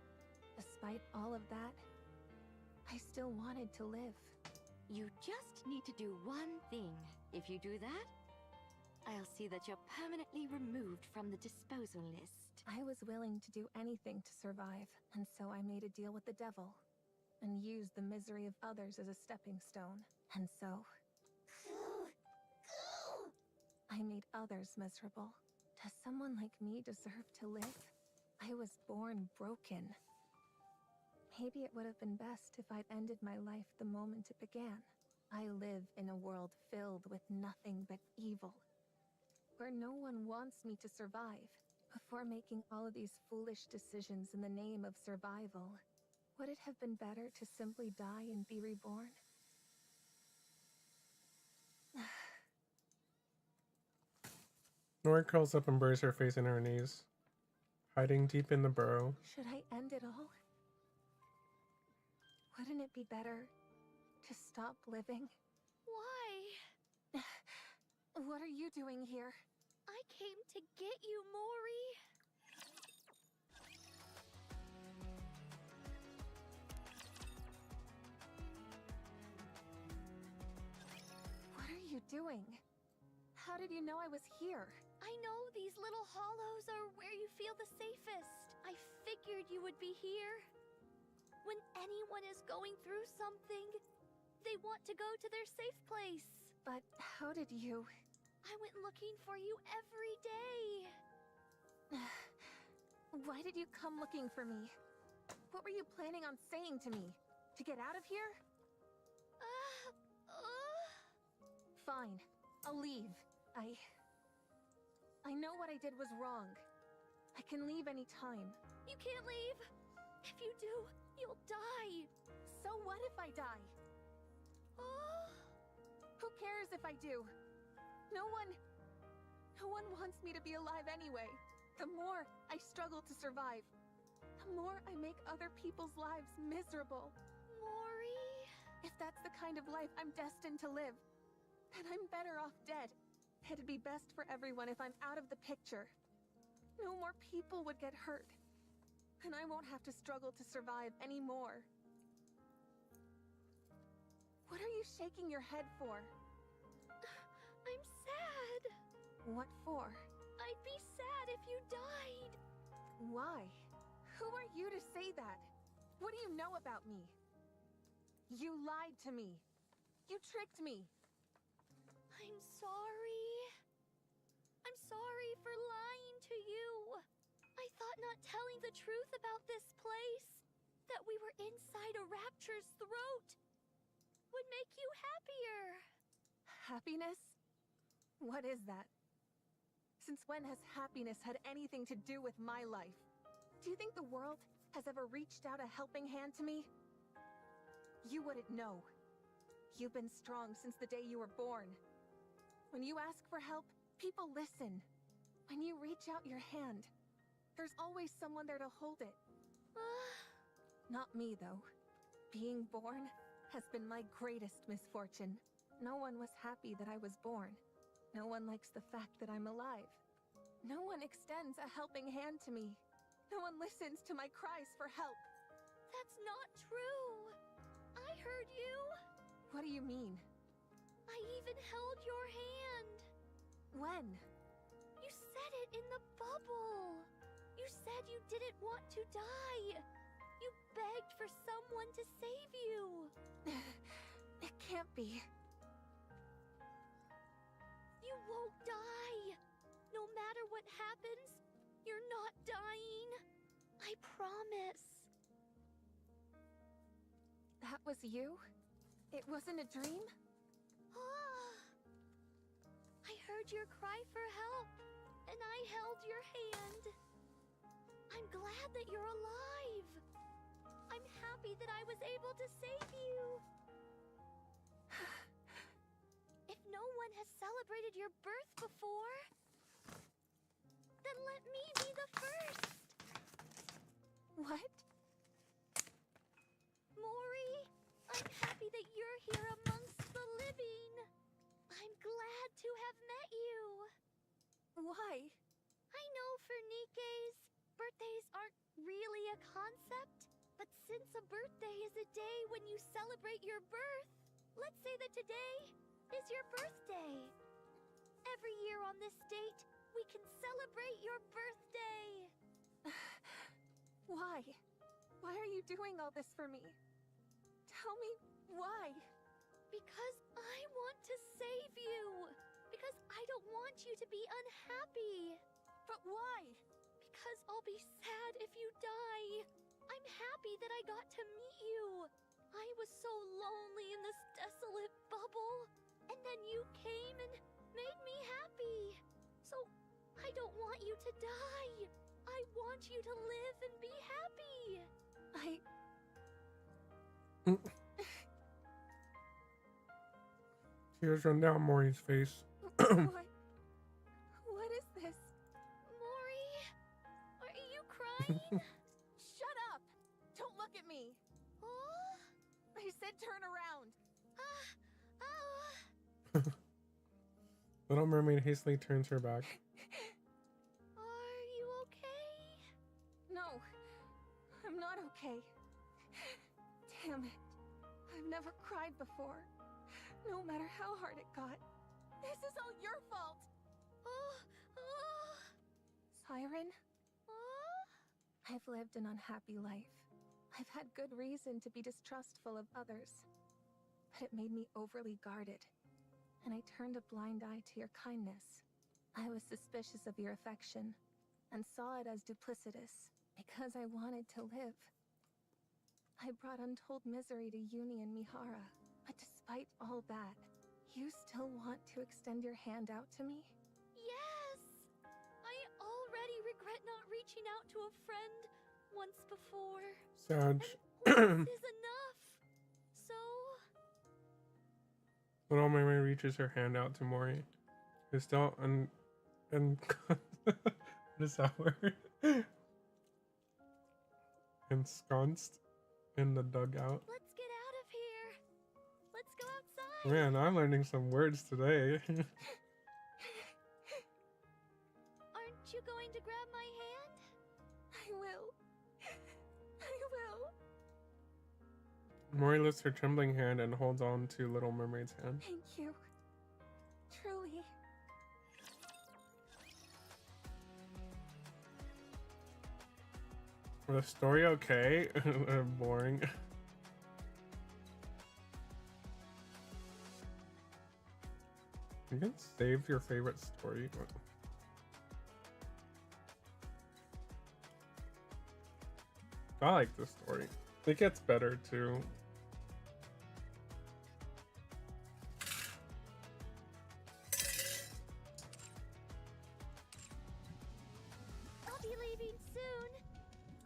Despite all of that, I still wanted to live. You just need to do one thing. If you do that, I'll see that you're permanently removed from the disposal list. I was willing to do anything to survive, and so I made a deal with the devil, and used the misery of others as a stepping stone. And so... I made others miserable. Does someone like me deserve to live? I was born broken. Maybe it would have been best if I'd ended my life the moment it began. I live in a world filled with nothing but evil, where no one wants me to survive. Before making all of these foolish decisions in the name of survival, would it have been better to simply die and be reborn? Nori curls up and buries her face in her knees, hiding deep in the burrow. Should I end it all? Wouldn't it be better to stop living? Why? What are you doing here? I came to get you, Mori. What are you doing? How did you know I was here? I know these little hollows are where you feel the safest. I figured you would be here. When anyone is going through something, they want to go to their safe place. But how did you... I went looking for you every day. Why did you come looking for me? What were you planning on saying to me? To get out of here? Fine. I'll leave. I know what I did was wrong. I can leave any time. You can't leave. If you do, you'll die. So what if I die? Who cares if I do? No one wants me to be alive anyway. The more I struggle to survive, the more I make other people's lives miserable. Mori? If that's the kind of life I'm destined to live, then I'm better off dead. It'd be best for everyone if I'm out of the picture. No more people would get hurt. And I won't have to struggle to survive anymore. What are you shaking your head for? I'm sad. What for? I'd be sad if you died. Why? Who are you to say that? What do you know about me? You lied to me. You tricked me. I'm sorry. I'm sorry for lying to you. I thought not telling the truth about this place, that we were inside a rapture's throat, would make you happier. Happiness? What is that? Since when has happiness had anything to do with my life? Do you think the world has ever reached out a helping hand to me? You wouldn't know. You've been strong since the day you were born. When you ask for help, people listen. When you reach out your hand, there's always someone there to hold it. Not me, though. Being born has been my greatest misfortune. No one was happy that I was born. No one likes the fact that I'm alive. No one extends a helping hand to me. No one listens to my cries for help. That's not true. I heard you. What do you mean? I even held your hand. When? You said it in the bubble. You said you didn't want to die. You begged for someone to save you. It can't be. You won't die. No matter what happens, you're not dying. I promise. That was you? It wasn't a dream? I heard your cry for help, and I held your hand. I'm glad that you're alive. I'm happy that I was able to save you. If no one has celebrated your birth before, then let me be the first. What? Mori, I'm happy that you're here amongst the living. I'm glad to have met you. Why? I know for Nikkei's, birthdays aren't really a concept, but since a birthday is a day when you celebrate your birth, let's say that today is your birthday. Every year on this date, we can celebrate your birthday. Why? Why are you doing all this for me? Tell me why. Because I want to save you. Because I don't want you to be unhappy. But why? Because I'll be sad if you die. I'm happy that I got to meet you. I was so lonely in this desolate bubble. And then you came and made me happy. So I don't want you to die. I want you to live and be happy. Tears run down Mori's face. What is this? Mori? Are you crying? Shut up! Don't look at me! I said turn around! Little Mermaid hastily turns her back. Are you okay? No, I'm not okay. Damn it. I've never cried before. No matter how hard it got. This is all your fault! Siren? I've lived an unhappy life. I've had good reason to be distrustful of others. But it made me overly guarded. and I turned a blind eye to your kindness. I was suspicious of your affection, and saw it as duplicitous, because I wanted to live. I brought untold misery to Uni and Mihara, but despite all that, you still want to extend your hand out to me? Yes! I already regret not reaching out to a friend once before. Sag. And once is enough. So... Little Mermaid reaches her hand out to Mori, who's still what is that word? Ensconced in the dugout. Let's get out of here. Let's go outside. Man, I'm learning some words today. Aren't you going to grab my hand? I will. I will. Mori lifts her trembling hand and holds on to Little Mermaid's hand. Thank you. Truly. Was the story okay? Boring. You can save your favorite story. I like this story. It gets better too. I'll be leaving soon.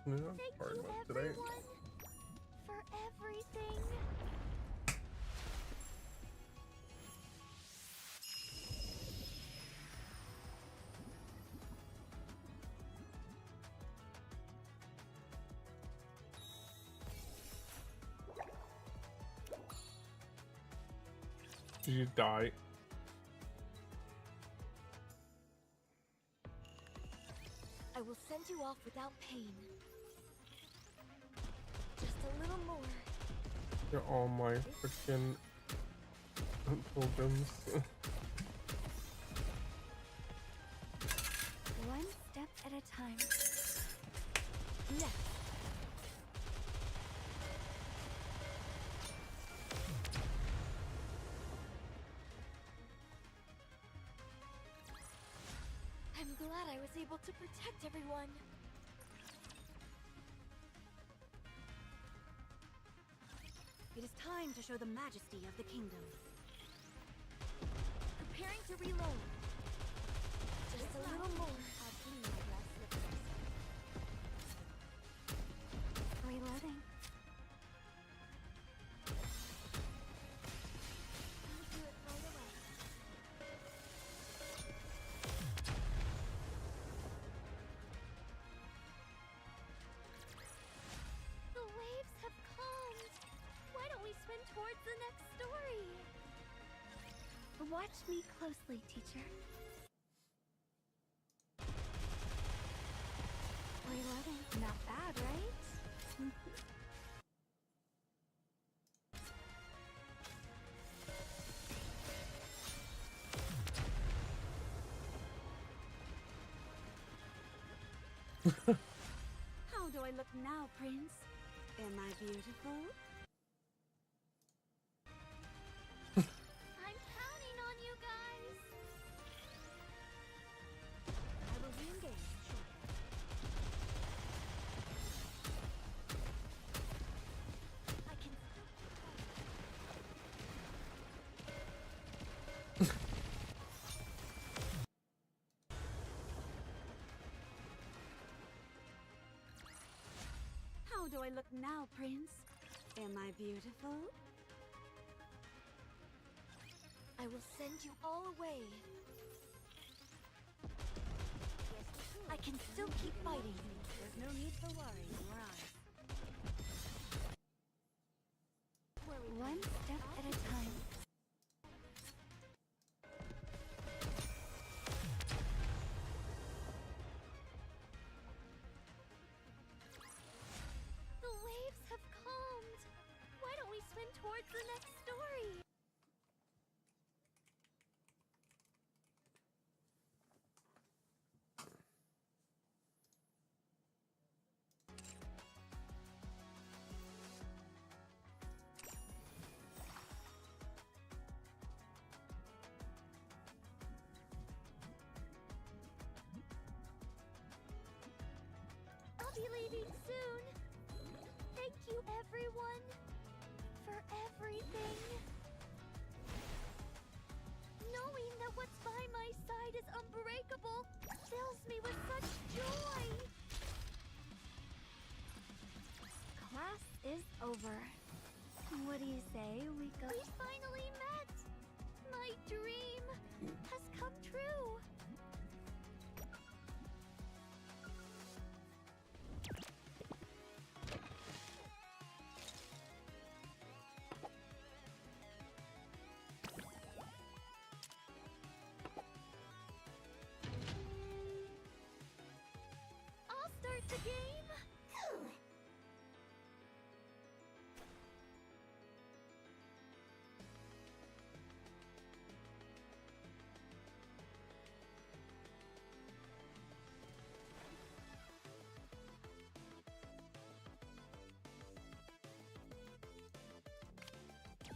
Yeah, Thank hard you, one today. everyone, for everything. Did you die? I will send you off without pain. Just a little more. You're all my freaking pilgrims. One step at a time. Next. I'm glad I was able to protect everyone. It is time to show the majesty of the kingdom. Preparing to reload. Just a little more. Reloading. I'll do it right away. The waves have calmed. Why don't we swim towards the next story? Watch me closely, teacher. Reloading. Not bad, right? How do I look now, Prince? Am I beautiful? I'm counting on you guys. I will re-engage. I can How do I look now, Prince? Am I beautiful? I will send you all away. I can still keep fighting. There's no need for worry in your eyes. One step at a time. The waves have calmed. Why don't we swim towards the next story? Thank you, everyone, for everything. Knowing that what's by my side is unbreakable fills me with such joy. Class is over. What do you say we go? We finally met! My dream has come true. I'll start the game.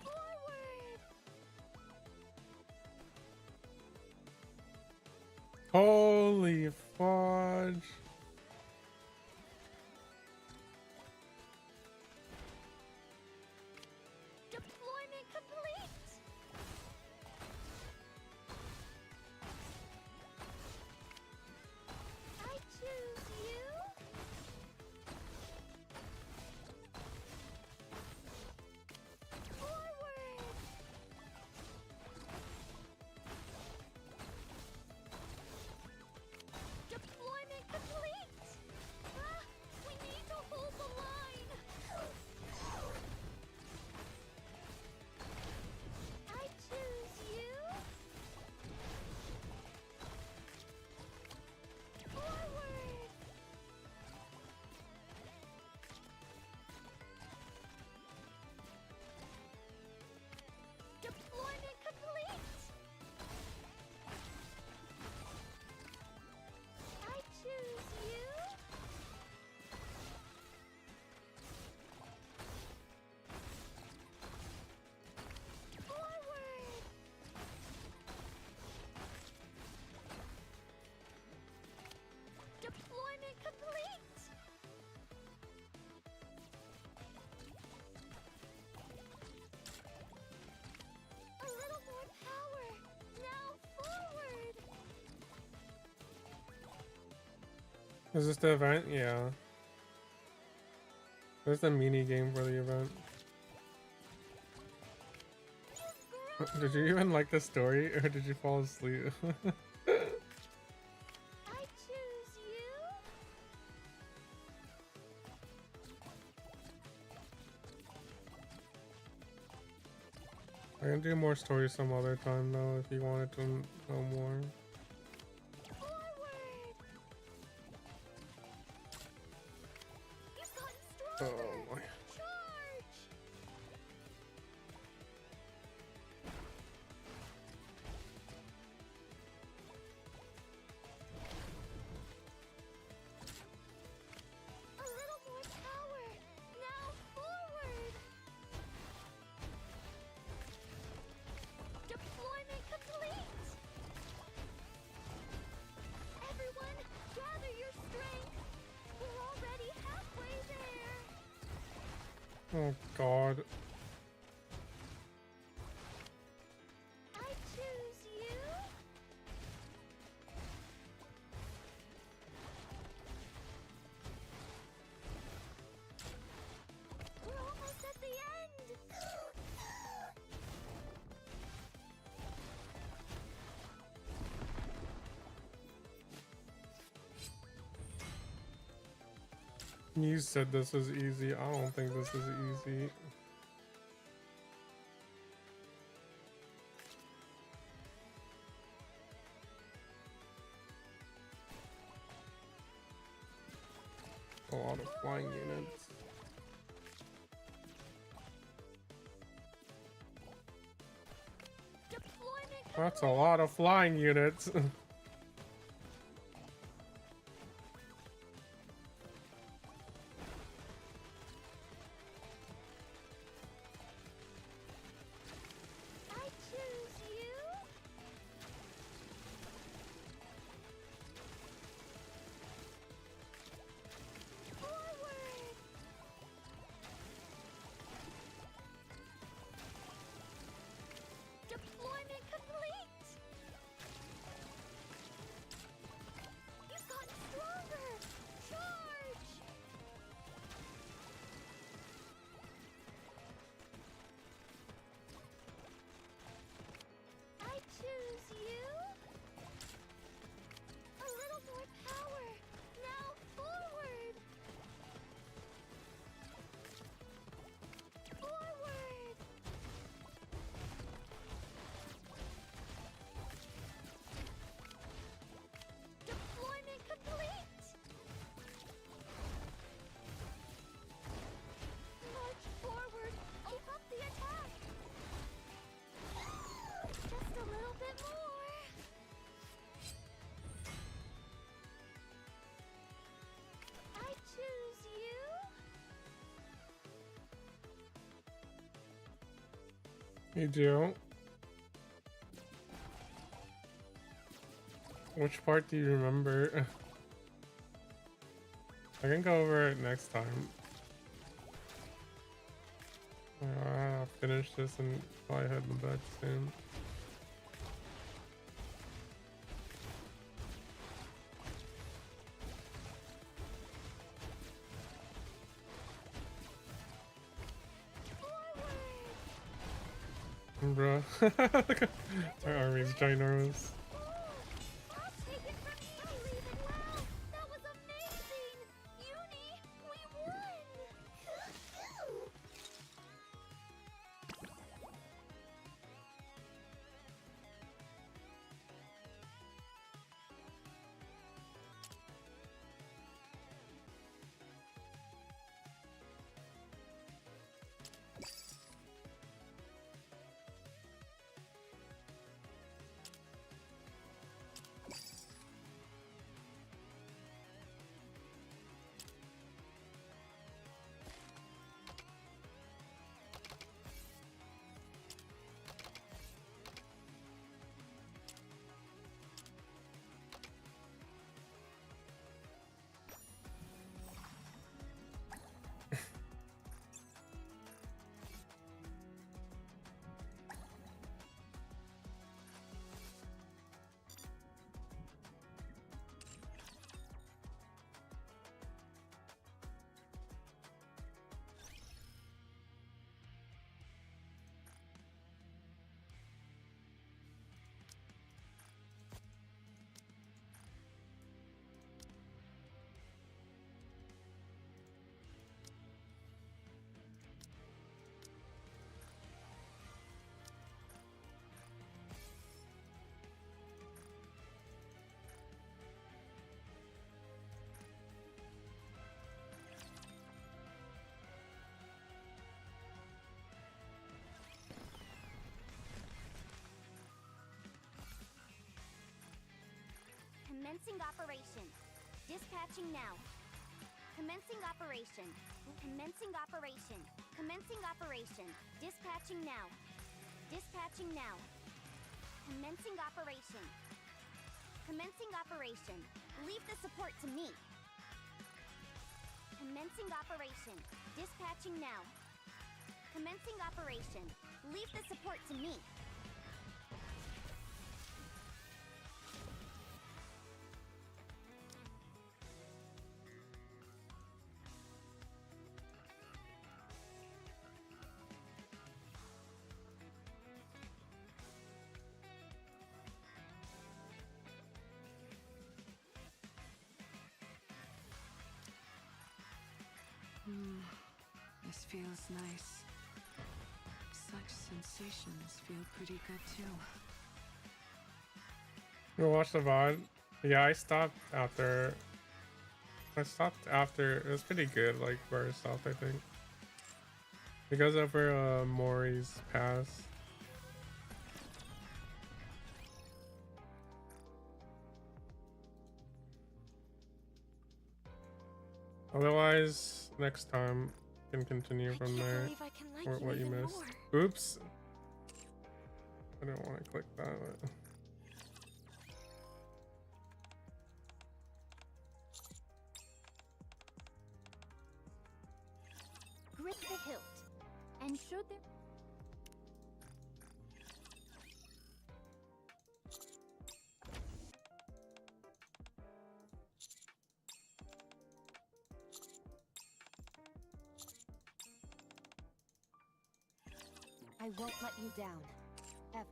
Forward. Holy fudge. Deployment complete. I choose you. Forward. Deployment complete. Ah, we need to hold the line. I choose you. Forward. Deployment complete. I choose you. Forward. Deployment complete. A little more power. Now forward. Is this the event? Yeah. There's the mini game for the event. Did you even like the story or did you fall asleep? I choose you. I can do more stories some other time though if you wanted to know more. Forward. You've gotten Oh stronger. my. Charge. A little more power. Now forward. Deployment complete. Everyone, gather your strength. We're already halfway there. Oh god. I choose you. We're almost at the end. You said this was easy. I don't think this is easy. A lot of flying units. Deployment That's a lot of flying units. I choose you. Forward. You do? Which part do you remember? I can go over it next time. I'll finish this and probably head to bed soon. Bruh. Our army's ginormous. Commencing operation. Dispatching now. Commencing operation. Commencing operation. Commencing operation. Dispatching now. Dispatching now. Commencing operation. Commencing operation. Leave the support to me. Commencing operation. Dispatching now. Commencing operation. Leave the support to me. This feels nice. Such sensations feel pretty good too. You watch the VOD? Yeah, I stopped after. It was pretty good, like for itself, I think. Because of her Mori's pass. Otherwise, next time can continue from there. Or what you missed. Oops. I didn't want to click that. But... Grip the hilt. And should there... I won't let you down. Ever.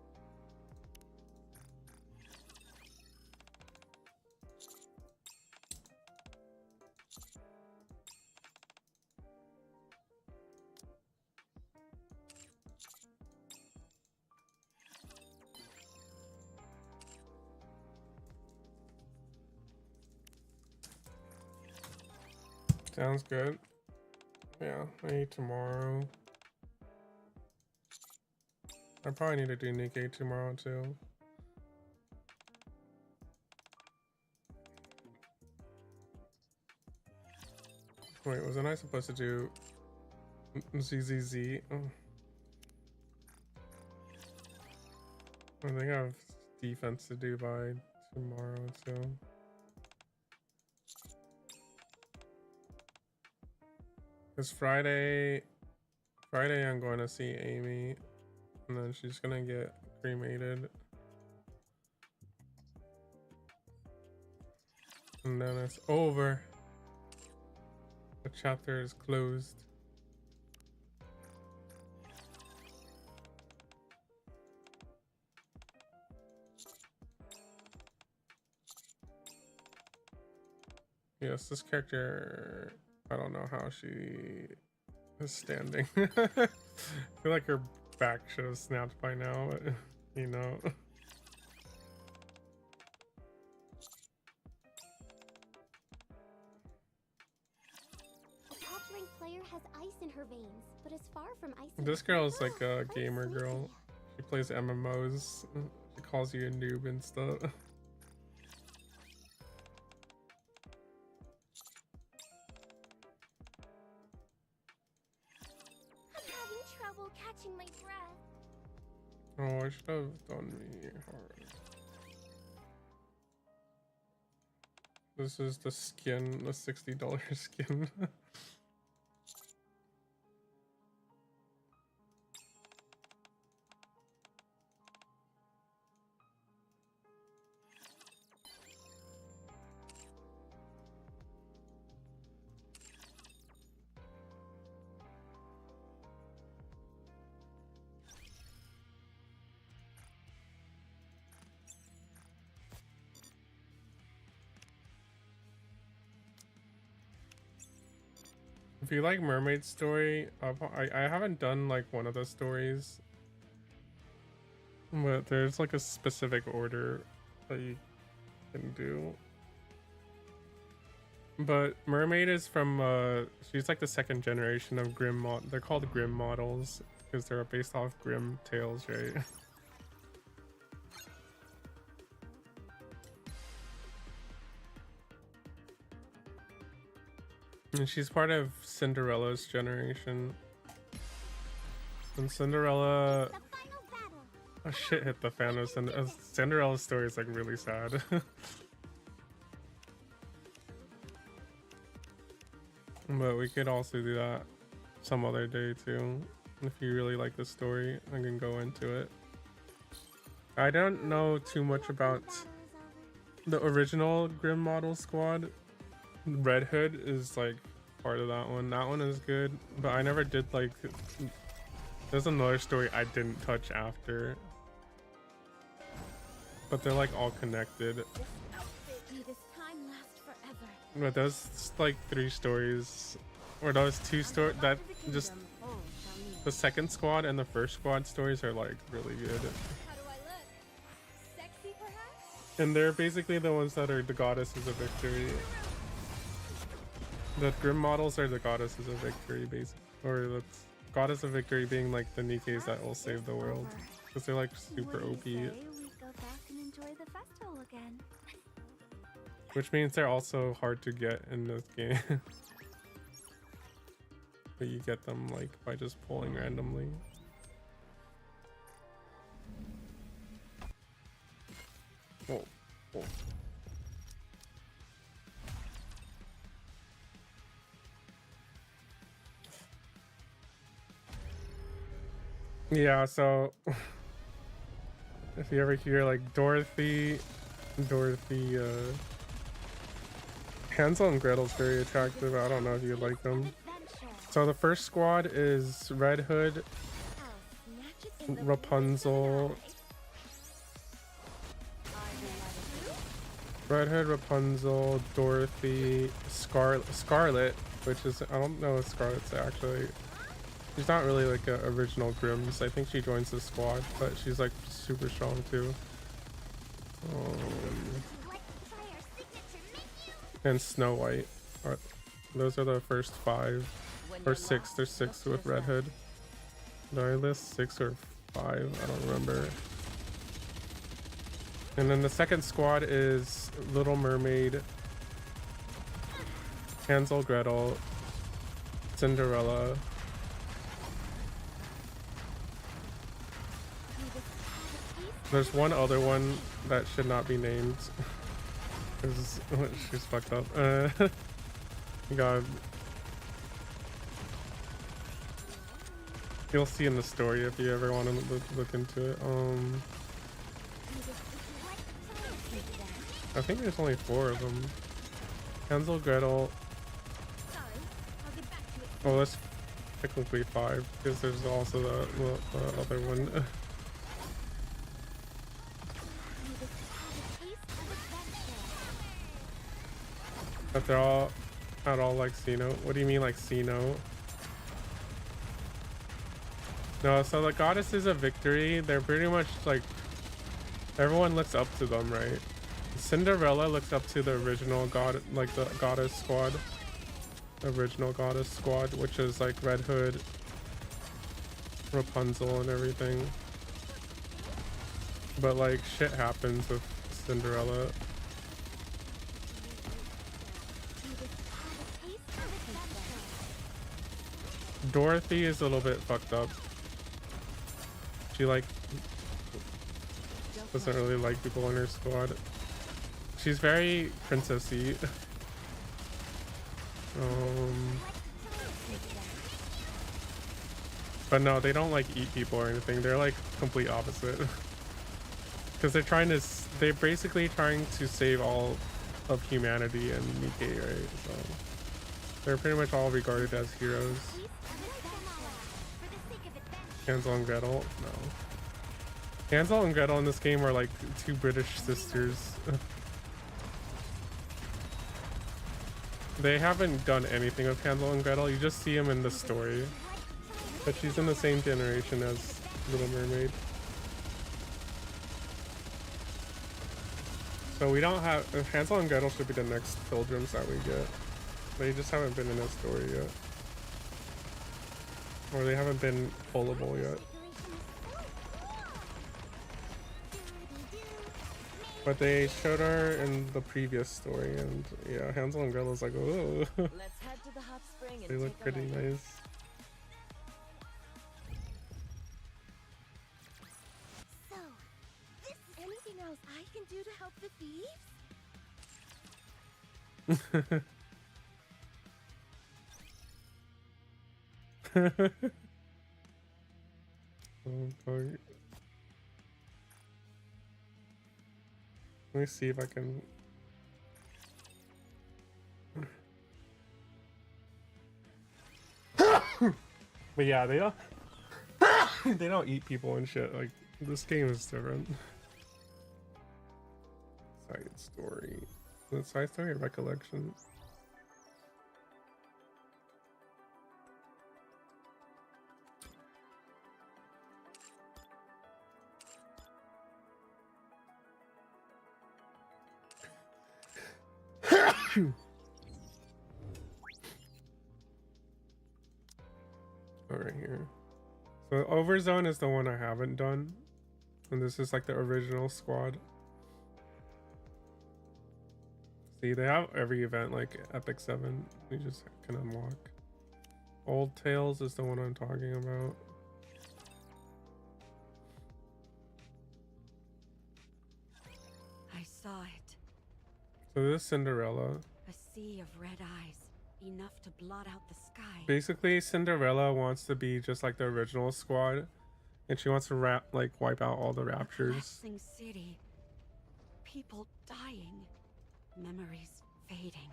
Sounds good. Yeah, maybe tomorrow. I probably need to do Nikkei tomorrow too. Wait, wasn't I supposed to do ZZZ? Oh. I think I have defense to do by tomorrow too. Cause Friday I'm going to see Amy, and then she's gonna get cremated, and then it's over. The chapter is closed. Yes, this character, I don't know how she is standing. I feel like her back should have snapped by now, but you know. The top-ranked player has ice in her veins, but is far from ice. This girl is like a gamer girl. She plays MMOs. She calls you a noob and stuff. Catching my breath. Oh, I should have done me hard. This is the skin, the $60 skin. If you like Mermaid Story, I haven't done like one of the stories, but there's like a specific order that you can do. But Mermaid is from she's like the second generation of Grimm they're called Grimm models because they're based off Grimm tales, right? And she's part of Cinderella's generation. And Cinderella... Oh shit hit the fan of Cinderella's story is like really sad. But we could also do that some other day too. If you really like the story, I can go into it. I don't know too much about the original Grimm Model Squad. Red Hood is like part of that one. That one is good, but I never did like. There's another story I didn't touch after, but they're like all connected. But those like 3 stories, or those 2 stories that just the second squad and the first squad stories are like really good. And they're basically the ones that are the goddesses of victory. The Grimm models are the goddesses of victory, basically, or the goddess of victory being like the Nikes that will save the world, because they're like super OP. Which means they're also hard to get in this game. But you get them like by just pulling randomly. Oh, oh. Yeah, so if you ever hear like Dorothy, Hansel and Gretel's very attractive. I don't know if you like them. So the first squad is Red Hood, Rapunzel, Dorothy, Scarlet, which is, I don't know if Scarlet's actually, she's not really like an original Grimm's. I think she joins the squad, but she's like super strong too. And Snow White. Those are the first 5 or 6. There's 6 with Red Hood. Did I list 6 or 5? I don't remember. And then the second squad is Little Mermaid, Hansel, Gretel, Cinderella, There's one other one that should not be named. Cause she's fucked up. God. You'll see in the story if you ever want to look into it. I think there's only 4 of them. Hansel, Gretel. Oh, that's technically 5 because there's also the other one. But they're all not all like Xeno. What do you mean like Xeno? No, so the goddesses of victory, they're pretty much like everyone looks up to them, right? Cinderella looks up to the original god, like the goddess squad. Original goddess squad, which is like Red Hood, Rapunzel, and everything. But like shit happens with Cinderella. Dorothy is a little bit fucked up. She like doesn't really like people in her squad. She's very princessy. But no, they don't like eat people or anything. They're like complete opposite. Because they're basically trying to save all of humanity and Nikkei, right? So they're pretty much all regarded as heroes. Hansel and Gretel? No. Hansel and Gretel in this game are like 2 British sisters. They haven't done anything with Hansel and Gretel. You just see them in the story. But she's in the same generation as Little Mermaid. So we don't have... Hansel and Gretel should be the next pilgrims that we get. They just haven't been in a story yet. Or they haven't been pullable yet. But they showed her in the previous story, and yeah, Hansel and Gretel's like, oh, they look pretty nice. So, this is anything else I can do to help the thieves? Oh, God. Let me see if I can. But yeah, they don't. They don't eat people and shit. Like this game is different. Side story. The side story or recollection. All right, here. So Overzone is the one I haven't done, and this is like the original squad. See, they have every event like Epic 7. You just can unlock. Old Tales is the one I'm talking about. I saw it. So this is Cinderella. A sea of red eyes, enough to blot out the sky. Basically, Cinderella wants to be just like the original squad, and she wants to wipe out all the raptures. Collapsing city, people dying, memories fading.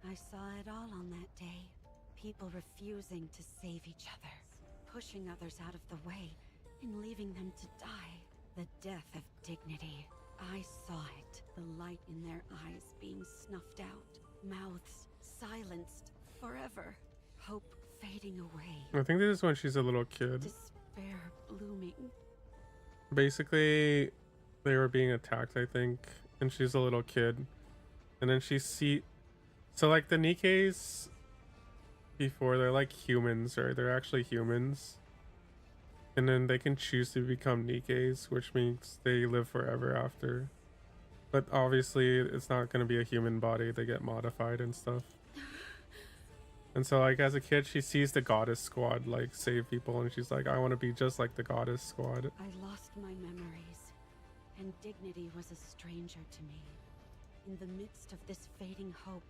I saw it all on that day. People refusing to save each other, pushing others out of the way, and leaving them to die. The death of dignity. I saw it. The light in their eyes being snuffed out. Mouths silenced forever. Hope fading away. I think this is when she's a little kid. Despair blooming. Basically, they were being attacked, I think, and she's a little kid. And then so like the Nikkeis before, they're like humans, right? They're actually humans. And then they can choose to become Nikkeis, which means they live forever after. But obviously, it's not going to be a human body. They get modified and stuff. And so, like, as a kid, she sees the goddess squad, like, save people. And she's like, I want to be just like the goddess squad. I lost my memories. and dignity was a stranger to me. In the midst of this fading hope,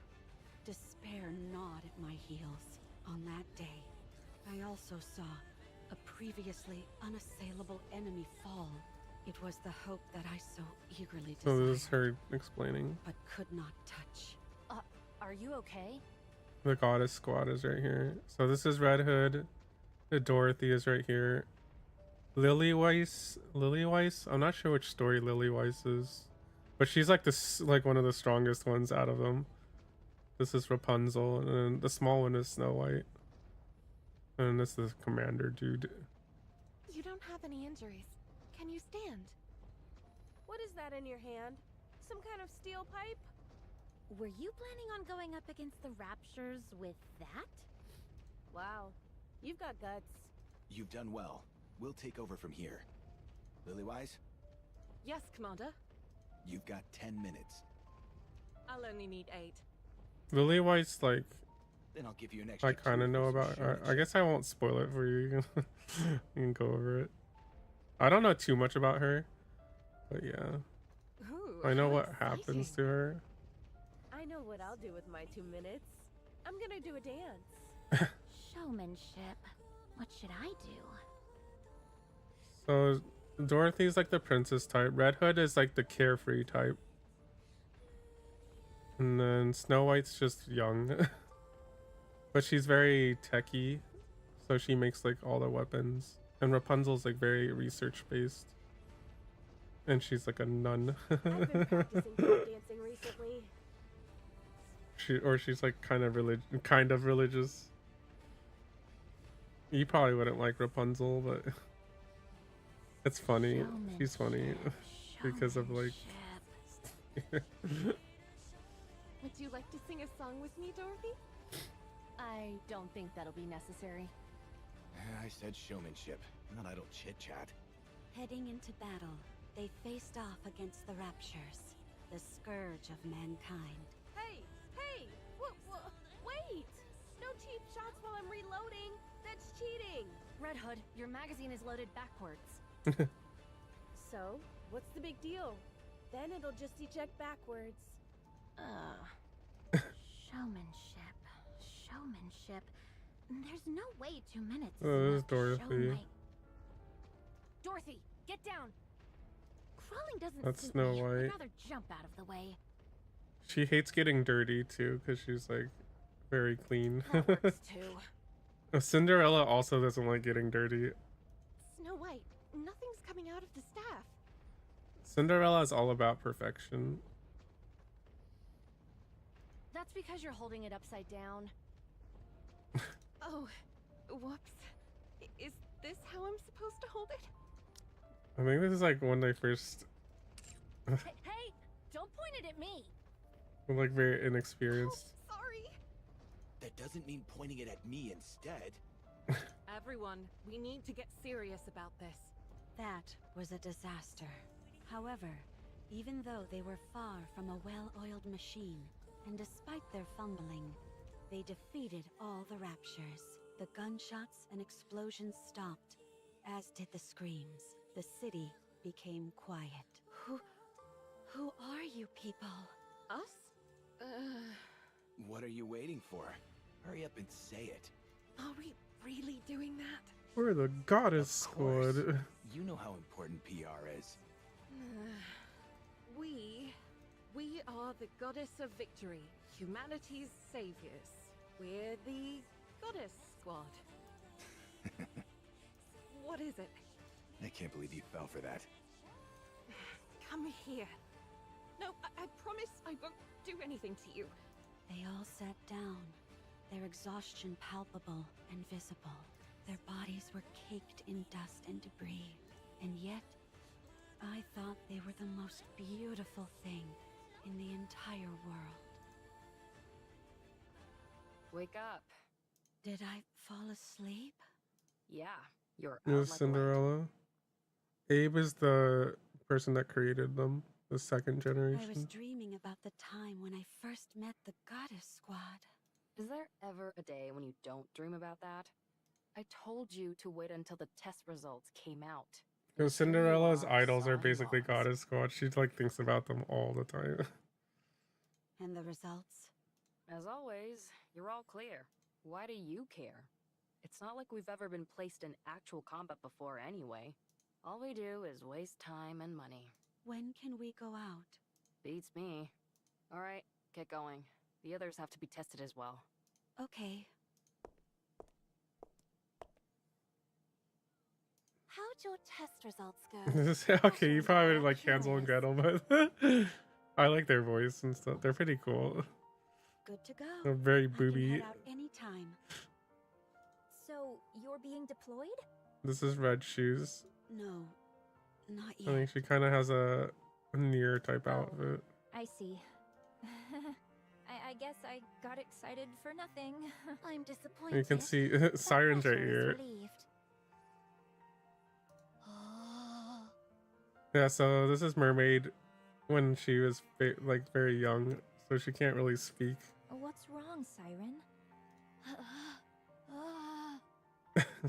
despair gnawed at my heels. On that day, I also saw a previously unassailable enemy fall. It was the hope that I so eagerly So desired, this is her explaining. but could not touch. Are you okay? The goddess squad is right here. So this is Red Hood. The Dorothy is right here. Lily Weiss. I'm not sure which story Lily Weiss is, but she's like this, like one of the strongest ones out of them. This is Rapunzel, and then the small one is Snow White. And this is the commander dude. You don't have any injuries. Can you stand? What is that in your hand? Some kind of steel pipe? Were you planning on going up against the Raptures with that? Wow, you've got guts. You've done well. We'll take over from here. Lilywise, Yes, Commander. you've got 10 minutes. I'll only need 8. Lily White's like, Then I'll give you an extra I kind of 2 know for some about. I showmanship. guess I won't spoil it for you. You can go over it. I don't know too much about her, but yeah, Ooh, I know how what happens to her. I know what I'll do with my 2 minutes. I'm gonna do a dance. Showmanship. What should I do? So Dorothy's like the princess type. Red Hood is like the carefree type. And then Snow White's just young. But she's very techy. So she makes like all the weapons. And Rapunzel's like very research based. And she's like a nun. I've been practicing pole dancing recently. She's like kind of religious. You probably wouldn't like Rapunzel, but it's funny. She's funny because of like. Would you like to sing a song with me, Dorothy? I don't think that'll be necessary. I said showmanship, not idle chit-chat. Heading into battle, they faced off against the Raptures, the scourge of mankind. Hey! Hey! Wait! No cheap shots while I'm reloading! That's cheating! Red Hood, your magazine is loaded backwards. So, what's the big deal? Then it'll just eject backwards. Showmanship. There's no way 2 minutes. Oh, this is enough to show Dorothy. Dorothy, get down. Crawling doesn't That's suit Snow me. White. I'd rather jump out of the way. She hates getting dirty too, because she's like very clean. That works too. Cinderella also doesn't like getting dirty. Snow White, nothing's coming out of the staff. Cinderella is all about perfection. That's because you're holding it upside down. Oh, whoops. Is this how I'm supposed to hold it? I think this is like when they first Hey, don't point it at me. were like very inexperienced. Sorry. That doesn't mean pointing it at me instead. Everyone, we need to get serious about this. That was a disaster. However, even though they were far from a well-oiled machine, and despite their fumbling, they defeated all the Raptures. The gunshots and explosions stopped, as did the screams. The city became quiet. Who are you people? Us? What are you waiting for? Hurry up and say it. Are we really doing that? We're the goddess Course. squad. You know how important PR is. We are the goddess of victory, humanity's saviors. We're the goddess squad. What is it? I can't believe you fell for that. Come here. No, I promise I won't do anything to you. They all sat down, their exhaustion palpable and visible. Their bodies were caked in dust and debris, and yet I thought they were the most beautiful thing in the entire world. Wake up. Did I fall asleep? Yeah, you're It was Cinderella. Abe is the person that created them, the second I was generation. dreaming about the time when I first met the goddess squad. Is there ever a day when you don't dream about that? I told you to wait until the test results came out. Because Cinderella's idols are basically goddess squad. She like thinks about them all the time. And the results? As always, you're all clear. Why do you care? It's not like we've ever been placed in actual combat before anyway. All we do is waste time and money. When can we go out? Beats me. Alright, get going. The others have to be tested as well. Okay. How'd your test results go? Okay, you probably like Hansel and Gretel, but I like their voice and stuff. They're pretty cool. Good to go. They're very I can booby. head out anytime. So, you're being deployed? This is Red Shoes. No, not I yet. think she kind of has a near type outfit. I see. I guess I got excited for nothing. I'm disappointed. You can see sirens right here. Yeah, so this is Mermaid when she was like very young, so she can't really speak. What's wrong, Siren?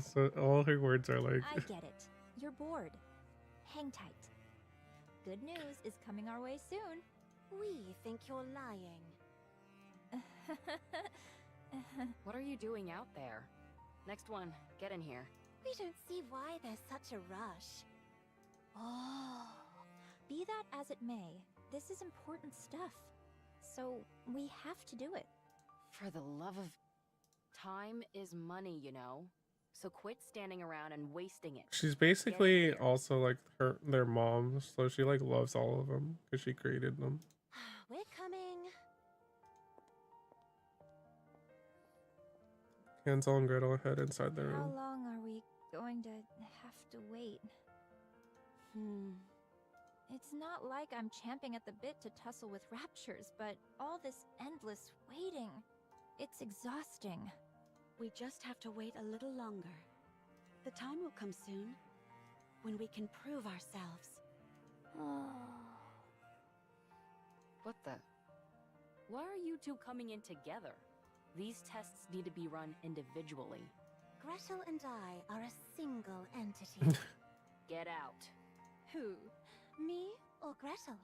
So all her words are like. I get it. You're bored. Hang tight. Good news is coming our way soon. We think you're lying. What are you doing out there? Next one, get in here. We don't see why there's such a rush. Oh. Be that as it may, this is important stuff. So we have to do it. For the love of... Time is money, you know? So quit standing around and wasting it. She's basically also like their mom, so she like loves all of them because she created them. We're coming. Hansel and Gretel head inside the How room. long are we going to have to wait? It's not like I'm champing at the bit to tussle with raptures, but all this endless waiting, it's exhausting. We just have to wait a little longer. The time will come soon, when we can prove ourselves. What the... Why are you two coming in together? These tests need to be run individually. Gretel and I are a single entity. Get out. Who? Me or Gretel?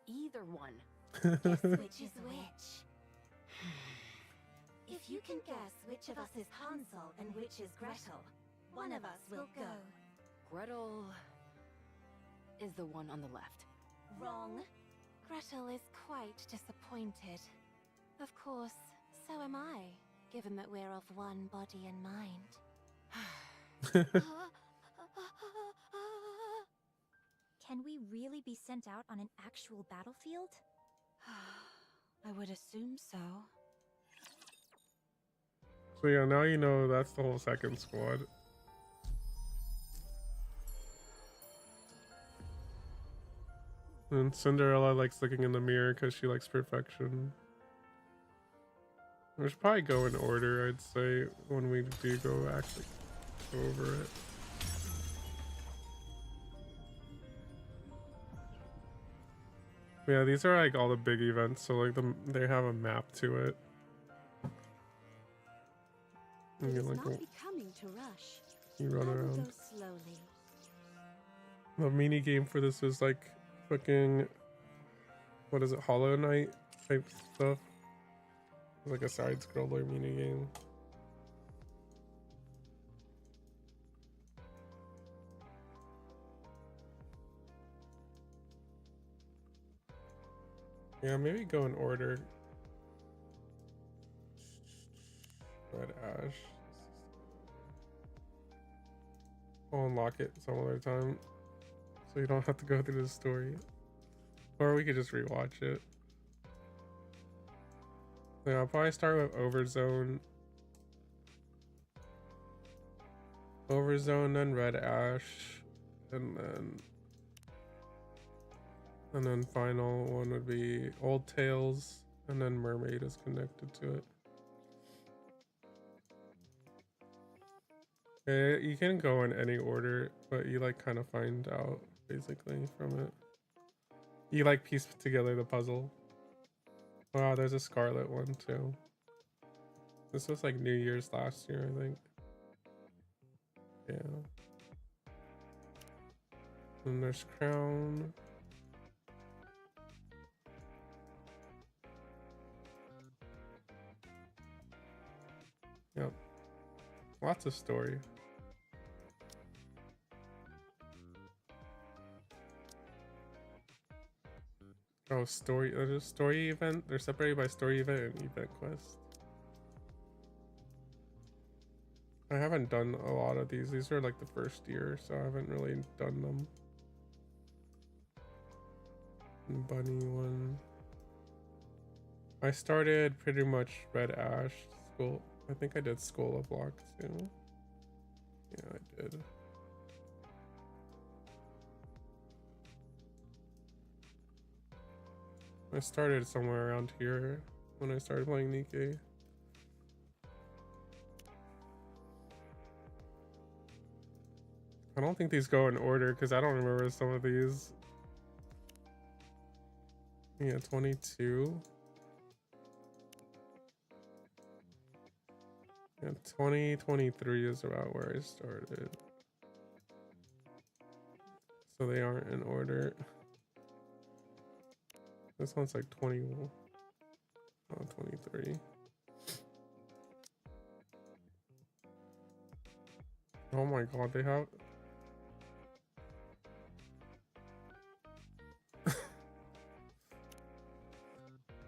Either one. Guess which is which. If you can guess which of us is Hansel and which is Gretel, one of us will go. Gretel is the one on the left. Wrong. Gretel is quite disappointed. Of course, so am I, given that we're of one body and mind. Can we really be sent out on an actual battlefield? I would assume so. So yeah, now you know that's the whole second squad. And Cinderella likes looking in the mirror because she likes perfection. We should probably go in order, I'd say, when we do go actually go over it. Yeah, these are like all the big events, so like they have a map to it. It is like, not becoming to rush. you run I will around. go slowly. The mini game for this is like fucking, what is it, Hollow Knight type stuff. It's like a side scroller mini game. Yeah, maybe go in order. Red Ash. I'll unlock it some other time, so you don't have to go through the story. Or we could just rewatch it. Yeah, I'll probably start with Overzone. Overzone, then Red Ash, and then final one would be Old Tales, and then Mermaid is connected to it. Okay, you can go in any order, but you like kind of find out basically from it. You like piece together the puzzle. Wow, there's a Scarlet one too. This was like New Year's last year, I think. Yeah. And there's Crown. Yep. Lots of story. Oh, story. There's a story event. They're separated by story event and event quest. I haven't done a lot of these. These are like the first year, so I haven't really done them. Bunny one. I started pretty much Red Ash School. I think I did School of Block too. Yeah, I did. I started somewhere around here when I started playing Nikkei. I don't think these go in order because I don't remember some of these. Yeah, 22. Yeah, 2023 is about where I started. So they aren't in order. This one's like 20. Oh, 23. Oh my god, they have...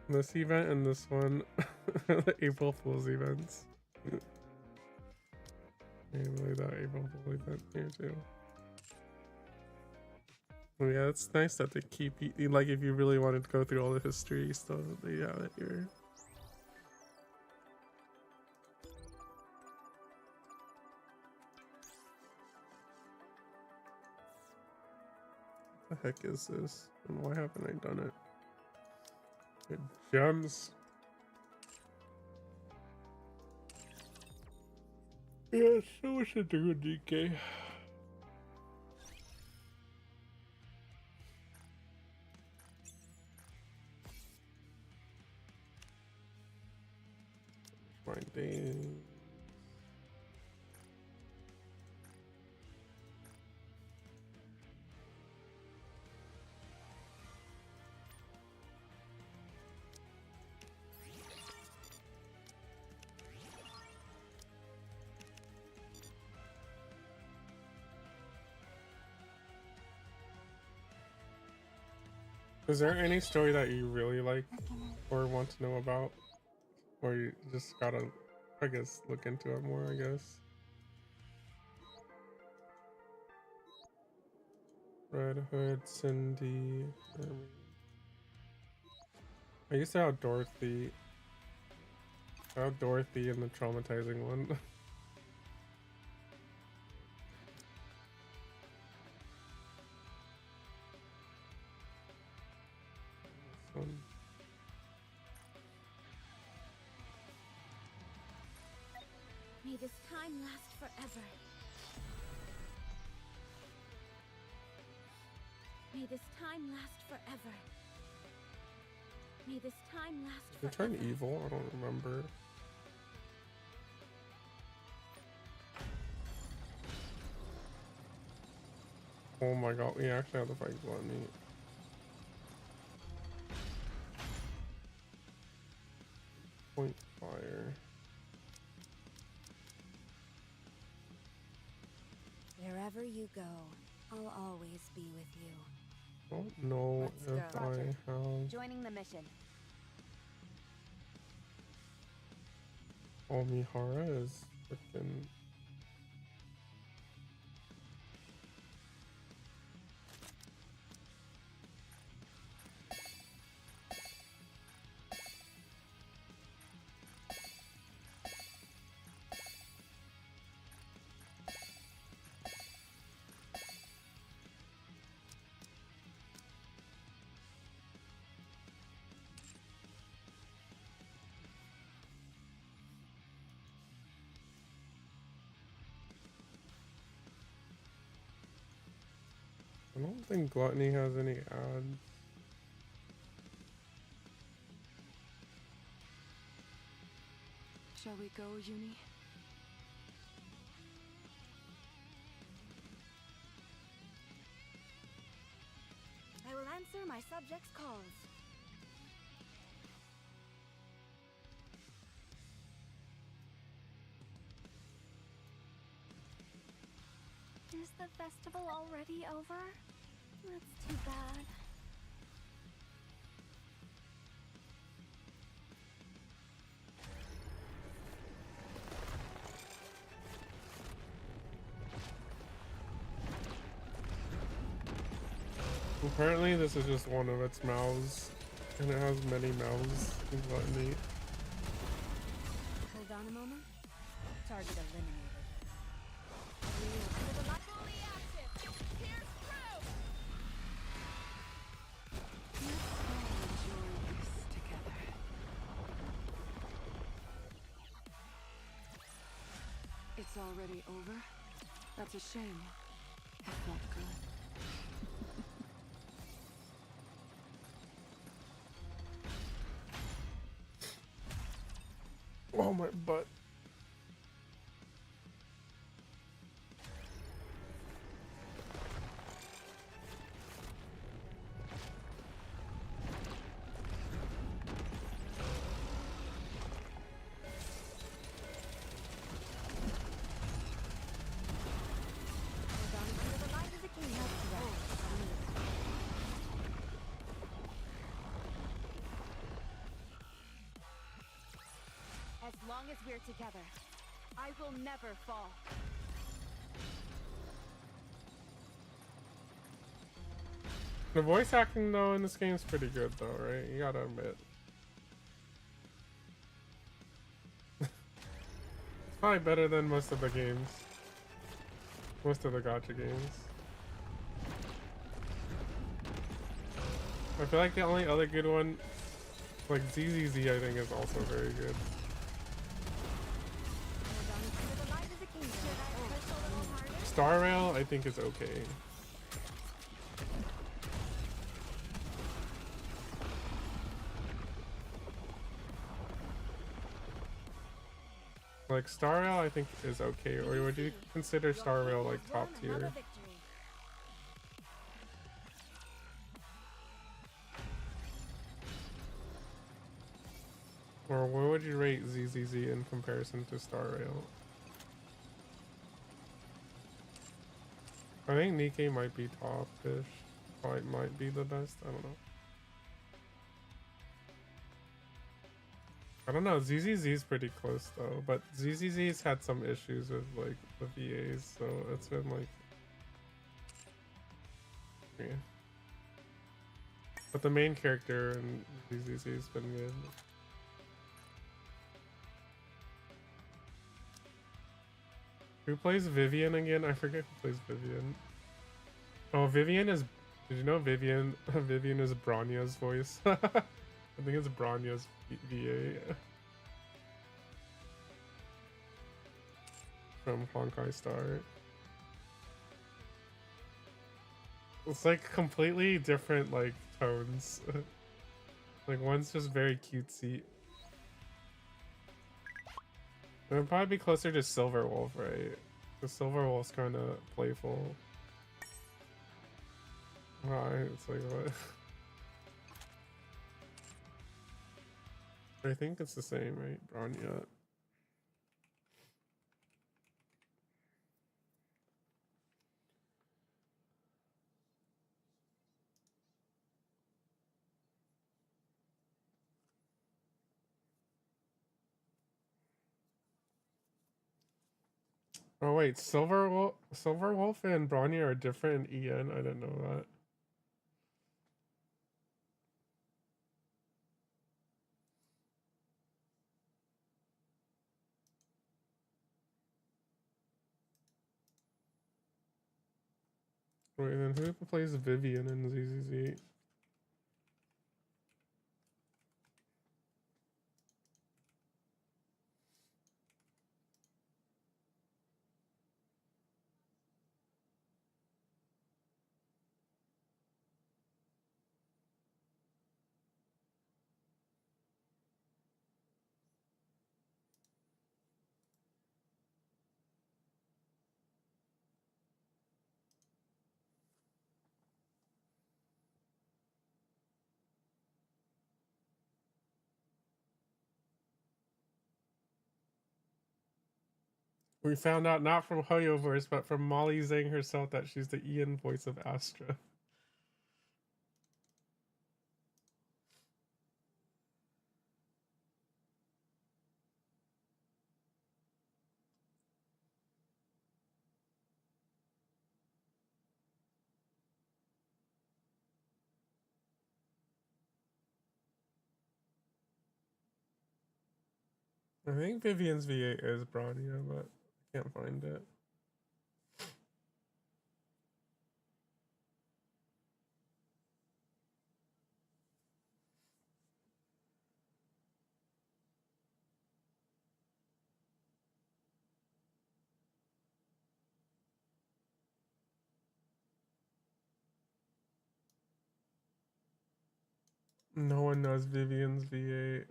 this event and this one, the April Fool's events. I really that April Fool's event here too. Oh yeah, it's nice that they keep, like if you really wanted to go through all the history stuff, they have it here. What the heck is this? And why haven't I done it? Good gems. Yeah, so much to do with DK. My day. Is there any story that you really like or want to know about? Or you just gotta, I guess, look into it more, I guess. Red Hood, Cindy. I used to have Dorothy. I have Dorothy in the traumatizing one. This one. May this time last forever. May this time last forever. May this time last Did it forever. turn evil? I don't remember. Oh my god, we actually have to fight Gluttony. Point fire. Wherever you go, I'll always be with you. I don't know if I have... Joining the mission. Oh, Mihara is freaking... I don't think Gluttony has any ads. Shall we go, Uni? answer my subject's calls. Is the festival already over? That's too bad. Apparently this is just one of its mouths, and it has many mouths in Gluttony. Hold on a moment. Target eliminated. It's already over? That's a shame. It's not good. Oh my butt. As long as we're together, I will never fall. The voice acting though in this game is pretty good though, right? You gotta admit. It's probably better than most of the games. Most of the gacha games. I feel like the only other good one, like ZZZ, I think is also very good. Star Rail, I think is okay. Like Star Rail, I think is okay. Or would you consider Star Rail like top tier? Or where would you rate ZZZ in comparison to Star Rail? I think Nikkei might be top-ish. Might be the best. I don't know. I don't know. ZZZ is pretty close though, but ZZZ's had some issues with like the VAs, so it's been like, yeah. But the main character in ZZZ has been good. Who plays Vivian again? I forget who plays Vivian. Oh, Vivian is. Did you know Vivian? Vivian is Bronya's voice. I think it's Bronya's VA from Honkai Star. It's like completely different like tones. Like one's just very cutesy. It would probably be closer to Silver Wolf, right? The Silver Wolf's kind of playful. Right, it's like what? I think it's the same, right? Bronya. Oh wait, Silver Wolf and Bronya are different in EN. I didn't know that. Wait, then who plays Vivian in ZZZ? We found out not from Hoyoverse, but from Molly saying herself that she's the Ian voice of Astra. I think Vivian's V8 is Bronya, but I can't find it. No one knows Vivian's V8.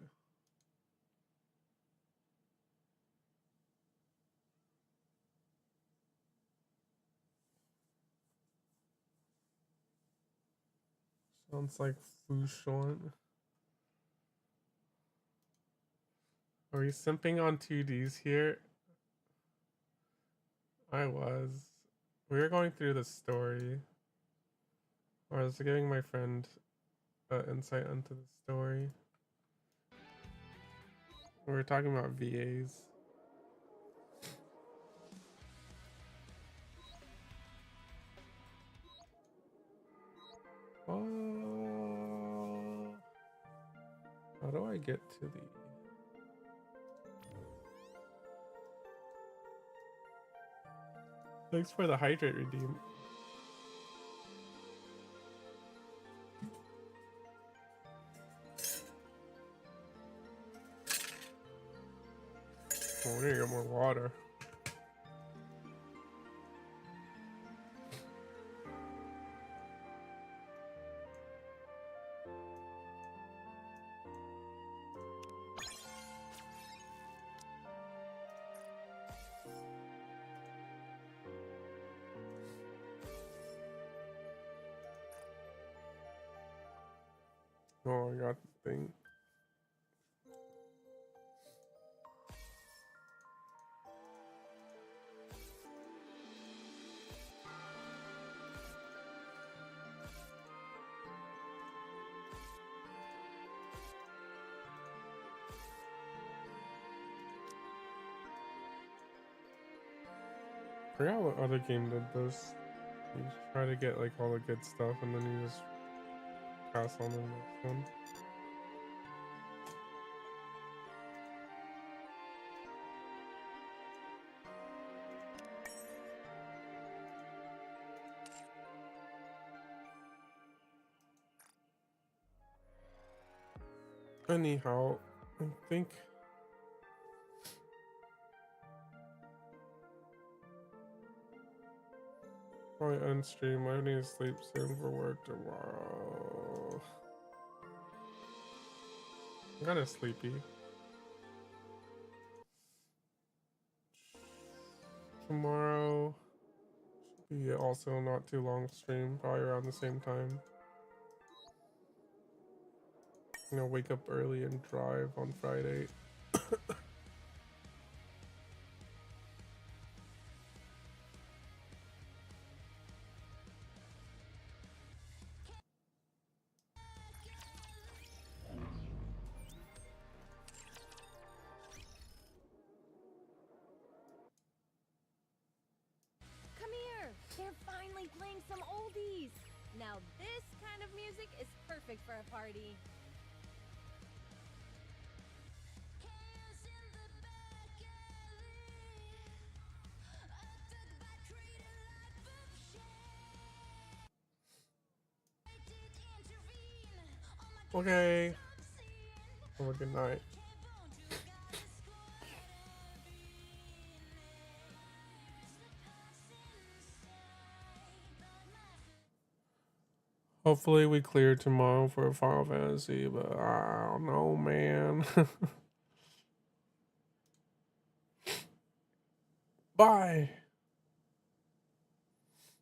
Sounds like Fouchon. Are we simping on 2Ds here? I was. We were going through the story. I was giving my friend insight into the story. We were talking about VAs. Oh, how do I get to the... Thanks for the hydrate redeem. Oh, we need to get more water. Oh, I got the thing. I forgot what other game did this. You just try to get like all the good stuff and then you just pass on to the next one. Anyhow, I think probably end stream. I need to sleep soon for work tomorrow. I'm kind of sleepy. Tomorrow should be also not too long stream, probably around the same time. I'm gonna wake up early and drive on Friday. Come here! They're finally playing some oldies! Now this kind of music is perfect for a party. Okay. Have a good night. Hopefully we clear tomorrow for a Final Fantasy, but I don't know, man. Bye.